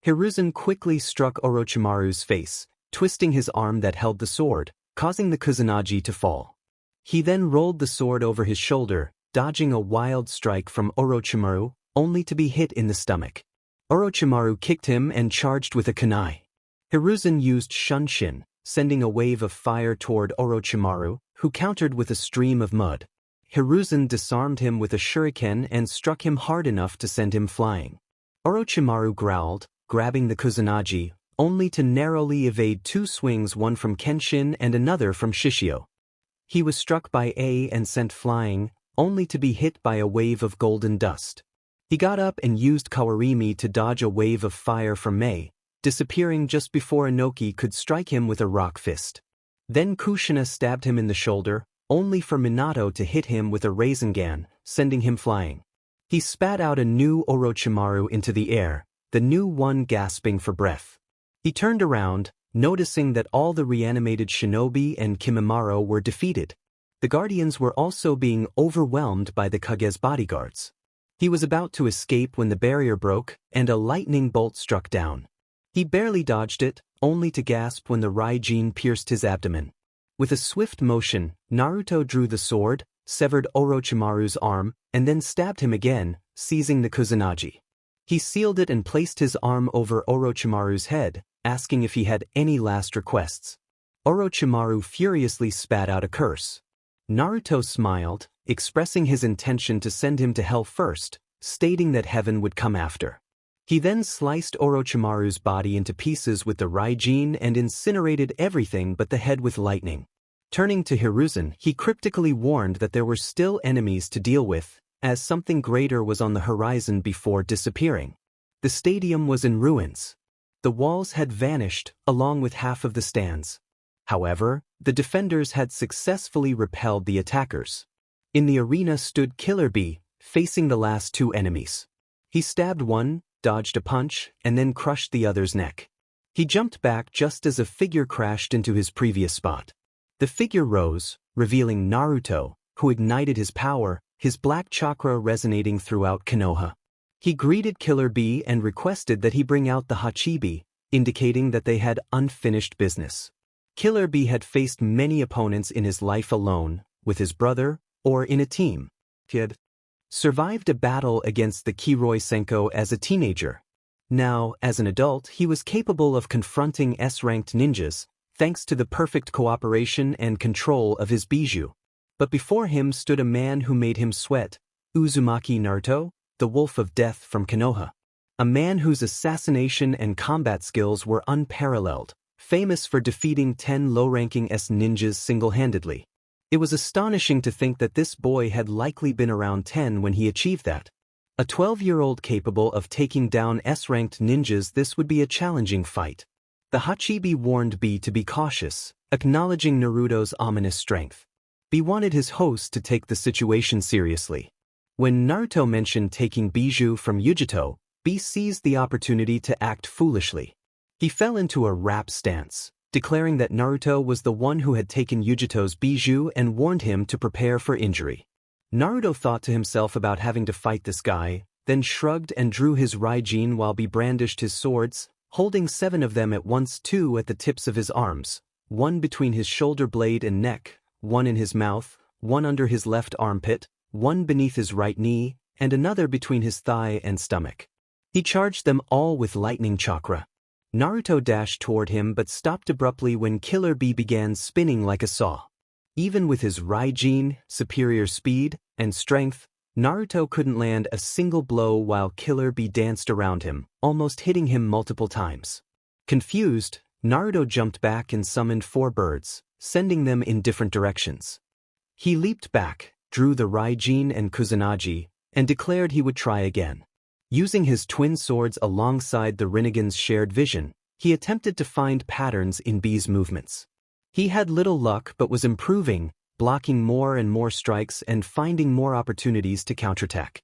Hiruzen quickly struck Orochimaru's face, twisting his arm that held the sword, causing the Kusanagi to fall. He then rolled the sword over his shoulder, dodging a wild strike from Orochimaru, only to be hit in the stomach. Orochimaru kicked him and charged with a kunai. Hiruzen used Shunshin, sending a wave of fire toward Orochimaru, who countered with a stream of mud. Hiruzen disarmed him with a shuriken and struck him hard enough to send him flying. Orochimaru growled, grabbing the Kusanagi, only to narrowly evade 2 swings, one from Kenshin and another from Shishio. He was struck by A and sent flying, only to be hit by a wave of golden dust. He got up and used Kawarimi to dodge a wave of fire from Mei, disappearing just before Inoki could strike him with a rock fist. Then Kushina stabbed him in the shoulder, only for Minato to hit him with a Rasengan, sending him flying. He spat out a new Orochimaru into the air, the new one gasping for breath. He turned around, noticing that all the reanimated shinobi and Kimimaro were defeated. The guardians were also being overwhelmed by the Kage's bodyguards. He was about to escape when the barrier broke, and a lightning bolt struck down. He barely dodged it, only to gasp when the Raijin pierced his abdomen. With a swift motion, Naruto drew the sword, severed Orochimaru's arm, and then stabbed him again, seizing the Kusanagi. He sealed it and placed his arm over Orochimaru's head, asking if he had any last requests. Orochimaru furiously spat out a curse. Naruto smiled, expressing his intention to send him to hell first, stating that heaven would come after. He then sliced Orochimaru's body into pieces with the Raijin and incinerated everything but the head with lightning. Turning to Hiruzen, he cryptically warned that there were still enemies to deal with, as something greater was on the horizon before disappearing. The stadium was in ruins. The walls had vanished, along with half of the stands. However, the defenders had successfully repelled the attackers. In the arena stood Killer Bee, facing the last two enemies. He stabbed one, dodged a punch, and then crushed the other's neck. He jumped back just as a figure crashed into his previous spot. The figure rose, revealing Naruto, who ignited his power, his black chakra resonating throughout Konoha. He greeted Killer Bee and requested that he bring out the Hachibi, indicating that they had unfinished business. Killer Bee had faced many opponents in his life alone, with his brother, or in a team. He had survived a battle against the Kiroi Senko as a teenager. Now, as an adult, he was capable of confronting S-ranked ninjas, thanks to the perfect cooperation and control of his Bijū. But before him stood a man who made him sweat, Uzumaki Naruto, the Wolf of Death from Konoha. A man whose assassination and combat skills were unparalleled, famous for defeating 10 low-ranking S-ninjas single-handedly. It was astonishing to think that this boy had likely been around 10 when he achieved that. A 12-year-old capable of taking down S-ranked ninjas, this would be a challenging fight. The Hachibi warned Bee to be cautious, acknowledging Naruto's ominous strength. Bee wanted his host to take the situation seriously. When Naruto mentioned taking Bijū from Yujito, Bee seized the opportunity to act foolishly. He fell into a rap stance, declaring that Naruto was the one who had taken Yujito's Bijū and warned him to prepare for injury. Naruto thought to himself about having to fight this guy, then shrugged and drew his Raijin while Bee brandished his swords, holding 7 of them at once, 2 at the tips of his arms, 1 between his shoulder blade and neck, 1 in his mouth, 1 under his left armpit, 1 beneath his right knee, and another between his thigh and stomach. He charged them all with lightning chakra. Naruto dashed toward him but stopped abruptly when Killer Bee began spinning like a saw. Even with his Raijin, superior speed, and strength, Naruto couldn't land a single blow while Killer Bee danced around him, almost hitting him multiple times. Confused, Naruto jumped back and summoned 4 birds, sending them in different directions. He leaped back, drew the Raijin and Kusanagi, and declared he would try again. Using his twin swords alongside the Rinnegan's shared vision, he attempted to find patterns in Bee's movements. He had little luck but was improving, blocking more and more strikes and finding more opportunities to counterattack.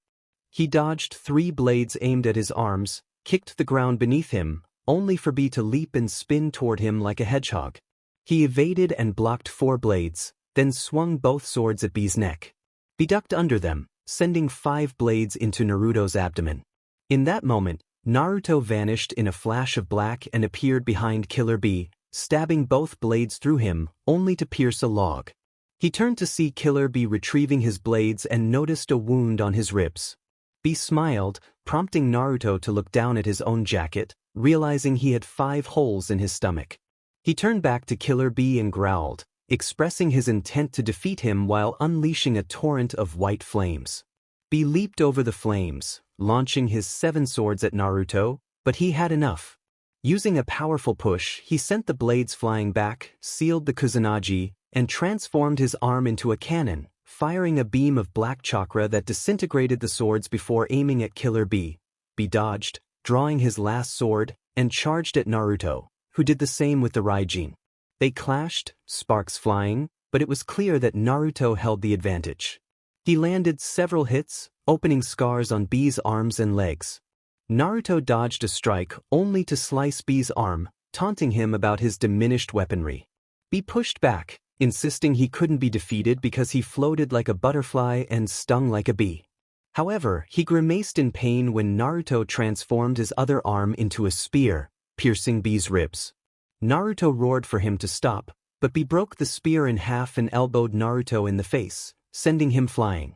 He dodged 3 blades aimed at his arms, kicked the ground beneath him, only for Bee to leap and spin toward him like a hedgehog. He evaded and blocked 4 blades, then swung both swords at Bee's neck. Bee ducked under them, sending 5 blades into Naruto's abdomen. In that moment, Naruto vanished in a flash of black and appeared behind Killer Bee, stabbing both blades through him, only to pierce a log. He turned to see Killer Bee retrieving his blades and noticed a wound on his ribs. Bee smiled, prompting Naruto to look down at his own jacket, realizing he had 5 holes in his stomach. He turned back to Killer Bee and growled, expressing his intent to defeat him while unleashing a torrent of white flames. Bee leaped over the flames, launching his 7 swords at Naruto, but he had enough. Using a powerful push, he sent the blades flying back, sealed the Kusanagi, and transformed his arm into a cannon, firing a beam of black chakra that disintegrated the swords before aiming at Killer Bee. Bee dodged, drawing his last sword, and charged at Naruto, who did the same with the Raijin. They clashed, sparks flying, but it was clear that Naruto held the advantage. He landed several hits, opening scars on Bee's arms and legs. Naruto dodged a strike only to slice Bee's arm, taunting him about his diminished weaponry. Bee pushed back, insisting he couldn't be defeated because he floated like a butterfly and stung like a bee. However, he grimaced in pain when Naruto transformed his other arm into a spear, piercing Bee's ribs. Naruto roared for him to stop, but Bee broke the spear in half and elbowed Naruto in the face, sending him flying.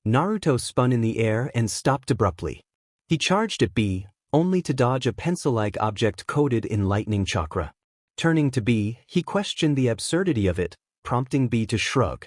Naruto spun in the air and stopped abruptly. He charged at Bee, only to dodge a pencil-like object coated in lightning chakra. Turning to Bee, he questioned the absurdity of it, prompting Bee to shrug.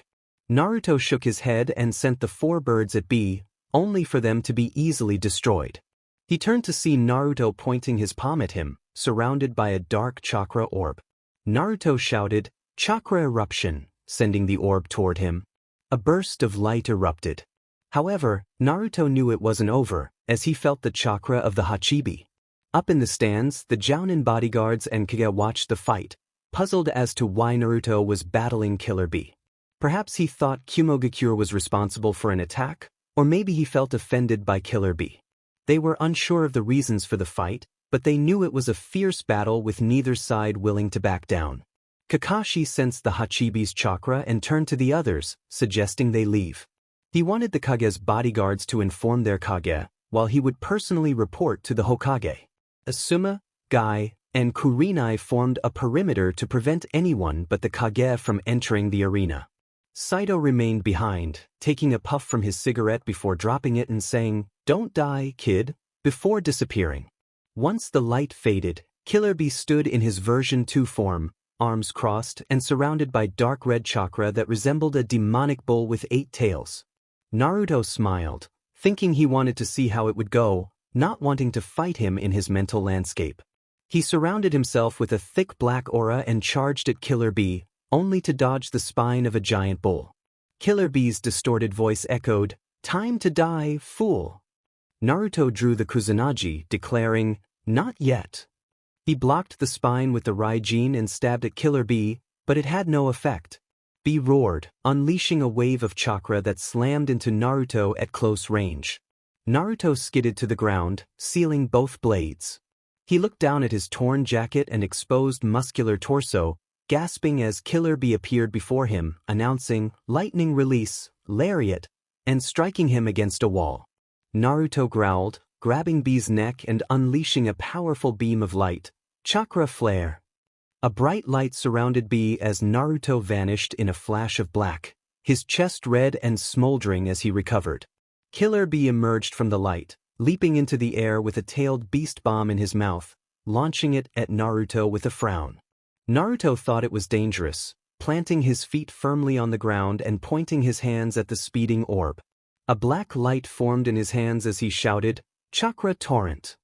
Naruto shook his head and sent the 4 birds at B, only for them to be easily destroyed. He turned to see Naruto pointing his palm at him, surrounded by a dark chakra orb. Naruto shouted, "Chakra eruption," sending the orb toward him. A burst of light erupted. However, Naruto knew it wasn't over, as he felt the chakra of the Hachibi. Up in the stands, the Jounin bodyguards and Kage watched the fight, puzzled as to why Naruto was battling Killer Bee. Perhaps he thought Kumogakure was responsible for an attack, or maybe he felt offended by Killer Bee. They were unsure of the reasons for the fight, but they knew it was a fierce battle with neither side willing to back down. Kakashi sensed the Hachibi's chakra and turned to the others, suggesting they leave. He wanted the Kage's bodyguards to inform their Kage, while he would personally report to the Hokage. Asuma, Guy, and Kurenai formed a perimeter to prevent anyone but the Kage from entering the arena. Saito remained behind, taking a puff from his cigarette before dropping it and saying, "Don't die, kid," before disappearing. Once the light faded, Killer Bee stood in his version 2 form, arms crossed and surrounded by dark red chakra that resembled a demonic bull with 8 tails. Naruto smiled, thinking he wanted to see how it would go, not wanting to fight him in his mental landscape. He surrounded himself with a thick black aura and charged at Killer Bee, only to dodge the spine of a giant bull. Killer Bee's distorted voice echoed, "Time to die, fool." Naruto drew the Kusanagi, declaring, "Not yet." He blocked the spine with the Raijin and stabbed at Killer Bee, but it had no effect. Bee roared, unleashing a wave of chakra that slammed into Naruto at close range. Naruto skidded to the ground, sealing both blades. He looked down at his torn jacket and exposed muscular torso, gasping as Killer Bee appeared before him, announcing, "Lightning release, lariat," and striking him against a wall. Naruto growled, grabbing Bee's neck and unleashing a powerful beam of light, chakra flare. A bright light surrounded Bee as Naruto vanished in a flash of black, his chest red and smoldering as he recovered. Killer Bee emerged from the light, leaping into the air with a tailed beast bomb in his mouth, launching it at Naruto with a frown. Naruto thought it was dangerous, planting his feet firmly on the ground and pointing his hands at the speeding orb. A black light formed in his hands as he shouted, "Chakra torrent."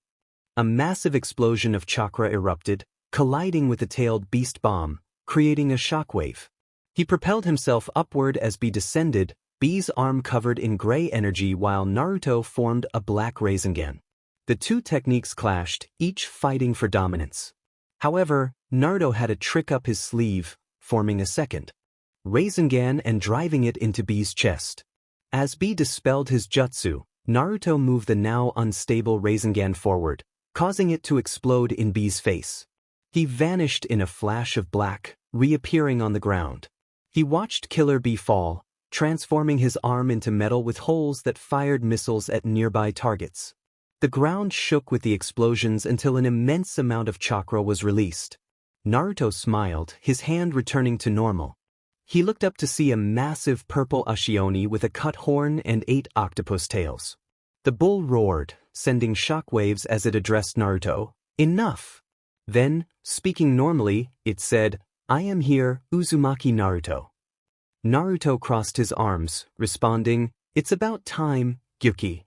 A massive explosion of chakra erupted, colliding with the tailed beast bomb, creating a shockwave. He propelled himself upward as Bee descended, Bee's arm covered in gray energy while Naruto formed a black Rasengan. The two techniques clashed, each fighting for dominance. However, Naruto had a trick up his sleeve, forming a second Rasengan and driving it into Bee's chest. As Bee dispelled his jutsu, Naruto moved the now unstable Rasengan forward, causing it to explode in Bee's face. He vanished in a flash of black, reappearing on the ground. He watched Killer Bee fall, transforming his arm into metal with holes that fired missiles at nearby targets. The ground shook with the explosions until an immense amount of chakra was released. Naruto smiled, his hand returning to normal. He looked up to see a massive purple Ashioni with a cut horn and 8 octopus tails. The bull roared, sending shockwaves as it addressed Naruto. "Enough!" Then, speaking normally, it said, "I am here, Uzumaki Naruto." Naruto crossed his arms, responding, "It's about time, Gyuki."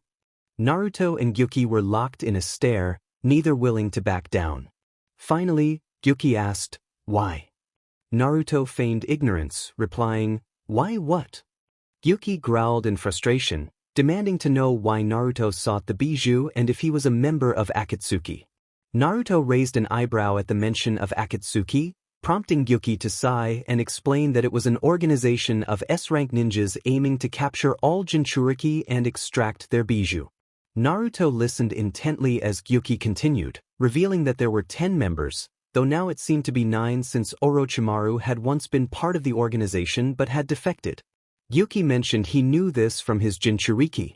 Naruto and Gyuki were locked in a stare, neither willing to back down. Finally, Gyuki asked, "Why?" Naruto feigned ignorance, replying, "Why what?" Gyuki growled in frustration, demanding to know why Naruto sought the Bijū and if he was a member of Akatsuki. Naruto raised an eyebrow at the mention of Akatsuki, prompting Gyuki to sigh and explain that it was an organization of S-rank ninjas aiming to capture all Jinchuriki and extract their Bijū. Naruto listened intently as Gyuki continued, revealing that there were 10 members, though now it seemed to be 9 since Orochimaru had once been part of the organization but had defected. Gyuki mentioned he knew this from his Jinchuriki.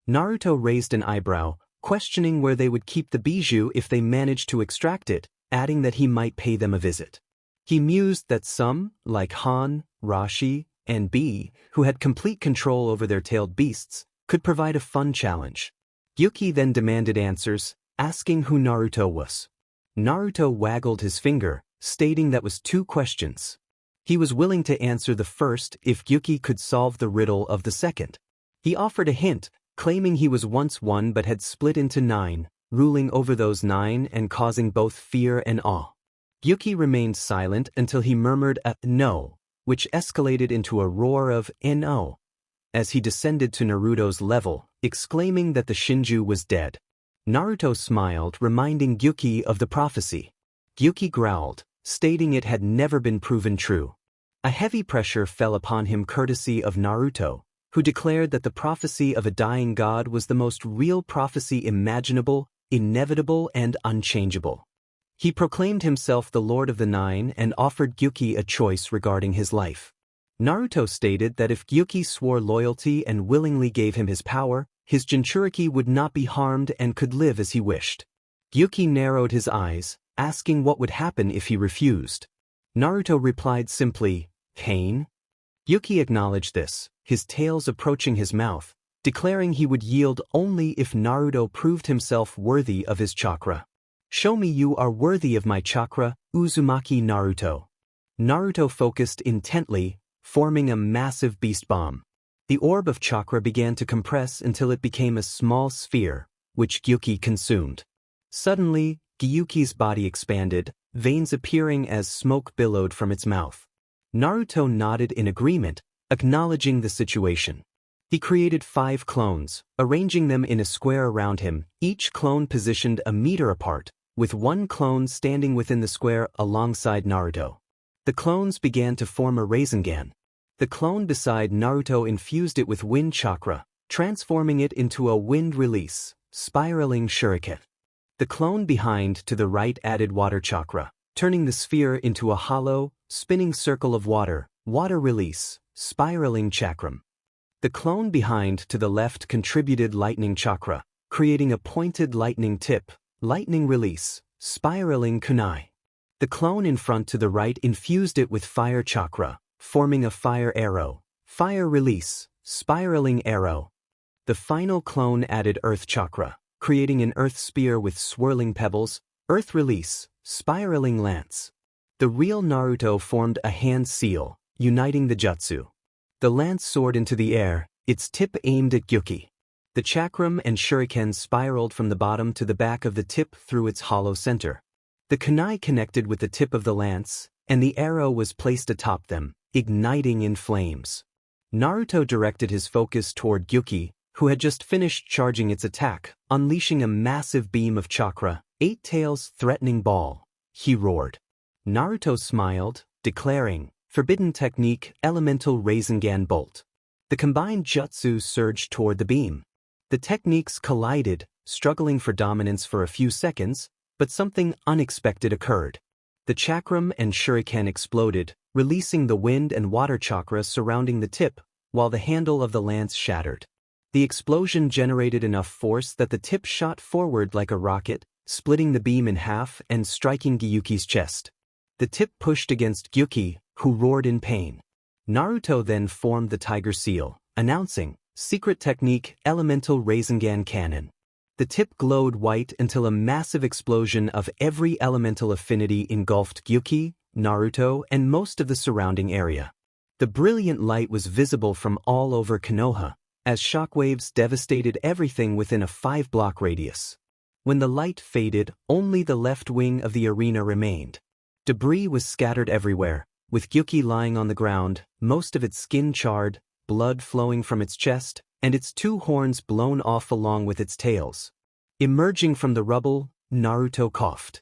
Naruto raised an eyebrow, questioning where they would keep the Bijū if they managed to extract it, adding that he might pay them a visit. He mused that some, like Han, Rashi, and Bee, who had complete control over their tailed beasts, could provide a fun challenge. Gyuki then demanded answers, asking who Naruto was. Naruto waggled his finger, stating that was 2 questions. He was willing to answer the first if Gyuki could solve the riddle of the second. He offered a hint, claiming he was once one but had split into 9, ruling over those 9 and causing both fear and awe. Gyuki remained silent until he murmured a no, which escalated into a roar of no, as he descended to Naruto's level, exclaiming that the Shinju was dead. Naruto smiled, reminding Gyuki of the prophecy. Gyuki growled, stating it had never been proven true. A heavy pressure fell upon him courtesy of Naruto, who declared that the prophecy of a dying god was the most real prophecy imaginable, inevitable, and unchangeable. He proclaimed himself the Lord of the Nine and offered Gyuki a choice regarding his life. Naruto stated that if Gyuki swore loyalty and willingly gave him his power, his Jinchuriki would not be harmed and could live as he wished. Gyuki narrowed his eyes, asking what would happen if he refused. Naruto replied simply, "Pain?" Gyuki acknowledged this, his tails approaching his mouth, declaring he would yield only if Naruto proved himself worthy of his chakra. "Show me you are worthy of my chakra, Uzumaki Naruto." Naruto focused intently, forming a massive beast bomb. The orb of chakra began to compress until it became a small sphere, which Gyuki consumed. Suddenly, Gyuki's body expanded, veins appearing as smoke billowed from its mouth. Naruto nodded in agreement, acknowledging the situation. He created 5 clones, arranging them in a square around him, each clone positioned a meter apart, with one clone standing within the square alongside Naruto. The clones began to form a Rasengan. The clone beside Naruto infused it with wind chakra, transforming it into a wind release, spiraling shuriken. The clone behind to the right added water chakra, turning the sphere into a hollow, spinning circle of water, water release, spiraling chakram. The clone behind to the left contributed lightning chakra, creating a pointed lightning tip, lightning release, spiraling kunai. The clone in front to the right infused it with fire chakra, forming a fire arrow, fire release, spiraling arrow. The final clone added earth chakra, creating an earth spear with swirling pebbles, earth release, spiraling lance. The real Naruto formed a hand seal, uniting the jutsu. The lance soared into the air, its tip aimed at Gyuki. The chakram and shuriken spiraled from the bottom to the back of the tip through its hollow center. The kunai connected with the tip of the lance, and the arrow was placed atop them, igniting in flames. Naruto directed his focus toward Gyuki, who had just finished charging its attack, unleashing a massive beam of chakra, 8 tails threatening ball. He roared. Naruto smiled, declaring, "Forbidden technique, elemental Rasengan bolt." The combined jutsu surged toward the beam. The techniques collided, struggling for dominance for a few seconds, but something unexpected occurred. The chakram and shuriken exploded, releasing the wind and water chakra surrounding the tip, while the handle of the lance shattered. The explosion generated enough force that the tip shot forward like a rocket, splitting the beam in half and striking Gyuki's chest. The tip pushed against Gyuki, who roared in pain. Naruto then formed the tiger seal, announcing, "Secret technique, elemental Rasengan cannon." The tip glowed white until a massive explosion of every elemental affinity engulfed Gyuki, Naruto, and most of the surrounding area. The brilliant light was visible from all over Konoha, as shockwaves devastated everything within a 5-block radius. When the light faded, only the left wing of the arena remained. Debris was scattered everywhere, with Gyuki lying on the ground, most of its skin charred, blood flowing from its chest, and its 2 horns blown off along with its tails. Emerging from the rubble, Naruto coughed.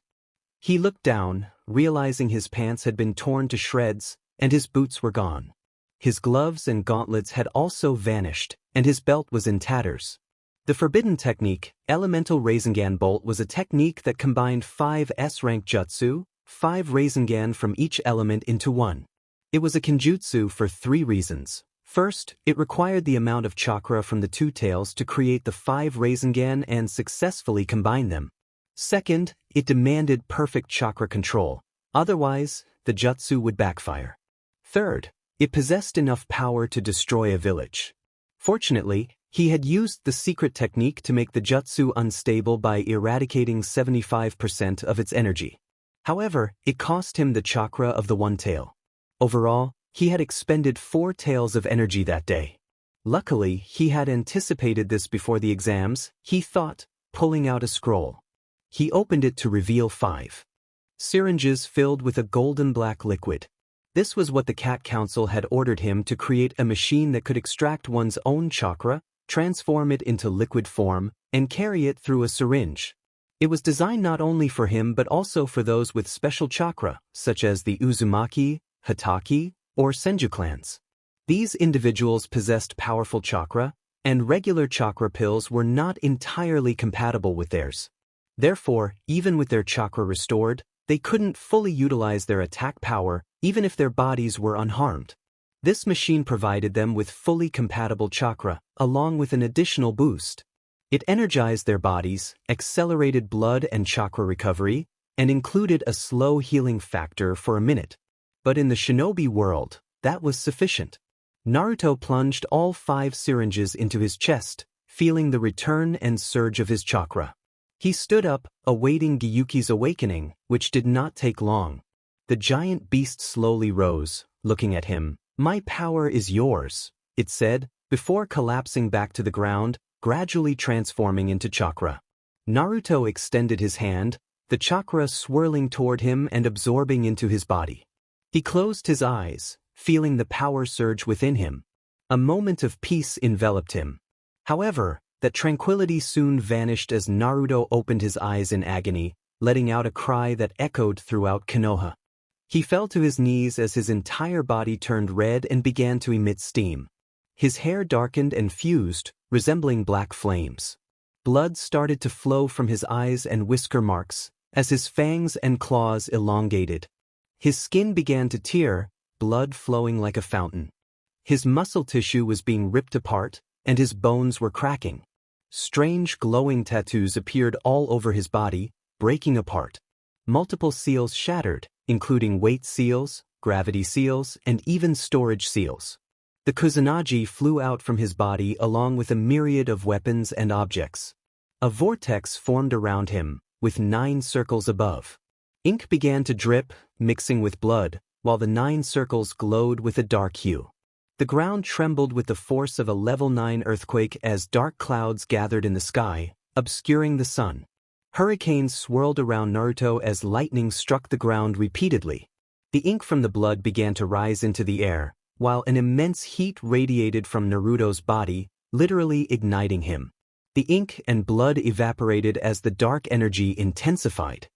He looked down, realizing his pants had been torn to shreds, and his boots were gone. His gloves and gauntlets had also vanished, and his belt was in tatters. The forbidden technique, elemental Rasengan bolt, was a technique that combined 5 S-rank jutsu, 5 Rasengan from each element into one. It was a kenjutsu for 3 reasons. First, it required the amount of chakra from the 2 tails to create the 5 Rasengan and successfully combine them. Second, it demanded perfect chakra control, otherwise, the jutsu would backfire. Third, it possessed enough power to destroy a village. Fortunately, he had used the secret technique to make the jutsu unstable by eradicating 75% of its energy. However, it cost him the chakra of the one tail. Overall, he had expended 4 taels of energy that day. Luckily, he had anticipated this before the exams, he thought, pulling out a scroll. He opened it to reveal 5 syringes filled with a golden black liquid. This was what the Cat Council had ordered him to create, a machine that could extract one's own chakra, transform it into liquid form, and carry it through a syringe. It was designed not only for him but also for those with special chakra, such as the Uzumaki, Hitaki, or Senju clans. These individuals possessed powerful chakra, and regular chakra pills were not entirely compatible with theirs. Therefore, even with their chakra restored, they couldn't fully utilize their attack power, even if their bodies were unharmed. This machine provided them with fully compatible chakra, along with an additional boost. It energized their bodies, accelerated blood and chakra recovery, and included a slow healing factor for a minute. But in the shinobi world, that was sufficient. Naruto plunged all 5 syringes into his chest, feeling the return and surge of his chakra. He stood up, awaiting Gyuki's awakening, which did not take long. The giant beast slowly rose, looking at him. "My power is yours," it said, before collapsing back to the ground, gradually transforming into chakra. Naruto extended his hand, the chakra swirling toward him and absorbing into his body. He closed his eyes, feeling the power surge within him. A moment of peace enveloped him. However, that tranquility soon vanished as Naruto opened his eyes in agony, letting out a cry that echoed throughout Konoha. He fell to his knees as his entire body turned red and began to emit steam. His hair darkened and fused, resembling black flames. Blood started to flow from his eyes and whisker marks, as his fangs and claws elongated. His skin began to tear, blood flowing like a fountain. His muscle tissue was being ripped apart, and his bones were cracking. Strange glowing tattoos appeared all over his body, breaking apart. Multiple seals shattered, including weight seals, gravity seals, and even storage seals. The Kusanagi flew out from his body along with a myriad of weapons and objects. A vortex formed around him, with 9 circles above. Ink began to drip, mixing with blood, while the 9 circles glowed with a dark hue. The ground trembled with the force of a level 9 earthquake as dark clouds gathered in the sky, obscuring the sun. Hurricanes swirled around Naruto as lightning struck the ground repeatedly. The ink from the blood began to rise into the air, while an immense heat radiated from Naruto's body, literally igniting him. The ink and blood evaporated as the dark energy intensified.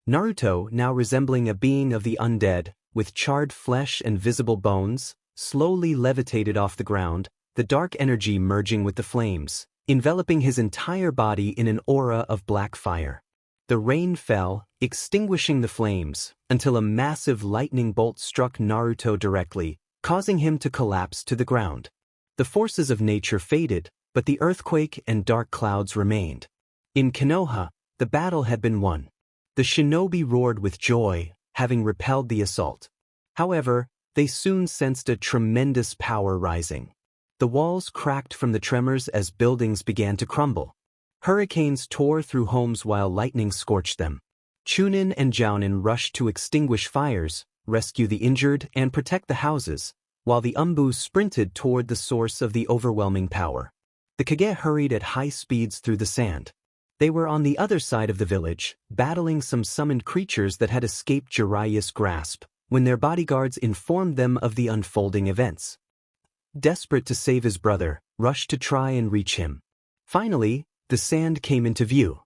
Naruto, now resembling a being of the undead, with charred flesh and visible bones, slowly levitated off the ground, the dark energy merging with the flames, enveloping his entire body in an aura of black fire. The rain fell, extinguishing the flames, until a massive lightning bolt struck Naruto directly, causing him to collapse to the ground. The forces of nature faded, but the earthquake and dark clouds remained. In Konoha, the battle had been won. The shinobi roared with joy, having repelled the assault. However, they soon sensed a tremendous power rising. The walls cracked from the tremors as buildings began to crumble. Hurricanes tore through homes while lightning scorched them. Chunin and Jounin rushed to extinguish fires, rescue the injured, and protect the houses, while the Umbu sprinted toward the source of the overwhelming power. The Kage hurried at high speeds through the sand. They were on the other side of the village, battling some summoned creatures that had escaped Jiraiya's grasp, when their bodyguards informed them of the unfolding events. Desperate to save his brother, rushed to try and reach him. Finally, the sand came into view.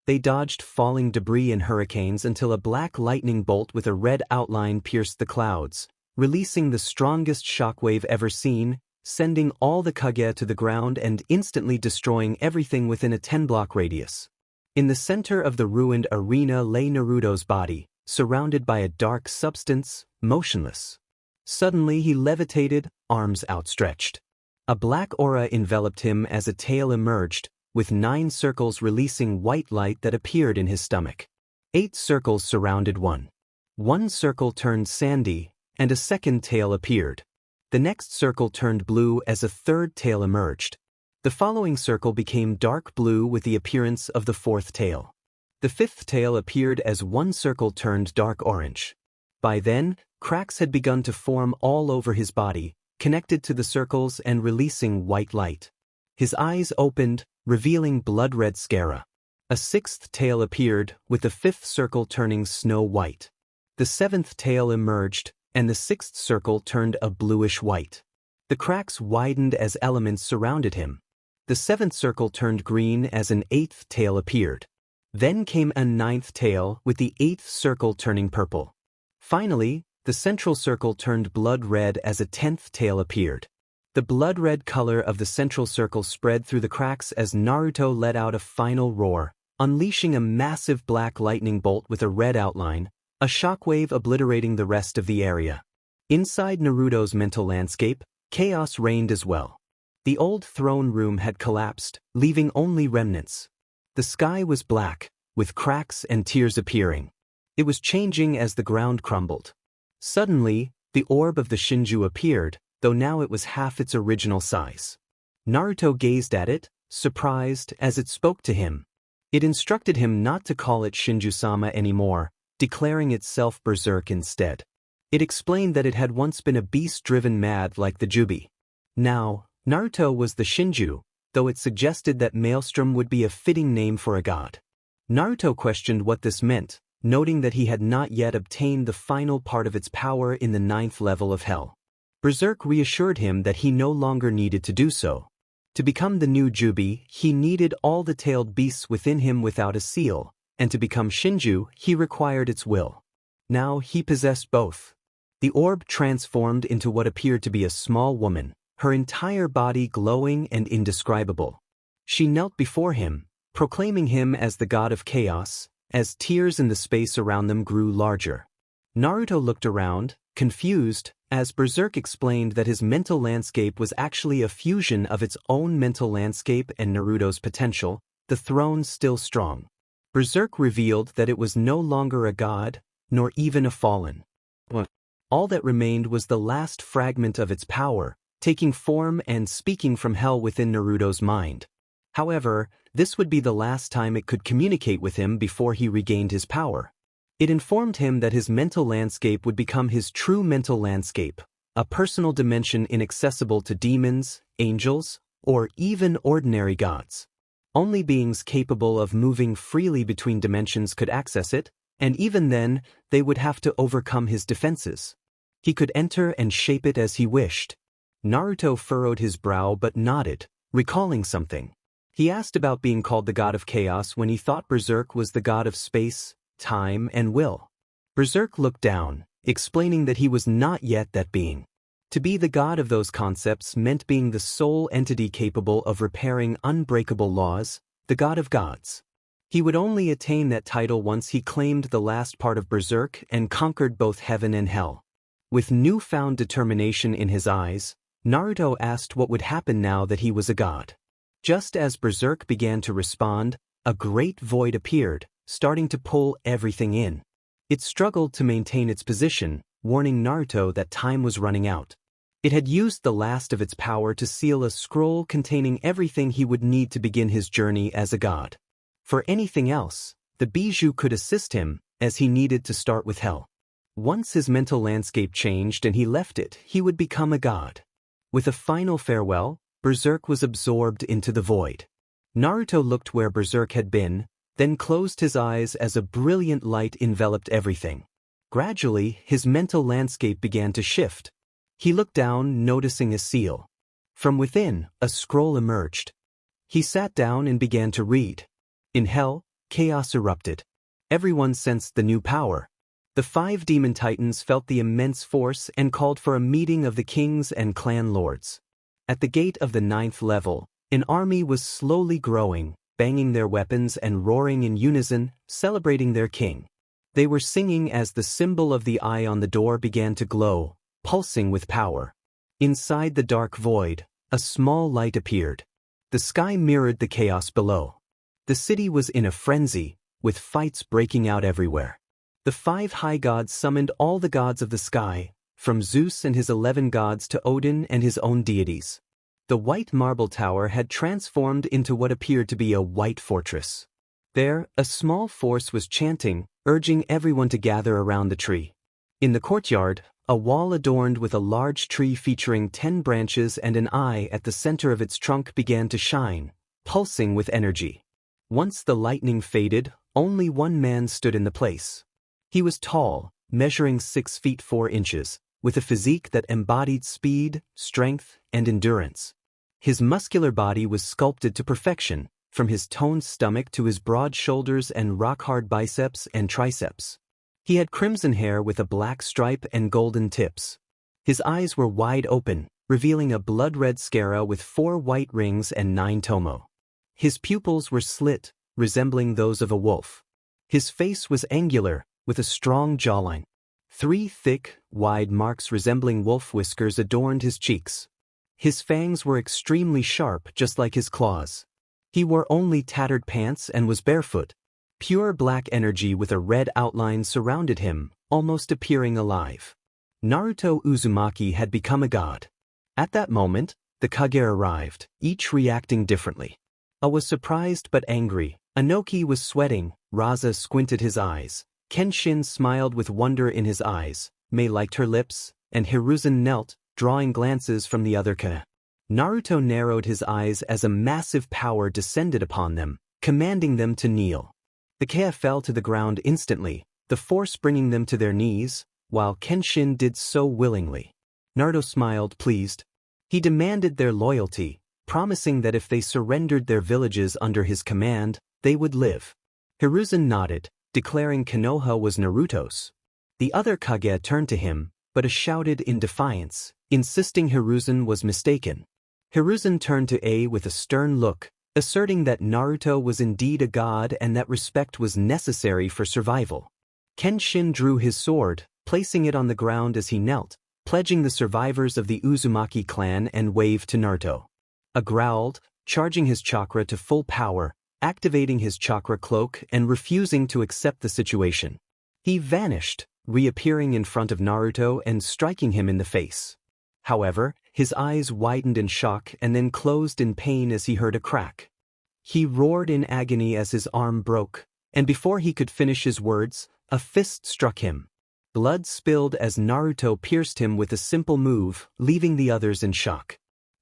They dodged falling debris and hurricanes until a black lightning bolt with a red outline pierced the clouds, releasing the strongest shockwave ever seen, sending all the Kage to the ground and instantly destroying everything within a 10-block radius. In the center of the ruined arena lay Naruto's body, surrounded by a dark substance, motionless. Suddenly he levitated, arms outstretched. A black aura enveloped him as a tail emerged, with 9 circles releasing white light that appeared in his stomach. 8 circles surrounded one. 1 circle turned sandy, and a second tail appeared. The next circle turned blue as a third tail emerged. The following circle became dark blue with the appearance of the 4th tail. The 5th tail appeared as 1 circle turned dark orange. By then, cracks had begun to form all over his body, connected to the circles and releasing white light. His eyes opened, revealing blood-red sclera. A sixth tail appeared, with the fifth circle turning snow white. The seventh tail emerged, and the sixth circle turned a bluish-white. The cracks widened as elements surrounded him. The seventh circle turned green as an eighth tail appeared. Then came a ninth tail, with the eighth circle turning purple. Finally, the central circle turned blood-red as a 10th tail appeared. The blood-red color of the central circle spread through the cracks as Naruto let out a final roar, unleashing a massive black lightning bolt with a red outline, a shockwave obliterating the rest of the area. Inside Naruto's mental landscape, chaos reigned as well. The old throne room had collapsed, leaving only remnants. The sky was black, with cracks and tears appearing. It was changing as the ground crumbled. Suddenly, the orb of the Shinju appeared, though now it was half its original size. Naruto gazed at it, surprised, as it spoke to him. It instructed him not to call it Shinju-sama anymore, declaring itself Berserk instead. It explained that it had once been a beast driven mad like the Jubi. Now, Naruto was the Shinju, though it suggested that Maelstrom would be a fitting name for a god. Naruto questioned what this meant, noting that he had not yet obtained the final part of its power in the 9th level of Hell. Berserk reassured him that he no longer needed to do so. To become the new Jubi, he needed all the tailed beasts within him without a seal, and to become Shinju, he required its will. Now he possessed both. The orb transformed into what appeared to be a small woman, her entire body glowing and indescribable. She knelt before him, proclaiming him as the god of chaos, as tears in the space around them grew larger. Naruto looked around, confused, as Berserk explained that his mental landscape was actually a fusion of its own mental landscape and Naruto's potential, the throne still strong. Berserk revealed that it was no longer a god, nor even a fallen. All that remained was the last fragment of its power, taking form and speaking from hell within Naruto's mind. However, this would be the last time it could communicate with him before he regained his power. It informed him that his mental landscape would become his true mental landscape, a personal dimension inaccessible to demons, angels, or even ordinary gods. Only beings capable of moving freely between dimensions could access it, and even then, they would have to overcome his defenses. He could enter and shape it as he wished. Naruto furrowed his brow but nodded, recalling something. He asked about being called the god of chaos when he thought Berserk was the god of space, time, and will. Berserk looked down, explaining that he was not yet that being. To be the god of those concepts meant being the sole entity capable of repairing unbreakable laws, the god of gods. He would only attain that title once he claimed the last part of Berserk and conquered both heaven and hell. With newfound determination in his eyes, Naruto asked what would happen now that he was a god. Just as Berserk began to respond, a great void appeared, starting to pull everything in. It struggled to maintain its position, warning Naruto that time was running out. It had used the last of its power to seal a scroll containing everything he would need to begin his journey as a god. For anything else, the Bijū could assist him, as he needed to start with hell. Once his mental landscape changed and he left it, he would become a god. With a final farewell, Berserk was absorbed into the void. Naruto looked where Berserk had been, then closed his eyes as a brilliant light enveloped everything. Gradually, his mental landscape began to shift. He looked down, noticing a seal. From within, a scroll emerged. He sat down and began to read. In hell, chaos erupted. Everyone sensed the new power. The 5 demon titans felt the immense force and called for a meeting of the kings and clan lords. At the gate of the 9th level, an army was slowly growing, banging their weapons and roaring in unison, celebrating their king. They were singing as the symbol of the eye on the door began to glow, pulsing with power. Inside the dark void, a small light appeared. The sky mirrored the chaos below. The city was in a frenzy, with fights breaking out everywhere. The 5 high gods summoned all the gods of the sky, from Zeus and his 11 gods to Odin and his own deities. The white marble tower had transformed into what appeared to be a white fortress. There, a small force was chanting, urging everyone to gather around the tree. In the courtyard, a wall adorned with a large tree featuring 10 branches and an eye at the center of its trunk began to shine, pulsing with energy. Once the lightning faded, only one man stood in the place. He was tall, measuring 6 feet 4 inches, with a physique that embodied speed, strength, and endurance. His muscular body was sculpted to perfection, from his toned stomach to his broad shoulders and rock-hard biceps and triceps. He had crimson hair with a black stripe and golden tips. His eyes were wide open, revealing a blood-red scara with 4 white rings and 9 tomo. His pupils were slit, resembling those of a wolf. His face was angular, with a strong jawline. 3 thick, wide marks resembling wolf whiskers adorned his cheeks. His fangs were extremely sharp, just like his claws. He wore only tattered pants and was barefoot. Pure black energy with a red outline surrounded him, almost appearing alive. Naruto Uzumaki had become a god. At that moment, the Kage arrived, each reacting differently. A was surprised but angry, Inoki was sweating, Raza squinted his eyes, Kenshin smiled with wonder in his eyes, Mei liked her lips, and Hiruzen knelt, drawing glances from the other Kage. Naruto narrowed his eyes as a massive power descended upon them, commanding them to kneel. The Kage fell to the ground instantly, the force bringing them to their knees, while Kenshin did so willingly. Naruto smiled, pleased. He demanded their loyalty, promising that if they surrendered their villages under his command, they would live. Hiruzen nodded, declaring Konoha was Naruto's. The other Kage turned to him, but shouted in defiance, insisting Hiruzen was mistaken. Hiruzen turned to A with a stern look, asserting that Naruto was indeed a god and that respect was necessary for survival. Kenshin drew his sword, placing it on the ground as he knelt, pledging the survivors of the Uzumaki clan and waved to Naruto. A growled, charging his chakra to full power, activating his chakra cloak and refusing to accept the situation. He vanished, reappearing in front of Naruto and striking him in the face. However, his eyes widened in shock and then closed in pain as he heard a crack. He roared in agony as his arm broke, and before he could finish his words, a fist struck him. Blood spilled as Naruto pierced him with a simple move, leaving the others in shock.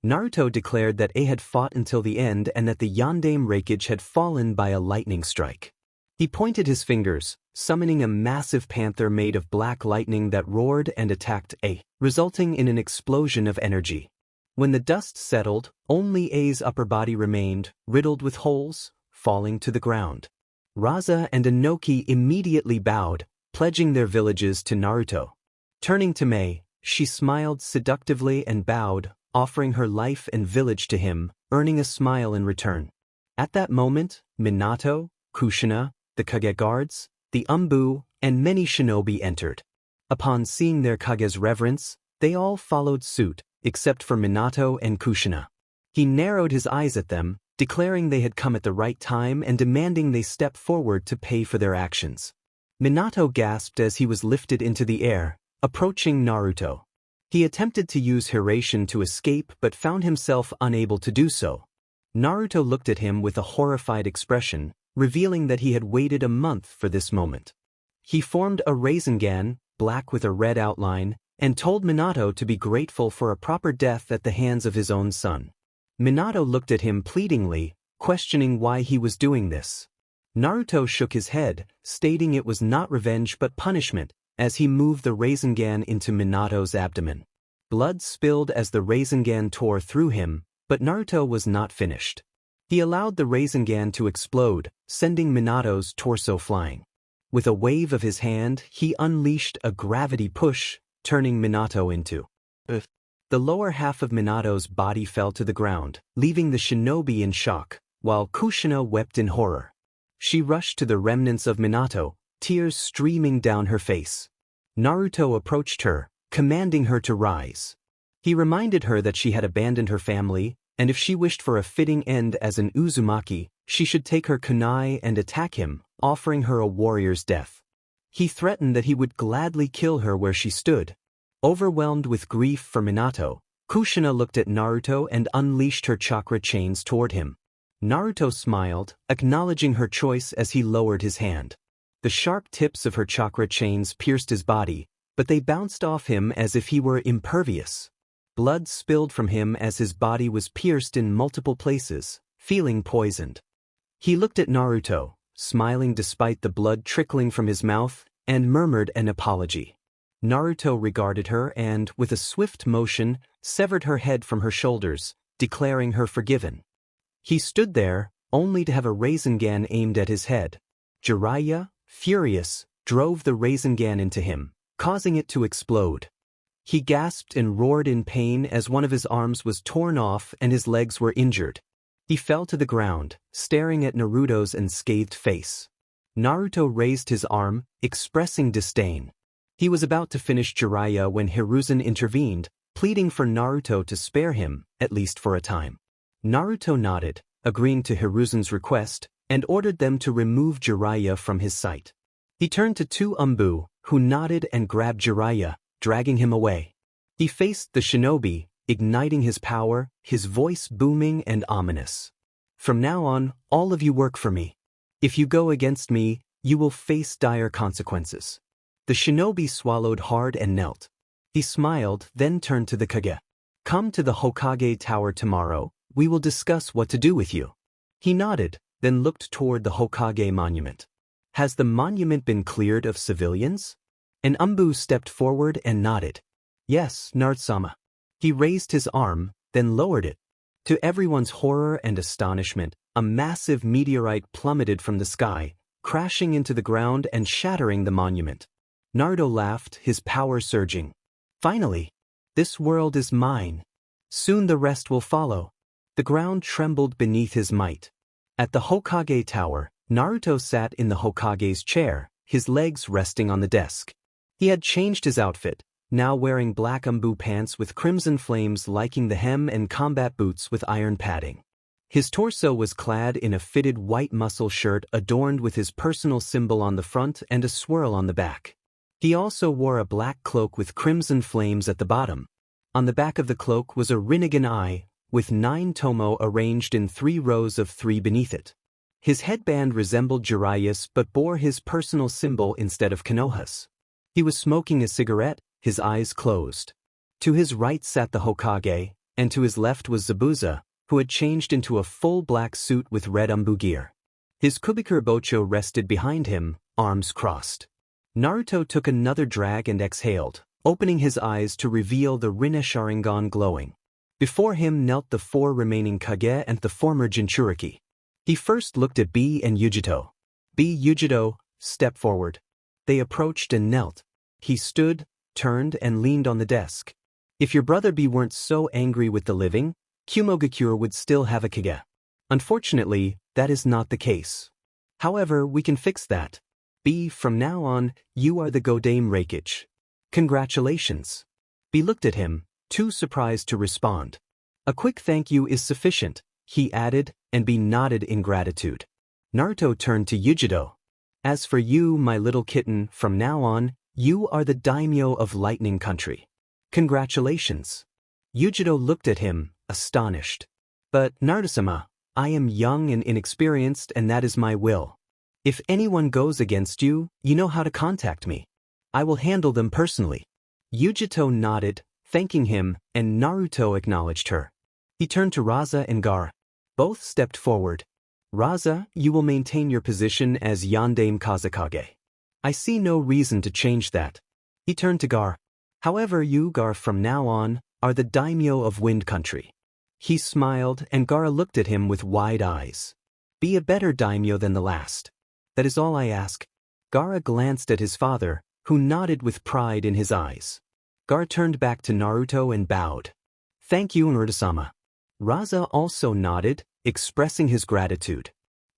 Naruto declared that A had fought until the end and that the Yondaime Reikage had fallen by a lightning strike. He pointed his fingers, summoning a massive panther made of black lightning that roared and attacked A, resulting in an explosion of energy. When the dust settled, only A's upper body remained, riddled with holes, falling to the ground. Raza and Inoki immediately bowed, pledging their villages to Naruto. Turning to Mei, she smiled seductively and bowed, offering her life and village to him, earning a smile in return. At that moment, Minato, Kushina, the Kage guards, the Umbu, and many shinobi entered. Upon seeing their Kage's reverence, they all followed suit, except for Minato and Kushina. He narrowed his eyes at them, declaring they had come at the right time and demanding they step forward to pay for their actions. Minato gasped as he was lifted into the air, approaching Naruto. He attempted to use Hiraishin to escape but found himself unable to do so. Naruto looked at him with a horrified expression, revealing that he had waited a month for this moment. He formed a Rasengan, black with a red outline, and told Minato to be grateful for a proper death at the hands of his own son. Minato looked at him pleadingly, questioning why he was doing this. Naruto shook his head, stating it was not revenge but punishment, as he moved the Rasengan into Minato's abdomen. Blood spilled as the Rasengan tore through him, but Naruto was not finished. He allowed the Rasengan to explode, sending Minato's torso flying. With a wave of his hand, he unleashed a gravity push, turning Minato into Earth. The lower half of Minato's body fell to the ground, leaving the shinobi in shock, while Kushina wept in horror. She rushed to the remnants of Minato, tears streaming down her face. Naruto approached her, commanding her to rise. He reminded her that she had abandoned her family, and if she wished for a fitting end as an Uzumaki, she should take her kunai and attack him, offering her a warrior's death. He threatened that he would gladly kill her where she stood. Overwhelmed with grief for Minato, Kushina looked at Naruto and unleashed her chakra chains toward him. Naruto smiled, acknowledging her choice as he lowered his hand. The sharp tips of her chakra chains pierced his body, but they bounced off him as if he were impervious. Blood spilled from him as his body was pierced in multiple places, feeling poisoned. He looked at Naruto, smiling despite the blood trickling from his mouth, and murmured an apology. Naruto regarded her and, with a swift motion, severed her head from her shoulders, declaring her forgiven. He stood there, only to have a Rasengan aimed at his head. Jiraiya, furious, drove the Rasengan into him, causing it to explode. He gasped and roared in pain as one of his arms was torn off and his legs were injured. He fell to the ground, staring at Naruto's unscathed face. Naruto raised his arm, expressing disdain. He was about to finish Jiraiya when Hiruzen intervened, pleading for Naruto to spare him, at least for a time. Naruto nodded, agreeing to Hiruzen's request, and ordered them to remove Jiraiya from his sight. He turned to two Umbu, who nodded and grabbed Jiraiya, dragging him away. He faced the shinobi, igniting his power, his voice booming and ominous. From now on, all of you work for me. If you go against me, you will face dire consequences. The shinobi swallowed hard and knelt. He smiled, then turned to the Kage. Come to the Hokage Tower tomorrow, we will discuss what to do with you. He nodded, then looked toward the Hokage monument. Has the monument been cleared of civilians? An Umbu stepped forward and nodded. Yes, Naruto-sama. He raised his arm, then lowered it. To everyone's horror and astonishment, a massive meteorite plummeted from the sky, crashing into the ground and shattering the monument. Naruto laughed, his power surging. Finally, this world is mine. Soon the rest will follow. The ground trembled beneath his might. At the Hokage Tower, Naruto sat in the Hokage's chair, his legs resting on the desk. He had changed his outfit, now wearing black Umbu pants with crimson flames liking the hem and combat boots with iron padding. His torso was clad in a fitted white muscle shirt adorned with his personal symbol on the front and a swirl on the back. He also wore a black cloak with crimson flames at the bottom. On the back of the cloak was a Rinnegan eye, with 9 tomo arranged in 3 rows of 3 beneath it. His headband resembled Jiraiya's but bore his personal symbol instead of Konoha's. He was smoking a cigarette, his eyes closed. To his right sat the Hokage, and to his left was Zabuza, who had changed into a full black suit with red Umbu gear. His Kubikure Bocho rested behind him, arms crossed. Naruto took another drag and exhaled, opening his eyes to reveal the Rinne Sharingan glowing. Before him knelt the 4 remaining Kage and the former Jinchuriki. He first looked at B and Yujito. Yujito, step forward. They approached and knelt. He stood, turned and leaned on the desk. If your brother B weren't so angry with the living, Kumogakure would still have a Kage. Unfortunately, that is not the case. However, we can fix that. B, from now on, you are the Godame Reikage. Congratulations. B looked at him, too surprised to respond. A quick thank you is sufficient, he added, and B nodded in gratitude. Naruto turned to Yujito. As for you, my little kitten, from now on, you are the daimyo of Lightning Country. Congratulations. Yujito looked at him, astonished. But, Naruto-sama, I am young and inexperienced and that is my will. If anyone goes against you, you know how to contact me. I will handle them personally. Yujito nodded, thanking him, and Naruto acknowledged her. He turned to Raza and Gaara. Both stepped forward. Raza, you will maintain your position as Yondaime Kazekage. I see no reason to change that. He turned to Gaara. However, you, Gaara, from now on, are the daimyo of Wind Country. He smiled, and Gaara looked at him with wide eyes. Be a better daimyo than the last. That is all I ask. Gaara glanced at his father, who nodded with pride in his eyes. Gaara turned back to Naruto and bowed. Thank you, Naruto-sama. Raza also nodded, expressing his gratitude.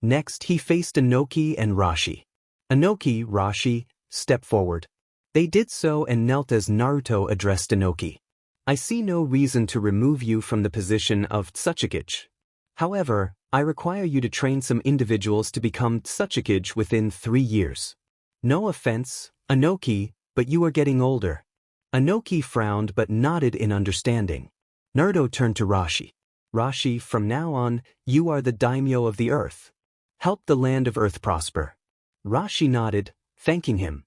Next, he faced Inoki and Rashi. Inoki, Rashi, stepped forward. They did so and knelt as Naruto addressed Inoki. I see no reason to remove you from the position of Tsuchikage. However, I require you to train some individuals to become Tsuchikage within 3 years. No offense, Inoki, but you are getting older. Inoki frowned but nodded in understanding. Naruto turned to Rashi. Rashi, from now on, you are the daimyo of the earth. Help the land of earth prosper. Rashi nodded, thanking him.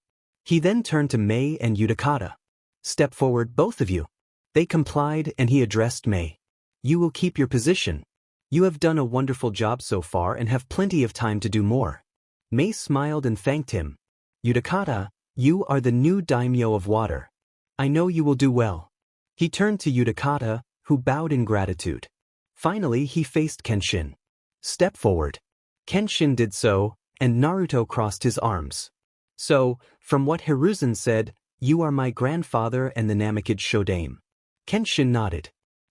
He then turned to Mei and Utakata. Step forward, both of you. They complied and he addressed Mei. You will keep your position. You have done a wonderful job so far and have plenty of time to do more. Mei smiled and thanked him. Utakata, you are the new daimyo of water. I know you will do well. He turned to Utakata, who bowed in gratitude. Finally, he faced Kenshin. Step forward. Kenshin did so, and Naruto crossed his arms. So, from what Hiruzen said, you are my grandfather and the Namekage Shodame. Kenshin nodded.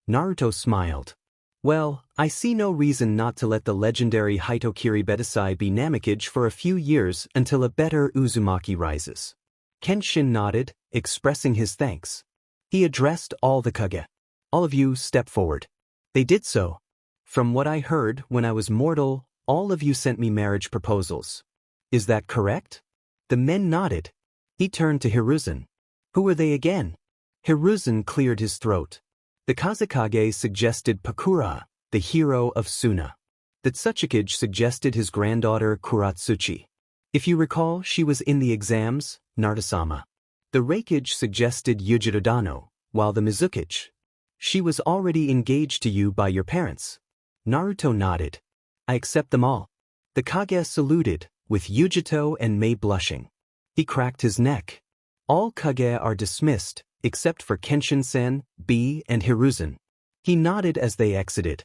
Naruto smiled. Well, I see no reason not to let the legendary Hitokiri Betasai be Namekage for a few years until a better Uzumaki rises. Kenshin nodded, expressing his thanks. He addressed all the Kage. All of you step forward. They did so. From what I heard when I was mortal, all of you sent me marriage proposals. Is that correct? The men nodded. He turned to Hiruzen. Who were they again? Hiruzen cleared his throat. The Kazekage suggested Pakura, the hero of Suna. The Tsuchikage suggested his granddaughter Kuratsuchi. If you recall, she was in the exams, Naruto-sama. The Reikage suggested Yujiro-dano, while the Mizukage. She was already engaged to you by your parents. Naruto nodded. I accept them all. The Kage saluted, with Yujito and Mei blushing. He cracked his neck. All Kage are dismissed, except for Kenshin-sen, B, and Hiruzen. He nodded as they exited.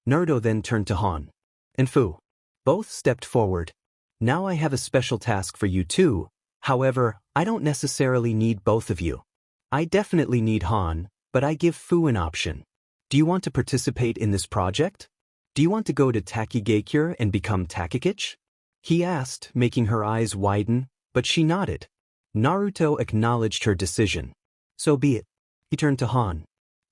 Naruto then turned to Han and Fu. Both stepped forward. Now I have a special task for you too. However, I don't necessarily need both of you. I definitely need Han, but I give Fu an option. Do you want to participate in this project? Do you want to go to Takigakure and become Takikage? He asked, making her eyes widen, but she nodded. Naruto acknowledged her decision. So be it. He turned to Han.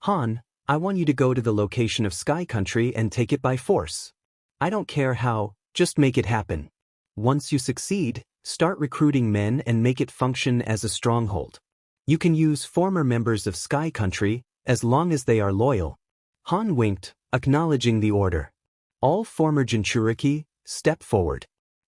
Han, I want you to go to the location of Sky Country and take it by force. I don't care how, just make it happen. Once you succeed, start recruiting men and make it function as a stronghold. You can use former members of Sky Country, as long as they are loyal. Han winked, acknowledging the order. All former Jinchuriki, step forward.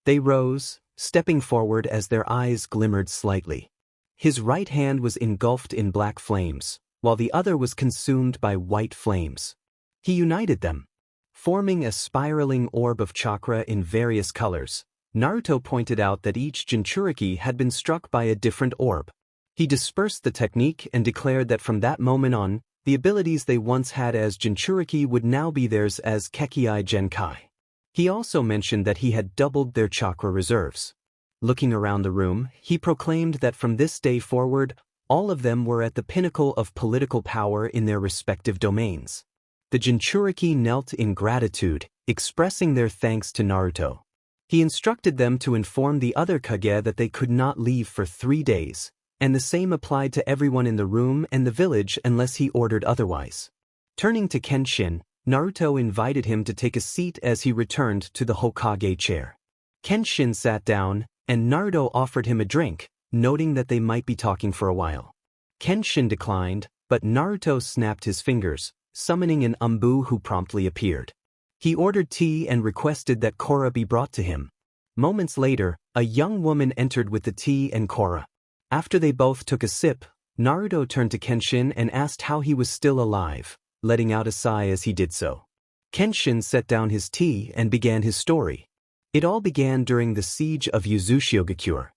They rose, stepping forward as their eyes glimmered slightly. His right hand was engulfed in black flames, while the other was consumed by white flames. He united them, forming a spiraling orb of chakra in various colors. Naruto pointed out that each Jinchuriki had been struck by a different orb. He dispersed the technique and declared that from that moment on, the abilities they once had as Jinchuriki would now be theirs as Kekkai Genkai. He also mentioned that he had doubled their chakra reserves. Looking around the room, he proclaimed that from this day forward, all of them were at the pinnacle of political power in their respective domains. The Jinchuriki knelt in gratitude, expressing their thanks to Naruto. He instructed them to inform the other Kage that they could not leave for 3 days, and the same applied to everyone in the room and the village unless he ordered otherwise. Turning to Kenshin, Naruto invited him to take a seat as he returned to the Hokage chair. Kenshin sat down, and Naruto offered him a drink, noting that they might be talking for a while. Kenshin declined, but Naruto snapped his fingers, summoning an Umbu who promptly appeared. He ordered tea and requested that Korra be brought to him. Moments later, a young woman entered with the tea and Korra. After they both took a sip, Naruto turned to Kenshin and asked how he was still alive, letting out a sigh as he did so. Kenshin set down his tea and began his story. It all began during the siege of Uzushiogakure.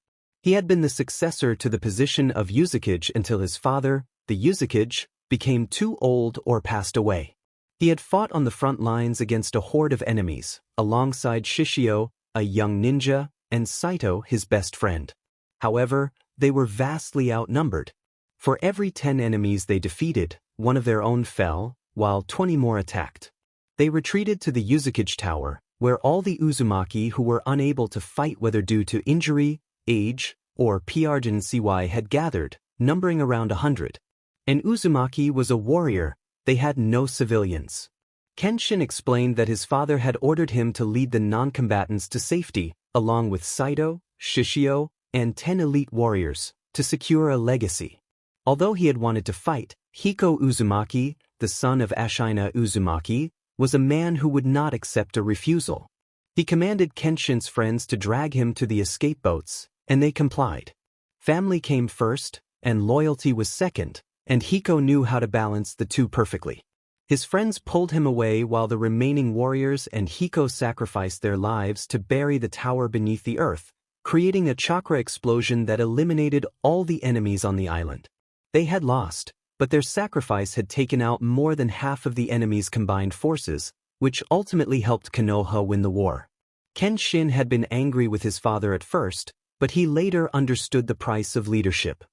He had been the successor to the position of Uzukage until his father, the Uzukage, became too old or passed away. He had fought on the front lines against a horde of enemies, alongside Shishio, a young ninja, and Saito, his best friend. However, they were vastly outnumbered. For every 10 enemies they defeated, one of their own fell, while 20 more attacked. They retreated to the Uzukage Tower, where all the Uzumaki who were unable to fight whether due to injury, age, or PRGNCY had gathered, numbering around 100. An Uzumaki was a warrior, they had no civilians. Kenshin explained that his father had ordered him to lead the non-combatants to safety, along with Saito, Shishio, and 10 elite warriors, to secure a legacy. Although he had wanted to fight, Hiko Uzumaki, the son of Ashina Uzumaki, was a man who would not accept a refusal. He commanded Kenshin's friends to drag him to the escape boats, and they complied. Family came first, and loyalty was second, and Hiko knew how to balance the two perfectly. His friends pulled him away while the remaining warriors and Hiko sacrificed their lives to bury the tower beneath the earth, creating a chakra explosion that eliminated all the enemies on the island. They had lost, but their sacrifice had taken out more than half of the enemy's combined forces, which ultimately helped Konoha win the war. Kenshin had been angry with his father at first, but he later understood the price of leadership.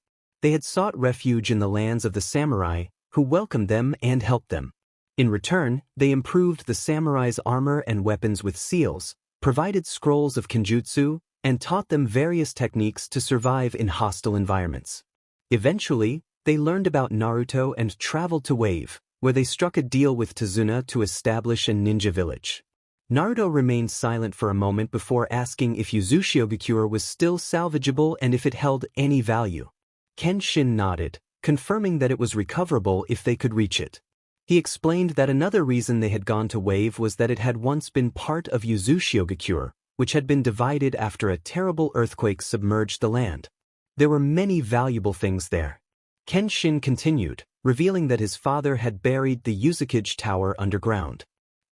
They had sought refuge in the lands of the samurai, who welcomed them and helped them. In return, they improved the samurai's armor and weapons with seals, provided scrolls of kenjutsu, and taught them various techniques to survive in hostile environments. Eventually, they learned about Naruto and traveled to Wave, where they struck a deal with Tazuna to establish a ninja village. Naruto remained silent for a moment before asking if Uzushiogakure was still salvageable and if it held any value. Kenshin nodded, confirming that it was recoverable if they could reach it. He explained that another reason they had gone to Wave was that it had once been part of Uzushiogakure, which had been divided after a terrible earthquake submerged the land. There were many valuable things there. Kenshin continued, revealing that his father had buried the Uzukage Tower underground.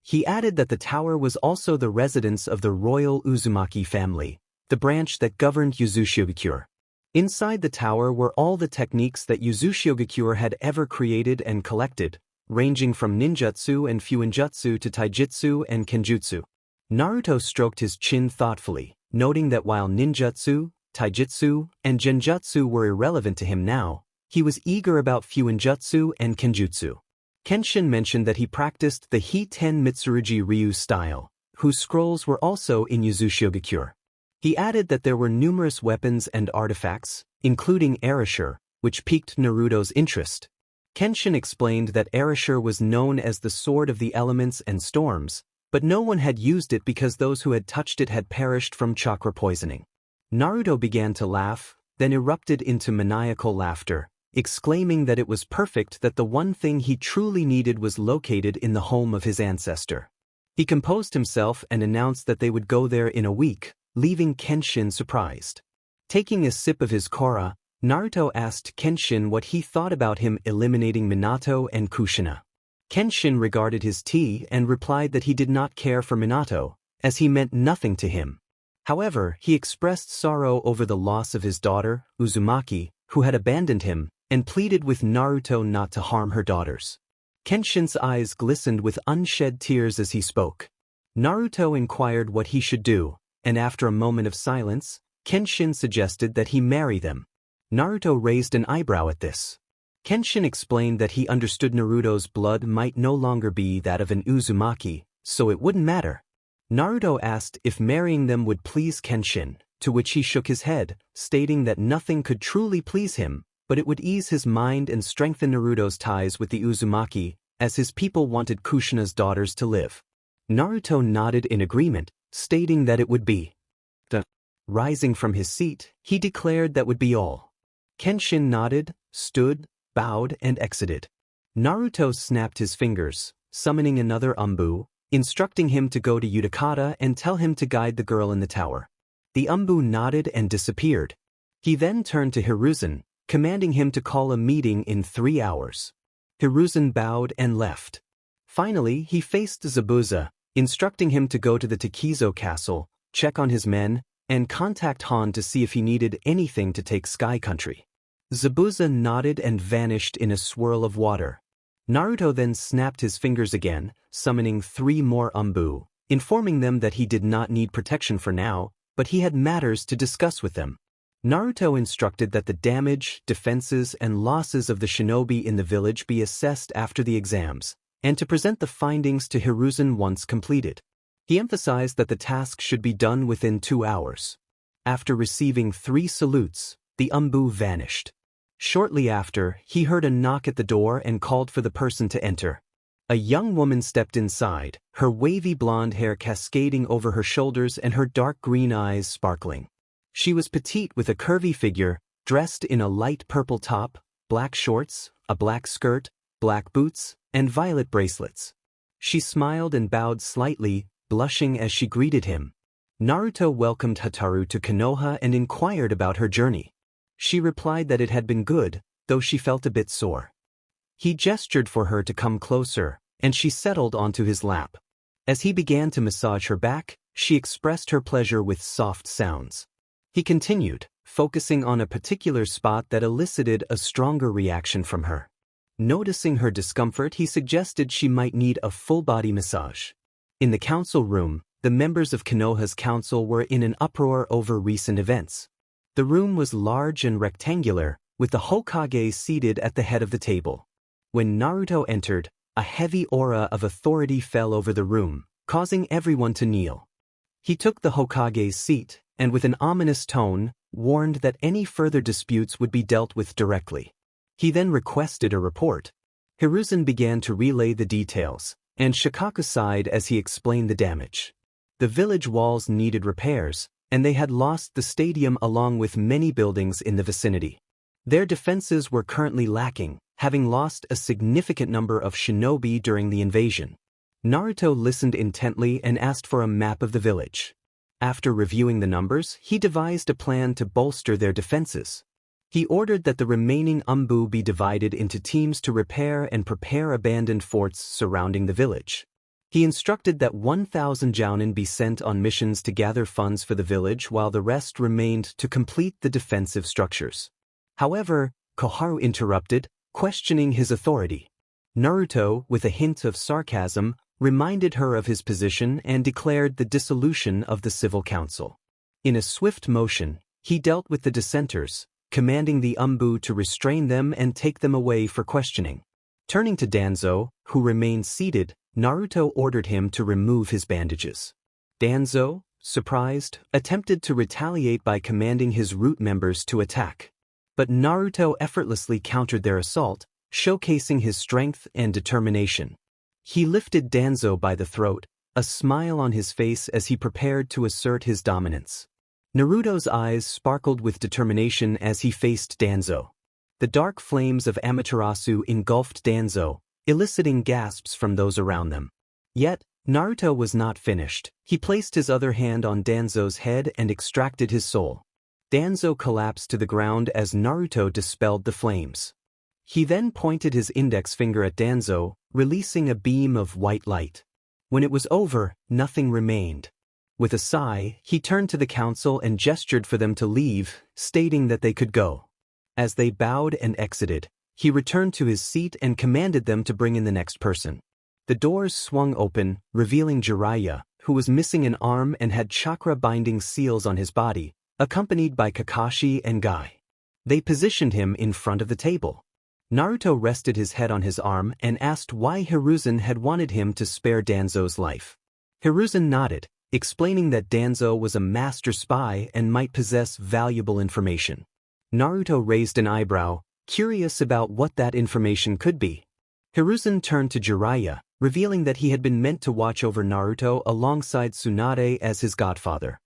He added that the tower was also the residence of the royal Uzumaki family, the branch that governed Uzushiogakure. Inside the tower were all the techniques that Uzushiogakure had ever created and collected, ranging from ninjutsu and fuinjutsu to taijutsu and kenjutsu. Naruto stroked his chin thoughtfully, noting that while ninjutsu, taijutsu, and genjutsu were irrelevant to him now, he was eager about fuinjutsu and kenjutsu. Kenshin mentioned that he practiced the Hiten Mitsurugi Ryu style, whose scrolls were also in Uzushiogakure. He added that there were numerous weapons and artifacts, including Erasure, which piqued Naruto's interest. Kenshin explained that Erasure was known as the Sword of the Elements and Storms, but no one had used it because those who had touched it had perished from chakra poisoning. Naruto began to laugh, then erupted into maniacal laughter, exclaiming that it was perfect that the one thing he truly needed was located in the home of his ancestor. He composed himself and announced that they would go there in a week, leaving Kenshin surprised. Taking a sip of his kora, Naruto asked Kenshin what he thought about him eliminating Minato and Kushina. Kenshin regarded his tea and replied that he did not care for Minato, as he meant nothing to him. However, he expressed sorrow over the loss of his daughter, Uzumaki, who had abandoned him, and pleaded with Naruto not to harm her daughters. Kenshin's eyes glistened with unshed tears as he spoke. Naruto inquired what he should do, and after a moment of silence, Kenshin suggested that he marry them. Naruto raised an eyebrow at this. Kenshin explained that he understood Naruto's blood might no longer be that of an Uzumaki, so it wouldn't matter. Naruto asked if marrying them would please Kenshin, to which he shook his head, stating that nothing could truly please him, but it would ease his mind and strengthen Naruto's ties with the Uzumaki, as his people wanted Kushina's daughters to live. Naruto nodded in agreement, stating that it would be. Rising from his seat, he declared that would be all. Kenshin nodded, stood, bowed, and exited. Naruto snapped his fingers, summoning another Umbu, instructing him to go to Utakata and tell him to guide the girl in the tower. The Umbu nodded and disappeared. He then turned to Hiruzen, commanding him to call a meeting in 3 hours. Hiruzen bowed and left. Finally, he faced Zabuza, instructing him to go to the Takizo castle, check on his men, and contact Han to see if he needed anything to take Sky Country. Zabuza nodded and vanished in a swirl of water. Naruto then snapped his fingers again, summoning 3 more Umbu, informing them that he did not need protection for now, but he had matters to discuss with them. Naruto instructed that the damage, defenses, and losses of the shinobi in the village be assessed after the exams, and to present the findings to Hiruzen once completed. He emphasized that the task should be done within 2 hours. After receiving 3 salutes, the Umbu vanished. Shortly after, he heard a knock at the door and called for the person to enter. A young woman stepped inside, her wavy blonde hair cascading over her shoulders and her dark green eyes sparkling. She was petite with a curvy figure, dressed in a light purple top, black shorts, a black skirt, black boots, and violet bracelets. She smiled and bowed slightly, blushing as she greeted him. Naruto welcomed Hataru to Konoha and inquired about her journey. She replied that it had been good, though she felt a bit sore. He gestured for her to come closer, and she settled onto his lap. As he began to massage her back, she expressed her pleasure with soft sounds. He continued, focusing on a particular spot that elicited a stronger reaction from her. Noticing her discomfort, he suggested she might need a full-body massage. In the council room, the members of Konoha's council were in an uproar over recent events. The room was large and rectangular, with the Hokage seated at the head of the table. When Naruto entered, a heavy aura of authority fell over the room, causing everyone to kneel. He took the Hokage's seat, and with an ominous tone, warned that any further disputes would be dealt with directly. He then requested a report. Hiruzen began to relay the details, and Shikaku sighed as he explained the damage. The village walls needed repairs, and they had lost the stadium along with many buildings in the vicinity. Their defenses were currently lacking, having lost a significant number of shinobi during the invasion. Naruto listened intently and asked for a map of the village. After reviewing the numbers, he devised a plan to bolster their defenses. He ordered that the remaining Umbu be divided into teams to repair and prepare abandoned forts surrounding the village. He instructed that 1,000 jounin be sent on missions to gather funds for the village while the rest remained to complete the defensive structures. However, Koharu interrupted, questioning his authority. Naruto, with a hint of sarcasm, reminded her of his position and declared the dissolution of the civil council. In a swift motion, he dealt with the dissenters, commanding the Umbu to restrain them and take them away for questioning. Turning to Danzo, who remained seated, Naruto ordered him to remove his bandages. Danzo, surprised, attempted to retaliate by commanding his root members to attack. But Naruto effortlessly countered their assault, showcasing his strength and determination. He lifted Danzo by the throat, a smile on his face as he prepared to assert his dominance. Naruto's eyes sparkled with determination as he faced Danzo. The dark flames of Amaterasu engulfed Danzo, eliciting gasps from those around them. Yet, Naruto was not finished. He placed his other hand on Danzo's head and extracted his soul. Danzo collapsed to the ground as Naruto dispelled the flames. He then pointed his index finger at Danzo, releasing a beam of white light. When it was over, nothing remained. With a sigh, he turned to the council and gestured for them to leave, stating that they could go. As they bowed and exited, he returned to his seat and commanded them to bring in the next person. The doors swung open, revealing Jiraiya, who was missing an arm and had chakra-binding seals on his body, accompanied by Kakashi and Guy. They positioned him in front of the table. Naruto rested his head on his arm and asked why Hiruzen had wanted him to spare Danzo's life. Hiruzen nodded, explaining that Danzo was a master spy and might possess valuable information. Naruto raised an eyebrow, curious about what that information could be. Hiruzen turned to Jiraiya, revealing that he had been meant to watch over Naruto alongside Tsunade as his godfather.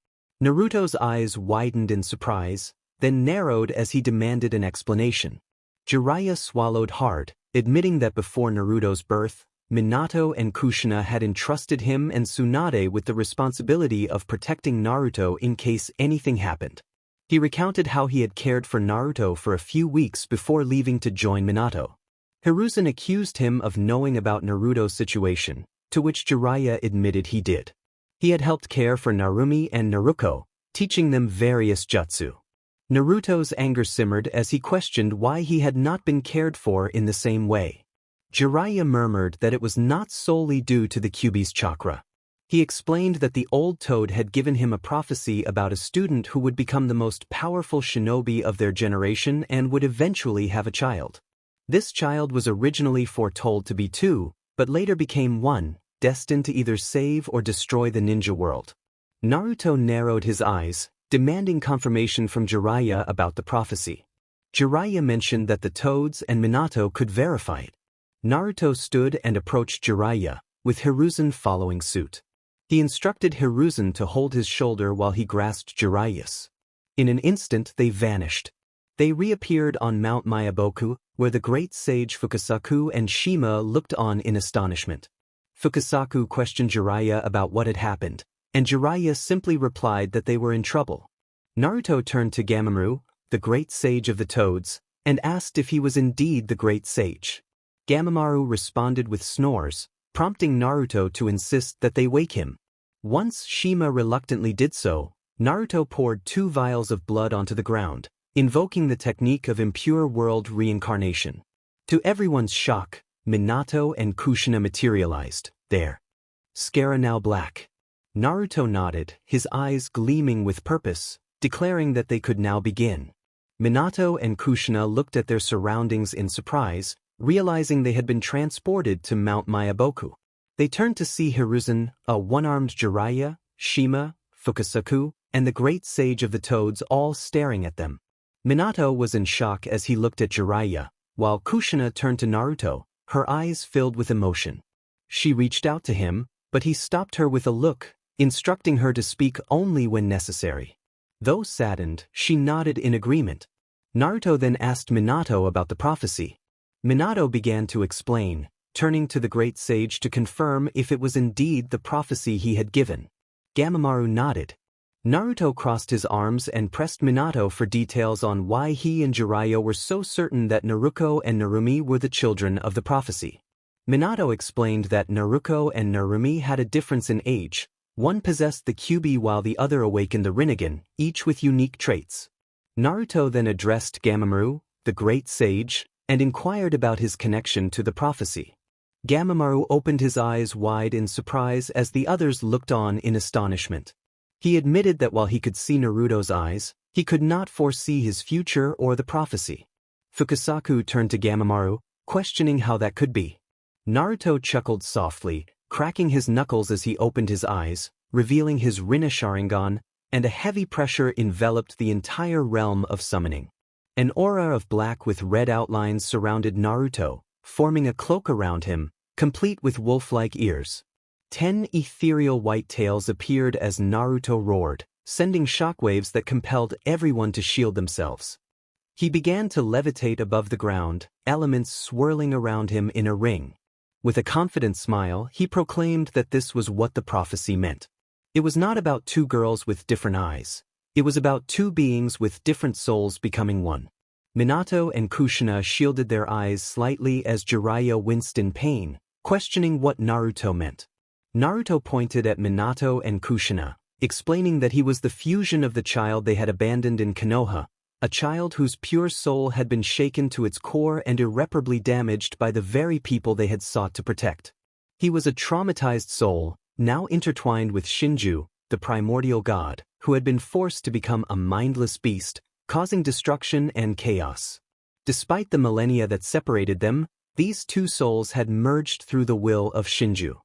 Naruto's eyes widened in surprise, then narrowed as he demanded an explanation. Jiraiya swallowed hard, admitting that before Naruto's birth, Minato and Kushina had entrusted him and Tsunade with the responsibility of protecting Naruto in case anything happened. He recounted how he had cared for Naruto for a few weeks before leaving to join Minato. Hiruzen accused him of knowing about Naruto's situation, to which Jiraiya admitted he did. He had helped care for Narumi and Naruko, teaching them various jutsu. Naruto's anger simmered as he questioned why he had not been cared for in the same way. Jiraiya murmured that it was not solely due to the Kyuubi's chakra. He explained that the old toad had given him a prophecy about a student who would become the most powerful shinobi of their generation and would eventually have a child. This child was originally foretold to be two, but later became one, destined to either save or destroy the ninja world. Naruto narrowed his eyes, demanding confirmation from Jiraiya about the prophecy. Jiraiya mentioned that the toads and Minato could verify it. Naruto stood and approached Jiraiya, with Hiruzen following suit. He instructed Hiruzen to hold his shoulder while he grasped Jiraiya's. In an instant they vanished. They reappeared on Mount Myaboku, where the great sage Fukasaku and Shima looked on in astonishment. Fukasaku questioned Jiraiya about what had happened, and Jiraiya simply replied that they were in trouble. Naruto turned to Gamamru, the great sage of the toads, and asked if he was indeed the great sage. Gamamaru responded with snores, prompting Naruto to insist that they wake him. Once Shima reluctantly did so, Naruto poured 2 vials of blood onto the ground, invoking the technique of impure world reincarnation. To everyone's shock, Minato and Kushina materialized, their scara now black. Naruto nodded, his eyes gleaming with purpose, declaring that they could now begin. Minato and Kushina looked at their surroundings in surprise, realizing they had been transported to Mount Mayaboku. They turned to see Hiruzen, a one-armed Jiraiya, Shima, Fukasaku, and the great sage of the toads all staring at them. Minato was in shock as he looked at Jiraiya, while Kushina turned to Naruto, her eyes filled with emotion. She reached out to him, but he stopped her with a look, instructing her to speak only when necessary. Though saddened, she nodded in agreement. Naruto then asked Minato about the prophecy. Minato began to explain, turning to the great sage to confirm if it was indeed the prophecy he had given. Gamamaru nodded. Naruto crossed his arms and pressed Minato for details on why he and Jiraiya were so certain that Naruko and Narumi were the children of the prophecy. Minato explained that Naruko and Narumi had a difference in age. One possessed the Kyuubi while the other awakened the Rinnegan, each with unique traits. Naruto then addressed Gamamaru, the great sage, and inquired about his connection to the prophecy. Gamamaru opened his eyes wide in surprise as the others looked on in astonishment. He admitted that while he could see Naruto's eyes, he could not foresee his future or the prophecy. Fukasaku turned to Gamamaru, questioning how that could be. Naruto chuckled softly, cracking his knuckles as he opened his eyes, revealing his Rinne Sharingan, and a heavy pressure enveloped the entire realm of summoning. An aura of black with red outlines surrounded Naruto, forming a cloak around him, complete with wolf-like ears. 10 ethereal white tails appeared as Naruto roared, sending shockwaves that compelled everyone to shield themselves. He began to levitate above the ground, elements swirling around him in a ring. With a confident smile, he proclaimed that this was what the prophecy meant. It was not about 2 girls with different eyes. It was about 2 beings with different souls becoming one. Minato and Kushina shielded their eyes slightly as Jiraiya winced in pain, questioning what Naruto meant. Naruto pointed at Minato and Kushina, explaining that he was the fusion of the child they had abandoned in Konoha, a child whose pure soul had been shaken to its core and irreparably damaged by the very people they had sought to protect. He was a traumatized soul, now intertwined with Shinju, the primordial god, who had been forced to become a mindless beast, causing destruction and chaos. Despite the millennia that separated them, these 2 souls had merged through the will of Shinju.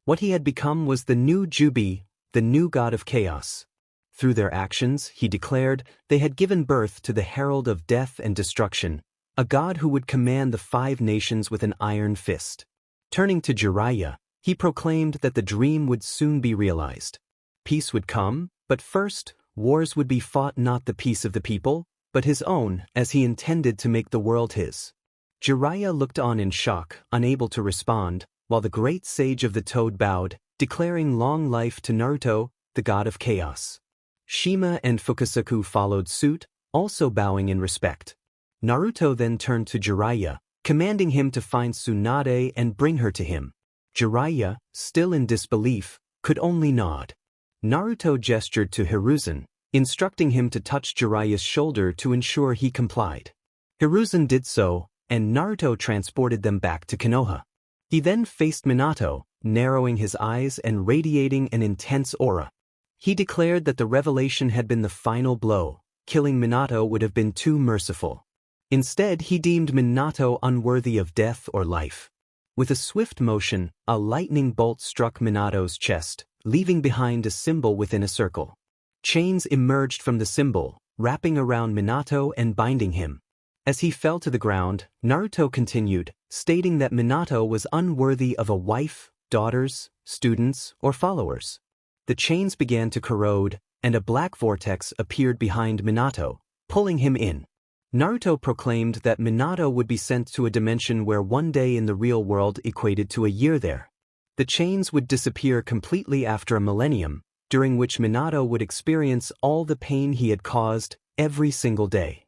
What he had become was the new Jubi, the new god of chaos. Through their actions, he declared, they had given birth to the herald of death and destruction, a god who would command the 5 nations with an iron fist. Turning to Jiraiya, he proclaimed that the dream would soon be realized. Peace would come, but first, wars would be fought, not the peace of the people, but his own, as he intended to make the world his. Jiraiya looked on in shock, unable to respond, while the great sage of the toad bowed, declaring long life to Naruto, the god of chaos. Shima and Fukasaku followed suit, also bowing in respect. Naruto then turned to Jiraiya, commanding him to find Tsunade and bring her to him. Jiraiya, still in disbelief, could only nod. Naruto gestured to Hiruzen, instructing him to touch Jiraiya's shoulder to ensure he complied. Hiruzen did so, and Naruto transported them back to Konoha. He then faced Minato, narrowing his eyes and radiating an intense aura. He declared that the revelation had been the final blow. Killing Minato would have been too merciful. Instead, he deemed Minato unworthy of death or life. With a swift motion, a lightning bolt struck Minato's chest, leaving behind a symbol within a circle. Chains emerged from the symbol, wrapping around Minato and binding him. As he fell to the ground, Naruto continued, stating that Minato was unworthy of a wife, daughters, students, or followers. The chains began to corrode, and a black vortex appeared behind Minato, pulling him in. Naruto proclaimed that Minato would be sent to a dimension where one day in the real world equated to a year there. The chains would disappear completely after a millennium, during which Minato would experience all the pain he had caused every single day.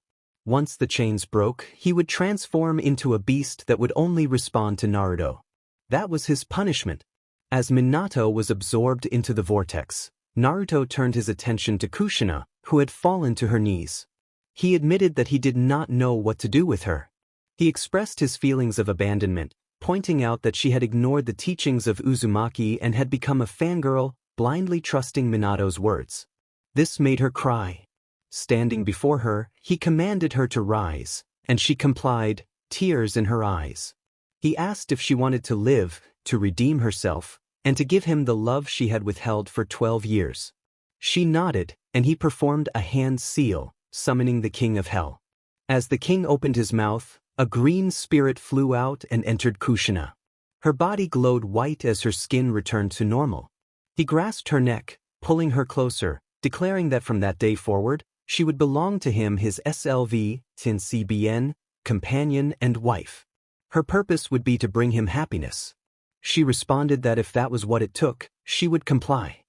Once the chains broke, he would transform into a beast that would only respond to Naruto. That was his punishment. As Minato was absorbed into the vortex, Naruto turned his attention to Kushina, who had fallen to her knees. He admitted that he did not know what to do with her. He expressed his feelings of abandonment, pointing out that she had ignored the teachings of Uzumaki and had become a fangirl, blindly trusting Minato's words. This made her cry. Standing before her, he commanded her to rise, and she complied, tears in her eyes. He asked if she wanted to live, to redeem herself, and to give him the love she had withheld for 12 years. She nodded, and he performed a hand seal, summoning the king of hell. As the king opened his mouth, a green spirit flew out and entered Kushina. Her body glowed white as her skin returned to normal. He grasped her neck, pulling her closer, declaring that from that day forward, she would belong to him, his SLV, CBN, companion and wife. Her purpose would be to bring him happiness. She responded that if that was what it took, she would comply.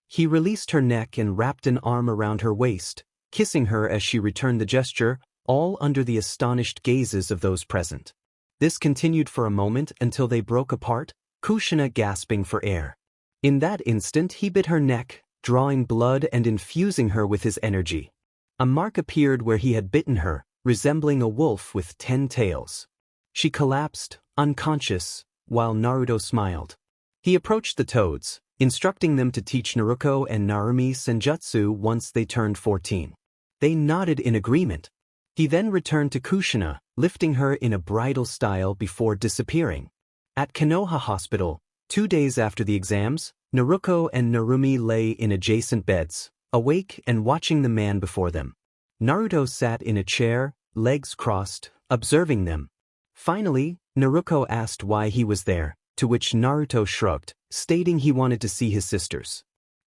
He released her neck and wrapped an arm around her waist, kissing her as she returned the gesture, all under the astonished gazes of those present. This continued for a moment until they broke apart, Kushina gasping for air. In that instant he bit her neck, drawing blood and infusing her with his energy. A mark appeared where he had bitten her, resembling a wolf with 10 tails. She collapsed, unconscious, while Naruto smiled. He approached the toads, instructing them to teach Naruto and Narumi senjutsu once they turned 14. They nodded in agreement. He then returned to Kushina, lifting her in a bridal style before disappearing. At Konoha Hospital, 2 days after the exams, Naruto and Narumi lay in adjacent beds, awake and watching the man before them. Naruto sat in a chair, legs crossed, observing them. Finally, Naruto asked why he was there, to which Naruto shrugged, stating he wanted to see his sisters.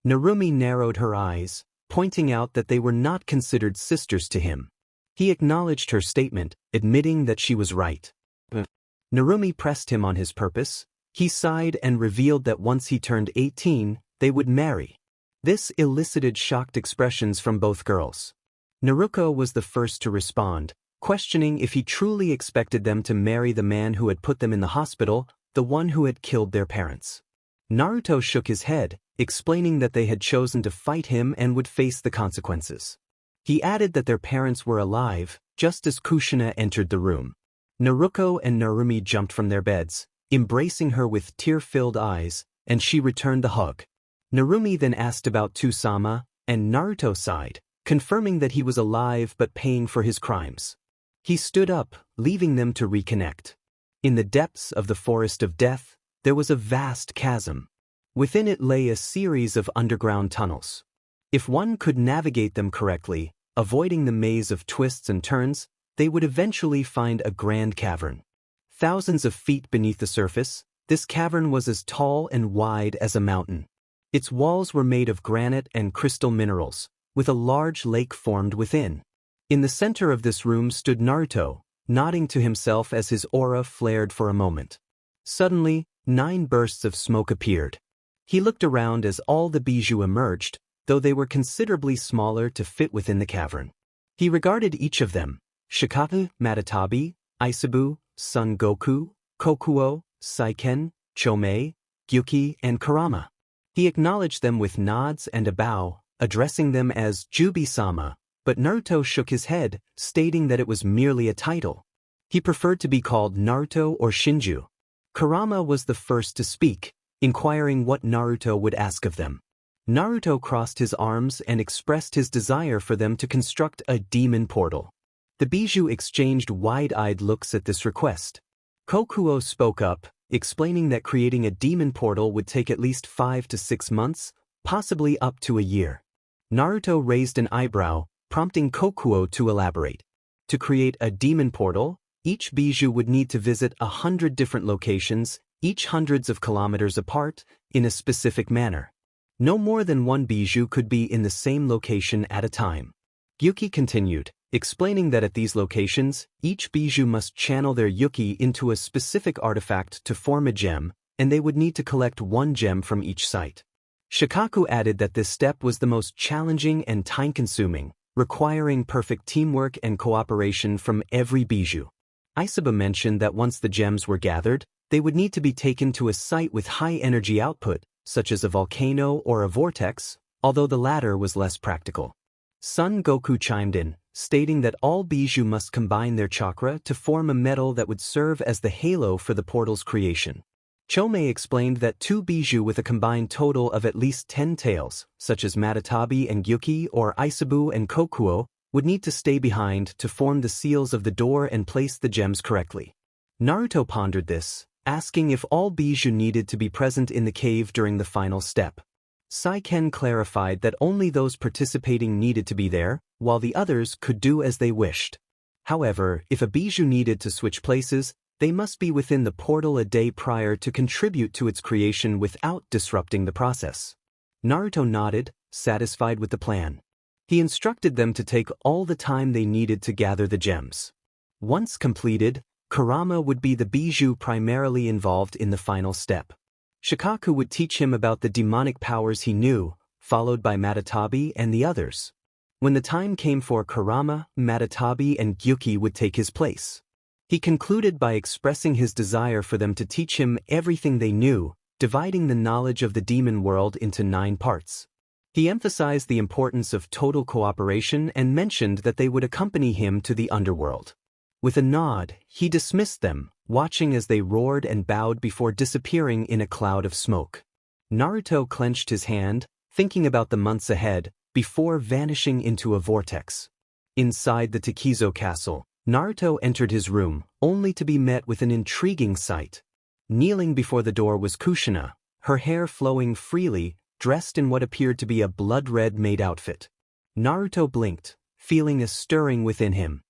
Narumi narrowed her eyes, pointing out that they were not considered sisters to him. He acknowledged her statement, admitting that she was right. Narumi pressed him on his purpose. He sighed and revealed that once he turned 18, they would marry. This elicited shocked expressions from both girls. Naruto was the first to respond, questioning if he truly expected them to marry the man who had put them in the hospital, the one who had killed their parents. Naruto shook his head, explaining that they had chosen to fight him and would face the consequences. He added that their parents were alive, just as Kushina entered the room. Naruto and Narumi jumped from their beds, embracing her with tear-filled eyes, and she returned the hug. Narumi then asked about Tusama, and Naruto sighed, confirming that he was alive but paying for his crimes. He stood up, leaving them to reconnect. In the depths of the forest of death, there was a vast chasm. Within it lay a series of underground tunnels. If one could navigate them correctly, avoiding the maze of twists and turns, they would eventually find a grand cavern. Thousands of feet beneath the surface, this cavern was as tall and wide as a mountain. Its walls were made of granite and crystal minerals, with a large lake formed within. In the center of this room stood Naruto, nodding to himself as his aura flared for a moment. Suddenly, 9 bursts of smoke appeared. He looked around as all the Bijū emerged, though they were considerably smaller to fit within the cavern. He regarded each of them: Shikaku, Matatabi, Isabu, Son Goku, Kokuo, Saiken, Chomei, Gyuki, and Kurama. He acknowledged them with nods and a bow, addressing them as Jubi-sama, but Naruto shook his head, stating that it was merely a title. He preferred to be called Naruto or Shinju. Kurama was the first to speak, inquiring what Naruto would ask of them. Naruto crossed his arms and expressed his desire for them to construct a demon portal. The Bijū exchanged wide-eyed looks at this request. Kokuo spoke up, explaining that creating a demon portal would take at least 5 to 6 months, possibly up to a year. Naruto raised an eyebrow, prompting Kokuo to elaborate. To create a demon portal, each Bijū would need to visit 100 different locations, each hundreds of kilometers apart, in a specific manner. No more than one Bijū could be in the same location at a time. Gyuki continued, explaining that at these locations, each Bijū must channel their Yuki into a specific artifact to form a gem, and they would need to collect 1 gem from each site. Shikaku added that this step was the most challenging and time-consuming, requiring perfect teamwork and cooperation from every Bijū. Aisabu mentioned that once the gems were gathered, they would need to be taken to a site with high energy output, such as a volcano or a vortex, although the latter was less practical. Son Goku chimed in, stating that all Bijū must combine their chakra to form a metal that would serve as the halo for the portal's creation. Chomei explained that 2 Bijū with a combined total of at least 10 tails, such as Matatabi and Gyuki or Aisabu and Kokuo, would need to stay behind to form the seals of the door and place the gems correctly. Naruto pondered this, asking if all Bijū needed to be present in the cave during the final step. Saiken clarified that only those participating needed to be there, while the others could do as they wished. However, if a Bijū needed to switch places, they must be within the portal a day prior to contribute to its creation without disrupting the process. Naruto nodded, satisfied with the plan. He instructed them to take all the time they needed to gather the gems. Once completed, Kurama would be the Bijū primarily involved in the final step. Shikaku would teach him about the demonic powers he knew, followed by Matatabi and the others. When the time came for Kurama, Matatabi and Gyuki would take his place. He concluded by expressing his desire for them to teach him everything they knew, dividing the knowledge of the demon world into 9 parts. He emphasized the importance of total cooperation and mentioned that they would accompany him to the underworld. With a nod, he dismissed them, watching as they roared and bowed before disappearing in a cloud of smoke. Naruto clenched his hand, thinking about the months ahead, before vanishing into a vortex. Inside the Takizo castle, Naruto entered his room, only to be met with an intriguing sight. Kneeling before the door was Kushina, her hair flowing freely, dressed in what appeared to be a blood-red maid outfit. Naruto blinked, feeling a stirring within him.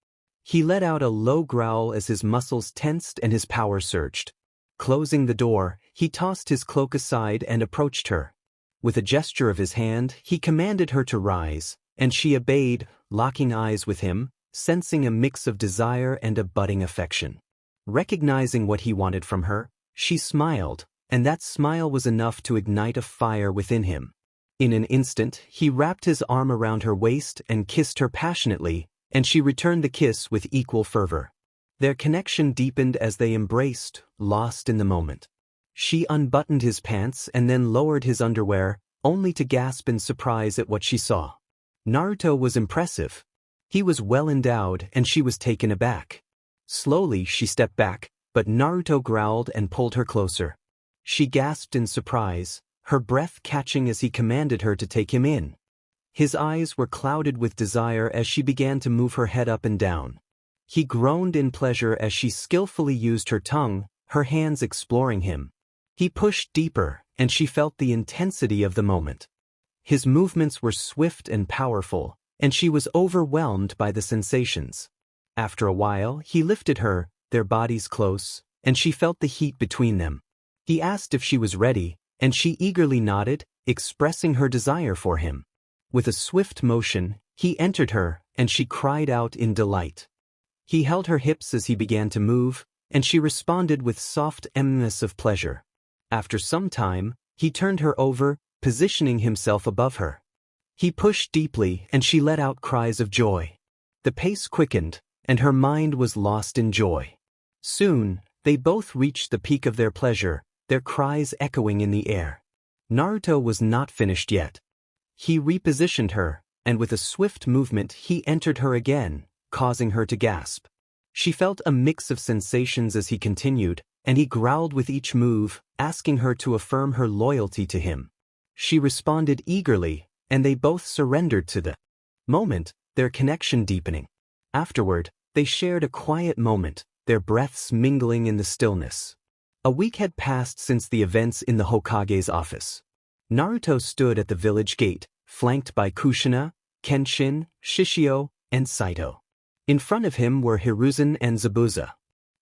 He let out a low growl as his muscles tensed and his power surged. Closing the door, he tossed his cloak aside and approached her. With a gesture of his hand, he commanded her to rise, and she obeyed, locking eyes with him, sensing a mix of desire and a budding affection. Recognizing what he wanted from her, she smiled, and that smile was enough to ignite a fire within him. In an instant, he wrapped his arm around her waist and kissed her passionately, and she returned the kiss with equal fervor. Their connection deepened as they embraced, lost in the moment. She unbuttoned his pants and then lowered his underwear, only to gasp in surprise at what she saw. Naruto was impressive. He was well endowed and she was taken aback. Slowly she stepped back, but Naruto growled and pulled her closer. She gasped in surprise, her breath catching as he commanded her to take him in. His eyes were clouded with desire as she began to move her head up and down. He groaned in pleasure as she skillfully used her tongue, her hands exploring him. He pushed deeper, and she felt the intensity of the moment. His movements were swift and powerful, and she was overwhelmed by the sensations. After a while, he lifted her, their bodies close, and she felt the heat between them. He asked if she was ready, and she eagerly nodded, expressing her desire for him. With a swift motion, he entered her, and she cried out in delight. He held her hips as he began to move, and she responded with soft eminence of pleasure. After some time, he turned her over, positioning himself above her. He pushed deeply, and she let out cries of joy. The pace quickened, and her mind was lost in joy. Soon, they both reached the peak of their pleasure, their cries echoing in the air. Naruto was not finished yet. He repositioned her, and with a swift movement he entered her again, causing her to gasp. She felt a mix of sensations as he continued, and he growled with each move, asking her to affirm her loyalty to him. She responded eagerly, and they both surrendered to the moment, their connection deepening. Afterward, they shared a quiet moment, their breaths mingling in the stillness. A week had passed since the events in the Hokage's office. Naruto stood at the village gate, flanked by Kushina, Kenshin, Shishio, and Saito. In front of him were Hiruzen and Zabuza.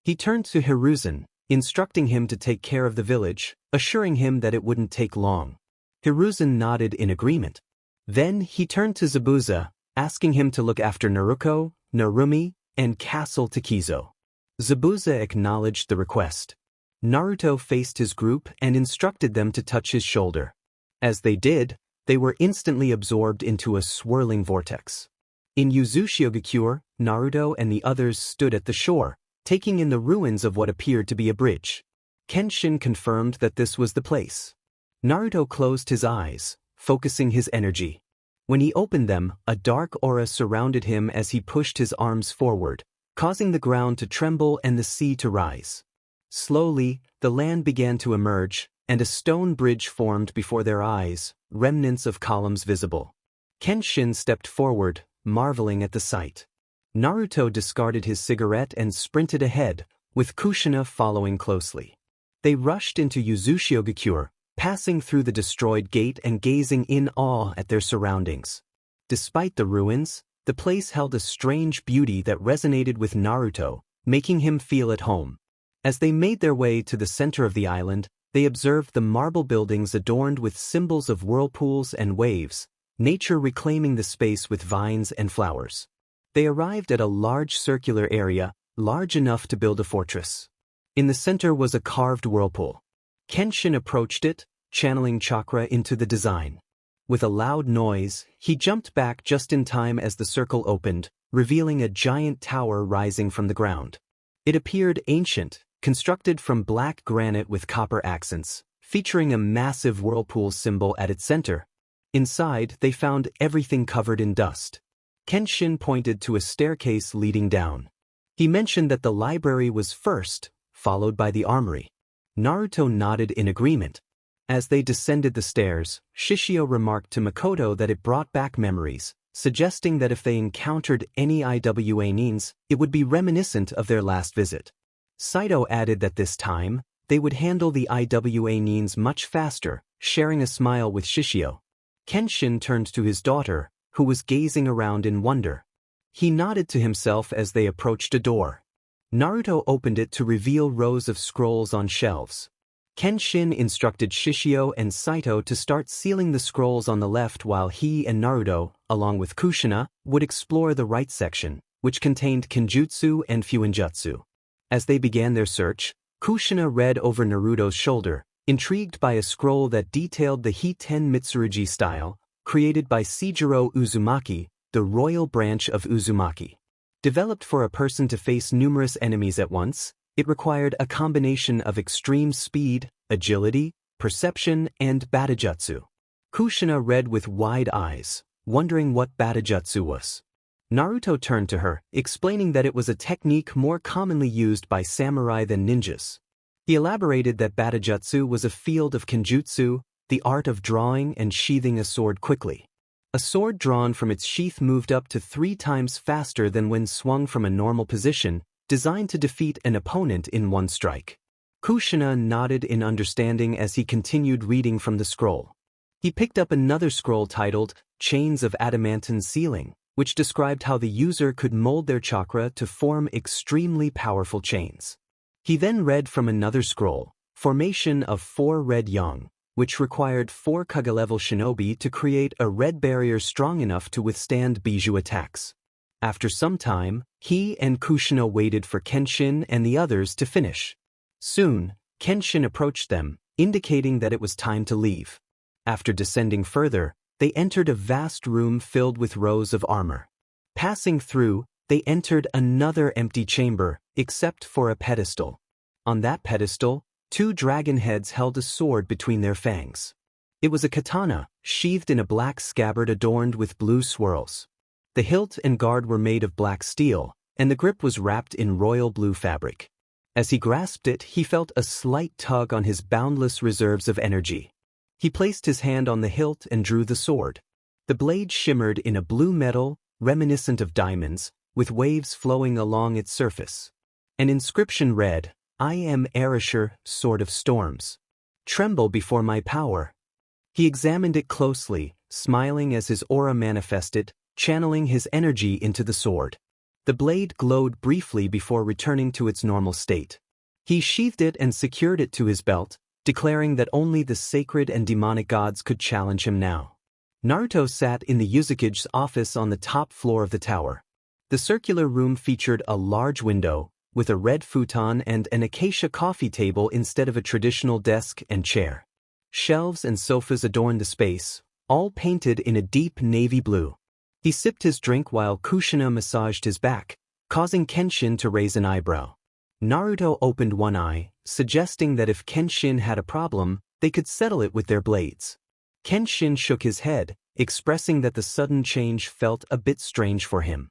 He turned to Hiruzen, instructing him to take care of the village, assuring him that it wouldn't take long. Hiruzen nodded in agreement. Then he turned to Zabuza, asking him to look after Naruko, Narumi, and Castle Takizo. Zabuza acknowledged the request. Naruto faced his group and instructed them to touch his shoulder. As they did, they were instantly absorbed into a swirling vortex. In Uzushiogakure, Naruto and the others stood at the shore, taking in the ruins of what appeared to be a bridge. Kenshin confirmed that this was the place. Naruto closed his eyes, focusing his energy. When he opened them, a dark aura surrounded him as he pushed his arms forward, causing the ground to tremble and the sea to rise. Slowly, the land began to emerge, and a stone bridge formed before their eyes, remnants of columns visible. Kenshin stepped forward, marveling at the sight. Naruto discarded his cigarette and sprinted ahead, with Kushina following closely. They rushed into Uzushiogakure, passing through the destroyed gate and gazing in awe at their surroundings. Despite the ruins, the place held a strange beauty that resonated with Naruto, making him feel at home. As they made their way to the center of the island, they observed the marble buildings adorned with symbols of whirlpools and waves, nature reclaiming the space with vines and flowers. They arrived at a large circular area, large enough to build a fortress. In the center was a carved whirlpool. Kenshin approached it, channeling chakra into the design. With a loud noise, he jumped back just in time as the circle opened, revealing a giant tower rising from the ground. It appeared ancient, constructed from black granite with copper accents, featuring a massive whirlpool symbol at its center. Inside, they found everything covered in dust. Kenshin pointed to a staircase leading down. He mentioned that the library was first, followed by the armory. Naruto nodded in agreement. As they descended the stairs, Shishio remarked to Makoto that it brought back memories, suggesting that if they encountered any IWA nins, it would be reminiscent of their last visit. Saito added that this time, they would handle the IWA nins much faster, sharing a smile with Shishio. Kenshin turned to his daughter, who was gazing around in wonder. He nodded to himself as they approached a door. Naruto opened it to reveal rows of scrolls on shelves. Kenshin instructed Shishio and Saito to start sealing the scrolls on the left while he and Naruto, along with Kushina, would explore the right section, which contained Kenjutsu and Fuinjutsu. As they began their search, Kushina read over Naruto's shoulder, intrigued by a scroll that detailed the Hiten Mitsurugi style, created by Seijiro Uzumaki, the royal branch of Uzumaki. Developed for a person to face numerous enemies at once, it required a combination of extreme speed, agility, perception, and Batajutsu. Kushina read with wide eyes, wondering what Batajutsu was. Naruto turned to her, explaining that it was a technique more commonly used by samurai than ninjas. He elaborated that Batajutsu was a field of Kenjutsu, the art of drawing and sheathing a sword quickly. A sword drawn from its sheath moved up to 3 times faster than when swung from a normal position, designed to defeat an opponent in one strike. Kushina nodded in understanding as he continued reading from the scroll. He picked up another scroll titled Chains of Adamantine Sealing, which described how the user could mold their chakra to form extremely powerful chains. He then read from another scroll, Formation of 4 Red Yang, which required 4 Kage-level shinobi to create a red barrier strong enough to withstand Bijū attacks. After some time, he and Kushina waited for Kenshin and the others to finish. Soon, Kenshin approached them, indicating that it was time to leave. After descending further, they entered a vast room filled with rows of armor. Passing through, they entered another empty chamber, except for a pedestal. On that pedestal, 2 dragon heads held a sword between their fangs. It was a katana, sheathed in a black scabbard adorned with blue swirls. The hilt and guard were made of black steel, and the grip was wrapped in royal blue fabric. As he grasped it, he felt a slight tug on his boundless reserves of energy. He placed his hand on the hilt and drew the sword. The blade shimmered in a blue metal, reminiscent of diamonds, with waves flowing along its surface. An inscription read, I am Erasure, Sword of Storms. Tremble before my power. He examined it closely, smiling as his aura manifested, channeling his energy into the sword. The blade glowed briefly before returning to its normal state. He sheathed it and secured it to his belt, declaring that only the sacred and demonic gods could challenge him now. Naruto sat in the Uzukage's office on the top floor of the tower. The circular room featured a large window, with a red futon and an acacia coffee table instead of a traditional desk and chair. Shelves and sofas adorned the space, all painted in a deep navy blue. He sipped his drink while Kushina massaged his back, causing Kenshin to raise an eyebrow. Naruto opened one eye, suggesting that if Kenshin had a problem, they could settle it with their blades. Kenshin shook his head, expressing that the sudden change felt a bit strange for him.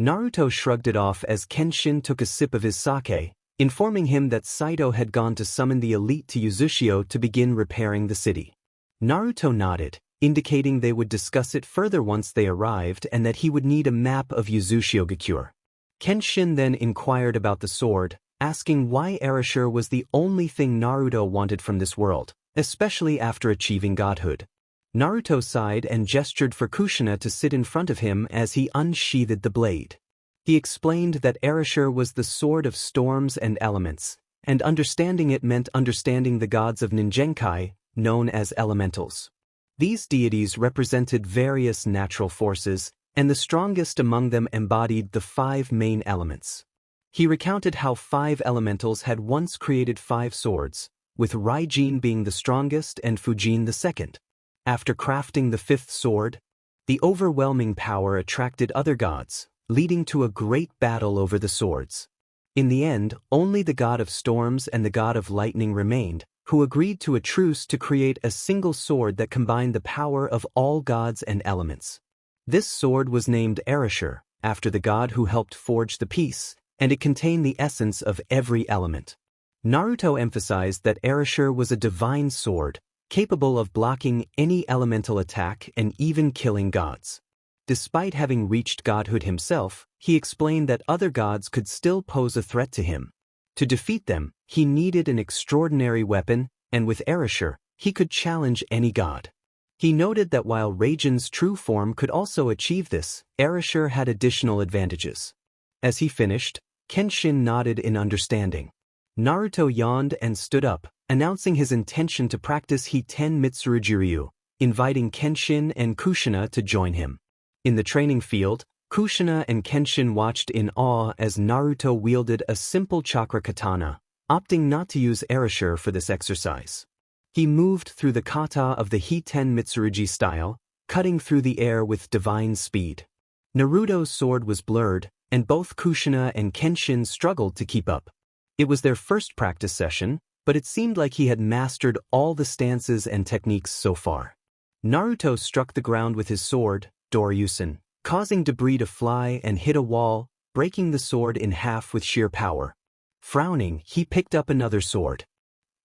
Naruto shrugged it off as Kenshin took a sip of his sake, informing him that Saito had gone to summon the elite to Uzushio to begin repairing the city. Naruto nodded, indicating they would discuss it further once they arrived and that he would need a map of Uzushio-gakure. Kenshin then inquired about the sword, asking why erasure was the only thing Naruto wanted from this world, especially after achieving godhood. Naruto sighed and gestured for Kushina to sit in front of him as he unsheathed the blade. He explained that erasure was the sword of storms and elements, and understanding it meant understanding the gods of Ninjenkai, known as elementals. These deities represented various natural forces, and the strongest among them embodied the 5 main elements. He recounted how 5 elementals had once created 5 swords, with Raijin being the strongest and Fujin the second. After crafting the 5th sword, the overwhelming power attracted other gods, leading to a great battle over the swords. In the end, only the god of storms and the god of lightning remained, who agreed to a truce to create a single sword that combined the power of all gods and elements. This sword was named Erasure, after the god who helped forge the piece, and it contained the essence of every element. Naruto emphasized that Erasure was a divine sword, capable of blocking any elemental attack and even killing gods. Despite having reached godhood himself, he explained that other gods could still pose a threat to him. To defeat them, he needed an extraordinary weapon, and with Erasure, he could challenge any god. He noted that while Raijin's true form could also achieve this, Erasure had additional advantages. As he finished, Kenshin nodded in understanding. Naruto yawned and stood up, announcing his intention to practice Hiten Mitsurujiryu, inviting Kenshin and Kushina to join him. In the training field, Kushina and Kenshin watched in awe as Naruto wielded a simple chakra katana, opting not to use erasure for this exercise. He moved through the kata of the Hiten Mitsurugi style, cutting through the air with divine speed. Naruto's sword was blurred, and both Kushina and Kenshin struggled to keep up. It was their first practice session, but it seemed like he had mastered all the stances and techniques so far. Naruto struck the ground with his sword, Doryusen, causing debris to fly and hit a wall, breaking the sword in half with sheer power. Frowning, he picked up another sword.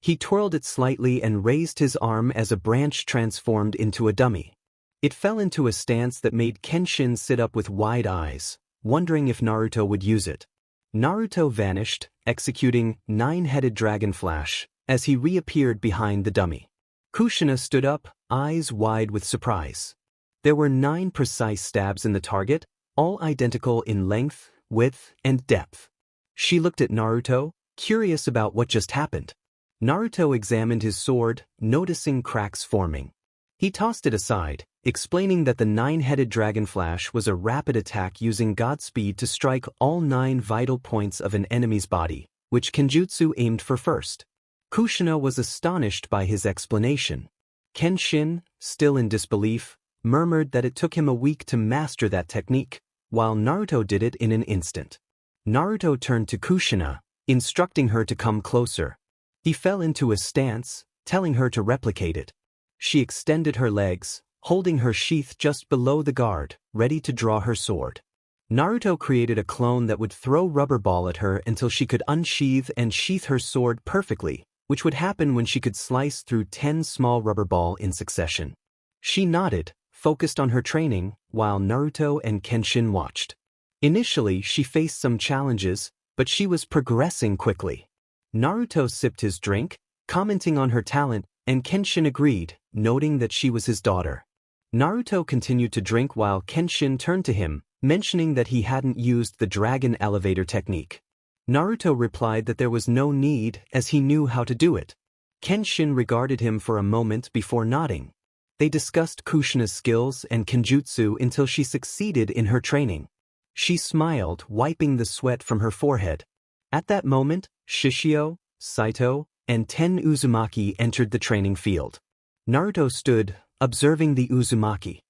He twirled it slightly and raised his arm as a branch transformed into a dummy. It fell into a stance that made Kenshin sit up with wide eyes, wondering if Naruto would use it. Naruto vanished, executing 9-headed dragon flash, as he reappeared behind the dummy. Kushina stood up, eyes wide with surprise. There were 9 precise stabs in the target, all identical in length, width, and depth. She looked at Naruto, curious about what just happened. Naruto examined his sword, noticing cracks forming. He tossed it aside, explaining that the 9-headed dragon flash was a rapid attack using god speed to strike all 9 vital points of an enemy's body, which Kenjutsu aimed for first. Kushina was astonished by his explanation. Kenshin, still in disbelief, murmured that it took him a week to master that technique, while Naruto did it in an instant. Naruto turned to Kushina, instructing her to come closer. He fell into a stance, telling her to replicate it. She extended her legs, holding her sheath just below the guard, ready to draw her sword. Naruto created a clone that would throw rubber ball at her until she could unsheath and sheath her sword perfectly, which would happen when she could slice through 10 small rubber ball in succession. She nodded, focused on her training, while Naruto and Kenshin watched. Initially, she faced some challenges, but she was progressing quickly. Naruto sipped his drink, commenting on her talent, and Kenshin agreed, noting that she was his daughter. Naruto continued to drink while Kenshin turned to him, mentioning that he hadn't used the dragon elevator technique. Naruto replied that there was no need as he knew how to do it. Kenshin regarded him for a moment before nodding. They discussed Kushina's skills and Kenjutsu until she succeeded in her training. She smiled, wiping the sweat from her forehead. At that moment, Shishio, Saito, and 10 Uzumaki entered the training field. Naruto stood, observing the Uzumaki.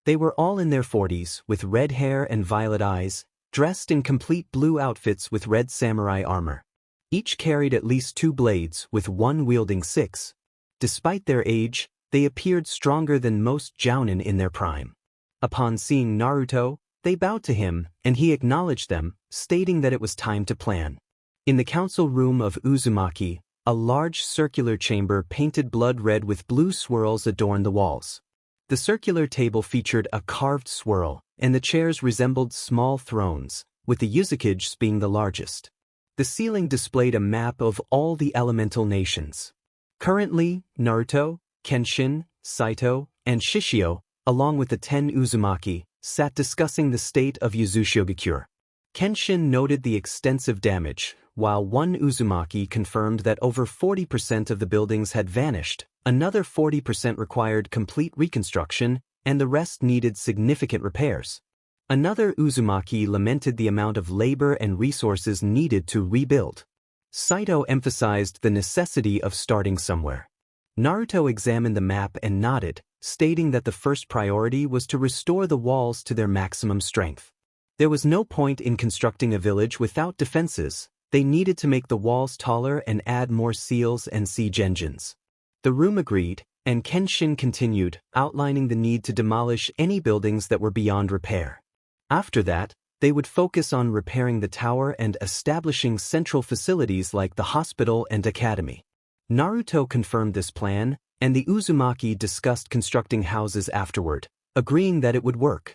They were all in their 40s, with red hair and violet eyes, dressed in complete blue outfits with red samurai armor. Each carried at least 2 blades, with one wielding 6. Despite their age, they appeared stronger than most jounin in their prime. Upon seeing Naruto, they bowed to him, and he acknowledged them, stating that it was time to plan. In the council room of Uzumaki, a large circular chamber painted blood red with blue swirls adorned the walls. The circular table featured a carved swirl, and the chairs resembled small thrones, with the usages being the largest. The ceiling displayed a map of all the elemental nations. Currently, Naruto, Kenshin, Saito, and Shishio, along with the 10 Uzumaki, sat discussing the state of Yuzushiogakure. Kenshin noted the extensive damage, while one Uzumaki confirmed that over 40% of the buildings had vanished, another 40% required complete reconstruction, and the rest needed significant repairs. Another Uzumaki lamented the amount of labor and resources needed to rebuild. Saito emphasized the necessity of starting somewhere. Naruto examined the map and nodded, stating that the first priority was to restore the walls to their maximum strength. There was no point in constructing a village without defenses. They needed to make the walls taller and add more seals and siege engines. The room agreed, and Kenshin continued, outlining the need to demolish any buildings that were beyond repair. After that, they would focus on repairing the tower and establishing central facilities like the hospital and academy. Naruto confirmed this plan, and the Uzumaki discussed constructing houses afterward, agreeing that it would work.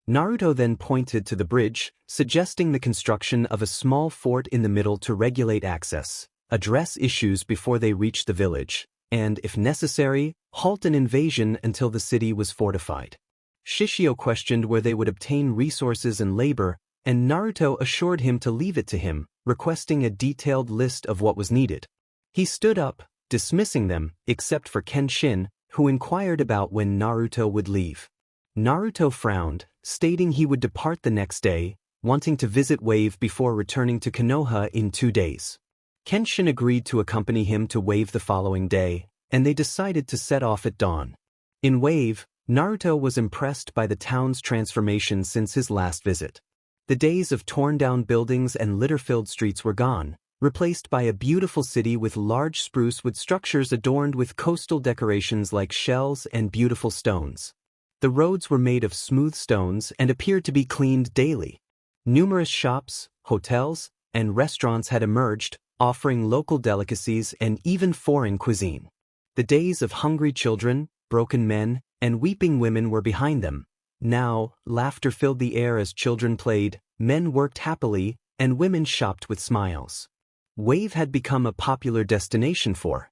Naruto then pointed to the bridge, suggesting the construction of a small fort in the middle to regulate access, address issues before they reached the village, and, if necessary, halt an invasion until the city was fortified. Shishio questioned where they would obtain resources and labor, and Naruto assured him to leave it to him, requesting a detailed list of what was needed. He stood up, dismissing them, except for Kenshin, who inquired about when Naruto would leave. Naruto frowned, stating he would depart the next day, wanting to visit Wave before returning to Konoha in 2 days. Kenshin agreed to accompany him to Wave the following day, and they decided to set off at dawn. In Wave, Naruto was impressed by the town's transformation since his last visit. The days of torn-down buildings and litter-filled streets were gone, replaced by a beautiful city with large spruce wood structures adorned with coastal decorations like shells and beautiful stones. The roads were made of smooth stones and appeared to be cleaned daily. Numerous shops, hotels, and restaurants had emerged, offering local delicacies and even foreign cuisine. The days of hungry children, broken men, and weeping women were behind them. Now, laughter filled the air as children played, men worked happily, and women shopped with smiles. Wave had become a popular destination for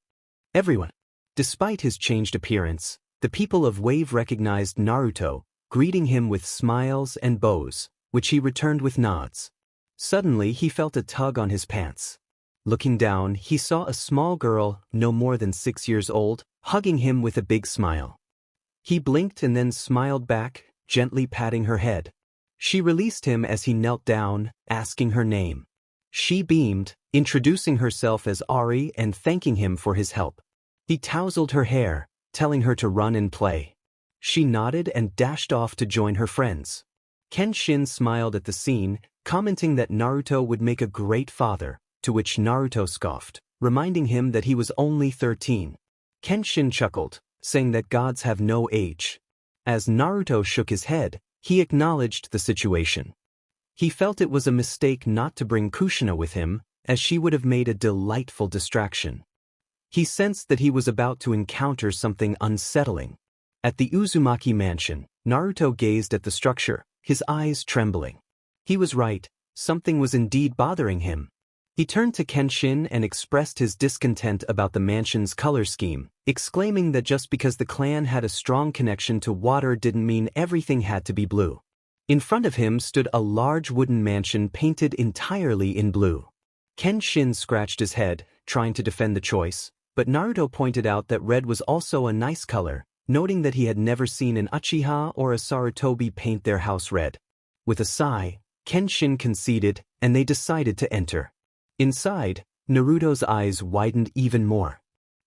everyone. Despite his changed appearance, the people of Wave recognized Naruto, greeting him with smiles and bows, which he returned with nods. Suddenly he felt a tug on his pants. Looking down, he saw a small girl, no more than 6 years old, hugging him with a big smile. He blinked and then smiled back, gently patting her head. She released him as he knelt down, asking her name. She beamed, introducing herself as Ari and thanking him for his help. He tousled her hair, telling her to run and play. She nodded and dashed off to join her friends. Kenshin smiled at the scene, commenting that Naruto would make a great father, to which Naruto scoffed, reminding him that he was only 13. Kenshin chuckled, saying that gods have no age. As Naruto shook his head, he acknowledged the situation. He felt it was a mistake not to bring Kushina with him, as she would have made a delightful distraction. He sensed that he was about to encounter something unsettling. At the Uzumaki mansion, Naruto gazed at the structure, his eyes trembling. He was right, something was indeed bothering him. He turned to Kenshin and expressed his discontent about the mansion's color scheme, exclaiming that just because the clan had a strong connection to water didn't mean everything had to be blue. In front of him stood a large wooden mansion painted entirely in blue. Kenshin scratched his head, trying to defend the choice, but Naruto pointed out that red was also a nice color, noting that he had never seen an Uchiha or a Sarutobi paint their house red. With a sigh, Kenshin conceded, and they decided to enter. Inside, Naruto's eyes widened even more.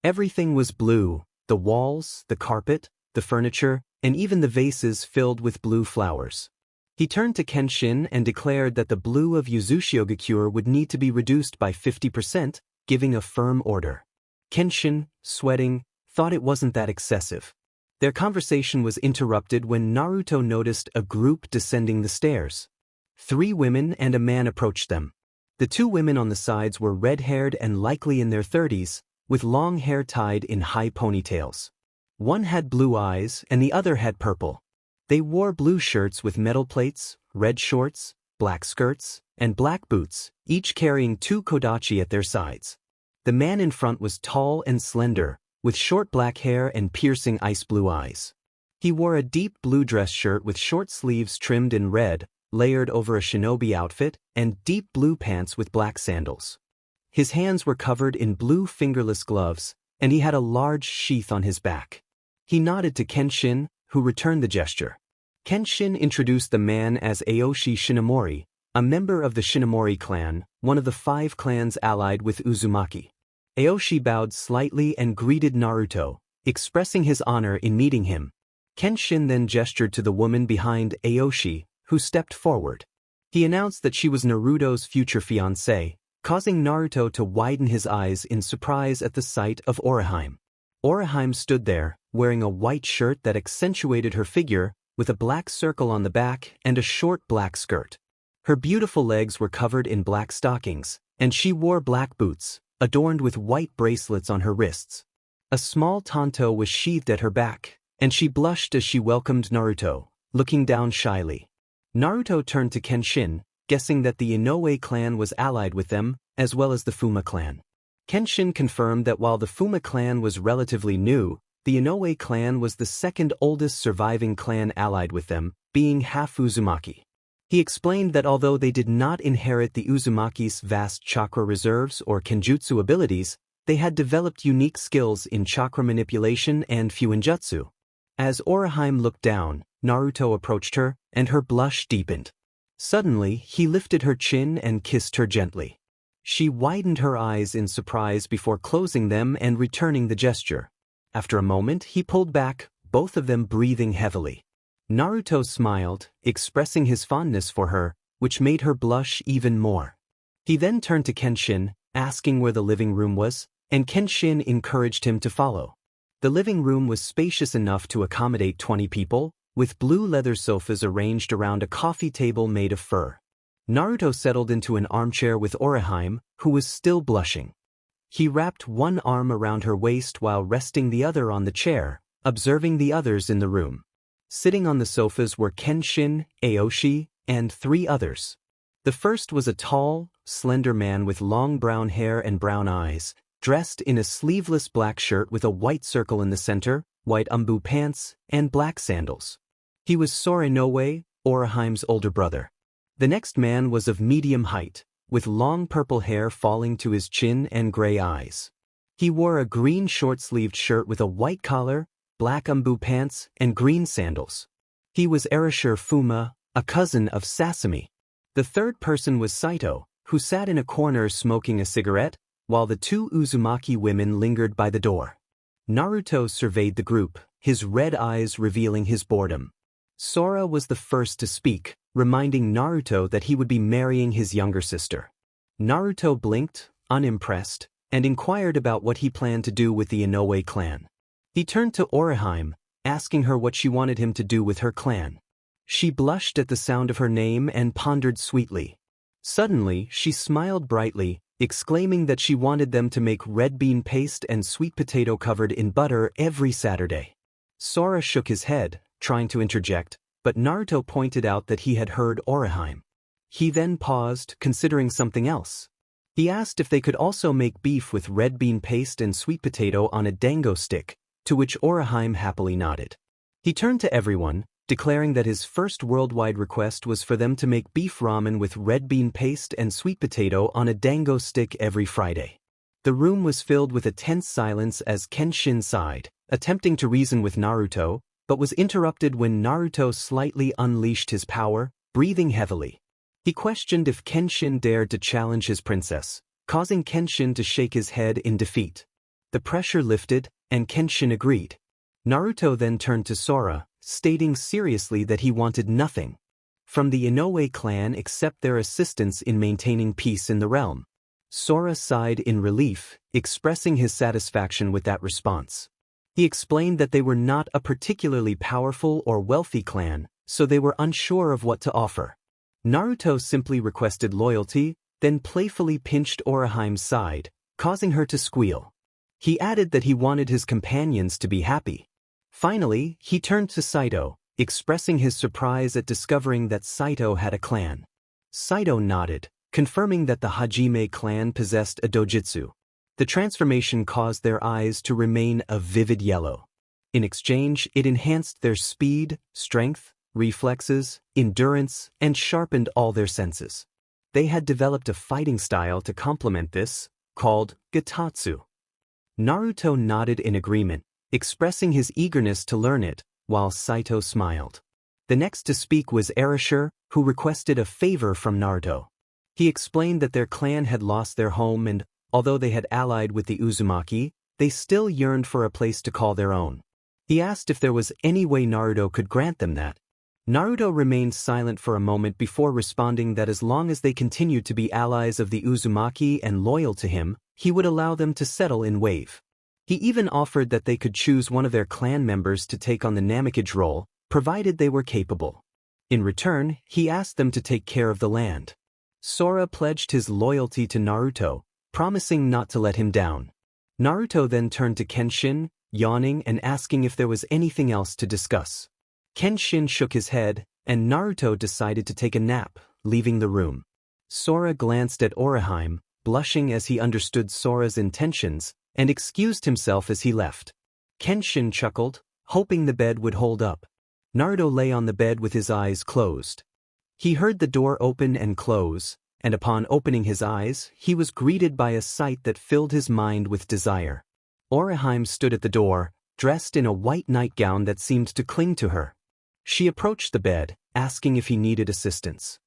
Everything was blue, the walls, the carpet, the furniture, and even the vases filled with blue flowers. He turned to Kenshin and declared that the blue of Yuzushio would need to be reduced by 50%, giving a firm order. Kenshin, sweating, thought it wasn't that excessive. Their conversation was interrupted when Naruto noticed a group descending the stairs. 3 women and a man approached them. The 2 women on the sides were red-haired and likely in their 30s, with long hair tied in high ponytails. One had blue eyes and the other had purple. They wore blue shirts with metal plates, red shorts, black skirts, and black boots, each carrying 2 kodachi at their sides. The man in front was tall and slender, with short black hair and piercing ice blue eyes. He wore a deep blue dress shirt with short sleeves trimmed in red, layered over a shinobi outfit, and deep blue pants with black sandals. His hands were covered in blue fingerless gloves, and he had a large sheath on his back. He nodded to Kenshin, who returned the gesture. Kenshin introduced the man as Aoshi Shinomori, a member of the Shinomori clan, one of the 5 clans allied with Uzumaki. Aoshi bowed slightly and greeted Naruto, expressing his honor in meeting him. Kenshin then gestured to the woman behind Aoshi, who stepped forward. He announced that she was Naruto's future fiancée, causing Naruto to widen his eyes in surprise at the sight of Orihime. Orihime stood there, wearing a white shirt that accentuated her figure, with a black circle on the back and a short black skirt. Her beautiful legs were covered in black stockings, and she wore black boots, adorned with white bracelets on her wrists. A small tanto was sheathed at her back, and she blushed as she welcomed Naruto, looking down shyly. Naruto turned to Kenshin, guessing that the Inoue clan was allied with them, as well as the Fuma clan. Kenshin confirmed that while the Fuma clan was relatively new, the Inoue clan was the 2nd oldest surviving clan allied with them, being half Uzumaki. He explained that although they did not inherit the Uzumaki's vast chakra reserves or kenjutsu abilities, they had developed unique skills in chakra manipulation and fuinjutsu. As Orihime looked down, Naruto approached her, and her blush deepened. Suddenly, he lifted her chin and kissed her gently. She widened her eyes in surprise before closing them and returning the gesture. After a moment, he pulled back, both of them breathing heavily. Naruto smiled, expressing his fondness for her, which made her blush even more. He then turned to Kenshin, asking where the living room was, and Kenshin encouraged him to follow. The living room was spacious enough to accommodate 20 people, with blue leather sofas arranged around a coffee table made of fur. Naruto settled into an armchair with Orihime, who was still blushing. He wrapped one arm around her waist while resting the other on the chair, observing the others in the room. Sitting on the sofas were Kenshin, Aoshi, and 3 others. The first was a tall, slender man with long brown hair and brown eyes, dressed in a sleeveless black shirt with a white circle in the center, white umbu pants, and black sandals. He was Sora Inoue, Orihime's older brother. The next man was of medium height, with long purple hair falling to his chin and gray eyes. He wore a green short-sleeved shirt with a white collar, black umbu pants, and green sandals. He was Erashir Fuma, a cousin of Sasami. The third person was Saito, who sat in a corner smoking a cigarette, while the 2 Uzumaki women lingered by the door. Naruto surveyed the group, his red eyes revealing his boredom. Sora was the first to speak, reminding Naruto that he would be marrying his younger sister. Naruto blinked, unimpressed, and inquired about what he planned to do with the Inoue clan. He turned to Orihime, asking her what she wanted him to do with her clan. She blushed at the sound of her name and pondered sweetly. Suddenly, she smiled brightly, exclaiming that she wanted them to make red bean paste and sweet potato covered in butter every Saturday. Sora shook his head, trying to interject, but Naruto pointed out that he had heard Orihime. He then paused, considering something else. He asked if they could also make beef with red bean paste and sweet potato on a dango stick, to which Orihime happily nodded. He turned to everyone, declaring that his first worldwide request was for them to make beef ramen with red bean paste and sweet potato on a dango stick every Friday. The room was filled with a tense silence as Kenshin sighed, attempting to reason with Naruto, but was interrupted when Naruto slightly unleashed his power, breathing heavily. He questioned if Kenshin dared to challenge his princess, causing Kenshin to shake his head in defeat. The pressure lifted, and Kenshin agreed. Naruto then turned to Sora, stating seriously that he wanted nothing from the Inoue clan except their assistance in maintaining peace in the realm. Sora sighed in relief, expressing his satisfaction with that response. He explained that they were not a particularly powerful or wealthy clan, so they were unsure of what to offer. Naruto simply requested loyalty, then playfully pinched Orihime's side, causing her to squeal. He added that he wanted his companions to be happy. Finally, he turned to Saito, expressing his surprise at discovering that Saito had a clan. Saito nodded, confirming that the Hajime clan possessed a dojutsu. The transformation caused their eyes to remain a vivid yellow. In exchange, it enhanced their speed, strength, reflexes, endurance, and sharpened all their senses. They had developed a fighting style to complement this, called Gitatsu. Naruto nodded in agreement, expressing his eagerness to learn it, while Saito smiled. The next to speak was Erasure, who requested a favor from Naruto. He explained that their clan had lost their home and, although they had allied with the Uzumaki, they still yearned for a place to call their own. He asked if there was any way Naruto could grant them that. Naruto remained silent for a moment before responding that as long as they continued to be allies of the Uzumaki and loyal to him, he would allow them to settle in Wave. He even offered that they could choose one of their clan members to take on the Namekage role, provided they were capable. In return, he asked them to take care of the land. Sora pledged his loyalty to Naruto, promising not to let him down. Naruto then turned to Kenshin, yawning and asking if there was anything else to discuss. Kenshin shook his head, and Naruto decided to take a nap, leaving the room. Sora glanced at Orihime, blushing as he understood Sora's intentions, and excused himself as he left. Kenshin chuckled, hoping the bed would hold up. Naruto lay on the bed with his eyes closed. He heard the door open and close, and upon opening his eyes, he was greeted by a sight that filled his mind with desire. Orihime stood at the door, dressed in a white nightgown that seemed to cling to her. She approached the bed, asking if he needed assistance.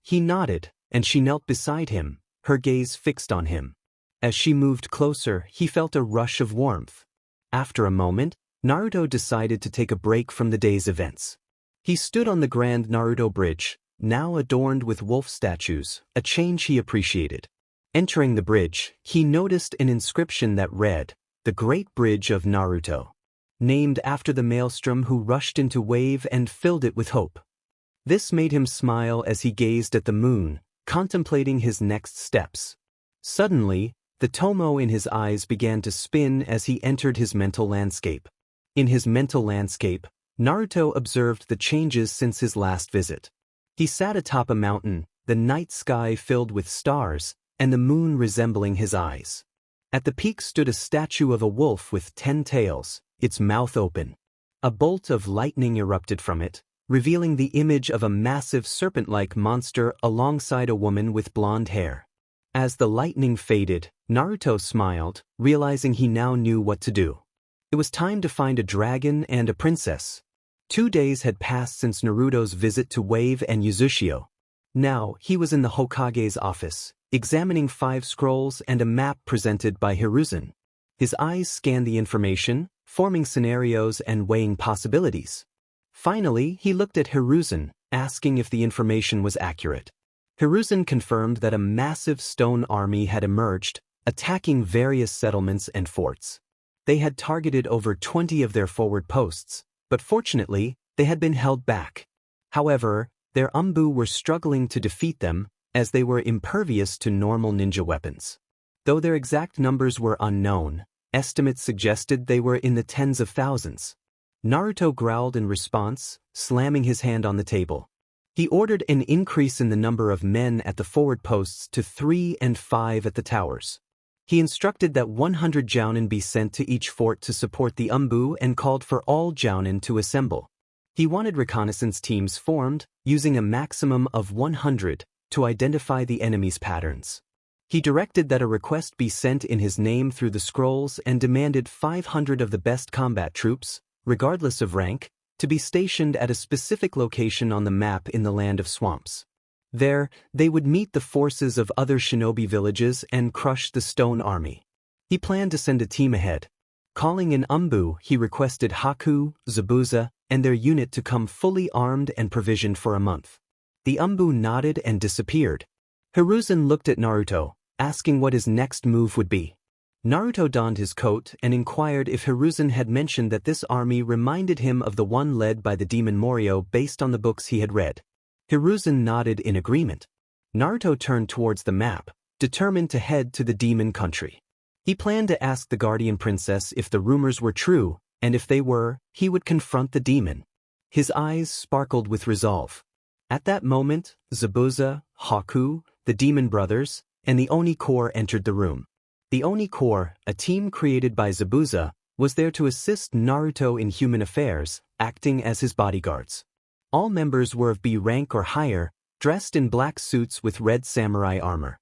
He nodded, and she knelt beside him, her gaze fixed on him. As she moved closer, he felt a rush of warmth. After a moment, Naruto decided to take a break from the day's events. He stood on the Grand Naruto Bridge, now adorned with wolf statues, a change he appreciated. Entering the bridge, he noticed an inscription that read, "The Great Bridge of Naruto," named after the maelstrom who rushed into Wave and filled it with hope. This made him smile as he gazed at the moon, contemplating his next steps. Suddenly, the tomo in his eyes began to spin as he entered his mental landscape. In his mental landscape, Naruto observed the changes since his last visit. He sat atop a mountain, the night sky filled with stars, and the moon resembling his eyes. At the peak stood a statue of a wolf with 10 tails, its mouth open. A bolt of lightning erupted from it, revealing the image of a massive serpent-like monster alongside a woman with blonde hair. As the lightning faded, Naruto smiled, realizing he now knew what to do. It was time to find a dragon and a princess. 2 days had passed since Naruto's visit to Wave and Uzushio. Now, he was in the Hokage's office, examining 5 scrolls and a map presented by Hiruzen. His eyes scanned the information, forming scenarios and weighing possibilities. Finally, he looked at Hiruzen, asking if the information was accurate. Hiruzen confirmed that a massive stone army had emerged, attacking various settlements and forts. They had targeted over 20 of their forward posts, but fortunately, they had been held back. However, their Umbu were struggling to defeat them, as they were impervious to normal ninja weapons. Though their exact numbers were unknown, estimates suggested they were in the tens of thousands. Naruto growled in response, slamming his hand on the table. He ordered an increase in the number of men at the forward posts to 3 and 5 at the towers. He instructed that 100 jounin be sent to each fort to support the Umbu and called for all jounin to assemble. He wanted reconnaissance teams formed, using a maximum of 100, to identify the enemy's patterns. He directed that a request be sent in his name through the scrolls and demanded 500 of the best combat troops, regardless of rank, to be stationed at a specific location on the map in the Land of Swamps. There, they would meet the forces of other shinobi villages and crush the stone army. He planned to send a team ahead. Calling in Umbu, he requested Haku, Zabuza, and their unit to come fully armed and provisioned for a month. The Umbu nodded and disappeared. Hiruzen looked at Naruto, asking what his next move would be. Naruto donned his coat and inquired if Hiruzen had mentioned that this army reminded him of the one led by the demon Morio based on the books he had read. Hiruzen nodded in agreement. Naruto turned towards the map, determined to head to the demon country. He planned to ask the guardian princess if the rumors were true, and if they were, he would confront the demon. His eyes sparkled with resolve. At that moment, Zabuza, Haku, the demon brothers, and the Oni Corps entered the room. The Oni Corps, a team created by Zabuza, was there to assist Naruto in human affairs, acting as his bodyguards. All members were of B rank or higher, dressed in black suits with red samurai armor.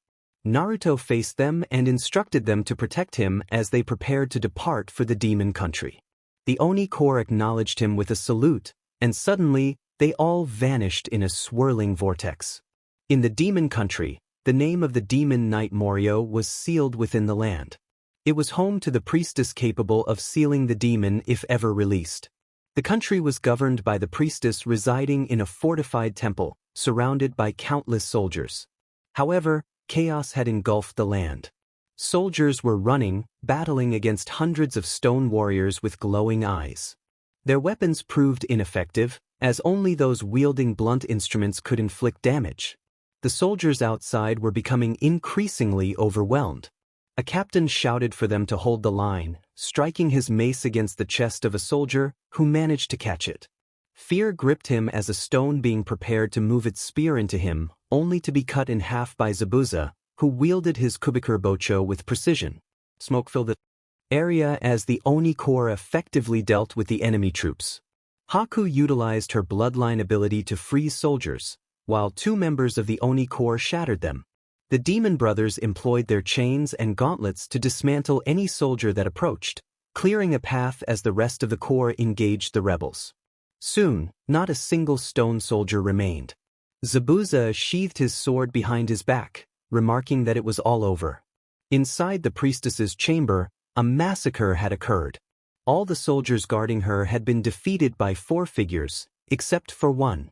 Naruto faced them and instructed them to protect him as they prepared to depart for the demon country. The Oni Corps acknowledged him with a salute, and suddenly, they all vanished in a swirling vortex. In the demon country, the name of the demon knight Morio was sealed within the land. It was home to the priestess capable of sealing the demon if ever released. The country was governed by the priestess residing in a fortified temple, surrounded by countless soldiers. However, chaos had engulfed the land. Soldiers were running, battling against hundreds of stone warriors with glowing eyes. Their weapons proved ineffective, as only those wielding blunt instruments could inflict damage. The soldiers outside were becoming increasingly overwhelmed. A captain shouted for them to hold the line, striking his mace against the chest of a soldier, who managed to catch it. Fear gripped him as a stone being prepared to move its spear into him, only to be cut in half by Zabuza, who wielded his Kubikure Bocho with precision. Smoke filled the area as the Oni Corps effectively dealt with the enemy troops. Haku utilized her bloodline ability to freeze soldiers, while two members of the Oni Corps shattered them. The Demon Brothers employed their chains and gauntlets to dismantle any soldier that approached, clearing a path as the rest of the Corps engaged the rebels. Soon, not a single stone soldier remained. Zabuza sheathed his sword behind his back, remarking that it was all over. Inside the priestess's chamber, a massacre had occurred. All the soldiers guarding her had been defeated by 4 figures, except for one.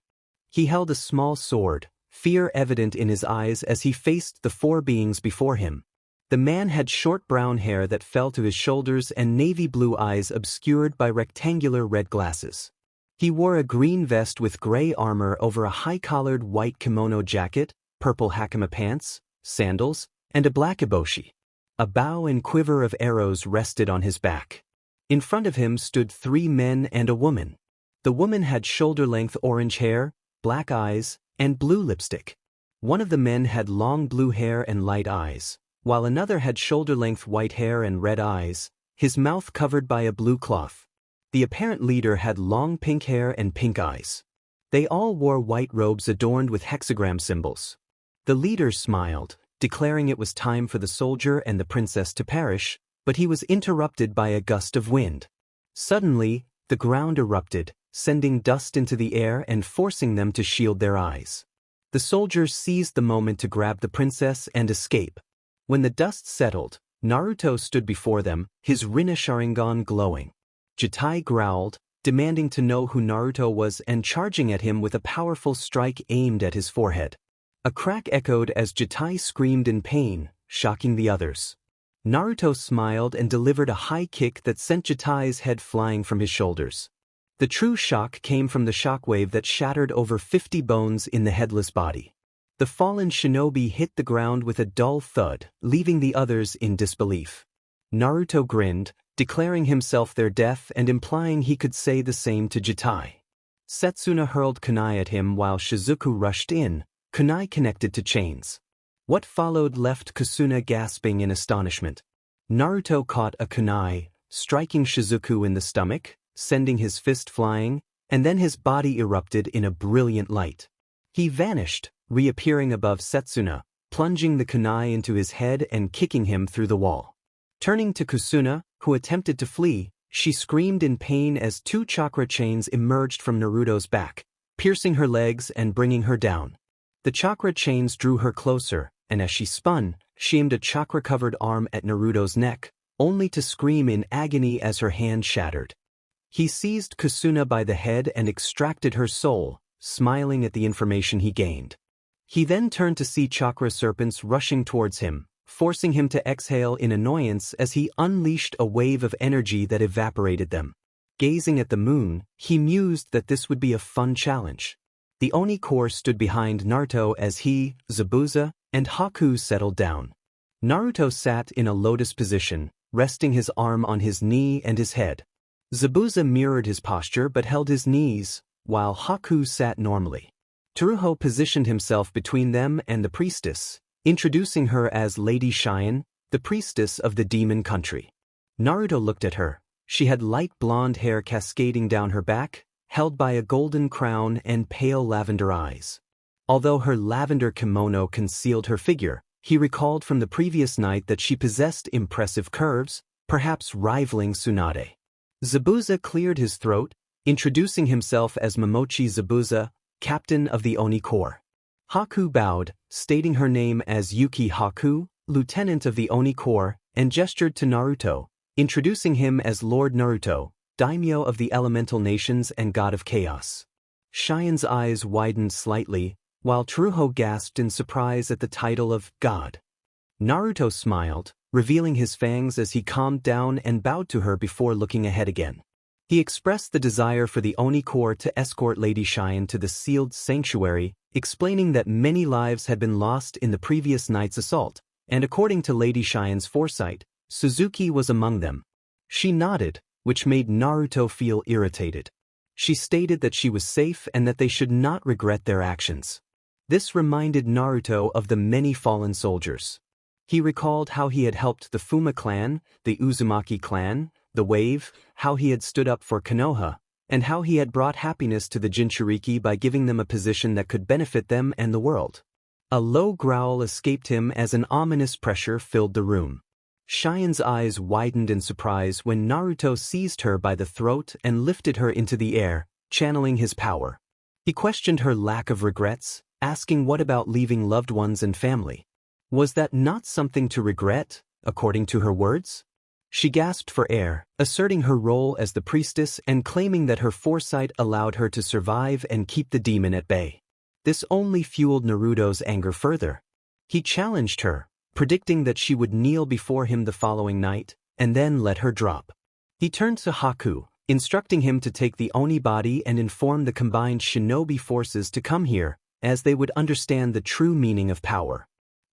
He held a small sword, fear evident in his eyes as he faced the 4 beings before him. The man had short brown hair that fell to his shoulders and navy blue eyes obscured by rectangular red glasses. He wore a green vest with gray armor over a high-collared white kimono jacket, purple hakama pants, sandals, and a black eboshi. A bow and quiver of arrows rested on his back. In front of him stood 3 men and a woman. The woman had shoulder-length orange hair, black eyes, and blue lipstick. One of the men had long blue hair and light eyes, while another had shoulder-length white hair and red eyes, his mouth covered by a blue cloth. The apparent leader had long pink hair and pink eyes. They all wore white robes adorned with hexagram symbols. The leader smiled, declaring it was time for the soldier and the princess to perish, but he was interrupted by a gust of wind. Suddenly, the ground erupted, sending dust into the air and forcing them to shield their eyes. The soldiers seized the moment to grab the princess and escape. When the dust settled, Naruto stood before them, his Rinna Sharingan glowing. Jitai growled, demanding to know who Naruto was and charging at him with a powerful strike aimed at his forehead. A crack echoed as Jitai screamed in pain, shocking the others. Naruto smiled and delivered a high kick that sent Jitai's head flying from his shoulders. The true shock came from the shockwave that shattered over 50 bones in the headless body. The fallen shinobi hit the ground with a dull thud, leaving the others in disbelief. Naruto grinned, declaring himself their death and implying he could say the same to Jitai. Setsuna hurled kunai at him while Shizuku rushed in, kunai connected to chains. What followed left Kusuna gasping in astonishment. Naruto caught a kunai, striking Shizuku in the stomach, sending his fist flying, and then his body erupted in a brilliant light. He vanished, reappearing above Setsuna, plunging the kunai into his head and kicking him through the wall. Turning to Kusuna, who attempted to flee, she screamed in pain as 2 chakra chains emerged from Naruto's back, piercing her legs and bringing her down. The chakra chains drew her closer, and as she spun, she aimed a chakra-covered arm at Naruto's neck, only to scream in agony as her hand shattered. He seized Kusuna by the head and extracted her soul, smiling at the information he gained. He then turned to see chakra serpents rushing towards him, forcing him to exhale in annoyance as he unleashed a wave of energy that evaporated them. Gazing at the moon, he mused that this would be a fun challenge. The Oni Corps stood behind Naruto as he, Zabuza, and Haku settled down. Naruto sat in a lotus position, resting his arm on his knee and his head. Zabuza mirrored his posture but held his knees, while Haku sat normally. Teruho positioned himself between them and the priestess, introducing her as Lady Cheyenne, the priestess of the demon country. Naruto looked at her. She had light blonde hair cascading down her back, held by a golden crown and pale lavender eyes. Although her lavender kimono concealed her figure, he recalled from the previous night that she possessed impressive curves, perhaps rivaling Tsunade. Zabuza cleared his throat, introducing himself as Momochi Zabuza, captain of the Oni Corps. Haku bowed, stating her name as Yuki Haku, lieutenant of the Oni Corps, and gestured to Naruto, introducing him as Lord Naruto, daimyo of the elemental nations and god of chaos. Cheyenne's eyes widened slightly, while Teruho gasped in surprise at the title of god. Naruto smiled, revealing his fangs as he calmed down and bowed to her before looking ahead again. He expressed the desire for the Oni Corps to escort Lady Cheyenne to the sealed sanctuary, explaining that many lives had been lost in the previous night's assault, and according to Lady Cheyenne's foresight, Suzuki was among them. She nodded, which made Naruto feel irritated. She stated that she was safe and that they should not regret their actions. This reminded Naruto of the many fallen soldiers. He recalled how he had helped the Fuma clan, the Uzumaki clan, the Wave, how he had stood up for Konoha, and how he had brought happiness to the Jinchuriki by giving them a position that could benefit them and the world. A low growl escaped him as an ominous pressure filled the room. Cheyenne's eyes widened in surprise when Naruto seized her by the throat and lifted her into the air, channeling his power. He questioned her lack of regrets, asking what about leaving loved ones and family. Was that not something to regret, according to her words? She gasped for air, asserting her role as the priestess and claiming that her foresight allowed her to survive and keep the demon at bay. This only fueled Naruto's anger further. He challenged her, predicting that she would kneel before him the following night, and then let her drop. He turned to Haku, instructing him to take the Oni body and inform the combined shinobi forces to come here, as they would understand the true meaning of power.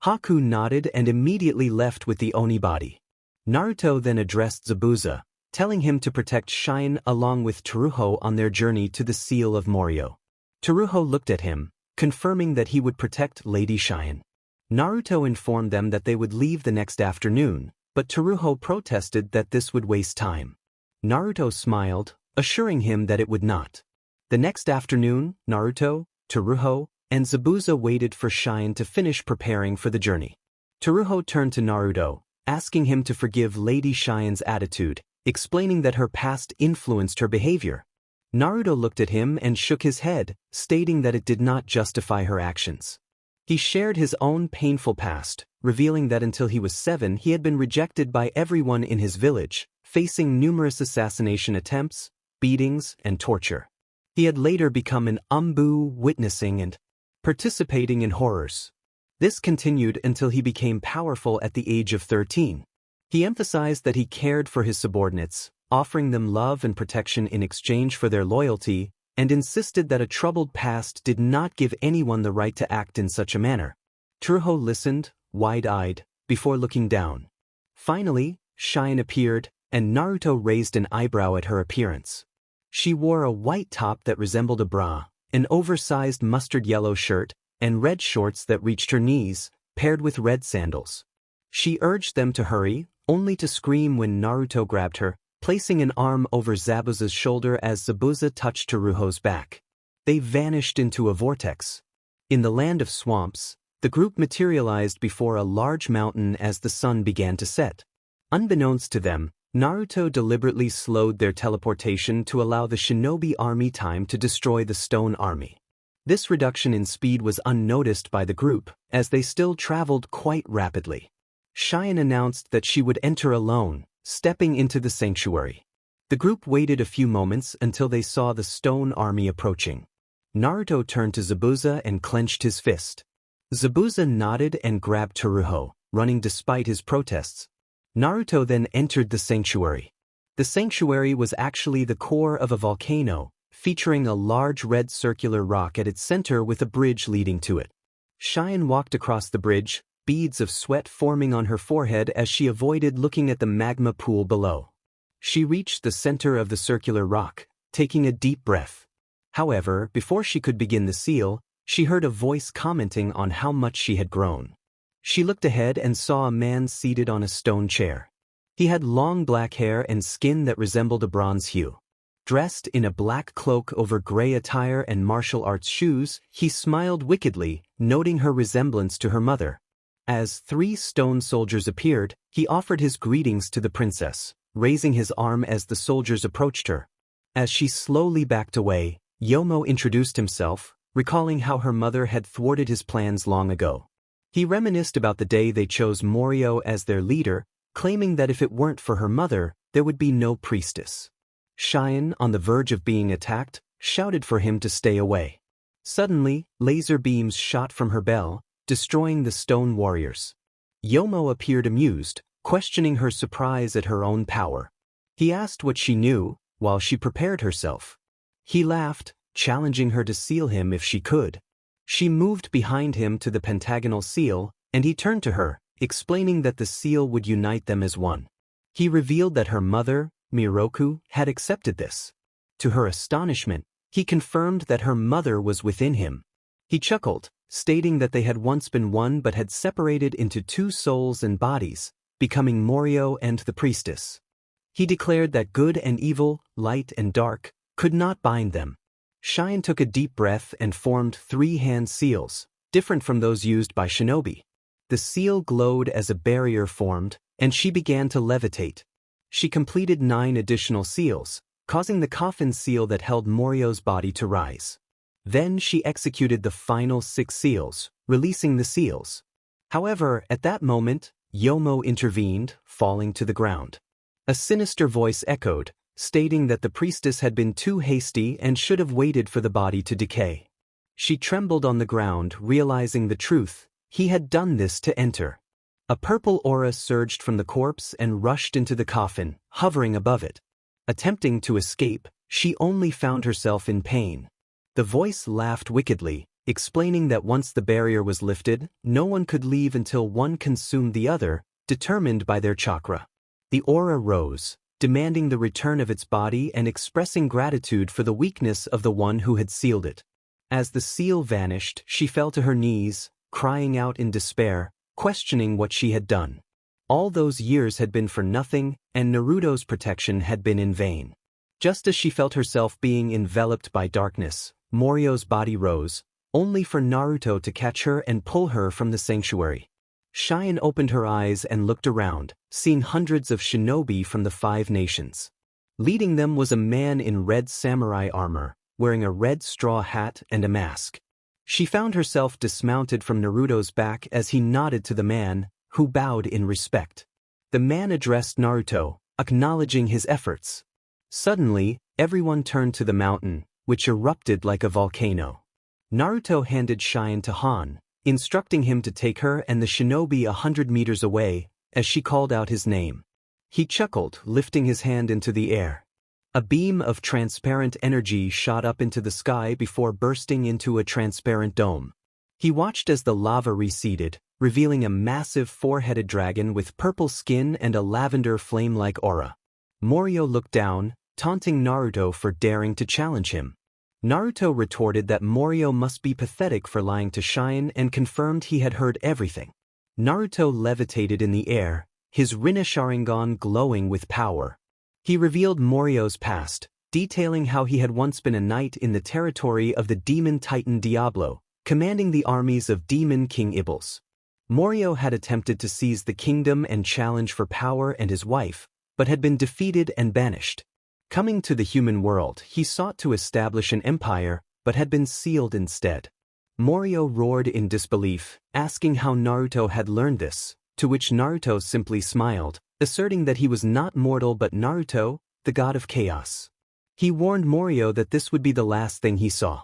Haku nodded and immediately left with the Oni body. Naruto then addressed Zabuza, telling him to protect Cheyenne along with Teruho on their journey to the Seal of Morio. Teruho looked at him, confirming that he would protect Lady Cheyenne. Naruto informed them that they would leave the next afternoon, but Teruho protested that this would waste time. Naruto smiled, assuring him that it would not. The next afternoon, Naruto, Teruho, and Zabuza waited for Cheyenne to finish preparing for the journey. Teruho turned to Naruto, asking him to forgive Lady Cheyenne's attitude, explaining that her past influenced her behavior. Naruto looked at him and shook his head, stating that it did not justify her actions. He shared his own painful past, revealing that until he was 7 he had been rejected by everyone in his village, facing numerous assassination attempts, beatings, and torture. He had later become an umbu, witnessing and participating in horrors. This continued until he became powerful at the age of 13. He emphasized that he cared for his subordinates, offering them love and protection in exchange for their loyalty, and insisted that a troubled past did not give anyone the right to act in such a manner. Teruho listened, wide-eyed, before looking down. Finally, Cheyenne appeared, and Naruto raised an eyebrow at her appearance. She wore a white top that resembled a bra, an oversized mustard-yellow shirt, and red shorts that reached her knees, paired with red sandals. She urged them to hurry, only to scream when Naruto grabbed her, placing an arm over Zabuza's shoulder as Zabuza touched Teruho's back. They vanished into a vortex. In the land of swamps, the group materialized before a large mountain as the sun began to set. Unbeknownst to them, Naruto deliberately slowed their teleportation to allow the shinobi army time to destroy the stone army. This reduction in speed was unnoticed by the group, as they still traveled quite rapidly. Cheyenne announced that she would enter alone, stepping into the sanctuary. The group waited a few moments until they saw the stone army approaching. Naruto turned to Zabuza and clenched his fist. Zabuza nodded and grabbed Teruho, running despite his protests. Naruto then entered the sanctuary. The sanctuary was actually the core of a volcano, featuring a large red circular rock at its center with a bridge leading to it. Cheyenne walked across the bridge, beads of sweat forming on her forehead as she avoided looking at the magma pool below. She reached the center of the circular rock, taking a deep breath. However, before she could begin the seal, she heard a voice commenting on how much she had grown. She looked ahead and saw a man seated on a stone chair. He had long black hair and skin that resembled a bronze hue. Dressed in a black cloak over gray attire and martial arts shoes, he smiled wickedly, noting her resemblance to her mother. As 3 stone soldiers appeared, he offered his greetings to the princess, raising his arm as the soldiers approached her. As she slowly backed away, Yomo introduced himself, recalling how her mother had thwarted his plans long ago. He reminisced about the day they chose Morio as their leader, claiming that if it weren't for her mother, there would be no priestess. Cheyenne, on the verge of being attacked, shouted for him to stay away. Suddenly, laser beams shot from her bell, destroying the stone warriors. Yomo appeared amused, questioning her surprise at her own power. He asked what she knew, while she prepared herself. He laughed, challenging her to seal him if she could. She moved behind him to the pentagonal seal, and he turned to her, explaining that the seal would unite them as one. He revealed that her mother, Miroku, had accepted this. To her astonishment, he confirmed that her mother was within him. He chuckled, stating that they had once been one but had separated into 2 souls and bodies, becoming Morio and the priestess. He declared that good and evil, light and dark, could not bind them. Cheyenne took a deep breath and formed 3 hand seals, different from those used by shinobi. The seal glowed as a barrier formed, and she began to levitate. She completed 9 additional seals, causing the coffin seal that held Morio's body to rise. Then she executed the final 6 seals, releasing the seals. However, at that moment, Yomo intervened, falling to the ground. A sinister voice echoed, stating that the priestess had been too hasty and should have waited for the body to decay. She trembled on the ground, realizing the truth. He had done this to enter. A purple aura surged from the corpse and rushed into the coffin, hovering above it. Attempting to escape, she only found herself in pain. The voice laughed wickedly, explaining that once the barrier was lifted, no one could leave until one consumed the other, determined by their chakra. The aura rose, demanding the return of its body and expressing gratitude for the weakness of the one who had sealed it. As the seal vanished, she fell to her knees, crying out in despair, questioning what she had done. All those years had been for nothing, and Naruto's protection had been in vain. Just as she felt herself being enveloped by darkness, Morio's body rose, only for Naruto to catch her and pull her from the sanctuary. Cheyenne opened her eyes and looked around, seeing hundreds of shinobi from the 5 nations. Leading them was a man in red samurai armor, wearing a red straw hat and a mask. She found herself dismounted from Naruto's back as he nodded to the man, who bowed in respect. The man addressed Naruto, acknowledging his efforts. Suddenly, everyone turned to the mountain, which erupted like a volcano. Naruto handed Cheyenne to Han, instructing him to take her and the shinobi 100 meters away, as she called out his name. He chuckled, lifting his hand into the air. A beam of transparent energy shot up into the sky before bursting into a transparent dome. He watched as the lava receded, revealing a massive 4-headed dragon with purple skin and a lavender flame-like aura. Morio looked down, taunting Naruto for daring to challenge him. Naruto retorted that Morio must be pathetic for lying to Cheyenne and confirmed he had heard everything. Naruto levitated in the air, his Rinne Sharingan glowing with power. He revealed Morio's past, detailing how he had once been a knight in the territory of the demon titan Diablo, commanding the armies of Demon King Iblis. Morio had attempted to seize the kingdom and challenge for power and his wife, but had been defeated and banished. Coming to the human world, he sought to establish an empire, but had been sealed instead. Morio roared in disbelief, asking how Naruto had learned this, to which Naruto simply smiled, asserting that he was not mortal but Naruto, the god of chaos. He warned Morio that this would be the last thing he saw.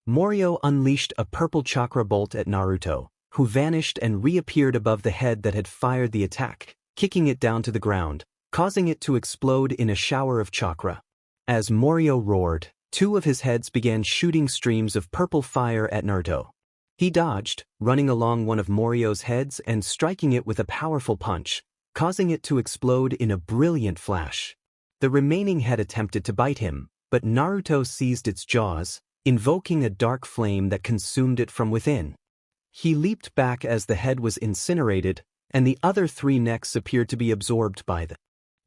Morio unleashed a purple chakra bolt at Naruto, who vanished and reappeared above the head that had fired the attack, kicking it down to the ground, causing it to explode in a shower of chakra. As Morio roared, two of his heads began shooting streams of purple fire at Naruto. He dodged, running along one of Morio's heads and striking it with a powerful punch, causing it to explode in a brilliant flash. The remaining head attempted to bite him, but Naruto seized its jaws, invoking a dark flame that consumed it from within. He leaped back as the head was incinerated, and the other three necks appeared to be absorbed by the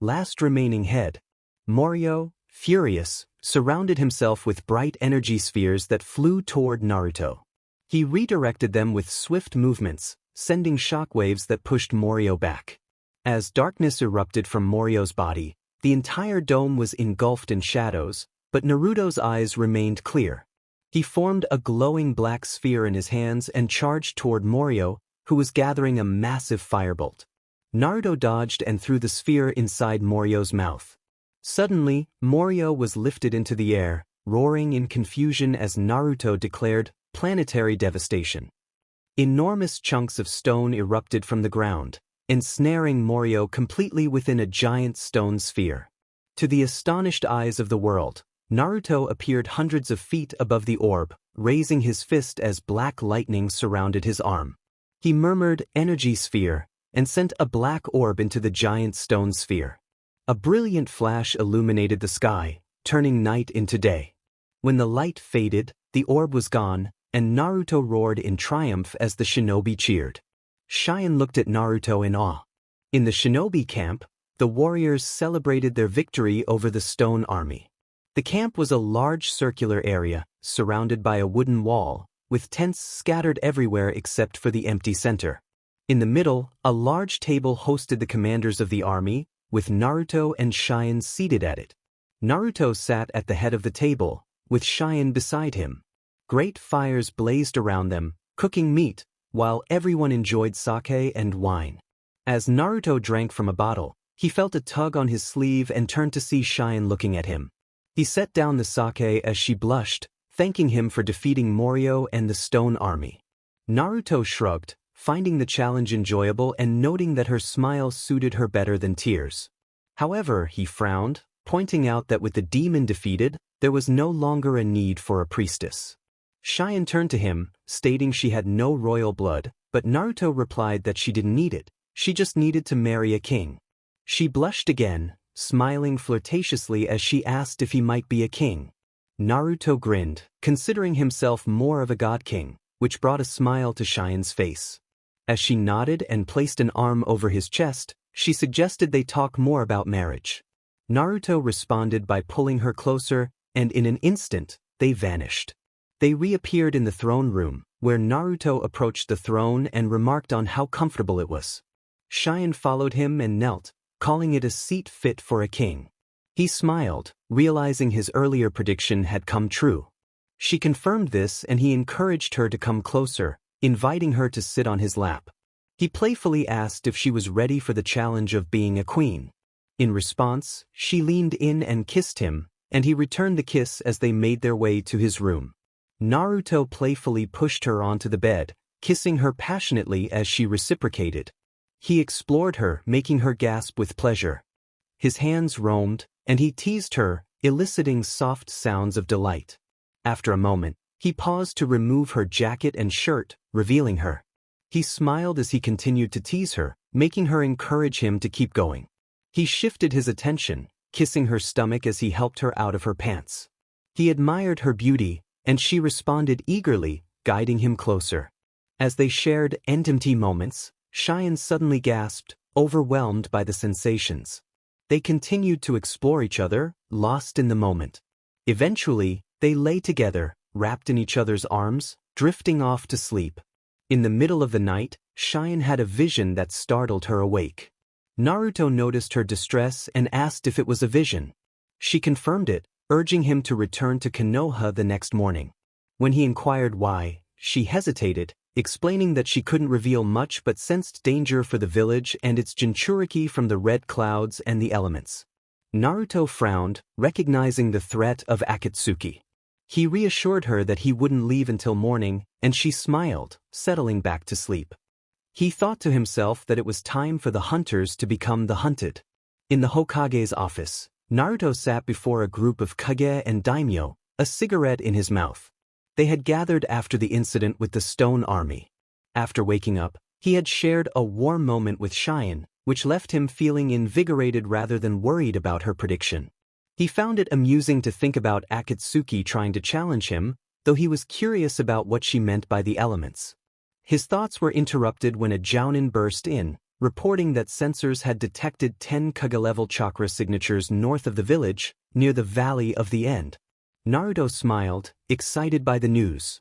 last remaining head. Morio, furious, surrounded himself with bright energy spheres that flew toward Naruto. He redirected them with swift movements, sending shockwaves that pushed Morio back. As darkness erupted from Morio's body, the entire dome was engulfed in shadows, but Naruto's eyes remained clear. He formed a glowing black sphere in his hands and charged toward Morio, who was gathering a massive firebolt. Naruto dodged and threw the sphere inside Morio's mouth. Suddenly, Morio was lifted into the air, roaring in confusion as Naruto declared planetary devastation. Enormous chunks of stone erupted from the ground, ensnaring Morio completely within a giant stone sphere. To the astonished eyes of the world, Naruto appeared hundreds of feet above the orb, raising his fist as black lightning surrounded his arm. He murmured, "Energy sphere," and sent a black orb into the giant stone sphere. A brilliant flash illuminated the sky, turning night into day. When the light faded, the orb was gone, and Naruto roared in triumph as the shinobi cheered. Chien looked at Naruto in awe. In the shinobi camp, the warriors celebrated their victory over the stone army. The camp was a large circular area, surrounded by a wooden wall, with tents scattered everywhere except for the empty center. In the middle, a large table hosted the commanders of the army, with Naruto and Chien seated at it. Naruto sat at the head of the table, with Chien beside him. Great fires blazed around them, cooking meat, while everyone enjoyed sake and wine. As Naruto drank from a bottle, he felt a tug on his sleeve and turned to see Chien looking at him. He set down the sake as she blushed, thanking him for defeating Morio and the stone army. Naruto shrugged, finding the challenge enjoyable and noting that her smile suited her better than tears. However, he frowned, pointing out that with the demon defeated, there was no longer a need for a priestess. Chien turned to him, stating she had no royal blood, but Naruto replied that she didn't need it, she just needed to marry a king. She blushed again, smiling flirtatiously as she asked if he might be a king. Naruto grinned, considering himself more of a god king, which brought a smile to Chien's face. As she nodded and placed an arm over his chest, she suggested they talk more about marriage. Naruto responded by pulling her closer, and in an instant, they vanished. They reappeared in the throne room, where Naruto approached the throne and remarked on how comfortable it was. Chien followed him and knelt, calling it a seat fit for a king. He smiled, realizing his earlier prediction had come true. She confirmed this and he encouraged her to come closer, inviting her to sit on his lap. He playfully asked if she was ready for the challenge of being a queen. In response, she leaned in and kissed him, and he returned the kiss as they made their way to his room. Naruto playfully pushed her onto the bed, kissing her passionately as she reciprocated. He explored her, making her gasp with pleasure. His hands roamed, and he teased her, eliciting soft sounds of delight. After a moment, he paused to remove her jacket and shirt, revealing her. He smiled as he continued to tease her, making her encourage him to keep going. He shifted his attention, kissing her stomach as he helped her out of her pants. He admired her beauty, and she responded eagerly, guiding him closer. As they shared intimate moments, Chien suddenly gasped, overwhelmed by the sensations. They continued to explore each other, lost in the moment. Eventually, they lay together, wrapped in each other's arms, drifting off to sleep. In the middle of the night, Chien had a vision that startled her awake. Naruto noticed her distress and asked if it was a vision. She confirmed it, urging him to return to Konoha the next morning. When he inquired why, she hesitated, explaining that she couldn't reveal much but sensed danger for the village and its Jinchuriki from the red clouds and the elements. Naruto frowned, recognizing the threat of Akatsuki. He reassured her that he wouldn't leave until morning, and she smiled, settling back to sleep. He thought to himself that it was time for the hunters to become the hunted. In the Hokage's office, Naruto sat before a group of Kage and daimyo, a cigarette in his mouth. They had gathered after the incident with the Stone Army. After waking up, he had shared a warm moment with Cheyenne, which left him feeling invigorated rather than worried about her prediction. He found it amusing to think about Akatsuki trying to challenge him, though he was curious about what she meant by the elements. His thoughts were interrupted when a Jounin burst in, reporting that sensors had detected 10 Kage-level chakra signatures north of the village, near the Valley of the End. Naruto smiled, excited by the news.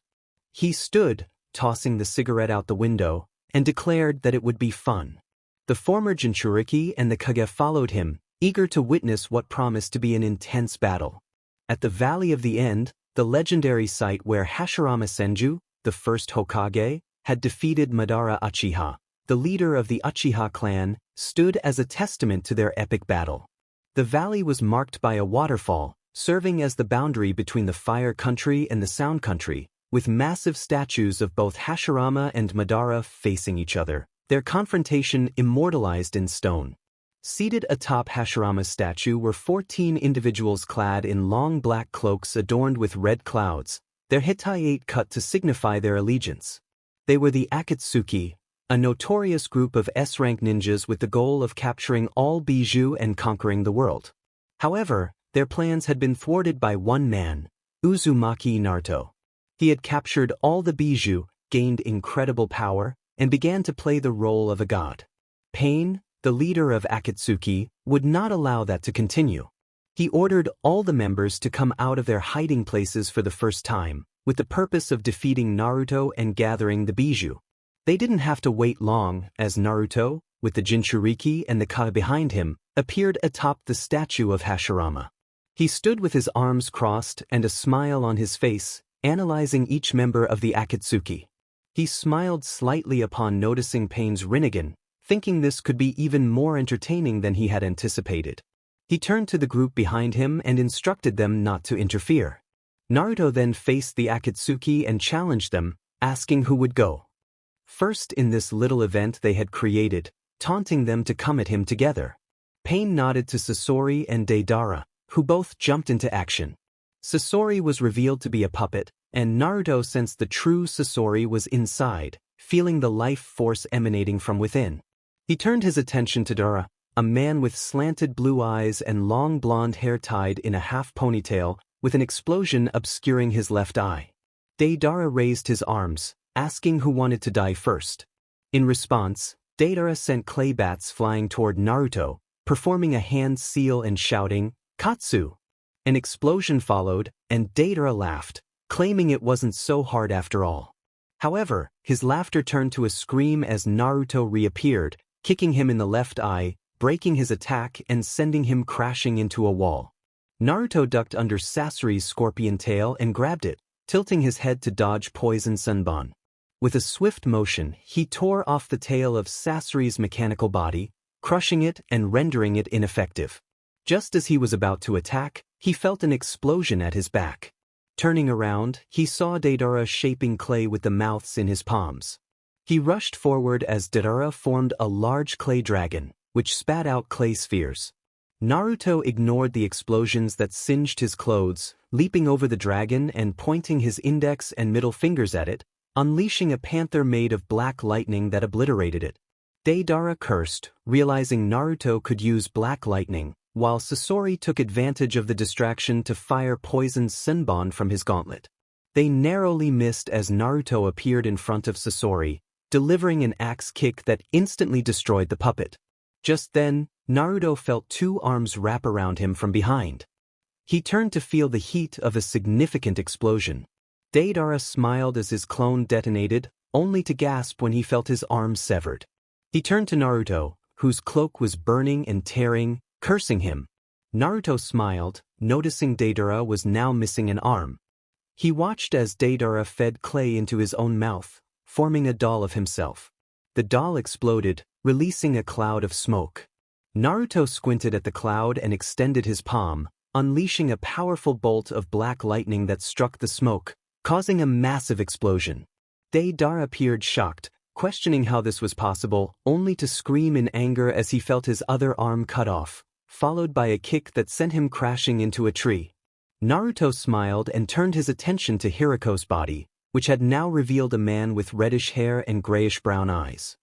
He stood, tossing the cigarette out the window, and declared that it would be fun. The former Jinchuriki and the Kage followed him, eager to witness what promised to be an intense battle. At the Valley of the End, the legendary site where Hashirama Senju, the first Hokage, had defeated Madara Uchiha, the leader of the Uchiha clan, stood as a testament to their epic battle. The valley was marked by a waterfall, serving as the boundary between the Fire Country and the Sound Country, with massive statues of both Hashirama and Madara facing each other, their confrontation immortalized in stone. Seated atop Hashirama's statue were 14 individuals clad in long black cloaks adorned with red clouds, their Hittite cut to signify their allegiance. They were the Akatsuki, a notorious group of S-rank ninjas with the goal of capturing all Bijū and conquering the world. However, their plans had been thwarted by one man, Uzumaki Naruto. He had captured all the Bijū, gained incredible power, and began to play the role of a god. Pain, the leader of Akatsuki, would not allow that to continue. He ordered all the members to come out of their hiding places for the first time, with the purpose of defeating Naruto and gathering the Bijū. They didn't have to wait long, as Naruto, with the Jinchuriki and the Kage behind him, appeared atop the statue of Hashirama. He stood with his arms crossed and a smile on his face, analyzing each member of the Akatsuki. He smiled slightly upon noticing Pain's Rinnegan, thinking this could be even more entertaining than he had anticipated. He turned to the group behind him and instructed them not to interfere. Naruto then faced the Akatsuki and challenged them, asking who would go first in this little event they had created, taunting them to come at him together. Pain nodded to Sasori and Deidara, who both jumped into action. Sasori was revealed to be a puppet, and Naruto sensed the true Sasori was inside, feeling the life force emanating from within. He turned his attention to Deidara, a man with slanted blue eyes and long blonde hair tied in a half ponytail, with an explosion obscuring his left eye. Deidara raised his arms, asking who wanted to die first. In response, Deidara sent clay bats flying toward Naruto, performing a hand seal and shouting, "Katsu!" An explosion followed, and Deidara laughed, claiming it wasn't so hard after all. However, his laughter turned to a scream as Naruto reappeared, kicking him in the left eye, breaking his attack and sending him crashing into a wall. Naruto ducked under Sasori's scorpion tail and grabbed it, tilting his head to dodge poison sunburn. With a swift motion, he tore off the tail of Sasori's mechanical body, crushing it and rendering it ineffective. Just as he was about to attack, he felt an explosion at his back. Turning around, he saw Deidara shaping clay with the mouths in his palms. He rushed forward as Deidara formed a large clay dragon, which spat out clay spheres. Naruto ignored the explosions that singed his clothes, leaping over the dragon and pointing his index and middle fingers at it, unleashing a panther made of black lightning that obliterated it. Deidara cursed, realizing Naruto could use black lightning, while Sasori took advantage of the distraction to fire poisoned sunburn from his gauntlet. They narrowly missed as Naruto appeared in front of Sasori, delivering an axe kick that instantly destroyed the puppet. Just then, Naruto felt two arms wrap around him from behind. He turned to feel the heat of a significant explosion. Deidara smiled as his clone detonated, only to gasp when he felt his arms severed. He turned to Naruto, whose cloak was burning and tearing, cursing him. Naruto smiled, noticing Deidara was now missing an arm. He watched as Deidara fed clay into his own mouth, forming a doll of himself. The doll exploded, releasing a cloud of smoke. Naruto squinted at the cloud and extended his palm, unleashing a powerful bolt of black lightning that struck the smoke, causing a massive explosion. Deidara appeared shocked, questioning how this was possible, only to scream in anger as he felt his other arm cut off, followed by a kick that sent him crashing into a tree. Naruto smiled and turned his attention to Hiriko's body, which had now revealed a man with reddish hair and grayish-brown eyes.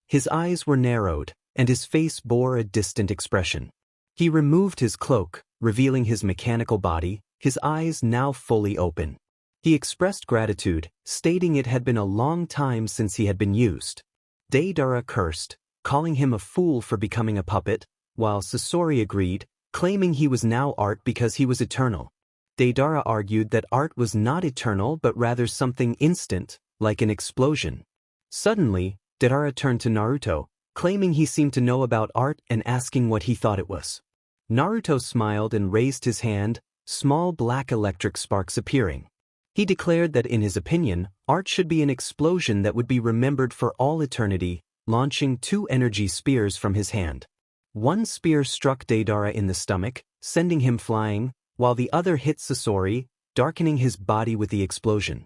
His eyes were narrowed, and his face bore a distant expression. He removed his cloak, revealing his mechanical body, his eyes now fully open. He expressed gratitude, stating it had been a long time since he had been used. Deidara cursed, calling him a fool for becoming a puppet, while Sasori agreed, claiming he was now art because he was eternal. Deidara argued that art was not eternal but rather something instant, like an explosion. Suddenly, Deidara turned to Naruto, claiming he seemed to know about art and asking what he thought it was. Naruto smiled and raised his hand, small black electric sparks appearing. He declared that in his opinion, art should be an explosion that would be remembered for all eternity, launching 2 energy spears from his hand. One spear struck Deidara in the stomach, sending him flying, while the other hit Sasori, darkening his body with the explosion.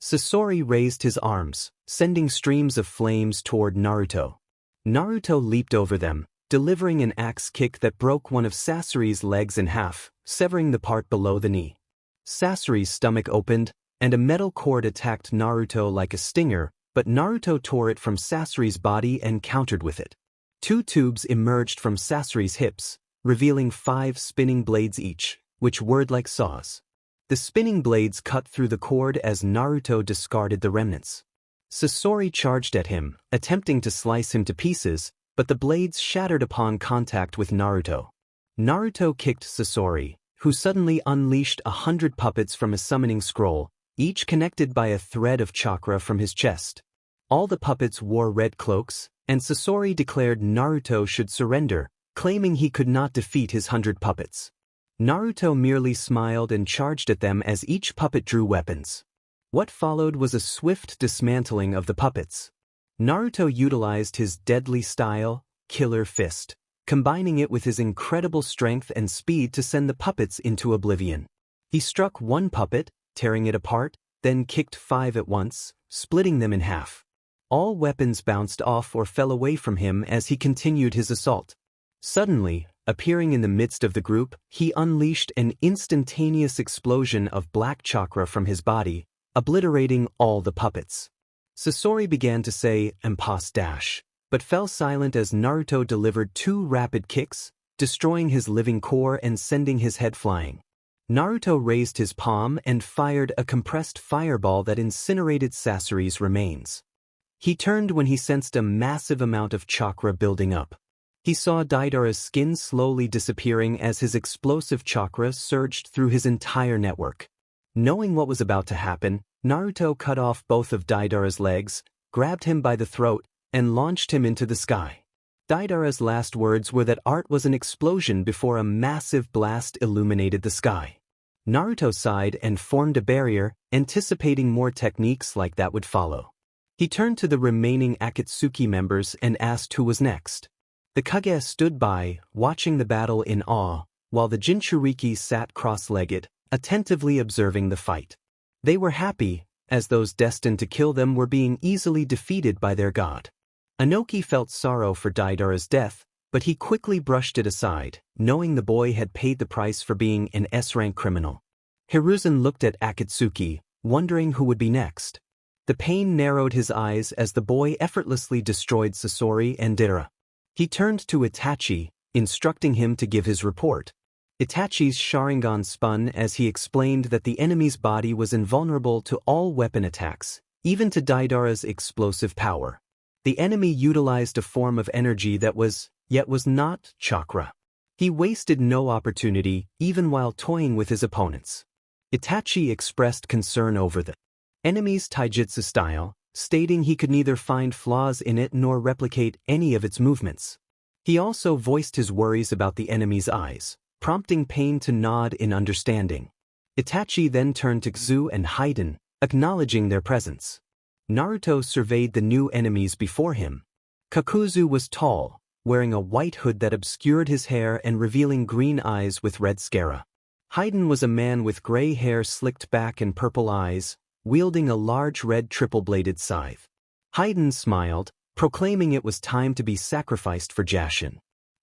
Sasori raised his arms, sending streams of flames toward Naruto. Naruto leaped over them, delivering an axe kick that broke one of Sasori's legs in half, severing the part below the knee. Sasori's stomach opened, and a metal cord attacked Naruto like a stinger, but Naruto tore it from Sasori's body and countered with it. 2 tubes emerged from Sasori's hips, revealing 5 spinning blades each, which whirred like saws. The spinning blades cut through the cord as Naruto discarded the remnants. Sasori charged at him, attempting to slice him to pieces, but the blades shattered upon contact with Naruto. Naruto kicked Sasori, who suddenly unleashed 100 puppets from a summoning scroll, each connected by a thread of chakra from his chest. All the puppets wore red cloaks, and Sasori declared Naruto should surrender, claiming he could not defeat his 100 puppets. Naruto merely smiled and charged at them as each puppet drew weapons. What followed was a swift dismantling of the puppets. Naruto utilized his deadly style, Killer Fist, combining it with his incredible strength and speed to send the puppets into oblivion. He struck one puppet, tearing it apart, then kicked 5 at once, splitting them in half. All weapons bounced off or fell away from him as he continued his assault. Suddenly, appearing in the midst of the group, he unleashed an instantaneous explosion of black chakra from his body, obliterating all the puppets. Sasori began to say, "Impasse dash," but fell silent as Naruto delivered 2 rapid kicks, destroying his living core and sending his head flying. Naruto raised his palm and fired a compressed fireball that incinerated Sasori's remains. He turned when he sensed a massive amount of chakra building up. He saw Deidara's skin slowly disappearing as his explosive chakra surged through his entire network. Knowing what was about to happen, Naruto cut off both of Deidara's legs, grabbed him by the throat, and launched him into the sky. Deidara's last words were that art was an explosion before a massive blast illuminated the sky. Naruto sighed and formed a barrier, anticipating more techniques like that would follow. He turned to the remaining Akatsuki members and asked who was next. The Kage stood by, watching the battle in awe, while the Jinchuriki sat cross-legged, attentively observing the fight. They were happy, as those destined to kill them were being easily defeated by their god. Inoki felt sorrow for Deidara's death, but he quickly brushed it aside, knowing the boy had paid the price for being an S-rank criminal. Hiruzen looked at Akatsuki, wondering who would be next. The pain narrowed his eyes as the boy effortlessly destroyed Sasori and Deidara. He turned to Itachi, instructing him to give his report. Itachi's Sharingan spun as he explained that the enemy's body was invulnerable to all weapon attacks, even to Deidara's explosive power. The enemy utilized a form of energy that was not chakra. He wasted no opportunity, even while toying with his opponents. Itachi expressed concern over the enemy's taijutsu style, stating he could neither find flaws in it nor replicate any of its movements. He also voiced his worries about the enemy's eyes, prompting Pain to nod in understanding. Itachi then turned to Kzu and Haiden, acknowledging their presence. Naruto surveyed the new enemies before him. Kakuzu was tall, wearing a white hood that obscured his hair and revealing green eyes with red sclera. Haydn was a man with gray hair slicked back and purple eyes, wielding a large red triple-bladed scythe. Haydn smiled, proclaiming it was time to be sacrificed for Jashin.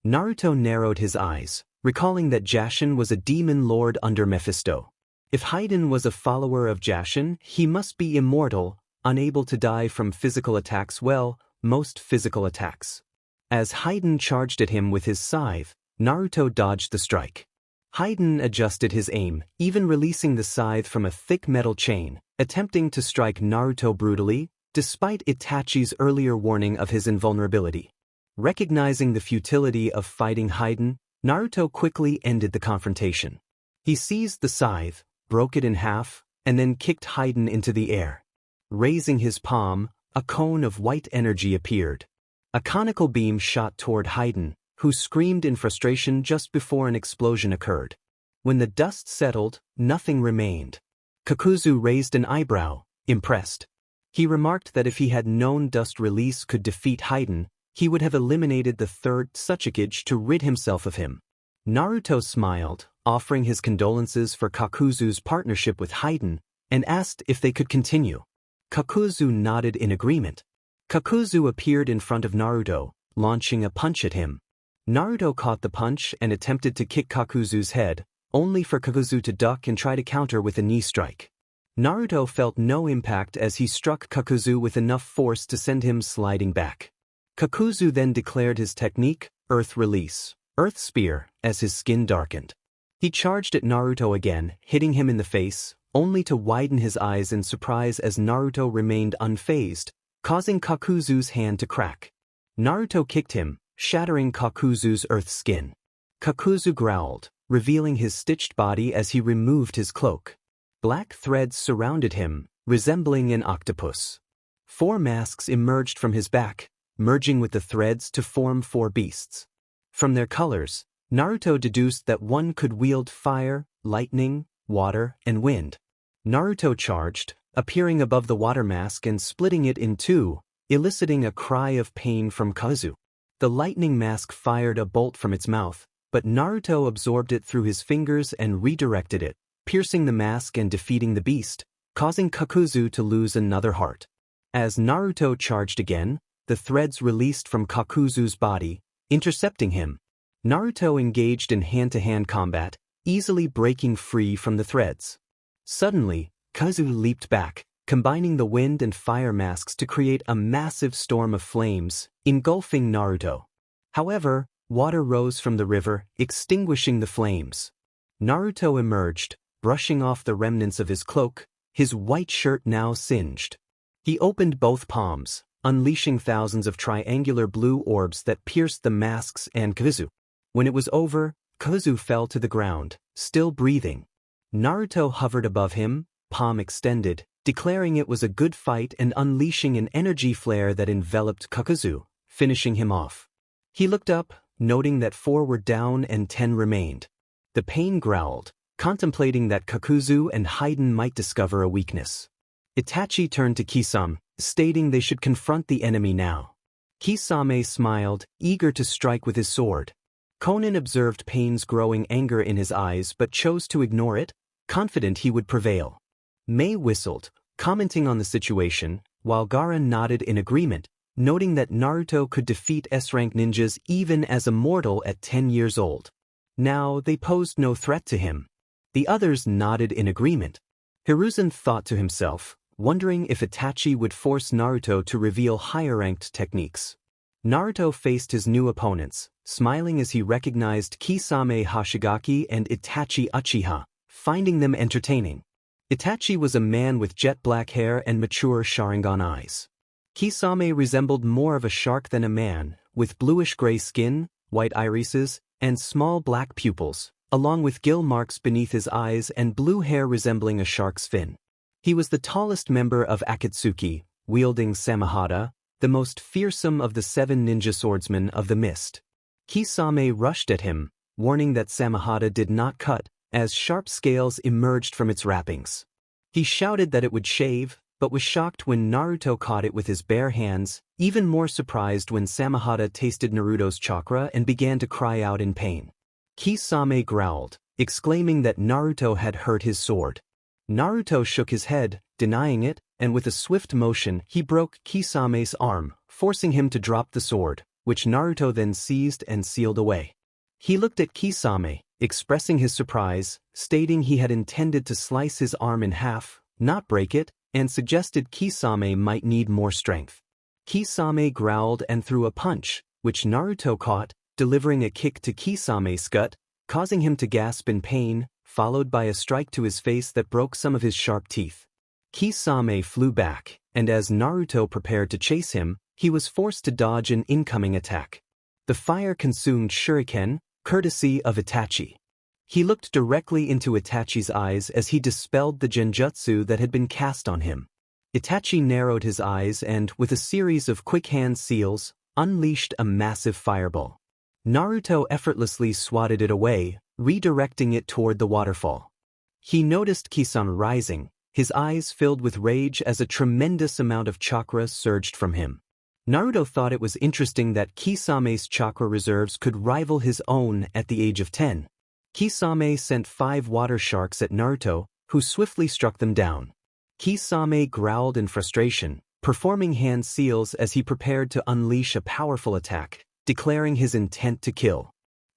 Naruto narrowed his eyes, recalling that Jashin was a demon lord under Mephisto. If Haydn was a follower of Jashin, he must be immortal, unable to die from physical attacks, most physical attacks. As Haydn charged at him with his scythe, Naruto dodged the strike. Haydn adjusted his aim, even releasing the scythe from a thick metal chain, attempting to strike Naruto brutally, despite Itachi's earlier warning of his invulnerability. Recognizing the futility of fighting Haydn, Naruto quickly ended the confrontation. He seized the scythe, broke it in half, and then kicked Haydn into the air. Raising his palm, a cone of white energy appeared. A conical beam shot toward Haydn, who screamed in frustration just before an explosion occurred. When the dust settled, nothing remained. Kakuzu raised an eyebrow, impressed. He remarked that if he had known dust release could defeat Haydn, he would have eliminated the third Tsuchikage to rid himself of him. Naruto smiled, offering his condolences for Kakuzu's partnership with Haydn, and asked if they could continue. Kakuzu nodded in agreement. Kakuzu appeared in front of Naruto, launching a punch at him. Naruto caught the punch and attempted to kick Kakuzu's head, only for Kakuzu to duck and try to counter with a knee strike. Naruto felt no impact as he struck Kakuzu with enough force to send him sliding back. Kakuzu then declared his technique, Earth Release, Earth Spear, as his skin darkened. He charged at Naruto again, hitting him in the face, only to widen his eyes in surprise as Naruto remained unfazed, causing Kakuzu's hand to crack. Naruto kicked him, shattering Kakuzu's earth skin. Kakuzu growled, revealing his stitched body as he removed his cloak. Black threads surrounded him, resembling an octopus. 4 masks emerged from his back, merging with the threads to form 4 beasts. From their colors, Naruto deduced that one could wield fire, lightning, water, and wind. Naruto charged, appearing above the water mask and splitting it in 2, eliciting a cry of pain from Kazu. The lightning mask fired a bolt from its mouth, but Naruto absorbed it through his fingers and redirected it, piercing the mask and defeating the beast, causing Kakuzu to lose another heart. As Naruto charged again, the threads released from Kakuzu's body, intercepting him. Naruto engaged in hand-to-hand combat, easily breaking free from the threads. Suddenly, Kazu leaped back, combining the wind and fire masks to create a massive storm of flames, engulfing Naruto. However, water rose from the river, extinguishing the flames. Naruto emerged, brushing off the remnants of his cloak, his white shirt now singed. He opened both palms, unleashing thousands of triangular blue orbs that pierced the masks and Kazu. When it was over, Kazu fell to the ground, still breathing. Naruto hovered above him, palm extended, declaring it was a good fight and unleashing an energy flare that enveloped Kakuzu, finishing him off. He looked up, noting that 4 were down and 10 remained. The pain growled, contemplating that Kakuzu and Haydn might discover a weakness. Itachi turned to Kisame, stating they should confront the enemy now. Kisame smiled, eager to strike with his sword. Konan observed Pain's growing anger in his eyes but chose to ignore it, confident he would prevail. Mei whistled, commenting on the situation, while Gaara nodded in agreement, noting that Naruto could defeat S-rank ninjas even as a mortal at 10 years old. Now they posed no threat to him. The others nodded in agreement. Hiruzen thought to himself, wondering if Itachi would force Naruto to reveal higher-ranked techniques. Naruto faced his new opponents, smiling as he recognized Kisame Hoshigaki and Itachi Uchiha, finding them entertaining. Itachi was a man with jet-black hair and mature Sharingan eyes. Kisame resembled more of a shark than a man, with bluish-gray skin, white irises, and small black pupils, along with gill marks beneath his eyes and blue hair resembling a shark's fin. He was the tallest member of Akatsuki, wielding Samehada, the most fearsome of the 7 ninja swordsmen of the mist. Kisame rushed at him, warning that Samehada did not cut, as sharp scales emerged from its wrappings. He shouted that it would shave, but was shocked when Naruto caught it with his bare hands, even more surprised when Samehada tasted Naruto's chakra and began to cry out in pain. Kisame growled, exclaiming that Naruto had hurt his sword. Naruto shook his head, denying it, and with a swift motion he broke Kisame's arm, forcing him to drop the sword, which Naruto then seized and sealed away. He looked at Kisame, expressing his surprise, stating he had intended to slice his arm in half, not break it, and suggested Kisame might need more strength. Kisame growled and threw a punch, which Naruto caught, delivering a kick to Kisame's gut, causing him to gasp in pain, followed by a strike to his face that broke some of his sharp teeth. Kisame flew back, and as Naruto prepared to chase him, he was forced to dodge an incoming attack. The fire-consumed shuriken, courtesy of Itachi. He looked directly into Itachi's eyes as he dispelled the genjutsu that had been cast on him. Itachi narrowed his eyes and, with a series of quick hand seals, unleashed a massive fireball. Naruto effortlessly swatted it away, redirecting it toward the waterfall. He noticed Kisame rising, his eyes filled with rage as a tremendous amount of chakra surged from him. Naruto thought it was interesting that Kisame's chakra reserves could rival his own at the age of 10. Kisame sent 5 water sharks at Naruto, who swiftly struck them down. Kisame growled in frustration, performing hand seals as he prepared to unleash a powerful attack, declaring his intent to kill.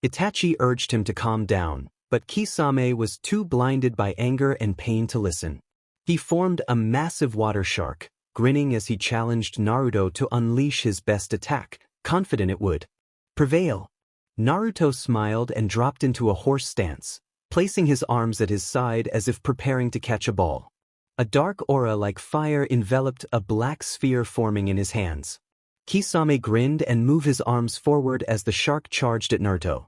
Itachi urged him to calm down, but Kisame was too blinded by anger and pain to listen. He formed a massive water shark, grinning as he challenged Naruto to unleash his best attack, confident it would prevail. Naruto smiled and dropped into a horse stance, placing his arms at his side as if preparing to catch a ball. A dark aura like fire enveloped a black sphere forming in his hands. Kisame grinned and moved his arms forward as the shark charged at Naruto.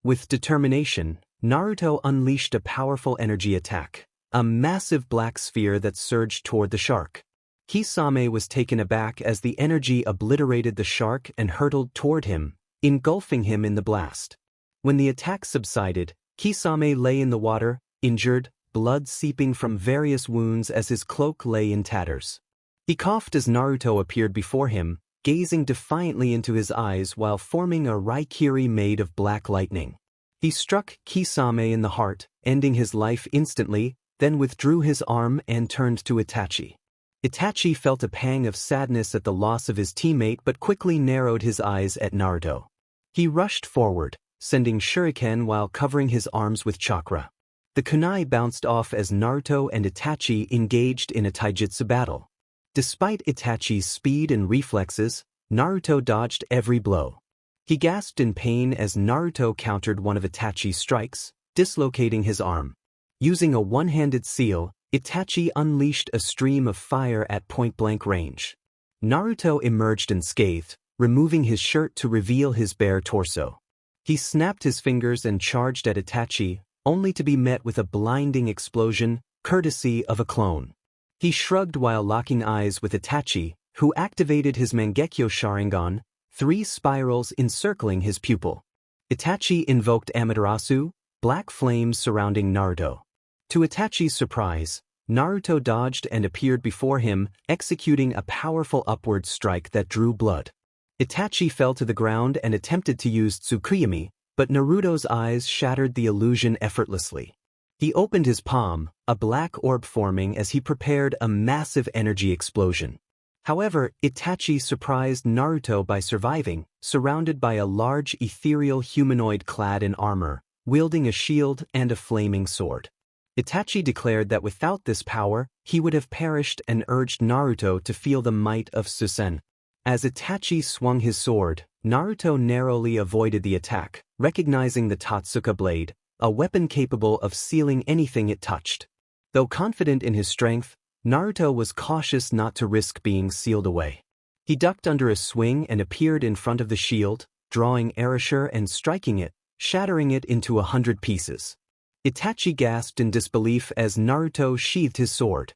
With determination, Naruto unleashed a powerful energy attack, a massive black sphere that surged toward the shark. Kisame was taken aback as the energy obliterated the shark and hurtled toward him, engulfing him in the blast. When the attack subsided, Kisame lay in the water, injured, blood seeping from various wounds as his cloak lay in tatters. He coughed as Naruto appeared before him, gazing defiantly into his eyes while forming a raikiri made of black lightning. He struck Kisame in the heart, ending his life instantly, then withdrew his arm and turned to Itachi. Itachi felt a pang of sadness at the loss of his teammate but quickly narrowed his eyes at Naruto. He rushed forward, sending shuriken while covering his arms with chakra. The kunai bounced off as Naruto and Itachi engaged in a taijutsu battle. Despite Itachi's speed and reflexes, Naruto dodged every blow. He gasped in pain as Naruto countered one of Itachi's strikes, dislocating his arm. Using a one-handed seal, Itachi unleashed a stream of fire at point-blank range. Naruto emerged unscathed, removing his shirt to reveal his bare torso. He snapped his fingers and charged at Itachi, only to be met with a blinding explosion, courtesy of a clone. He shrugged while locking eyes with Itachi, who activated his Mangekyo Sharingan, 3 spirals encircling his pupil. Itachi invoked Amaterasu, black flames surrounding Naruto. To Itachi's surprise, Naruto dodged and appeared before him, executing a powerful upward strike that drew blood. Itachi fell to the ground and attempted to use Tsukuyomi, but Naruto's eyes shattered the illusion effortlessly. He opened his palm, a black orb forming as he prepared a massive energy explosion. However, Itachi surprised Naruto by surviving, surrounded by a large ethereal humanoid clad in armor, wielding a shield and a flaming sword. Itachi declared that without this power, he would have perished and urged Naruto to feel the might of Susen. As Itachi swung his sword, Naruto narrowly avoided the attack, recognizing the Totsuka blade, a weapon capable of sealing anything it touched. Though confident in his strength, Naruto was cautious not to risk being sealed away. He ducked under a swing and appeared in front of the shield, drawing Erasure and striking it, shattering it into 100 pieces. Itachi gasped in disbelief as Naruto sheathed his sword.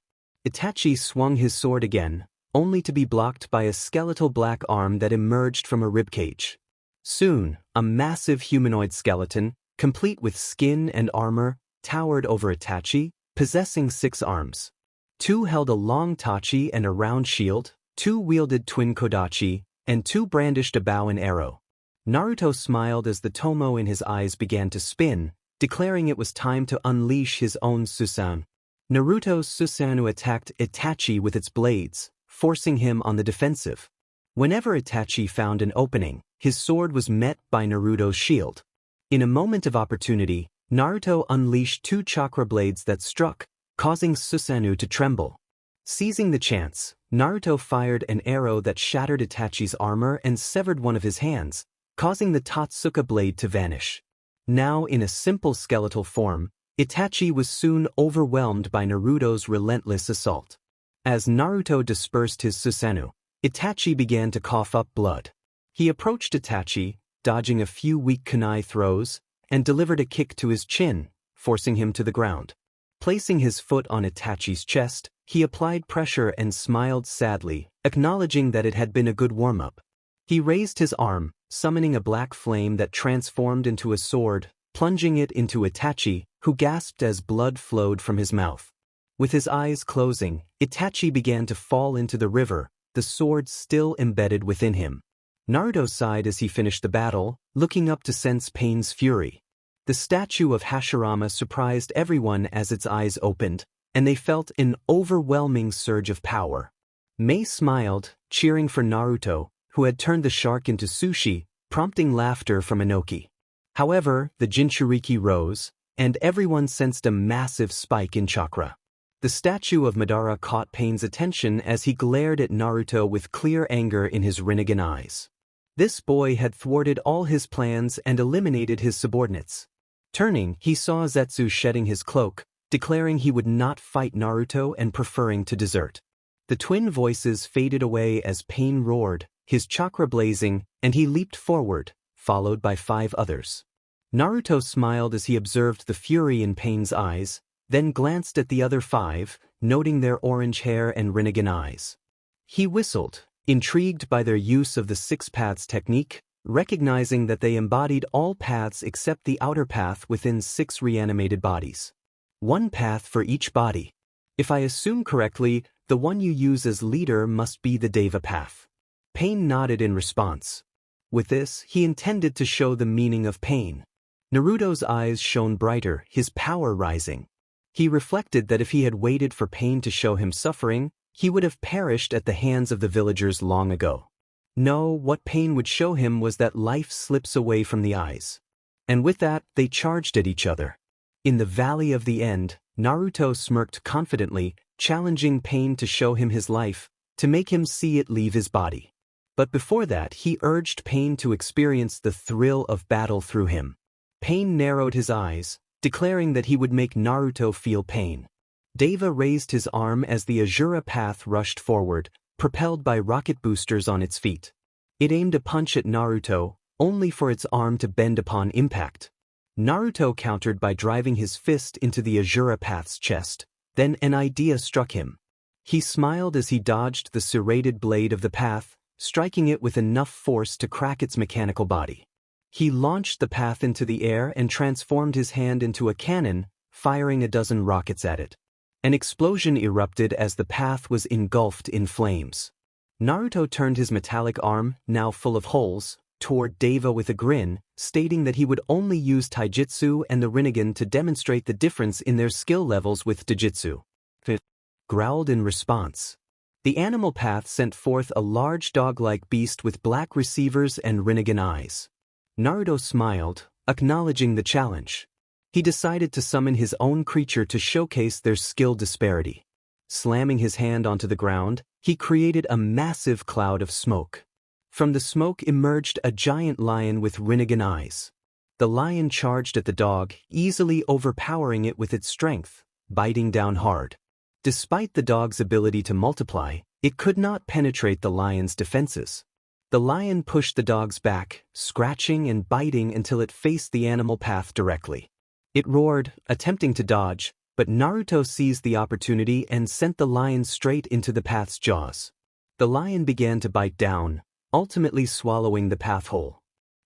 Itachi swung his sword again, only to be blocked by a skeletal black arm that emerged from a ribcage. Soon, a massive humanoid skeleton, complete with skin and armor, towered over Itachi, possessing 6 arms. Two held a long tachi and a round shield, two wielded twin kodachi, and two brandished a bow and arrow. Naruto smiled as the tomo in his eyes began to spin, declaring it was time to unleash his own Susanoo. Naruto's Susanoo attacked Itachi with its blades, forcing him on the defensive. Whenever Itachi found an opening, his sword was met by Naruto's shield. In a moment of opportunity, Naruto unleashed two chakra blades that struck, causing Susanoo to tremble. Seizing the chance, Naruto fired an arrow that shattered Itachi's armor and severed one of his hands, causing the Totsuka blade to vanish. Now in a simple skeletal form, Itachi was soon overwhelmed by Naruto's relentless assault. As Naruto dispersed his Susanoo, Itachi began to cough up blood. He approached Itachi, dodging a few weak kunai throws, and delivered a kick to his chin, forcing him to the ground. Placing his foot on Itachi's chest, he applied pressure and smiled sadly, acknowledging that it had been a good warm-up. He raised his arm, summoning a black flame that transformed into a sword, plunging it into Itachi, who gasped as blood flowed from his mouth. With his eyes closing, Itachi began to fall into the river, the sword still embedded within him. Naruto sighed as he finished the battle, looking up to sense Pain's fury. The statue of Hashirama surprised everyone as its eyes opened, and they felt an overwhelming surge of power. Mei smiled, cheering for Naruto, who had turned the shark into sushi, prompting laughter from Inoki. However, the Jinchuriki rose, and everyone sensed a massive spike in chakra. The statue of Madara caught Pain's attention as he glared at Naruto with clear anger in his Rinnegan eyes. This boy had thwarted all his plans and eliminated his subordinates. Turning, he saw Zetsu shedding his cloak, declaring he would not fight Naruto and preferring to desert. The twin voices faded away as Pain roared, his chakra blazing, and he leaped forward, followed by 5 others. Naruto smiled as he observed the fury in Pain's eyes, then glanced at the other 5, noting their orange hair and Rinnegan eyes. He whistled, intrigued by their use of the 6 paths technique, recognizing that they embodied all paths except the outer path within 6 reanimated bodies. 1 path for each body. If I assume correctly, the one you use as leader must be the Deva path. Pain nodded in response. With this, he intended to show the meaning of pain. Naruto's eyes shone brighter, his power rising. He reflected that if he had waited for Pain to show him suffering, he would have perished at the hands of the villagers long ago. No, what Pain would show him was that life slips away from the eyes. And with that, they charged at each other. In the Valley of the End, Naruto smirked confidently, challenging Pain to show him his life, to make him see it leave his body. But before that, he urged Pain to experience the thrill of battle through him. Pain narrowed his eyes, declaring that he would make Naruto feel pain. Deva raised his arm as the Azura path rushed forward, propelled by rocket boosters on its feet. It aimed a punch at Naruto, only for its arm to bend upon impact. Naruto countered by driving his fist into the Azura path's chest. Then an idea struck him. He smiled as he dodged the serrated blade of the path, striking it with enough force to crack its mechanical body. He launched the path into the air and transformed his hand into a cannon, firing a dozen rockets at it. An explosion erupted as the path was engulfed in flames. Naruto turned his metallic arm, now full of holes, toward Deva with a grin, stating that he would only use Taijutsu and the Rinnegan to demonstrate the difference in their skill levels with Dojutsu. It growled in response. The animal path sent forth a large dog-like beast with black receivers and Rinnegan eyes. Naruto smiled, acknowledging the challenge. He decided to summon his own creature to showcase their skill disparity. Slamming his hand onto the ground, he created a massive cloud of smoke. From the smoke emerged a giant lion with Rinnegan eyes. The lion charged at the dog, easily overpowering it with its strength, biting down hard. Despite the dog's ability to multiply, it could not penetrate the lion's defenses. The lion pushed the dog's back, scratching and biting until it faced the animal path directly. It roared, attempting to dodge, but Naruto seized the opportunity and sent the lion straight into the path's jaws. The lion began to bite down, ultimately swallowing the path whole.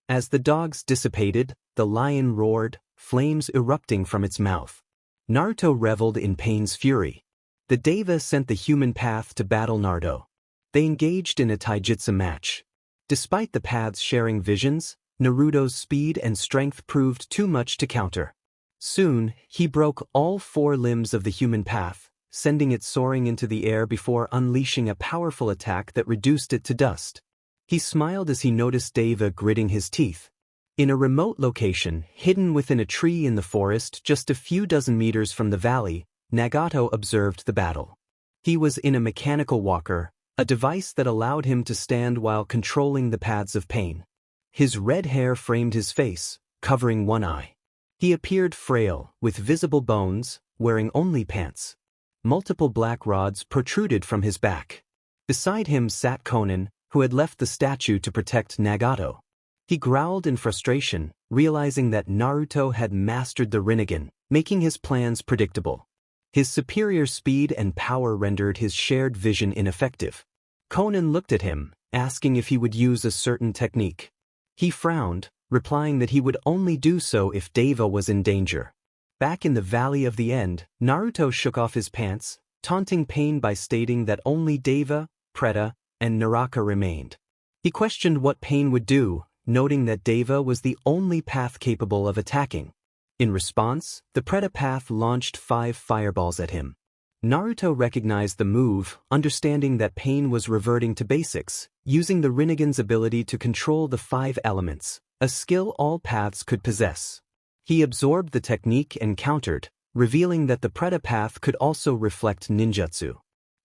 As the dogs dissipated, the lion roared, flames erupting from its mouth. Naruto reveled in Pain's fury. The Deva sent the human path to battle Naruto. They engaged in a taijutsu match. Despite the paths sharing visions, Naruto's speed and strength proved too much to counter. Soon, he broke all 4 limbs of the human path, sending it soaring into the air before unleashing a powerful attack that reduced it to dust. He smiled as he noticed Deva gritting his teeth. In a remote location, hidden within a tree in the forest just a few dozen meters from the valley, Nagato observed the battle. He was in a mechanical walker, a device that allowed him to stand while controlling the paths of pain. His red hair framed his face, covering one eye. He appeared frail, with visible bones, wearing only pants. Multiple black rods protruded from his back. Beside him sat Konan, who had left the statue to protect Nagato. He growled in frustration, realizing that Naruto had mastered the Rinnegan, making his plans predictable. His superior speed and power rendered his shared vision ineffective. Konan looked at him, asking if he would use a certain technique. He frowned, replying that he would only do so if Deva was in danger. Back in the Valley of the End, Naruto shook off his pants, taunting pain by stating that only Deva, Preta, and Naraka remained. He questioned what pain would do, noting that Deva was the only path capable of attacking. In response, the Preta path launched 5 fireballs at him. Naruto recognized the move, understanding that pain was reverting to basics, using the Rinnegan's ability to control the 5 elements, a skill all paths could possess. He absorbed the technique and countered, revealing that the Preta path could also reflect ninjutsu.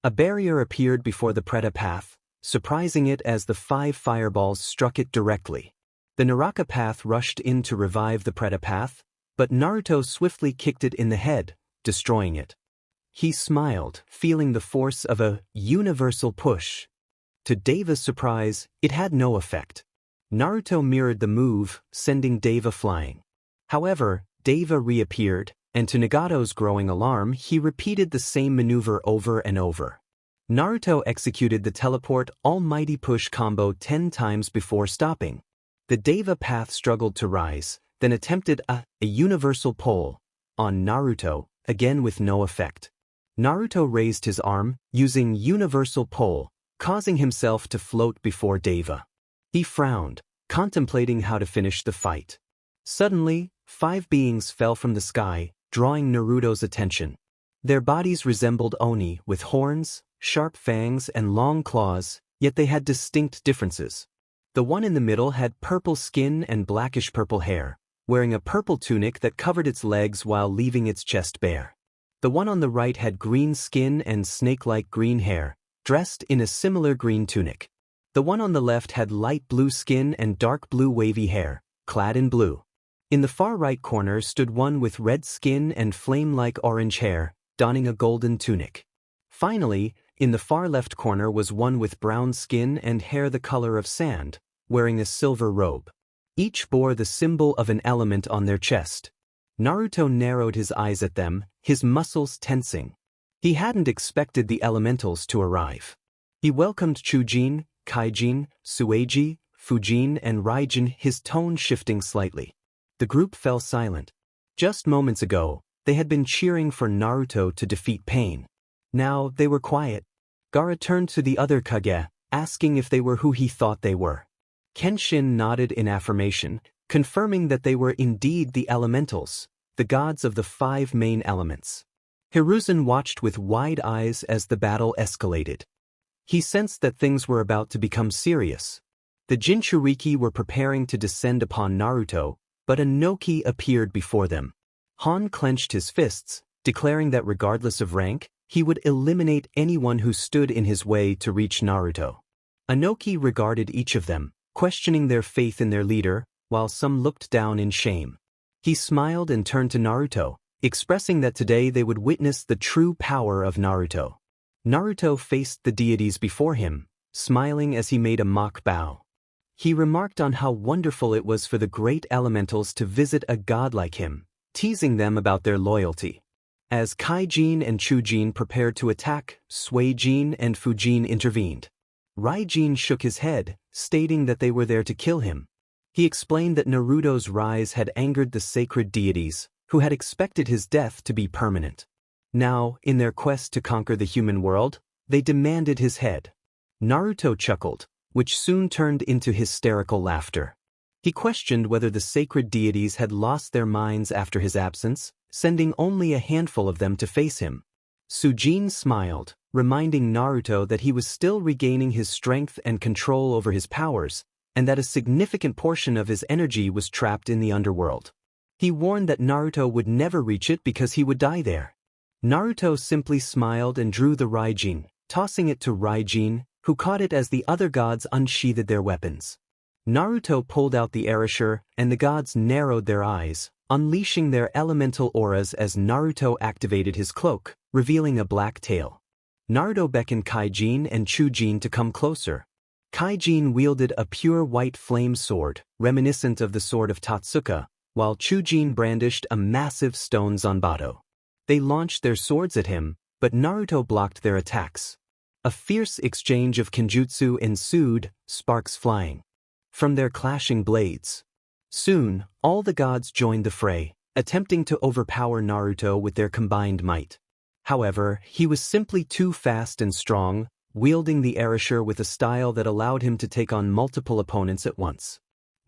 A barrier appeared before the Preta path, surprising it as the 5 fireballs struck it directly. The Naraka path rushed in to revive the Preta path, but Naruto swiftly kicked it in the head, destroying it. He smiled, feeling the force of a universal push. To Deva's surprise, it had no effect. Naruto mirrored the move, sending Deva flying. However, Deva reappeared, and to Nagato's growing alarm, he repeated the same maneuver over and over. Naruto executed the teleport almighty push combo 10 times before stopping. The Deva path struggled to rise, then attempted a universal pull on Naruto, again with no effect. Naruto raised his arm, using universal pull, causing himself to float before Deva. He frowned, contemplating how to finish the fight. Suddenly, 5 beings fell from the sky, drawing Naruto's attention. Their bodies resembled Oni with horns, sharp fangs and long claws, yet they had distinct differences. The one in the middle had purple skin and blackish purple hair, wearing a purple tunic that covered its legs while leaving its chest bare. The one on the right had green skin and snake-like green hair, dressed in a similar green tunic. The one on the left had light blue skin and dark blue wavy hair, clad in blue. In the far right corner stood one with red skin and flame-like orange hair, donning a golden tunic. Finally, in the far left corner was one with brown skin and hair the color of sand, wearing a silver robe. Each bore the symbol of an element on their chest. Naruto narrowed his eyes at them, his muscles tensing. He hadn't expected the elementals to arrive. He welcomed Chujin, Kaijin, Sueji, Fujin and Raijin, his tone shifting slightly. The group fell silent. Just moments ago, they had been cheering for Naruto to defeat pain. Now they were quiet. Gaara turned to the other Kage, asking if they were who he thought they were. Kenshin nodded in affirmation, confirming that they were indeed the elementals, the gods of the 5 main elements. Hiruzen watched with wide eyes as the battle escalated. He sensed that things were about to become serious. The Jinchuriki were preparing to descend upon Naruto, but a Noki appeared before them. Han clenched his fists, declaring that regardless of rank, he would eliminate anyone who stood in his way to reach Naruto. Anoki regarded each of them, questioning their faith in their leader, while some looked down in shame. He smiled and turned to Naruto, expressing that today they would witness the true power of Naruto. Naruto faced the deities before him, smiling as he made a mock bow. He remarked on how wonderful it was for the great elementals to visit a god like him, teasing them about their loyalty. As Kaijin and Chujin prepared to attack, Sueijin and Fujin intervened. Raijin shook his head, stating that they were there to kill him. He explained that Naruto's rise had angered the sacred deities, who had expected his death to be permanent. Now, in their quest to conquer the human world, they demanded his head. Naruto chuckled, which soon turned into hysterical laughter. He questioned whether the sacred deities had lost their minds after his absence, sending only a handful of them to face him. Sujin smiled, reminding Naruto that he was still regaining his strength and control over his powers, and that a significant portion of his energy was trapped in the underworld. He warned that Naruto would never reach it because he would die there. Naruto simply smiled and drew the Raijin, tossing it to Raijin, who caught it as the other gods unsheathed their weapons. Naruto pulled out the erasure, and the gods narrowed their eyes, unleashing their elemental auras as Naruto activated his cloak, revealing a black tail. Naruto beckoned Kaijin and Chujin to come closer. Kaijin wielded a pure white flame sword, reminiscent of the sword of Tatsuka, while Chujin brandished a massive stone Zanbato. They launched their swords at him, but Naruto blocked their attacks. A fierce exchange of kenjutsu ensued, sparks flying from their clashing blades. Soon, all the gods joined the fray, attempting to overpower Naruto with their combined might. However, he was simply too fast and strong, wielding the erasure with a style that allowed him to take on multiple opponents at once.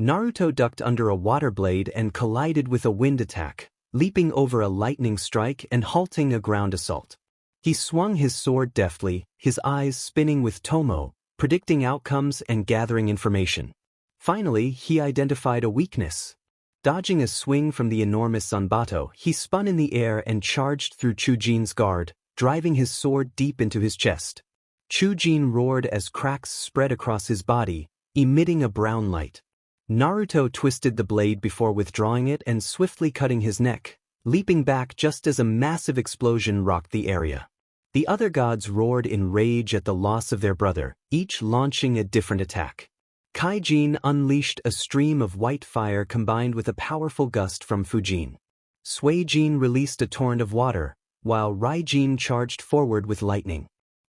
Naruto ducked under a water blade and collided with a wind attack, leaping over a lightning strike and halting a ground assault. He swung his sword deftly, his eyes spinning with Tomo, predicting outcomes and gathering information. Finally, he identified a weakness. Dodging a swing from the enormous Zanbato, he spun in the air and charged through Chujin's guard, driving his sword deep into his chest. Chujin roared as cracks spread across his body, emitting a brown light. Naruto twisted the blade before withdrawing it and swiftly cutting his neck, leaping back just as a massive explosion rocked the area. The other gods roared in rage at the loss of their brother, each launching a different attack. Kaijin unleashed a stream of white fire combined with a powerful gust from Fujin. Suijin released a torrent of water, while Raijin charged forward with lightning.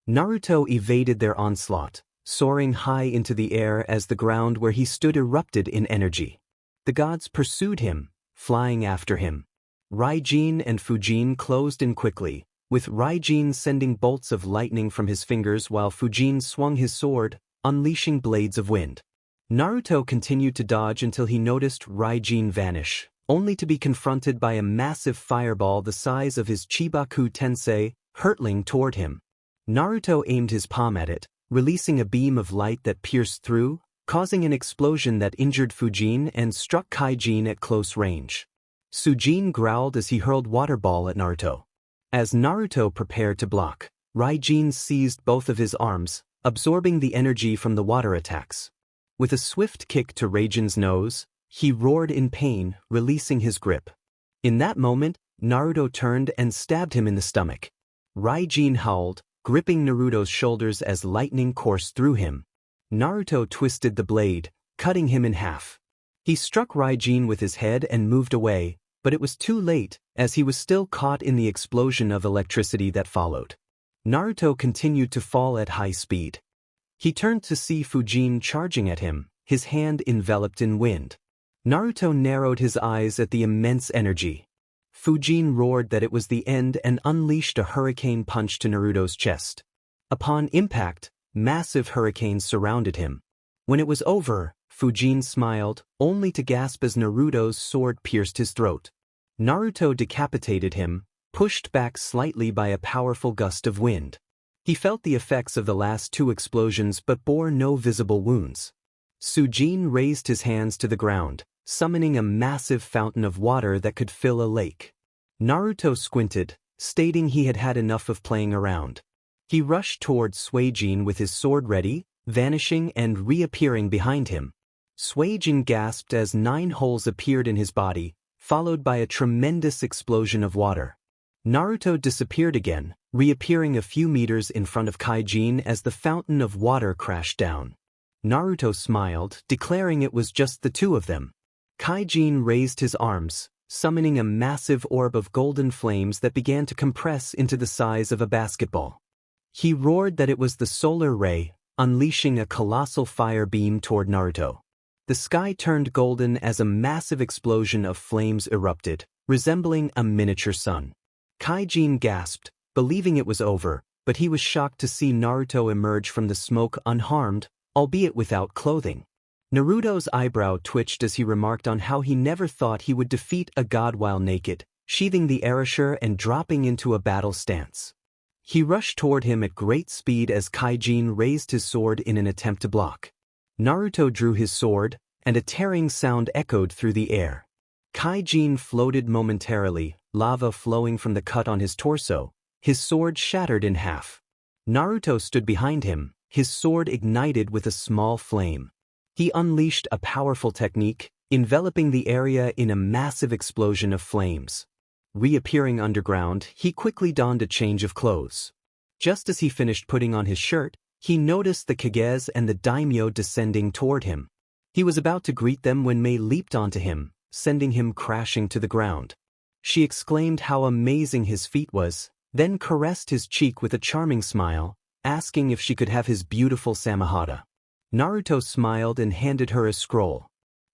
Naruto evaded their onslaught, soaring high into the air as the ground where he stood erupted in energy. The gods pursued him, flying after him. Raijin and Fujin closed in quickly, with Raijin sending bolts of lightning from his fingers while Fujin swung his sword, unleashing blades of wind. Naruto continued to dodge until he noticed Raijin vanish, only to be confronted by a massive fireball the size of his Chibaku Tensei, hurtling toward him. Naruto aimed his palm at it, releasing a beam of light that pierced through, causing an explosion that injured Fujin and struck Kaijin at close range. Sujin growled as he hurled water ball at Naruto. As Naruto prepared to block, Raijin seized both of his arms, absorbing the energy from the water attacks. With a swift kick to Raijin's nose, he roared in pain, releasing his grip. In that moment, Naruto turned and stabbed him in the stomach. Raijin howled, gripping Naruto's shoulders as lightning coursed through him. Naruto twisted the blade, cutting him in half. He struck Raijin with his head and moved away, but it was too late, as he was still caught in the explosion of electricity that followed. Naruto continued to fall at high speed. He turned to see Fujin charging at him, his hand enveloped in wind. Naruto narrowed his eyes at the immense energy. Fujin roared that it was the end and unleashed a hurricane punch to Naruto's chest. Upon impact, massive hurricanes surrounded him. When it was over, Fujin smiled, only to gasp as Naruto's sword pierced his throat. Naruto decapitated him, pushed back slightly by a powerful gust of wind. He felt the effects of the last two explosions but bore no visible wounds. Sujin raised his hands to the ground, summoning a massive fountain of water that could fill a lake. Naruto squinted, stating he had had enough of playing around. He rushed toward Suijin with his sword ready, vanishing and reappearing behind him. Suijin gasped as 9 holes appeared in his body, followed by a tremendous explosion of water. Naruto disappeared again, reappearing a few meters in front of Kaijin as the fountain of water crashed down. Naruto smiled, declaring it was just the two of them. Kaijin raised his arms, summoning a massive orb of golden flames that began to compress into the size of a basketball. He roared that it was the solar ray, unleashing a colossal fire beam toward Naruto. The sky turned golden as a massive explosion of flames erupted, resembling a miniature sun. Kaijin gasped, believing it was over, but he was shocked to see Naruto emerge from the smoke unharmed, albeit without clothing. Naruto's eyebrow twitched as he remarked on how he never thought he would defeat a god while naked, sheathing the erasure and dropping into a battle stance. He rushed toward him at great speed as Kaijin raised his sword in an attempt to block. Naruto drew his sword, and a tearing sound echoed through the air. Kaijin floated momentarily, lava flowing from the cut on his torso, his sword shattered in half. Naruto stood behind him, his sword ignited with a small flame. He unleashed a powerful technique, enveloping the area in a massive explosion of flames. Reappearing underground, he quickly donned a change of clothes. Just as he finished putting on his shirt, he noticed the Kages and the daimyo descending toward him. He was about to greet them when Mei leaped onto him, sending him crashing to the ground. She exclaimed how amazing his feat was, then caressed his cheek with a charming smile, asking if she could have his beautiful samahata. Naruto smiled and handed her a scroll.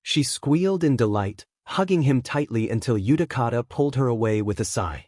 She squealed in delight, hugging him tightly until Utakata pulled her away with a sigh.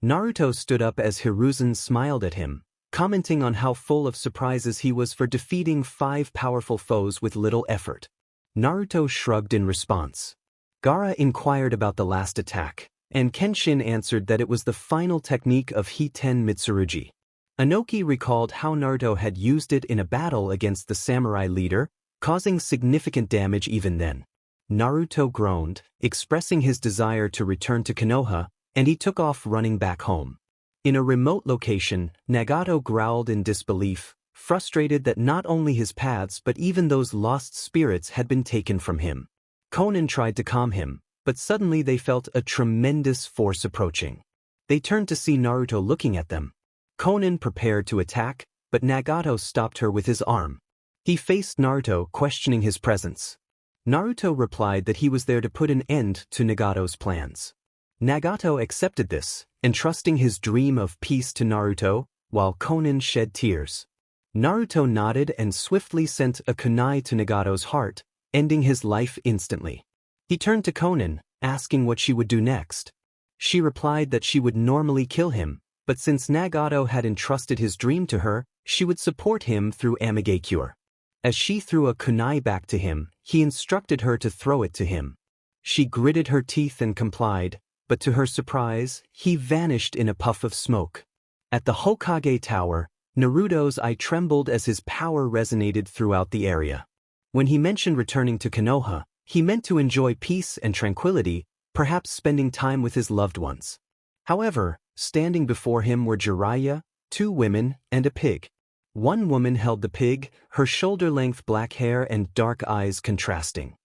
Naruto stood up as Hiruzen smiled at him, commenting on how full of surprises he was for defeating 5 powerful foes with little effort. Naruto shrugged in response. Gaara inquired about the last attack, and Kenshin answered that it was the final technique of Hiten Mitsurugi. Inoki recalled how Naruto had used it in a battle against the samurai leader, causing significant damage even then. Naruto groaned, expressing his desire to return to Konoha, and he took off running back home. In a remote location, Nagato growled in disbelief, frustrated that not only his paths but even those lost spirits had been taken from him. Konan tried to calm him, but suddenly they felt a tremendous force approaching. They turned to see Naruto looking at them. Konan prepared to attack, but Nagato stopped her with his arm. He faced Naruto, questioning his presence. Naruto replied that he was there to put an end to Nagato's plans. Nagato accepted this, entrusting his dream of peace to Naruto, while Konan shed tears. Naruto nodded and swiftly sent a kunai to Nagato's heart, ending his life instantly. He turned to Konan, asking what she would do next. She replied that she would normally kill him, but since Nagato had entrusted his dream to her, she would support him through Amigakure. As she threw a kunai back to him, he instructed her to throw it to him. She gritted her teeth and complied, but to her surprise, he vanished in a puff of smoke. At the Hokage Tower, Naruto's eye trembled as his power resonated throughout the area. When he mentioned returning to Konoha, he meant to enjoy peace and tranquility, perhaps spending time with his loved ones. However, standing before him were Jiraiya, 2 women, and a pig. One woman held the pig, her shoulder-length black hair and dark eyes contrasting,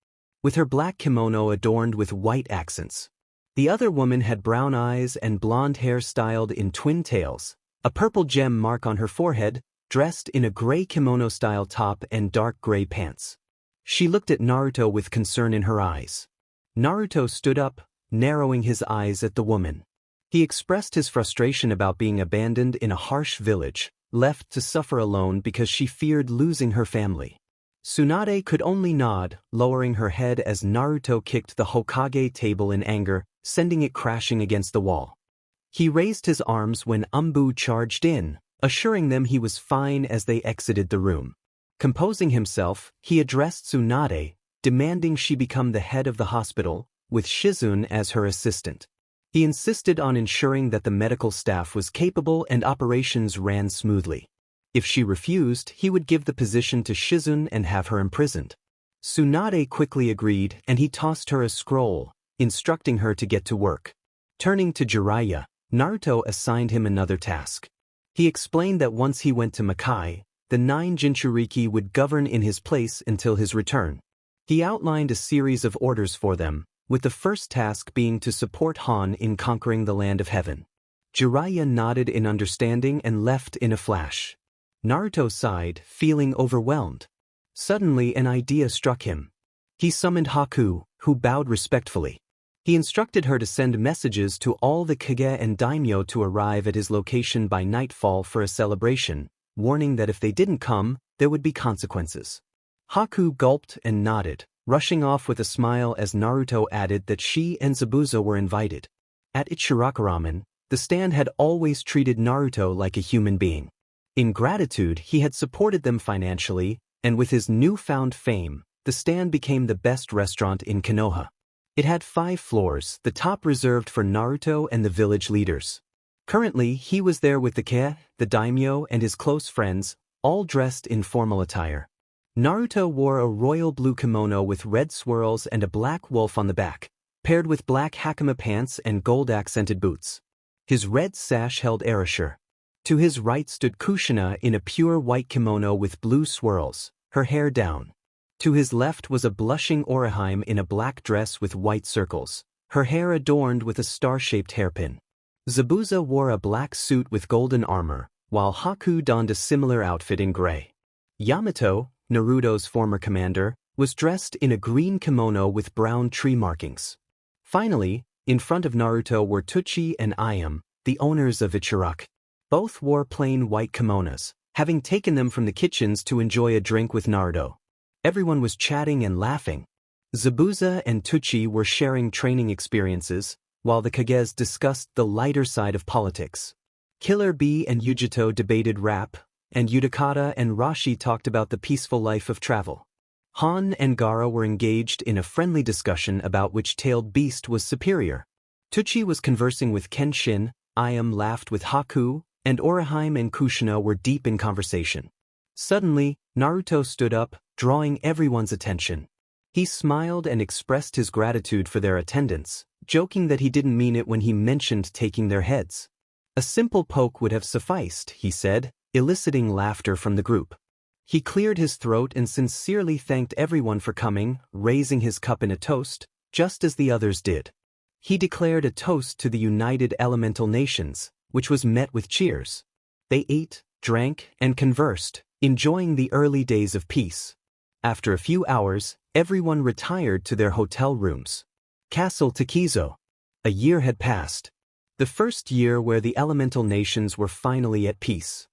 with her black kimono adorned with white accents. The other woman had brown eyes and blonde hair styled in twin tails, a purple gem mark on her forehead, dressed in a gray kimono-style top and dark gray pants. She looked at Naruto with concern in her eyes. Naruto stood up, narrowing his eyes at the woman. He expressed his frustration about being abandoned in a harsh village, left to suffer alone because she feared losing her family. Tsunade could only nod, lowering her head as Naruto kicked the Hokage table in anger, sending it crashing against the wall. He raised his arms when Umbu charged in, assuring them he was fine as they exited the room. Composing himself, he addressed Tsunade, demanding she become the head of the hospital, with Shizune as her assistant. He insisted on ensuring that the medical staff was capable and operations ran smoothly. If she refused, he would give the position to Shizune and have her imprisoned. Tsunade quickly agreed, and he tossed her a scroll, instructing her to get to work. Turning to Jiraiya, Naruto assigned him another task. He explained that once he went to Makai, the 9 Jinchuriki would govern in his place until his return. He outlined a series of orders for them, with the first task being to support Han in conquering the land of heaven. Jiraiya nodded in understanding and left in a flash. Naruto sighed, feeling overwhelmed. Suddenly an idea struck him. He summoned Haku, who bowed respectfully. He instructed her to send messages to all the Kage and daimyo to arrive at his location by nightfall for a celebration, warning that if they didn't come, there would be consequences. Haku gulped and nodded, rushing off with a smile as Naruto added that she and Zabuza were invited. At Ichiraku Ramen, the The stand had always treated Naruto like a human being. In gratitude, he had supported them financially, and with his newfound fame, the stand became the best restaurant in Konoha. It had 5 floors, the top reserved for Naruto and the village leaders. Currently, he was there with the Kage, the daimyo, and his close friends, all dressed in formal attire. Naruto wore a royal blue kimono with red swirls and a black wolf on the back, paired with black hakama pants and gold-accented boots. His red sash held erasure. To his right stood Kushina in a pure white kimono with blue swirls, her hair down. To his left was a blushing Orihime in a black dress with white circles, her hair adorned with a star-shaped hairpin. Zabuza wore a black suit with golden armor, while Haku donned a similar outfit in gray. Yamato, Naruto's former commander, was dressed in a green kimono with brown tree markings. Finally, in front of Naruto were Tsuchi and Ayam, the owners of Ichiraki. Both wore plain white kimonos, having taken them from the kitchens to enjoy a drink with Naruto. Everyone was chatting and laughing. Zabuza and Tsuchi were sharing training experiences, while the Kages discussed the lighter side of politics. Killer Bee and Yujito debated rap, and Utakata and Rashi talked about the peaceful life of travel. Han and Gaara were engaged in a friendly discussion about which tailed beast was superior. Tsuchi was conversing with Kenshin, Ayam laughed with Haku, and Orihime and Kushina were deep in conversation. Suddenly, Naruto stood up, drawing everyone's attention. He smiled and expressed his gratitude for their attendance, joking that he didn't mean it when he mentioned taking their heads. A simple poke would have sufficed, he said, eliciting laughter from the group. He cleared his throat and sincerely thanked everyone for coming, raising his cup in a toast, just as the others did. He declared a toast to the United Elemental Nations, which was met with cheers. They ate, drank, and conversed, enjoying the early days of peace. After a few hours, everyone retired to their hotel rooms. Castle Takizo. A year had passed. The first year where the elemental nations were finally at peace.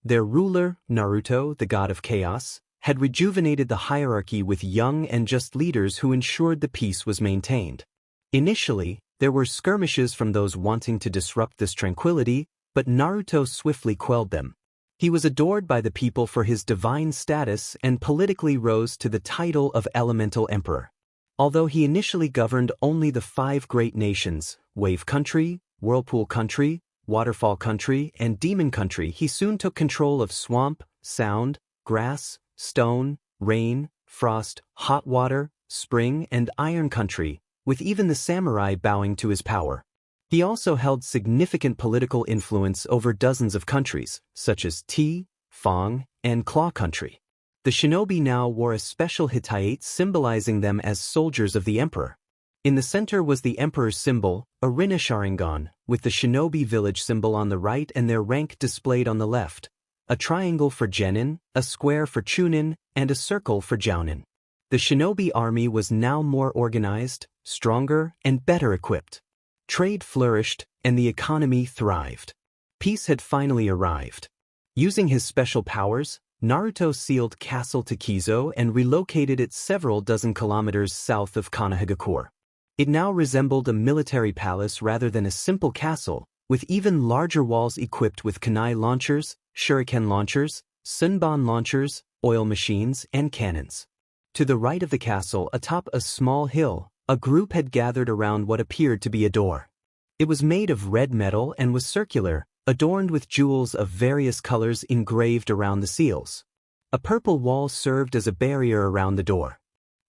Their ruler, Naruto, the god of chaos, had rejuvenated the hierarchy with young and just leaders who ensured the peace was maintained. Initially, there were skirmishes from those wanting to disrupt this tranquility, but Naruto swiftly quelled them. He was adored by the people for his divine status and politically rose to the title of Elemental Emperor. Although he initially governed only the 5 great nations, Wave Country, Whirlpool Country, Waterfall Country, and Demon Country, he soon took control of Swamp, Sound, Grass, Stone, Rain, Frost, Hot Water, Spring, and Iron Country, with even the samurai bowing to his power. He also held significant political influence over dozens of countries, such as Tea, Fong, and Claw Country. The shinobi now wore a special hitate symbolizing them as soldiers of the emperor. In the center was the emperor's symbol, a Rinna Sharingan, with the shinobi village symbol on the right and their rank displayed on the left, a triangle for Genin, a square for Chunin, and a circle for Jounin. The shinobi army was now more organized, stronger, and better equipped. Trade flourished, and the economy thrived. Peace had finally arrived. Using his special powers, Naruto sealed Castle Takizo and relocated it several dozen kilometers south of Konohagakure. It now resembled a military palace rather than a simple castle, with even larger walls equipped with kunai launchers, shuriken launchers, sunban launchers, oil machines, and cannons. To the right of the castle, atop a small hill, a group had gathered around what appeared to be a door. It was made of red metal and was circular, adorned with jewels of various colors engraved around the seals. A purple wall served as a barrier around the door.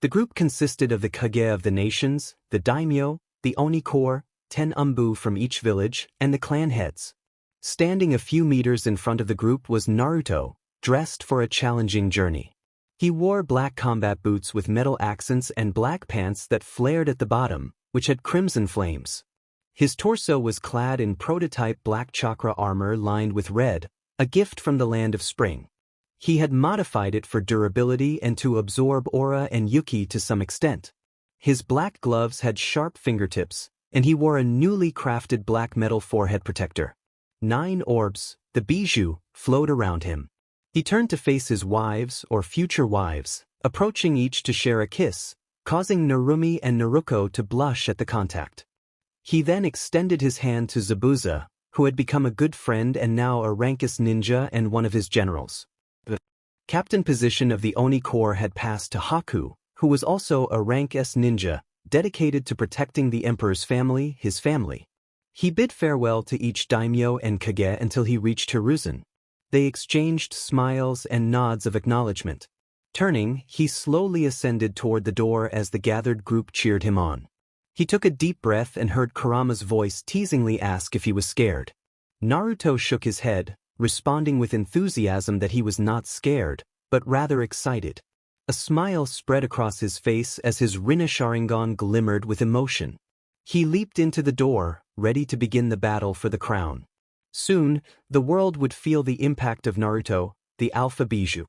The group consisted of the Kage of the nations, the daimyo, the Oni Corps, 10 umbu from each village, and the clan heads. Standing a few meters in front of the group was Naruto, dressed for a challenging journey. He wore black combat boots with metal accents and black pants that flared at the bottom, which had crimson flames. His torso was clad in prototype black chakra armor lined with red, a gift from the land of spring. He had modified it for durability and to absorb aura and yuki to some extent. His black gloves had sharp fingertips, and he wore a newly crafted black metal forehead protector. 9 orbs, the Bijū, flowed around him. He turned to face his wives or future wives, approaching each to share a kiss, causing Narumi and Naruko to blush at the contact. He then extended his hand to Zabuza, who had become a good friend and now a rank S ninja and one of his generals. The captain position of the Oni Corps had passed to Haku, who was also a rank S ninja, dedicated to protecting the emperor's family, his family. He bid farewell to each daimyo and kage until he reached Hiruzen. They exchanged smiles and nods of acknowledgement. Turning, he slowly ascended toward the door as the gathered group cheered him on. He took a deep breath and heard Kurama's voice teasingly ask if he was scared. Naruto shook his head, responding with enthusiasm that he was not scared, but rather excited. A smile spread across his face as his Rinne Sharingan glimmered with emotion. He leaped into the door, ready to begin the battle for the crown. Soon, the world would feel the impact of Naruto, the Alpha Bijū.